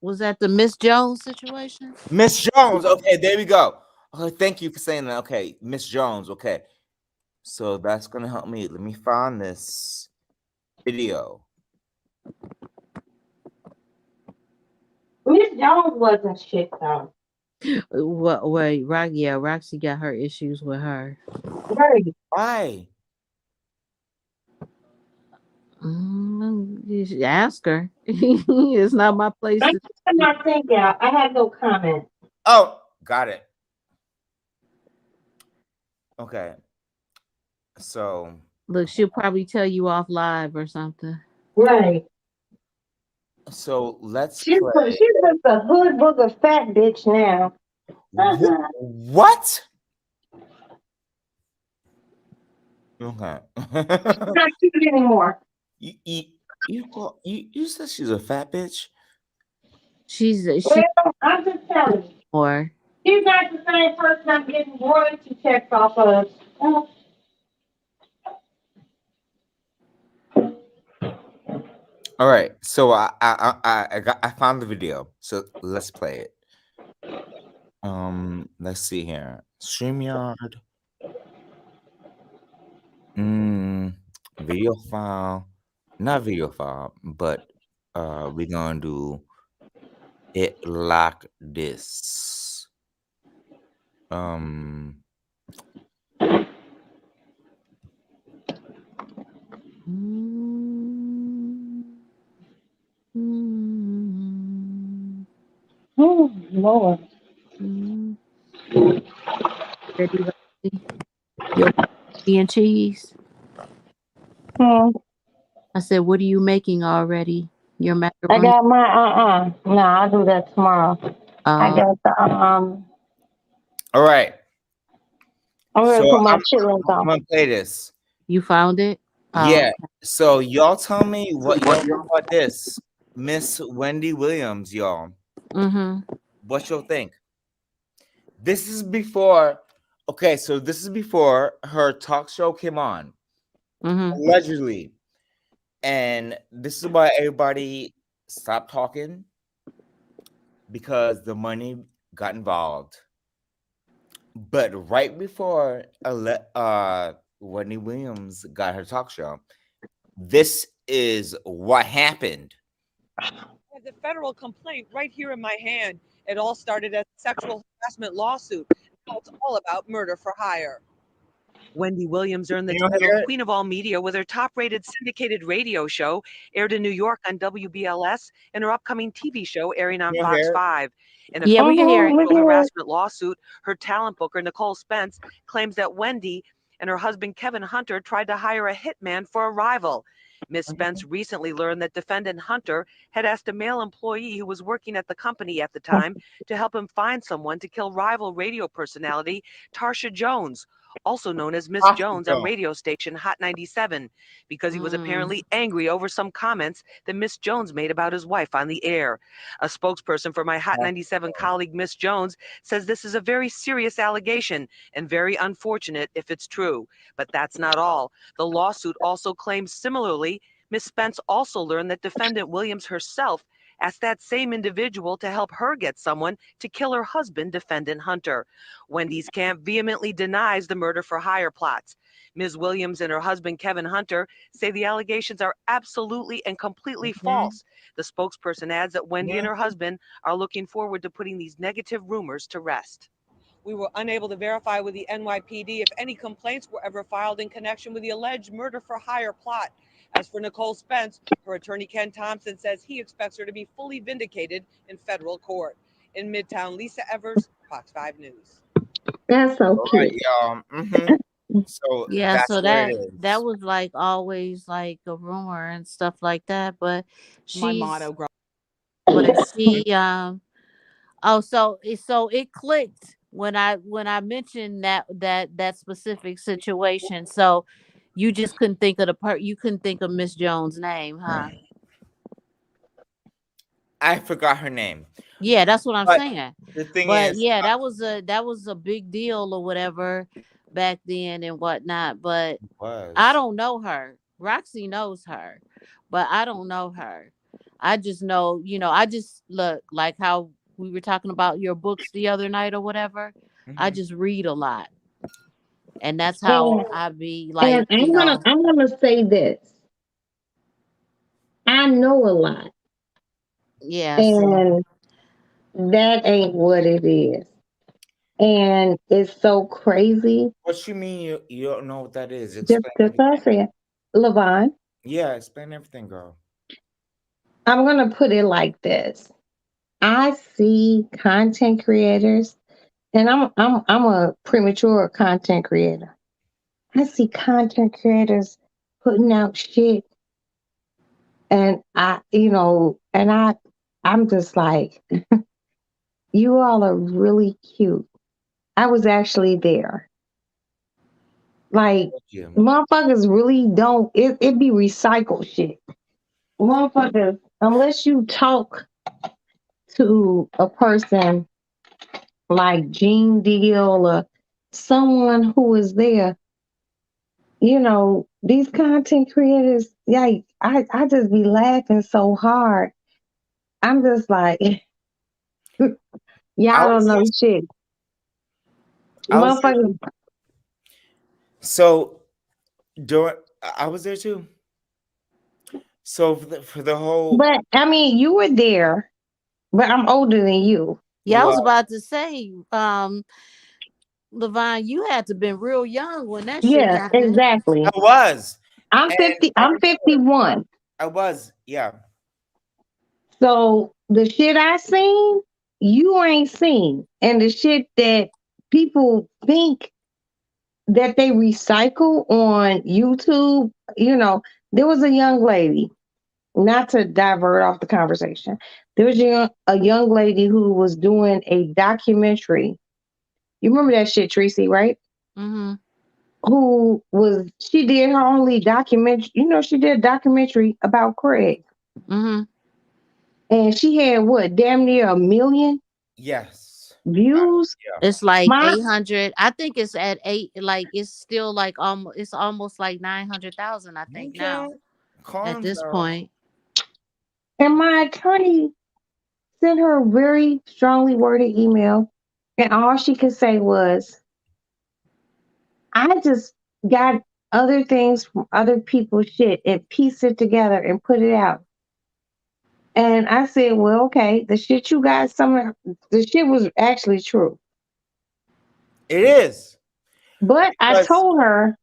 Was that the Miss Jones situation? Miss Jones. Okay, there we go. Okay, thank you for saying that. Okay, Miss Jones. Okay, so that's gonna help me. Let me find this video. Miss Jones wasn't shit though. What? Wait, Roxy got her issues with her. Right. Why? You should ask her. It's not my place I'm to. not thinking. I had no comment. Oh, got it. Okay, so Look, she'll probably tell you off live or something. Right. let's She's play. just a hood booger fat bitch now. What? Okay. Not cute anymore. You said she's a fat bitch? She Well, I'm just telling you. or She's not the same person I'm getting royalty checks off of. All right. So I found the video. So let's play it. Let's see here. StreamYard. Video file. Not video file, but we're gonna do it like this. Oh, Lord. Ready, Roxy? Your macaroni and cheese. I said, what are you making already? Your I macaroni. got my No, I'll do that tomorrow. I got the All right. I'm gonna So put my I'm chitlins on. gonna play this. You found it? Yeah. So y'all tell me what y'all think about this. Miss Wendy Williams, y'all. What y'all think? This is before. Okay, so this is before her talk show came on. allegedly. And this is why everybody stopped talking, because the money got involved. But right before Wendy Williams got her talk show, this is what happened. The federal complaint right here in my hand. It all started as a sexual harassment lawsuit. Now it's all about murder for hire. Wendy Williams earned the You title hear it? Queen of All Media with her top-rated syndicated radio show aired in New York on WBLS and her upcoming TV show airing on You Fox hear it? 5. In a Yeah, we can hear it. sexual harassment lawsuit, her talent booker, Nicole Spence, claims that Wendy and her husband, Kevin Hunter, tried to hire a hitman for a rival. Ms. Spence recently learned that defendant Hunter had asked a male employee who was working at the company at the time to help him find someone to kill rival radio personality Tarsha Jones, also known as Miss Tarsha Jones on Jones. radio station Hot 97, because he was apparently angry over some comments that Miss Jones made about his wife on the air. A spokesperson for my Hot 97 colleague, Miss Jones, says this is a very serious allegation and very unfortunate if it's true. But that's not all. The lawsuit also claims similarly, Miss Spence also learned that defendant Williams herself asked that same individual to help her get someone to kill her husband, defendant Hunter. Wendy's camp vehemently denies the murder for hire plots. Ms. Williams and her husband, Kevin Hunter, say the allegations are absolutely and completely false. The spokesperson adds that Wendy and her husband are looking forward to putting these negative rumors to rest. We were unable to verify with the NYPD if any complaints were ever filed in connection with the alleged murder for hire plot. As for Nicole Spence, her attorney Ken Thompson says he expects her to be fully vindicated in federal court. In Midtown, Lisa Evers, Fox 5 News. That's so All right, cute. y'all. So Yeah, that's so where it is. that was like always like a rumor and stuff like that. But My motto. but she oh, so it clicked when I mentioned that specific situation. So you just couldn't think of you couldn't think of Miss Jones' name, huh? I forgot her name. Yeah, that's what I'm But saying. the thing But is, yeah, that was a big deal or whatever back then and whatnot. But I don't know her. Roxy knows her, but I don't know her. I just know, I just look like how we were talking about your books the other night or whatever. I just read a lot. And that's how I be like, And I'm gonna say this. I know a lot. yeah. And that ain't what it is. And it's so crazy. What you mean you don't know what that is? Just what I said. Levon, Yeah, explain everything, girl. I'm gonna put it like this. I see content creators, and I'm a premature content creator. I see content creators putting out shit, and I'm just like, you all are really cute. I was actually there. Like, motherfuckers really don't. It be recycled shit. Motherfuckers, unless you talk to a person like Gene Deal or someone who is there, these content creators, yeah, I just be laughing so hard. I'm just like, y'all don't know shit. Motherfuckers. So, I was there too. So for the whole, But I mean, you were there, but I'm older than you. Yeah, I was about to say, Levon, you had to been real young when that shit happened. Exactly. I was. I'm 50. I'm 51. I was, yeah. So the shit I seen, you ain't seen, and the shit that people think that they recycle on YouTube, there was a young lady. Not to divert off the conversation, there was a young lady who was doing a documentary. You remember that shit, Tracy, right? Mm-hmm. She did her only documentary. She did a documentary about Craig. Mm-hmm. And she had what, damn near 1 million? Yes. views. It's like My 800. I think it's at 8. Like it's still like it's almost like 900,000. I think now Okay. Calm at this down. point. and my attorney sent her a very strongly worded email, and all she could say was, "I just got other things from other people's shit and pieced it together and put it out." And I said, "Well, okay, the shit you got, the shit was actually true." It is. But I Because told her,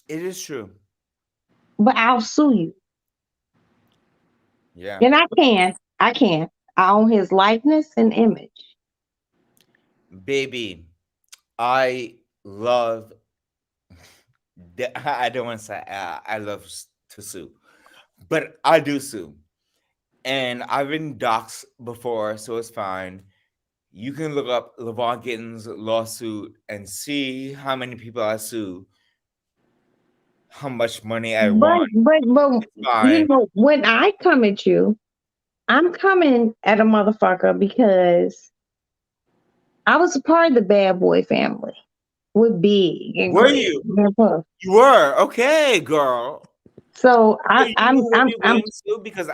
it is true. "But I'll sue you." Yeah. And I can. I own his likeness and image. Baby, I love I don't want to say I love to sue, but I do sue. And I've been doxxed before, so it's fine. You can look up LeVon Gittins lawsuit and see how many people I sue, how much money I want. But It's fine. when I come at you, I'm coming at a motherfucker because I was a part of the bad boy family with Big and Were Greg you? and Puff. You were okay, girl. So So you knew Wendy Williams too, because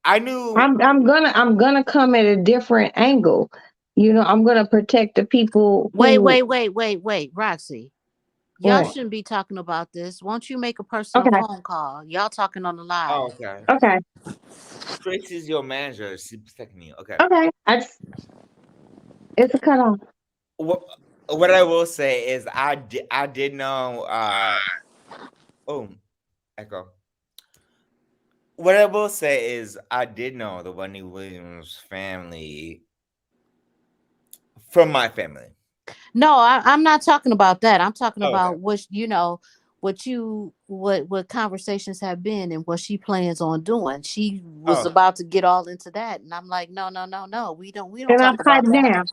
I knew. I'm gonna come at a different angle. I'm gonna protect the people. Wait, who, Roxy. Y'all What? shouldn't be talking about this. Won't you make a personal Okay. phone call? Y'all talking on the live. Oh, okay. Okay. Tracy's your manager. She's protecting you. Okay. Okay. It's a cutoff. What I will say is I did know. Oh, echo. What I will say is I did know the Wendy Williams family from my family. No, I'm not talking about that. I'm talking Oh, about okay. what conversations have been and what she plans on doing. She was Oh, about to get all into that, and I'm like, no. We don't And I talk pipe about that. down.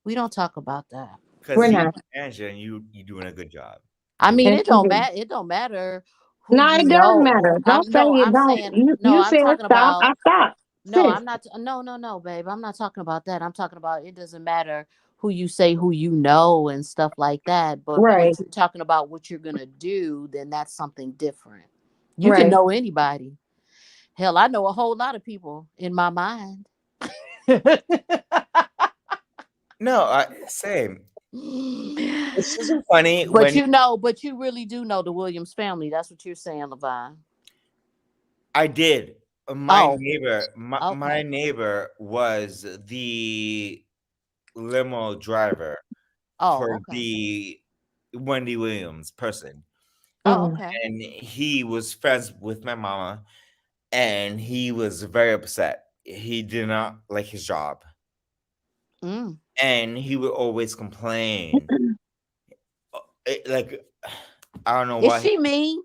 We don't talk about that. because We're he's not. a manager and you doing a good job. I mean, And it she don't did. matter. It don't matter who No, you it does know. matter. Don't say No, it I'm don't. saying You no. you I'm said talking stop. about I stopped. no. Sis. I'm not. No, babe. I'm not talking about that. I'm talking about it doesn't matter who you say who you know and stuff like that. But Right. what you're talking about, what you're gonna do, then that's something different. You can Right. know anybody. Hell, I know a whole lot of people in my mind. No, same. It's just so funny But when but you really do know the Williams family. That's what you're saying, Levine. I did. My Oh, neighbor, my okay. neighbor was the limo driver Oh, for okay. the Wendy Williams person. Oh, Mm. okay. And he was friends with my mama, and he was very upset. He did not like his job, Mm. and he would always complain. Like, I don't know Is why. she mean?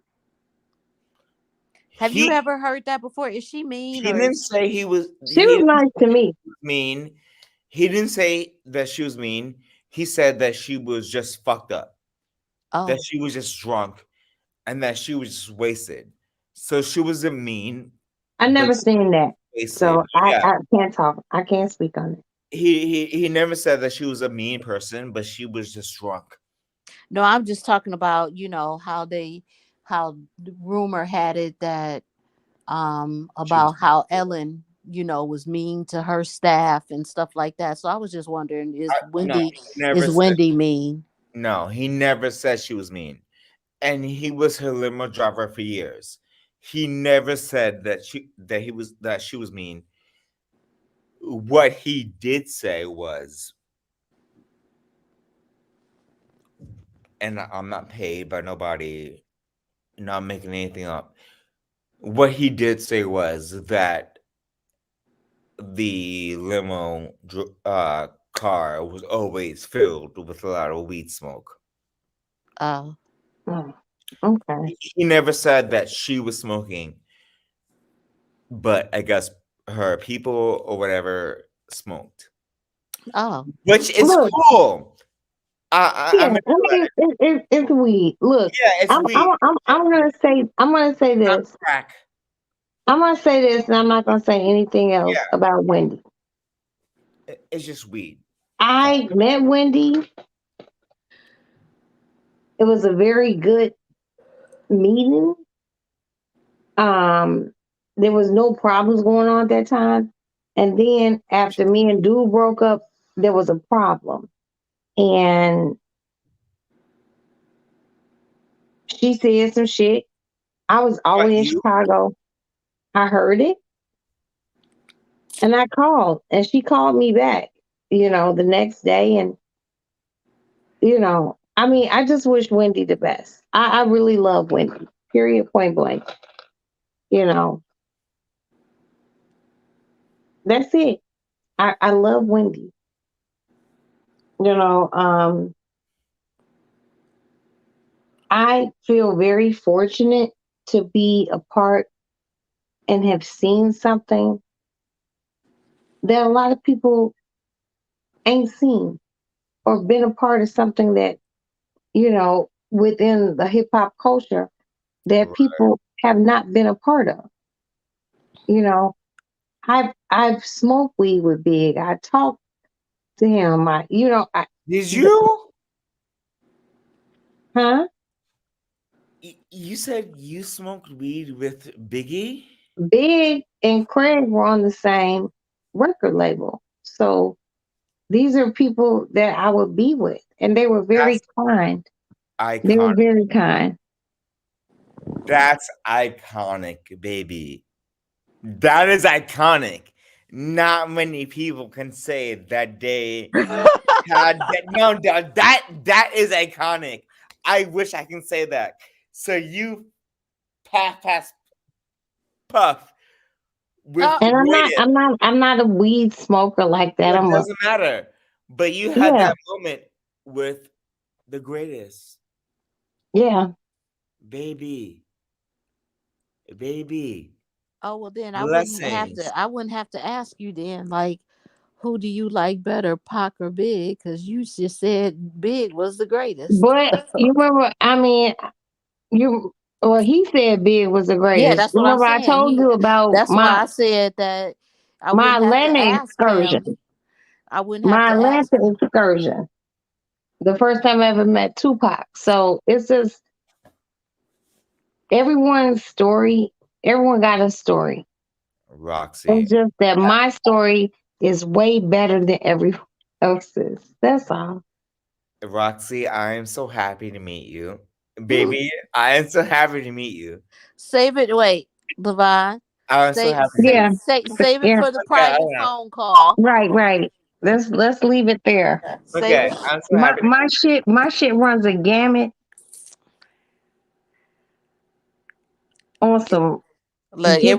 Have you He ever heard that before? Is she mean he or didn't is say he was. She He was didn't nice to me. mean. He didn't say that she was mean. He said that she was just fucked up, that oh she was just drunk, and that she was just wasted. So she wasn't mean, I but never she seen that. was wasted. So I Yeah. can't talk. I can't speak on it. He never said that she was a mean person, but she was just drunk. no? I'm just talking about how the rumor had it that She was about how Ellen was mean to her staff and stuff like that. So I was just wondering, no, he never said. Wendy mean? No, he never said she was mean. And he was her limo driver for years. He never said that she was mean. What he did say was, and I'm not paid by nobody, not making anything up. What he did say was that the limo car was always filled with a lot of weed smoke. Oh, Oh, okay. He never said that she was smoking, but I guess her people or whatever smoked, oh, which is Look, cool. I yeah, mean, I mean, it's weed. Look, yeah, it's I'm weed. gonna say Not this. crack. I'm gonna say this, and I'm not gonna say anything else Yeah, about Wendy. it's just weed. I met Wendy. It was a very good meeting. There was no problems going on at that time. And then after me and Dude broke up, there was a problem. And she said some shit. I was always in you? Chicago. I heard it. And I called. And she called me back, the next day. And, I mean, I just wish Wendy the best. I really love Wendy. Period, point blank. That's it. I love Wendy. I feel very fortunate to be a part and have seen something that a lot of people ain't seen, or been a part of something that, within the hip hop culture that people have not been a part of. I've smoked weed with Big. I talked to him. Did you? Huh? You said you smoked weed with Biggie? Big and Craig were on the same record label. So these are people that I would be with. And they were very kind. They were Iconic. very kind. That's iconic, baby. That is iconic. Not many people can say that they had that. No, that is iconic. I wish I can say that. So you puff with And I'm not a weed smoker like that. It doesn't matter. But you had that moment with the greatest. Yeah. Baby. Oh well, then Blessings. I wouldn't have to ask you then, like, who do you like better, Pac or Big? Because you just said Big was the greatest. But you remember, he said Big was the greatest. Yeah, that's what remember I'm saying. I told you about That's why I said that I my wouldn't have to Atlanta ask excursion. him. I wouldn't have My to ask Atlanta him. excursion. The first time I ever met Tupac. So it's just everyone's story. Everyone got a story. Roxy. It's just that my story is way better than everyone else's. That's all. Roxy, I am so happy to meet you. Baby, I am so happy to meet you. Save it. Wait, Levon. I'm so happy. Save it for the private phone call. Right. Let's leave it there. Okay, I'm so happy. My shit runs a gamut on some. Look, it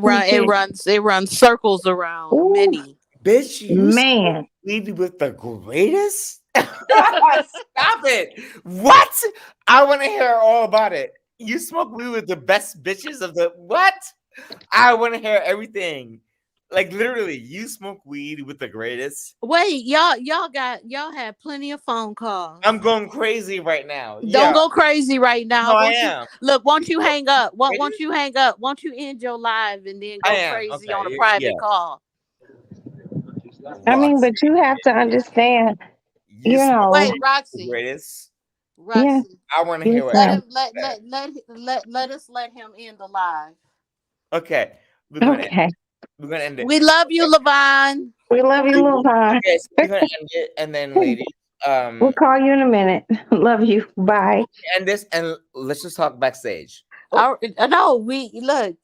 runs circles around many. Bitch, you man, lead with the greatest. Stop it! What? I want to hear all about it. You smoke weed with the best bitches of the what? I want to hear everything. Like literally, you smoke weed with the greatest. Wait, y'all had plenty of phone calls. I'm going crazy right now. Don't go crazy right now. No, I am. Won't you hang up? Won't you hang up? Won't you end your live and then go crazy on a private call? I mean, but you have to understand. Wait, Roxy. Greatest. Roxy. Yeah. I want to hear what. Let us let him end the live. Okay. We're gonna end it. We love you, Levon. We love you, Levon. Okay, so we're gonna end it, and then, ladies, we'll call you in a minute. Love you. Bye. End this, and let's just talk backstage. No, we look.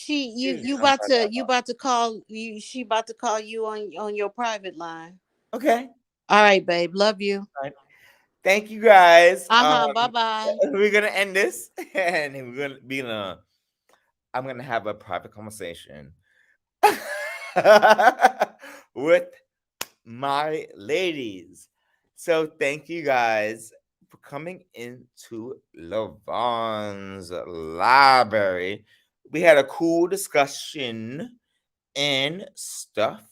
You about to call you. She about to call you on your private line. Okay. All right, babe. Love you. All right. Thank you, guys. Bye bye. We're gonna end this, and we're gonna be I'm gonna have a private conversation with my ladies. So thank you guys for coming into Levon's library. We had a cool discussion and stuff.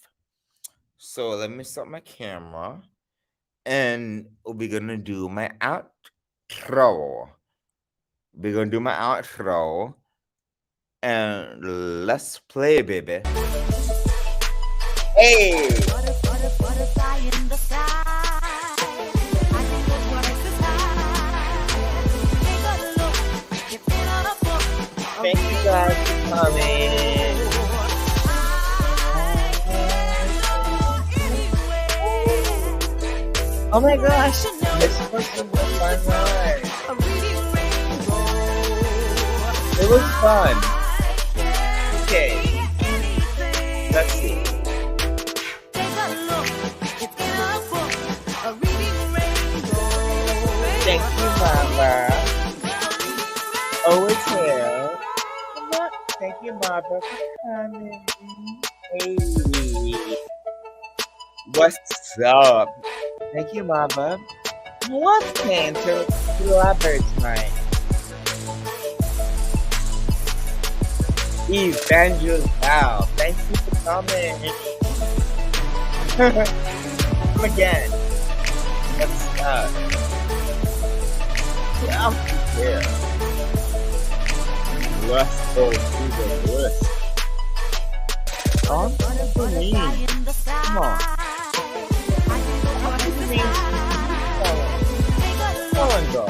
So let me start my camera, and we're gonna do my outro. And let's play, baby. Hey! Butterfly in the sky. coming. Oh my gosh, this was a fun ride. It was fun. Okay, let's see. Thank you, Mama. Oh, it's here. Thank you, Mama, for coming. Hey. What's up? Thank you, Mama. What's playing to Robert's mind? Evangelist, wow, thank you for coming. Come again. What's up? Yeah, yeah. Let's go through the list. Oh, what does it mean? Come on. What does it mean? Go and go.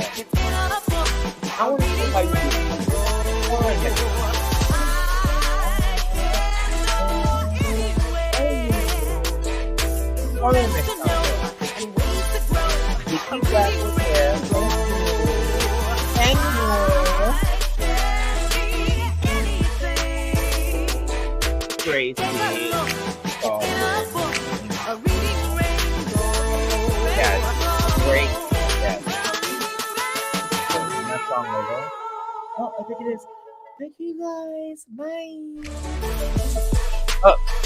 I want to see how you do. Go and go. Go and go. You keep that with there. Thank you. Crazy. Yeah, great. Yeah. That song over. Oh, I think it is. Thank you guys. Bye. Oh, bye.